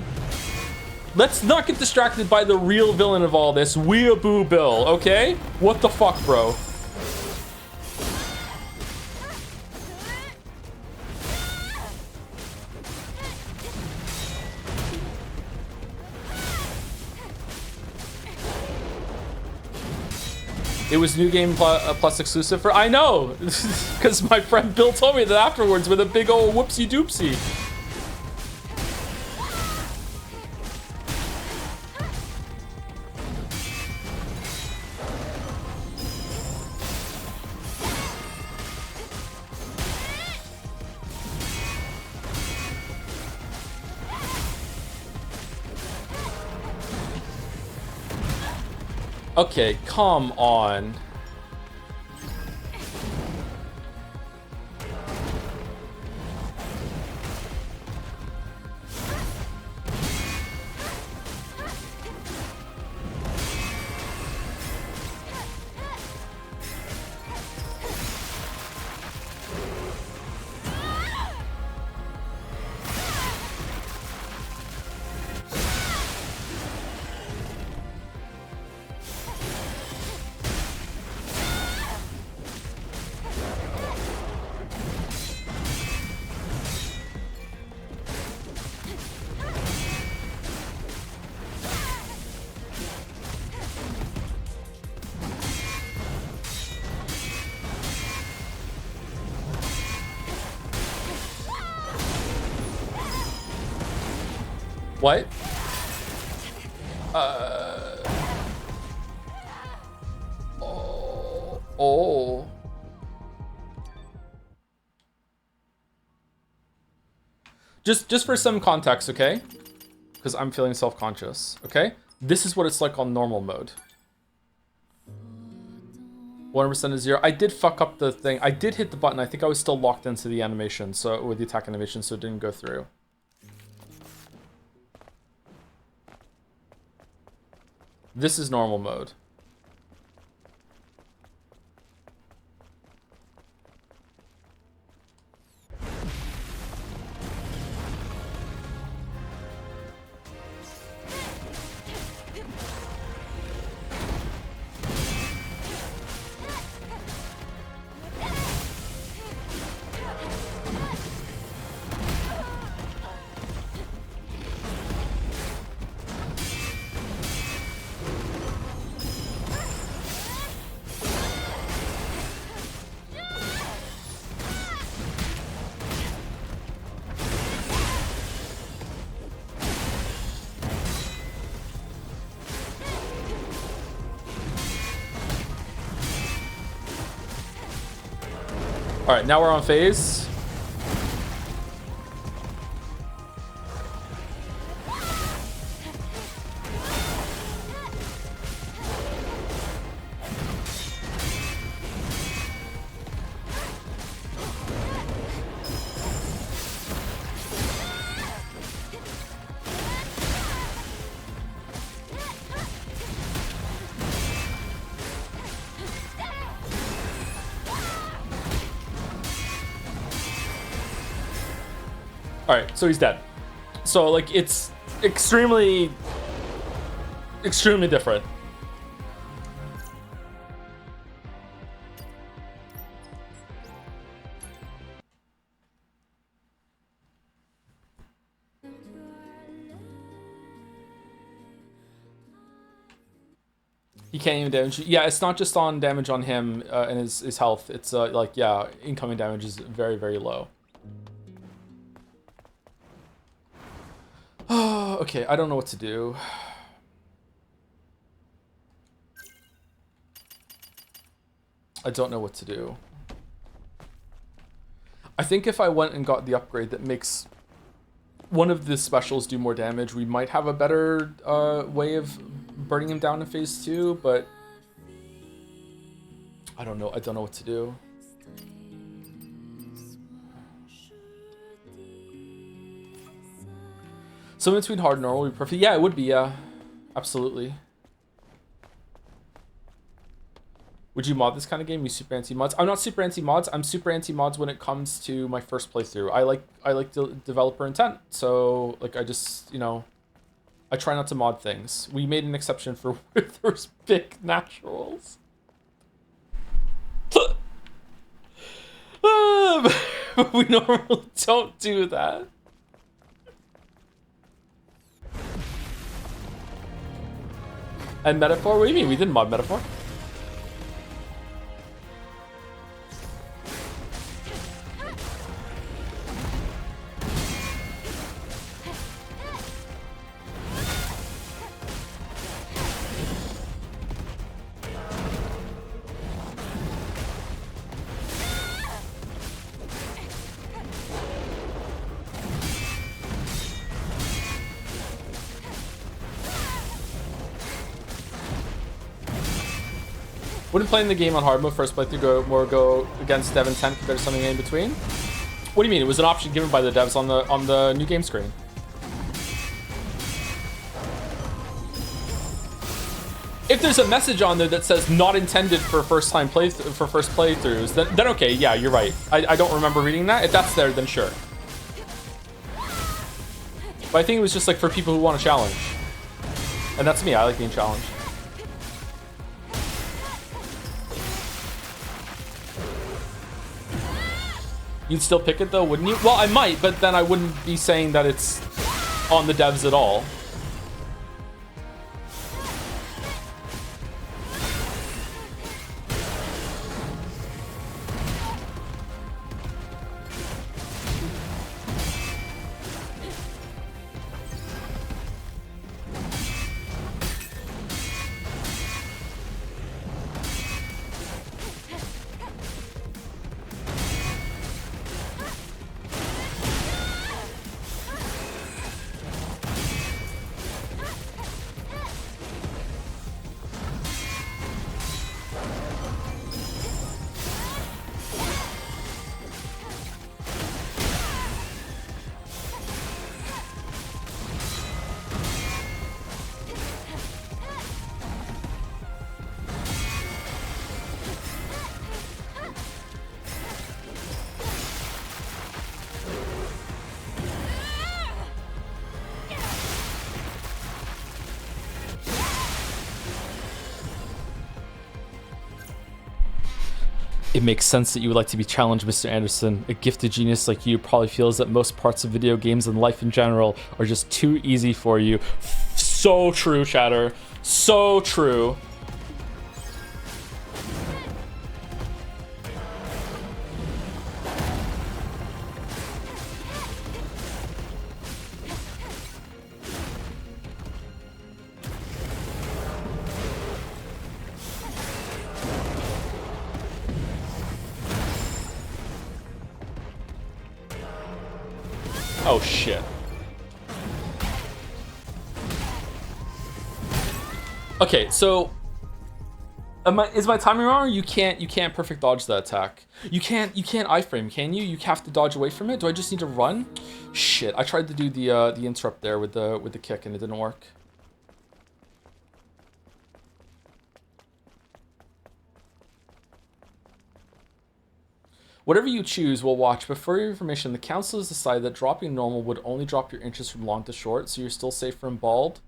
Let's not get distracted by the real villain of all this, Weeaboo Bill, okay? What the fuck, bro? It was New Game Plus exclusive for... I know! Because my friend Bill told me that afterwards with a big old whoopsie doopsie. Okay, come on. What? Oh. Just for some context, okay? Because I'm feeling self-conscious, okay? This is what it's like on normal mode. 100% is 0. I did fuck up the thing. I did hit the button. I think I was still locked into the animation, so with the attack animation, so it didn't go through. This is normal mode. All right, now we're on phase. All right, so he's dead. So like it's extremely different. He can't even damage you. Yeah, it's not just on damage on him and his health. It's like, yeah, incoming damage is very, very low. Okay, I don't know what to do. I don't know what to do. I think if I went and got the upgrade that makes one of the specials do more damage, we might have a better way of burning him down in phase 2, but I don't know. I don't know what to do. So in between hard and normal would be perfect. Yeah, it would be, yeah. Absolutely. Would you mod this kind of game? You super anti-mods? I'm not super anti-mods. I'm super anti-mods when it comes to my first playthrough. I like developer intent. So like I just, you know, I try not to mod things. We made an exception for where there's big naturals. We normally don't do that. And metaphor? What do you mean? We didn't mod metaphor. Wouldn't playing the game on hard mode first playthrough go against dev intent compared to something in between? What do you mean? It was an option given by the devs on the new game screen. If there's a message on there that says not intended for first playthroughs, then okay, yeah, you're right. I don't remember reading that. If that's there, then sure. But I think it was just like for people who want a challenge. And that's me, I like being challenged. You'd still pick it though, wouldn't you? Well, I might, but then I wouldn't be saying that it's on the devs at all. It makes sense that you would like to be challenged, Mr. Anderson. A gifted genius like you probably feels that most parts of video games and life in general are just too easy for you. So true, Shatter. So true. Oh shit. Okay, so is my timing wrong? You can't perfect dodge that attack. You can't iframe, can you? You have to dodge away from it. Do I just need to run? Shit, I tried to do the interrupt there with the kick and it didn't work. Whatever you choose, we'll watch. But for your information, the council has decided that dropping normal would only drop your inches from long to short, so you're still safe from bald.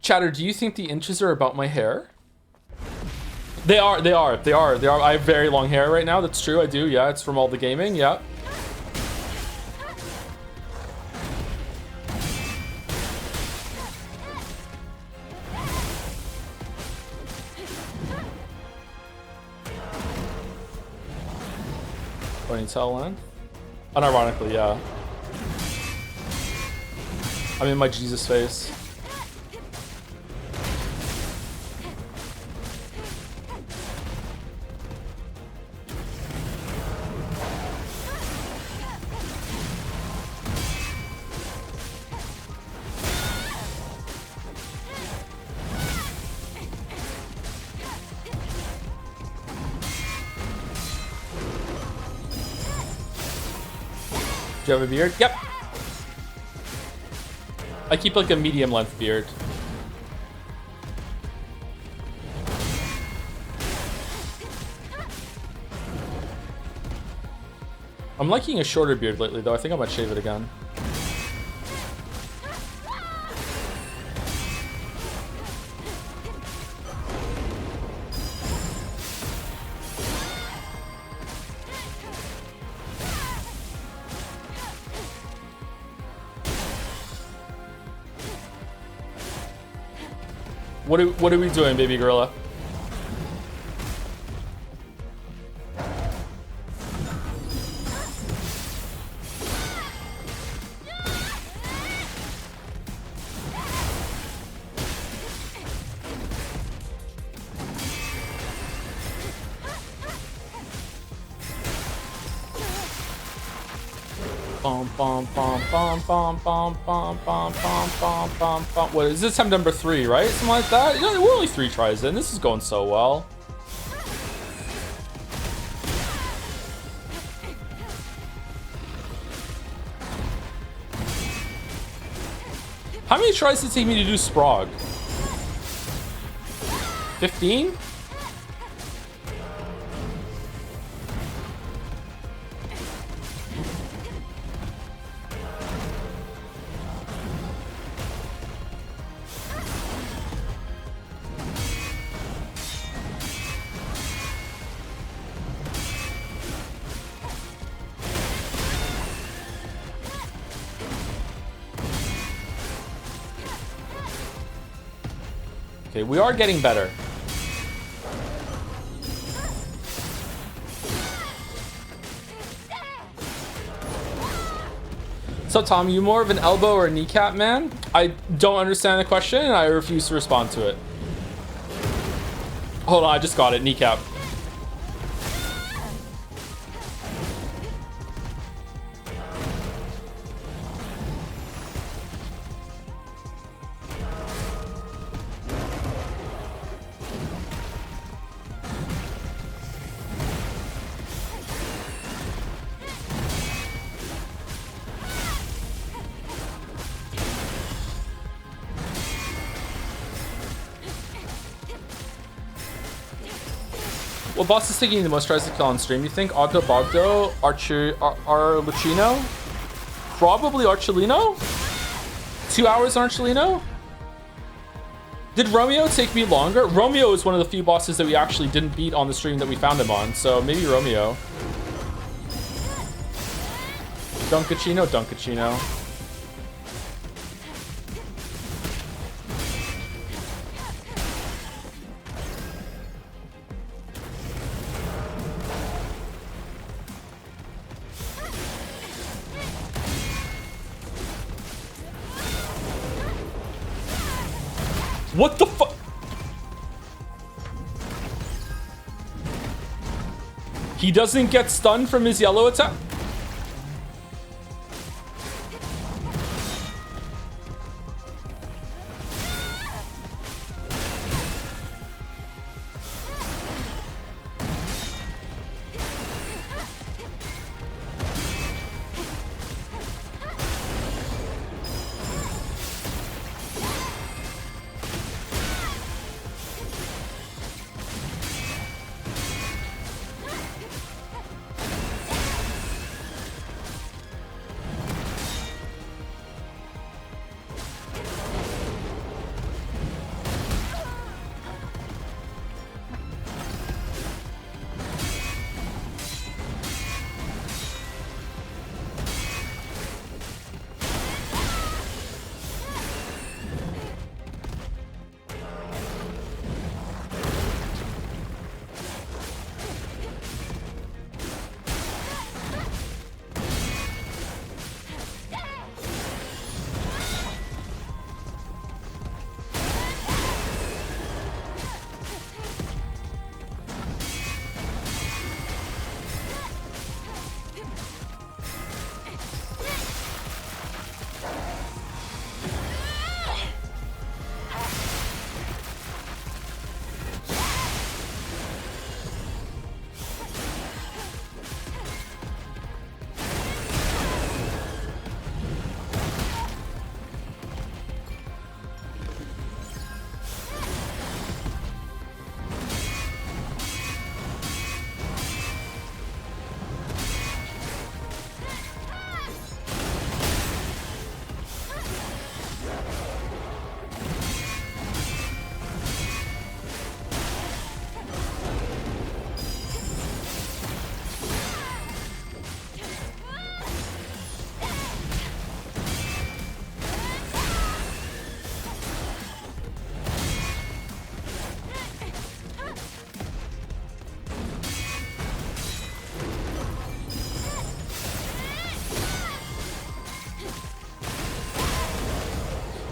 Chatter, do you think the inches are about my hair? They are. I have very long hair right now. That's true, I do. Yeah, it's from all the gaming. Yeah. Ponytail length? Unironically, yeah. I'm in my Jesus face. Do you have a beard? Yep. I keep like a medium length beard. I'm liking a shorter beard lately though. I think I might shave it again. What are we doing, baby gorilla? What is this? Time number 3, right? Something like that. You know, we're only 3 tries in. This is going so well. How many tries did it take me to do Sprog? 15? Okay, we are getting better. So Tom, you more of an elbow or a kneecap man? I don't understand the question and I refuse to respond to it. Hold on, I just got it. Kneecap. What boss is taking the most tries to kill on stream? You think Ogdo Bogdo, Arlecchino? Probably Archelino? 2 hours on Archelino? Did Romeo take me longer? Romeo is one of the few bosses that we actually didn't beat on the stream that we found him on, so maybe Romeo. Dunkachino, Dunkachino. What the fuck? He doesn't get stunned from his yellow attack?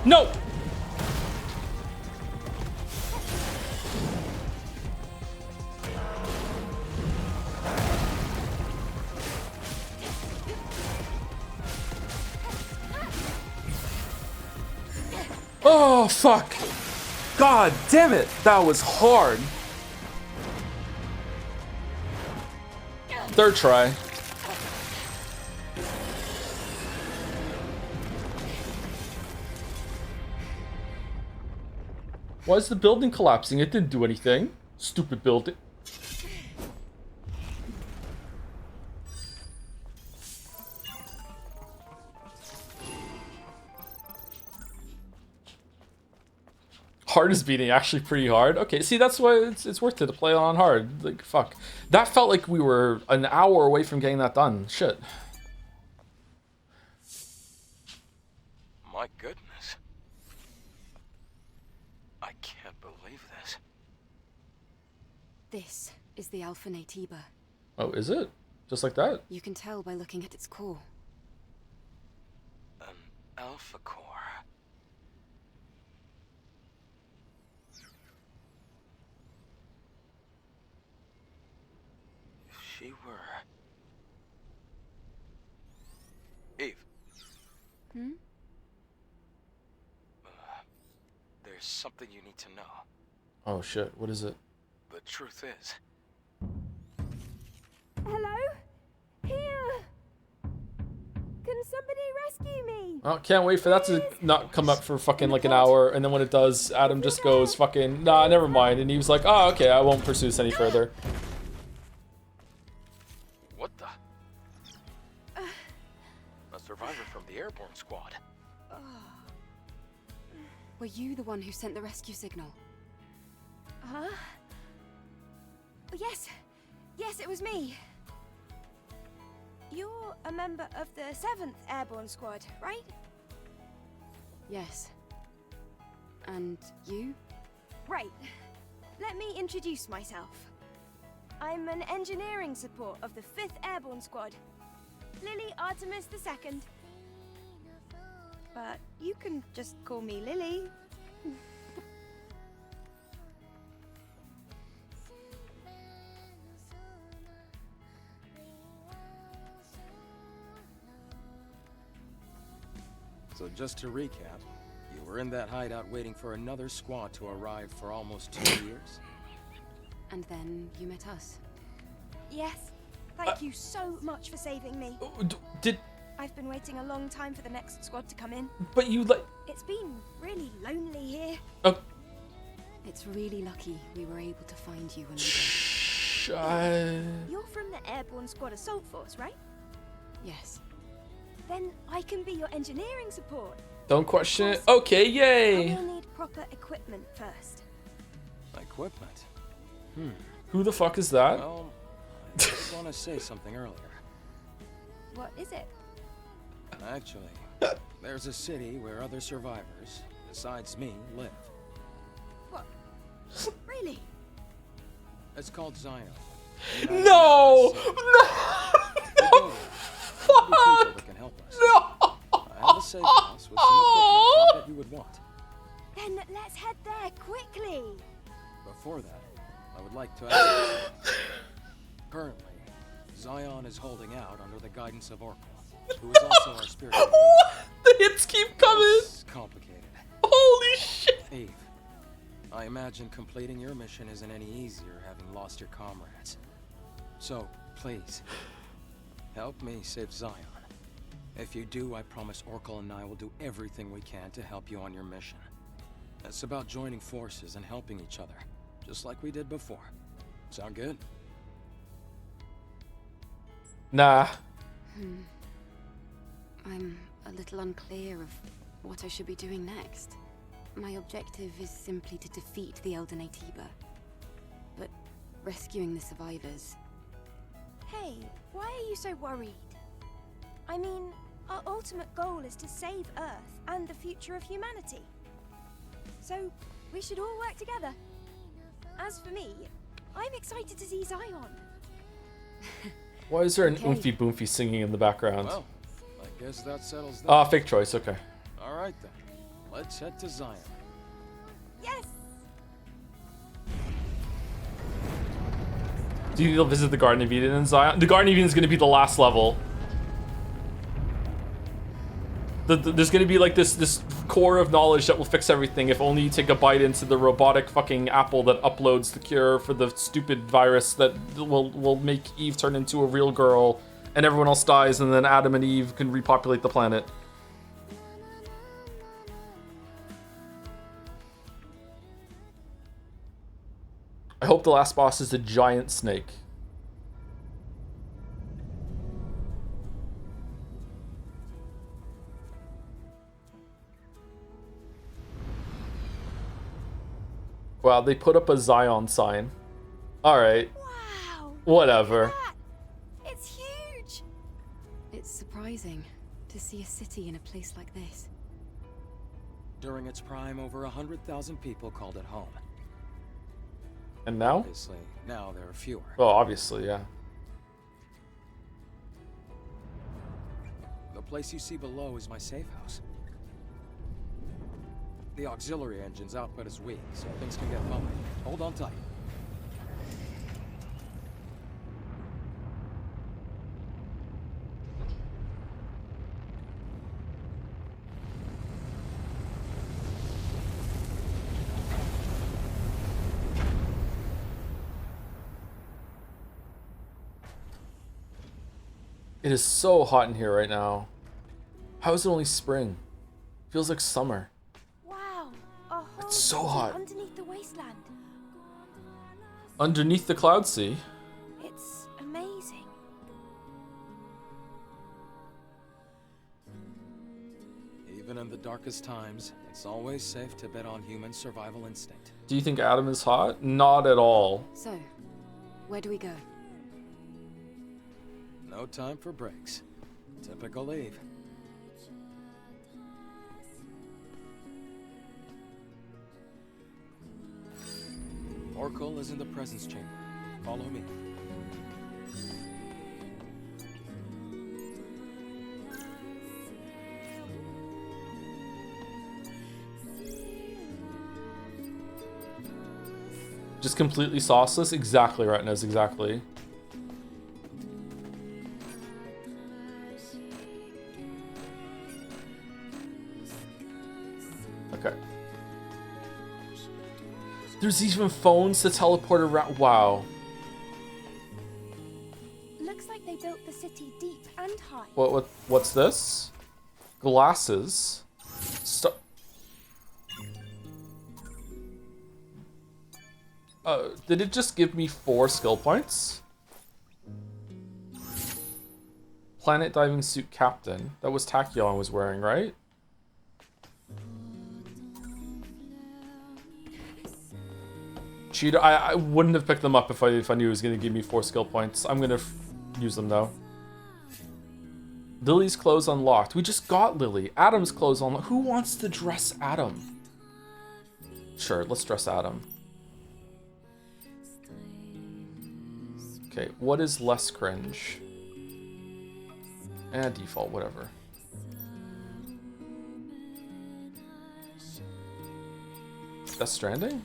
No! Oh, fuck. God damn it. That was hard. Third try. Why is the building collapsing? It didn't do anything. Stupid building. Hard is beating actually pretty hard. Okay, see, that's why it's worth it to play on hard. Like, fuck. That felt like we were an hour away from getting that done. Shit. My goodness. I can't believe this. This is the Alpha Natiba. Oh, is it? Just like that? You can tell by looking at its core. An alpha core. If she were... Eve. Hmm? There's something you need to know. Oh, shit. What is it? The truth is... Hello? Here! Can somebody rescue me? Oh, can't wait for that to not come up for fucking like an hour, and then when it does, Adam just goes fucking, nah, never mind, and he was like, oh, okay, I won't pursue this any further. What the? A survivor from the airborne squad. Were you the one who sent the rescue signal? Huh? Yes. Yes, it was me. You're a member of the 7th Airborne Squad, right? Yes. And you? Right. Let me introduce myself. I'm an engineering support of the 5th Airborne Squad. Lily Artemis II. But you can just call me Lily. So just to recap, you were in that hideout waiting for another squad to arrive for almost 2 years? And then you met us. Yes. Thank you so much for saving me. Did, I've been waiting a long time for the next squad to come in. but you like, It's been really lonely here. oh, It's really lucky we were able to find you when we did. shh, You're from the Airborne Squad Assault Force, right? Yes. Then I can be your engineering support. don't question it. Okay, I yay. will need proper equipment first. Equipment? Who the fuck is that? Well, I just want to say something earlier. What is it? Actually, there's a city where other survivors, besides me, live. What? Really? It's called Zion. No! No! No! People that can help us. No! I have a safe house with some equipment that you would want. Then let's head there quickly. Before that, I would like to ask you something. Currently, Zion is holding out under the guidance of Oracle, who is also our spirit guide. What? The hits keep coming! It's complicated. Holy shit! Eve, I imagine completing your mission isn't any easier having lost your comrades. So, please, help me save Zion. If you do, I promise Oracle and I will do everything we can to help you on your mission. It's about joining forces and helping each other, just like we did before. Sound good? Nah. I'm a little unclear of what I should be doing next. My objective is simply to defeat the Elder Natiba. But rescuing the survivors... Hey, why are you so worried? I mean, our ultimate goal is to save Earth and the future of humanity. So, we should all work together. As for me, I'm excited to see Zion. Why is there an Okay. oomphy boomfy singing in the background? Well, I guess that settles that. Ah, fake choice, okay. All right then. Let's head to Zion. Yes! Do you think they'll visit the Garden of Eden in Zion? The Garden of Eden is going to be the last level. There's going to be like this core of knowledge that will fix everything if only you take a bite into the robotic fucking apple that uploads the cure for the stupid virus that will make Eve turn into a real girl and everyone else dies and then Adam and Eve can repopulate the planet. I hope the last boss is a giant snake. Wow, they put up a Zion sign. Alright. Wow! Whatever. Look at that. It's huge! It's surprising to see a city in a place like this. During its prime, over 100,000 people called it home. And now? Obviously, now there are fewer. Well, obviously, yeah. The place you see below is my safe house. The auxiliary engine's output is weak, so things can get bumpy. Hold on tight. It is so hot in here right now. How is it only spring? Feels like summer. Wow! A whole It's so city hot. underneath the wasteland. Underneath the cloud sea. It's amazing. Even in the darkest times, it's always safe to bet on human survival instinct. Do you think Adam is hot? Not at all. So, where do we go? No time for breaks. Typical Eve. Oracle is in the presence chamber. Follow me. Just completely sauceless? Exactly, Retinas, exactly. Okay. There's even phones to teleport around. Wow. Looks like they built the city deep and high. What's this? Glasses. Did it just give me 4 skill points? Planet diving suit captain. That was Tachyon was wearing, right? Cheetah. I wouldn't have picked them up if I knew it was gonna give me 4 skill points. I'm gonna use them though. Lily's clothes unlocked. We just got Lily. Adam's clothes unlocked. Who wants to dress Adam? Sure, let's dress Adam. Okay, what is less cringe? Default, whatever. Death Stranding?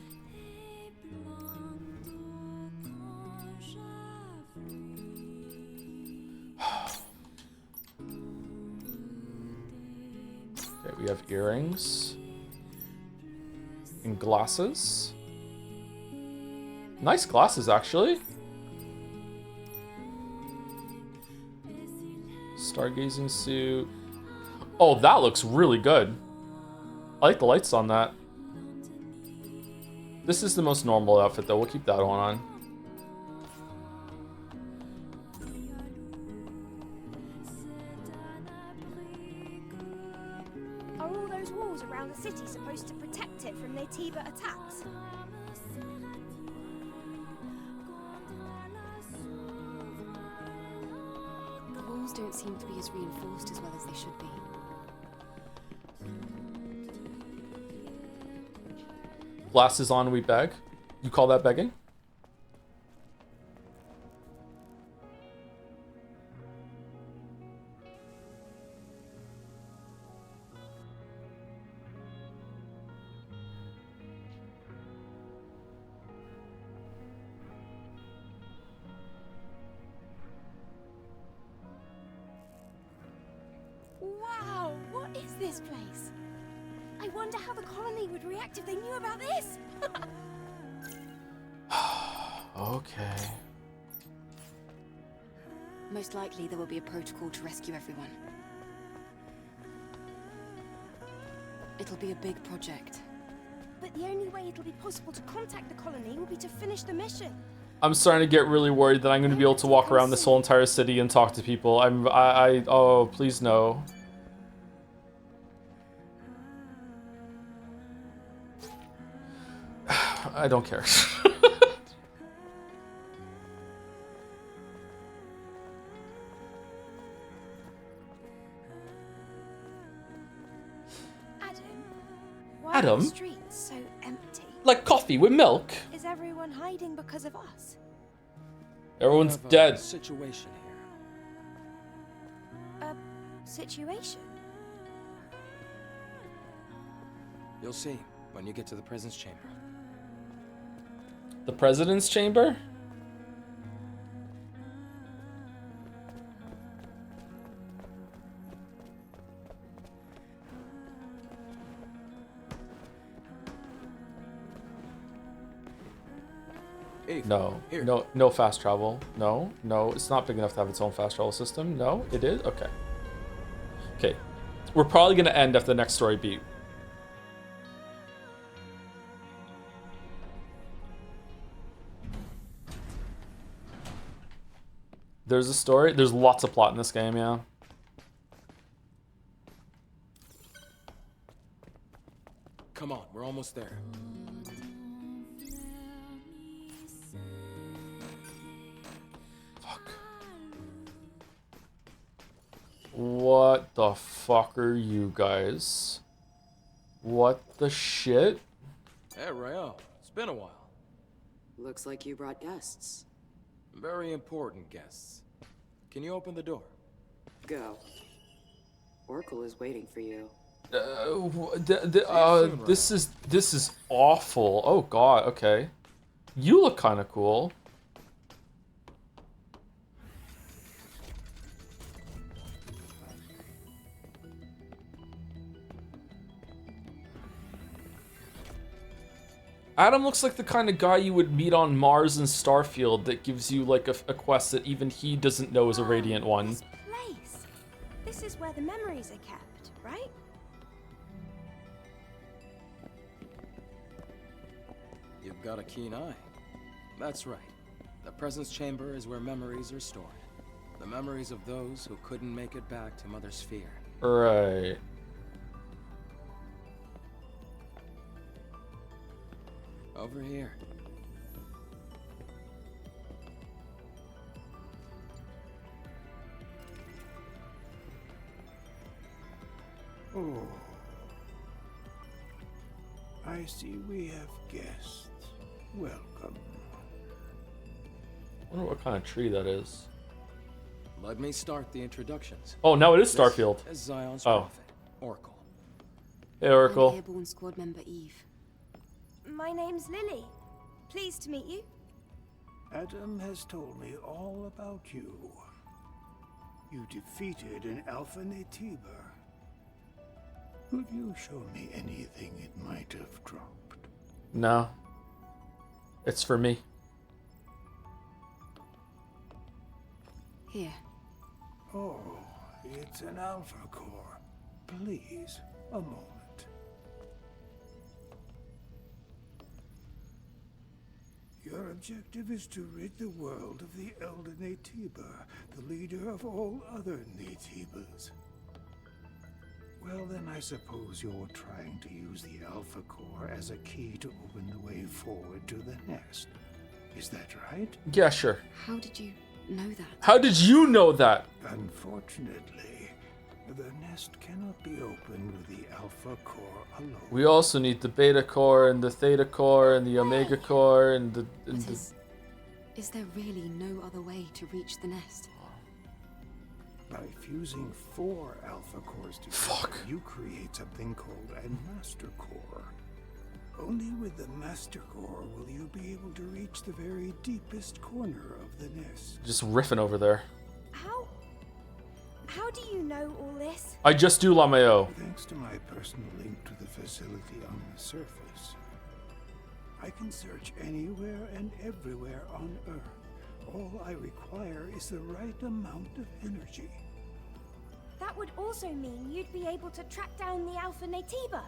Okay, we have earrings. And glasses. Nice glasses, actually. Stargazing suit. Oh, that looks really good. I like the lights on that. This is the most normal outfit, though. We'll keep that one on. Are all those walls around the city supposed to protect it from Natiba attacks? The walls don't seem to be as reinforced as well as they should be. Glasses on, we beg. You call that begging? this place. I wonder how the colony would react if they knew about this. Okay. Most likely there will be a protocol to rescue everyone. It'll be a big project. But the only way it'll be possible to contact the colony will be to finish the mission. I'm starting to get really worried that I'm going to be able to walk around this whole entire city and talk to people. Oh, please no. I don't care. Why Adam? are the streets so empty? Like coffee with milk. Is everyone hiding because of us? Everyone's We have a dead. situation here. A situation? You'll see when you get to the presence chamber. The president's chamber? Eve, No. here. No fast travel. No, it's not big enough to have its own fast travel system. No, it is? Okay. Okay. We're probably going to end after the next story beat. There's a story. There's lots of plot in this game, yeah. Come on, we're almost there. Fuck. What the fuck are you guys? What the shit? Hey, Rael, it's been a while. Looks like you brought guests. Very important guests. Can you open the door? Go. Oracle is waiting for you. This is awful. Oh god, okay. You look kind of cool. Adam looks like the kind of guy you would meet on Mars and Starfield that gives you like a quest that even he doesn't know is a Radiant one. This place. This is where the memories are kept, right? You've got a keen eye. That's right. The presence chamber is where memories are stored. The memories of those who couldn't make it back to Mother Sphere. Right. Over here. Oh. I see we have guests. Welcome. I wonder what kind of tree that is. Let me start the introductions. Oh, now it is This Starfield. is Zion's Oh. prophet, Oracle. Hey, I'm Oracle. Airborne Squad member Eve. My name's Lily. Pleased to meet you. Adam has told me all about you. You defeated an Alpha Natiba. Could you show me anything it might have dropped? No. It's for me. Here. Oh, it's an Alpha Core. Please, a moment. Your objective is to rid the world of the Elder Natiba, the leader of all other Natibas. Well, then I suppose you're trying to use the Alpha Core as a key to open the way forward to the nest. Is that right? Yeah, sure. How did you know that? How did you know that? Unfortunately, the nest cannot be opened with the Alpha Core alone. We also need the Beta Core and the Theta Core and the Omega Core and the... What is there really no other way to reach the nest? By fusing 4 Alpha Cores together, Fuck. you create something called a Master Core. Only with the Master Core will you be able to reach the very deepest corner of the nest. Just riffing over there. How do you know all this? I just do, Lameo. Thanks to my personal link to the facility on the surface, I can search anywhere and everywhere on Earth. All I require is the right amount of energy. That would also mean you'd be able to track down the Alpha Natiba.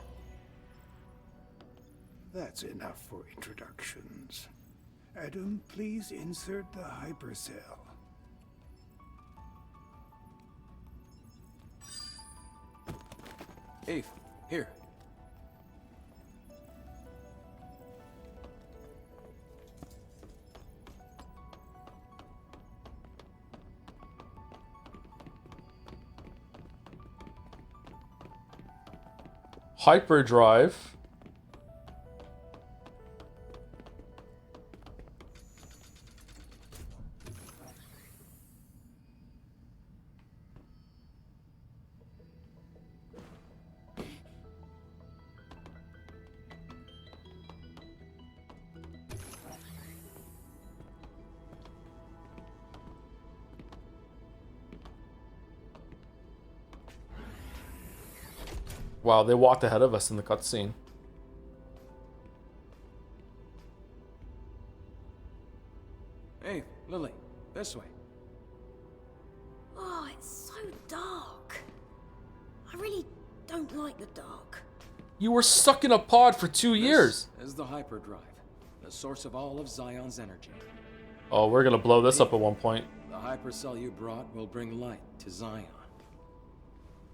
That's enough for introductions. Adam, please insert the hypercell. Eve, here. Hyperdrive. Wow, they walked ahead of us in the cutscene. Hey, Lily, this way. Oh, it's so dark. I really don't like the dark. You were stuck in a pod for 2 years. This is the hyperdrive, the source of all of Zion's energy. Oh, we're gonna blow this up at one point. The hypercell you brought will bring light to Zion.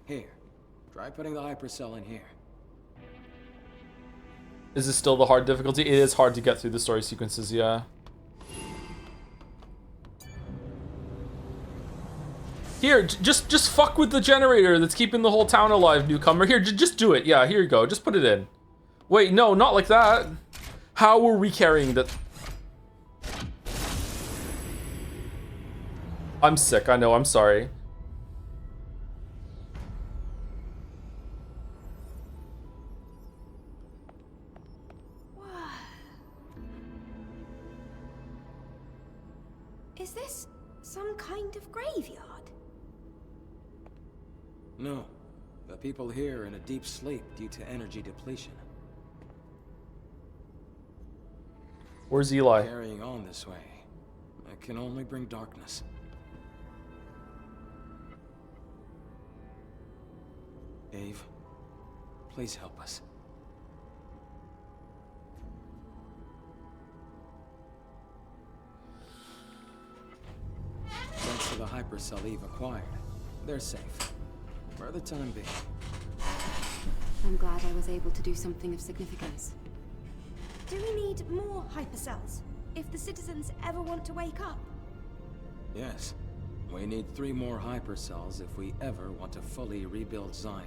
Here, try putting the hypercell in here. Is this still the hard difficulty? It is hard to get through the story sequences, yeah. Here, just fuck with the generator that's keeping the whole town alive, newcomer. Here, just do it. Yeah, here you go. Just put it in. Wait, no, not like that. How were we carrying that? I'm sick, I know, I'm sorry. Is this some kind of graveyard? No, the people here are in a deep sleep due to energy depletion. Where's Eli? Carrying on this way, it can only bring darkness. Eve, please help us. Thanks to the hypercell Eve acquired, they're safe. For the time being. I'm glad I was able to do something of significance. Do we need more hypercells if the citizens ever want to wake up? Yes. We need 3 more hypercells if we ever want to fully rebuild Zion.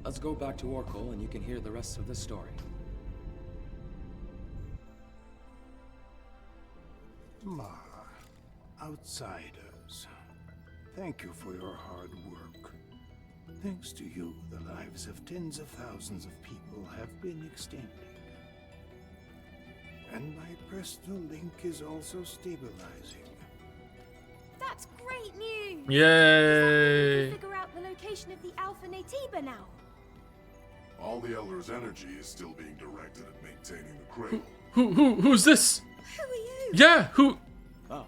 Let's go back to Oracle and you can hear the rest of the story. Outsiders, thank you for your hard work. Thanks to you, the lives of tens of thousands of people have been extended. And my personal link is also stabilizing. That's great news! Yay! Figure out the location of the Alpha Natiba now. All the Elder's energy is still being directed at maintaining the cradle. Who's this? Who are you? Yeah, who? Oh,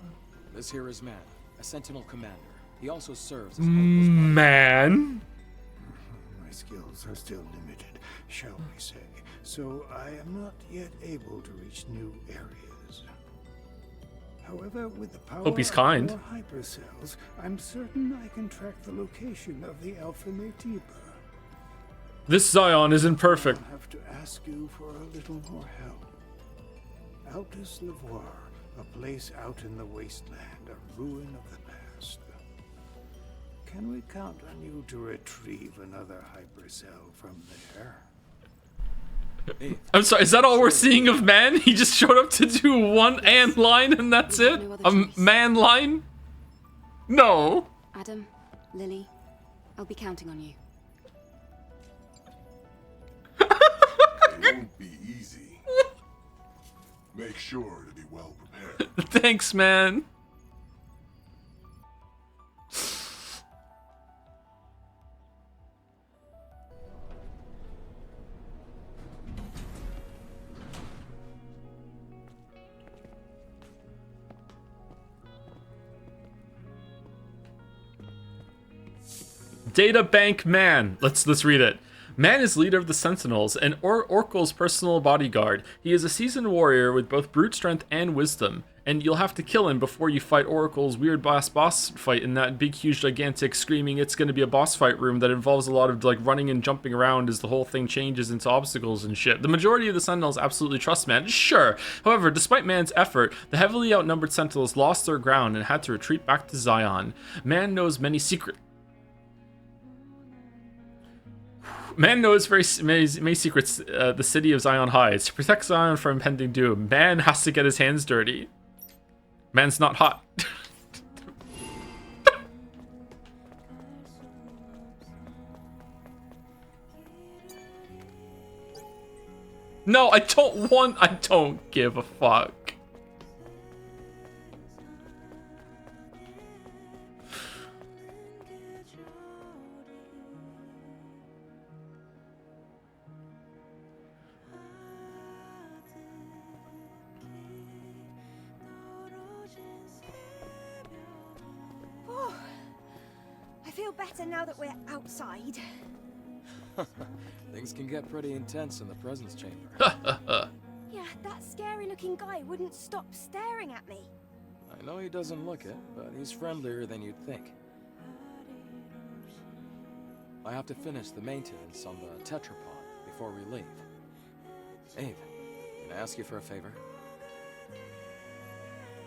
this here is Man, a Sentinel commander. He also serves as Man? My skills are still limited, shall we say, so I am not yet able to reach new areas. However, with the power Hope he's of kind. more hypercells, I'm certain I can track the location of the Alpha Natiba. This Zion isn't perfect. I'll have to ask you for a little more help. Altus Lavoir, a place out in the wasteland, a ruin of the past. Can we count on you to retrieve another hypercell from there? I'm sorry, is that all we're seeing of Man? He just showed up to do one and line and that's it? A man line? No. Adam, Lily, I'll be counting on you. It won't be easy. Make sure to be well prepared. Thanks, man. Data Bank Man. Let's read it. Man is leader of the Sentinels and Oracle's personal bodyguard. He is a seasoned warrior with both brute strength and wisdom, and you'll have to kill him before you fight Oracle's weird boss fight in that big, huge, gigantic, screaming it's going to be a boss fight room that involves a lot of like running and jumping around as the whole thing changes into obstacles and shit. The majority of the Sentinels absolutely trust Man, sure. However, despite Man's effort, the heavily outnumbered Sentinels lost their ground and had to retreat back to Zion. Man knows many many secrets the city of Zion hides. To protect Zion from impending doom, Man has to get his hands dirty. Man's not hot. No, I don't give a fuck. I feel better now that we're outside. Things can get pretty intense in the presence chamber. Yeah, that scary-looking guy wouldn't stop staring at me. I know he doesn't look it, but he's friendlier than you'd think. I have to finish the maintenance on the tetrapod before we leave. Eve, can I ask you for a favor?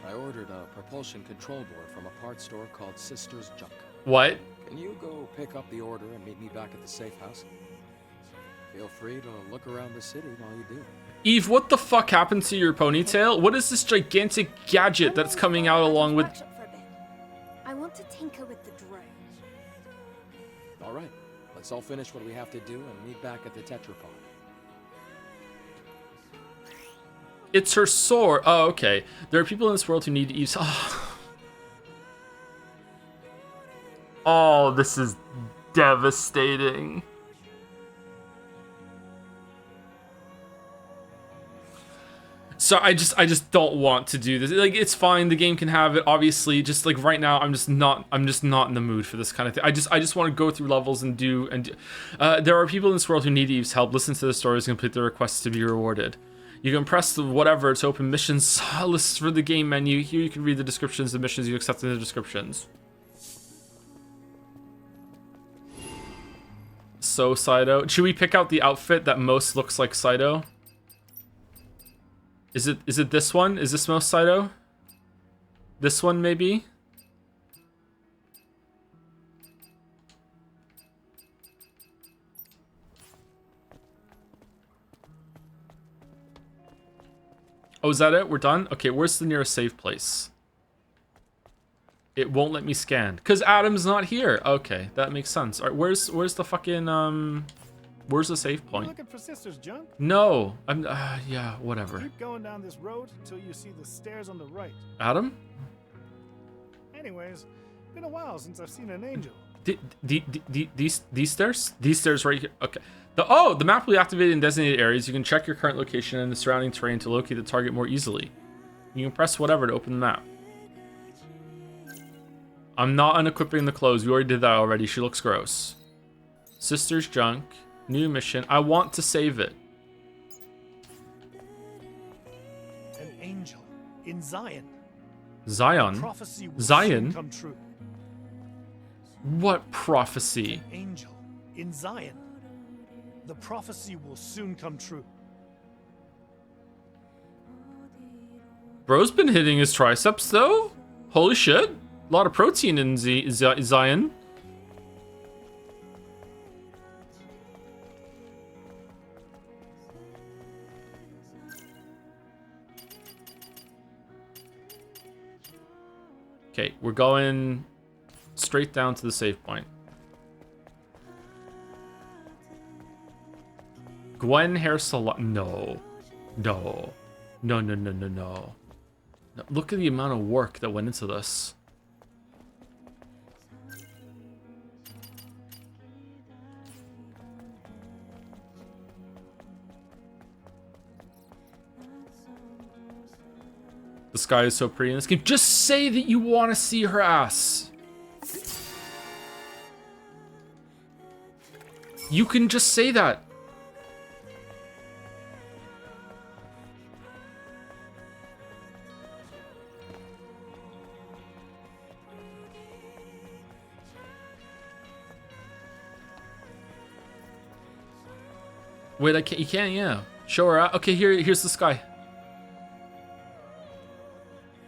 I ordered a propulsion control board from a parts store called Sister's Junk. What? Can you go pick up the order and meet me back at the safe house? Feel free to look around the city while you do. Eve, what the fuck happened to your ponytail? What is this gigantic gadget that's coming out along with... I want to tinker with the drone. All right, let's all finish what we have to do and meet back at the tetrapod. It's her sword. Oh, okay. There are people in this world who need Eve's... Oh, this is devastating. So I just don't want to do this. Like, it's fine. The game can have it. Obviously, just like right now, I'm just not in the mood for this kind of thing. I just want to go through levels and do. There are people in this world who need Eve's help. Listen to the stories and complete the requests to be rewarded. You can press the whatever to open missions lists for the game menu. Here you can read the descriptions of missions you accept in the descriptions. So Saito, should we pick out the outfit that most looks like Saito? Is it this one? Is this most Saito? This one maybe? Oh, is that it? We're done? Okay, where's the nearest save place? It won't let me scan. Because Adam's not here. Okay, that makes sense. All right, where's the fucking, where's the save point? Looking for Sister's Junk? No, I'm, yeah, whatever. Keep going down this road till you see the stairs on the right. Adam? Anyways, been a while since I've seen an angel. These stairs? These stairs right here. Okay. The map will be activated in designated areas. You can check your current location and the surrounding terrain to locate the target more easily. You can press whatever to open the map. I'm not unequipping the clothes. We already did that already. She looks gross. Sister's Junk. New mission. I want to save it. An angel in Zion. Zion? Prophecy will Zion? soon come true. What prophecy? An angel in Zion. The prophecy will soon come true. Bro's been hitting his triceps though? Holy shit. A lot of protein in Zion. Okay, we're going straight down to the save point. Gwen hair salon. No. Look at the amount of work that went into this. The sky is so pretty in this game. Just say that you want to see her ass. You can just say that. Wait, I can't. You can't. Yeah. Show her out. Okay, here's the sky.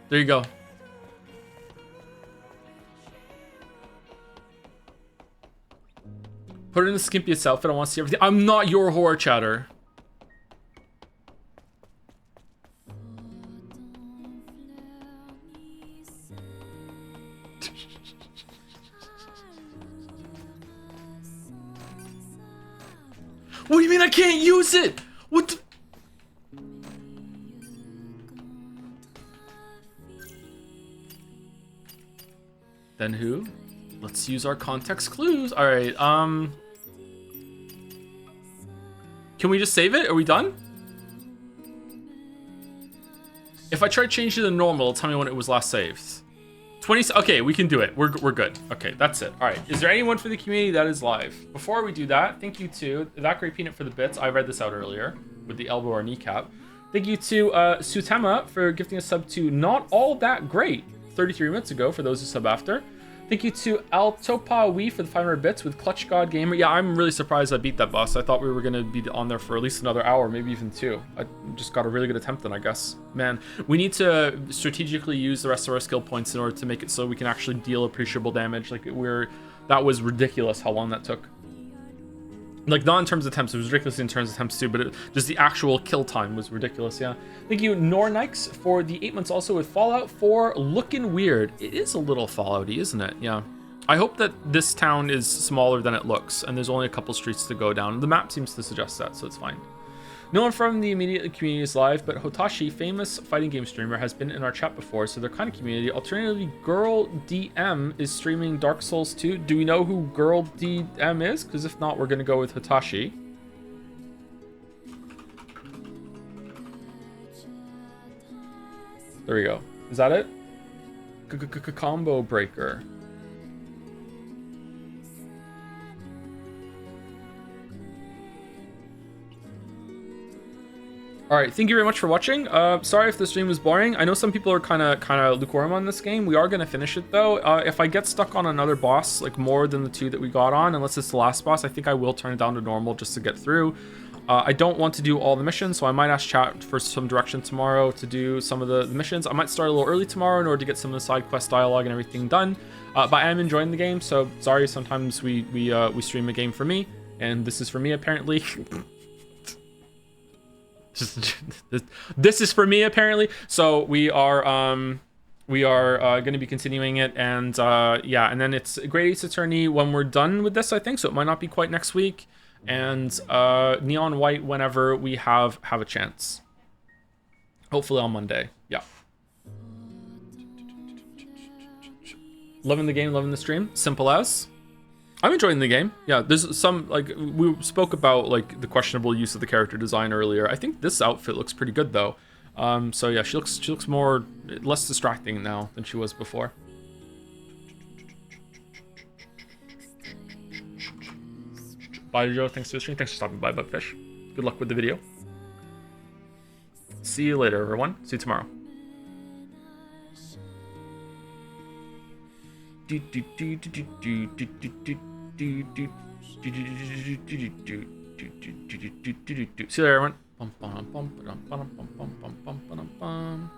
There you go. Put her in the skimpiest outfit. I want to see everything. I'm not your whore, chatter. What do you mean I can't use it? What the... Then who? Let's use our context clues. All right, can we just save it? Are we done? If I try to change it to normal, tell me when it was last saved. 20, okay, we can do it. We're good. Okay, that's it. All right, is there anyone for the community that is live? Before we do that, thank you to That Great Peanut for the bits. I read this out earlier with the elbow or kneecap. Thank you to Sutema for gifting a sub to Not All That Great 33 minutes ago for those who sub after. Thank you to Altopa Wee for the 500 bits with Clutch God Gamer. Yeah, I'm really surprised I beat that boss. I thought we were going to be on there for at least another hour, maybe even 2. I just got a really good attempt then, I guess. Man, we need to strategically use the rest of our skill points in order to make it so we can actually deal appreciable damage. Like, that was ridiculous how long that took. Like, not in terms of attempts, it was ridiculous in terms of attempts too, but just the actual kill time was ridiculous, yeah. Thank you, Nornikes, for the 8 months also with Fallout 4 looking weird. It is a little Fallouty, isn't it? Yeah. I hope that this town is smaller than it looks, and there's only a couple streets to go down. The map seems to suggest that, so it's fine. No one from the immediate community is live, but Hotashi, famous fighting game streamer, has been in our chat before, so they're kind of community. Alternatively, Girl DM is streaming Dark Souls 2. Do we know who Girl DM is? Because if not, we're going to go with Hotashi. There we go. Is that it? Combo breaker. All right, thank you very much for watching. Sorry if the stream was boring. I know some people are kind of lukewarm on this game. We are going to finish it though. If I get stuck on another boss, like more than the 2 that we got on, unless it's the last boss, I think I will turn it down to normal just to get through. I don't want to do all the missions, so I might ask chat for some direction tomorrow to do some of the missions. I might start a little early tomorrow in order to get some of the side quest dialogue and everything done. But I am enjoying the game, so sorry. Sometimes we stream a game for me, and this is for me apparently. This is for me apparently. So we are going to be continuing it, and yeah, and then it's Great Ace Attorney when we're done with this, I think. So it might not be quite next week, and Neon White whenever we have a chance. Hopefully on Monday. Yeah. Loving the game, loving the stream. Simple as. I'm enjoying the game. Yeah, there's some, like, we spoke about, like, the questionable use of the character design earlier. I think this outfit looks pretty good, though. So, yeah, she looks less distracting now than she was before. Bye, Joe. Thanks for the stream. Thanks for stopping by, Bugfish. Good luck with the video. See you later, everyone. See you tomorrow. See you later, everyone.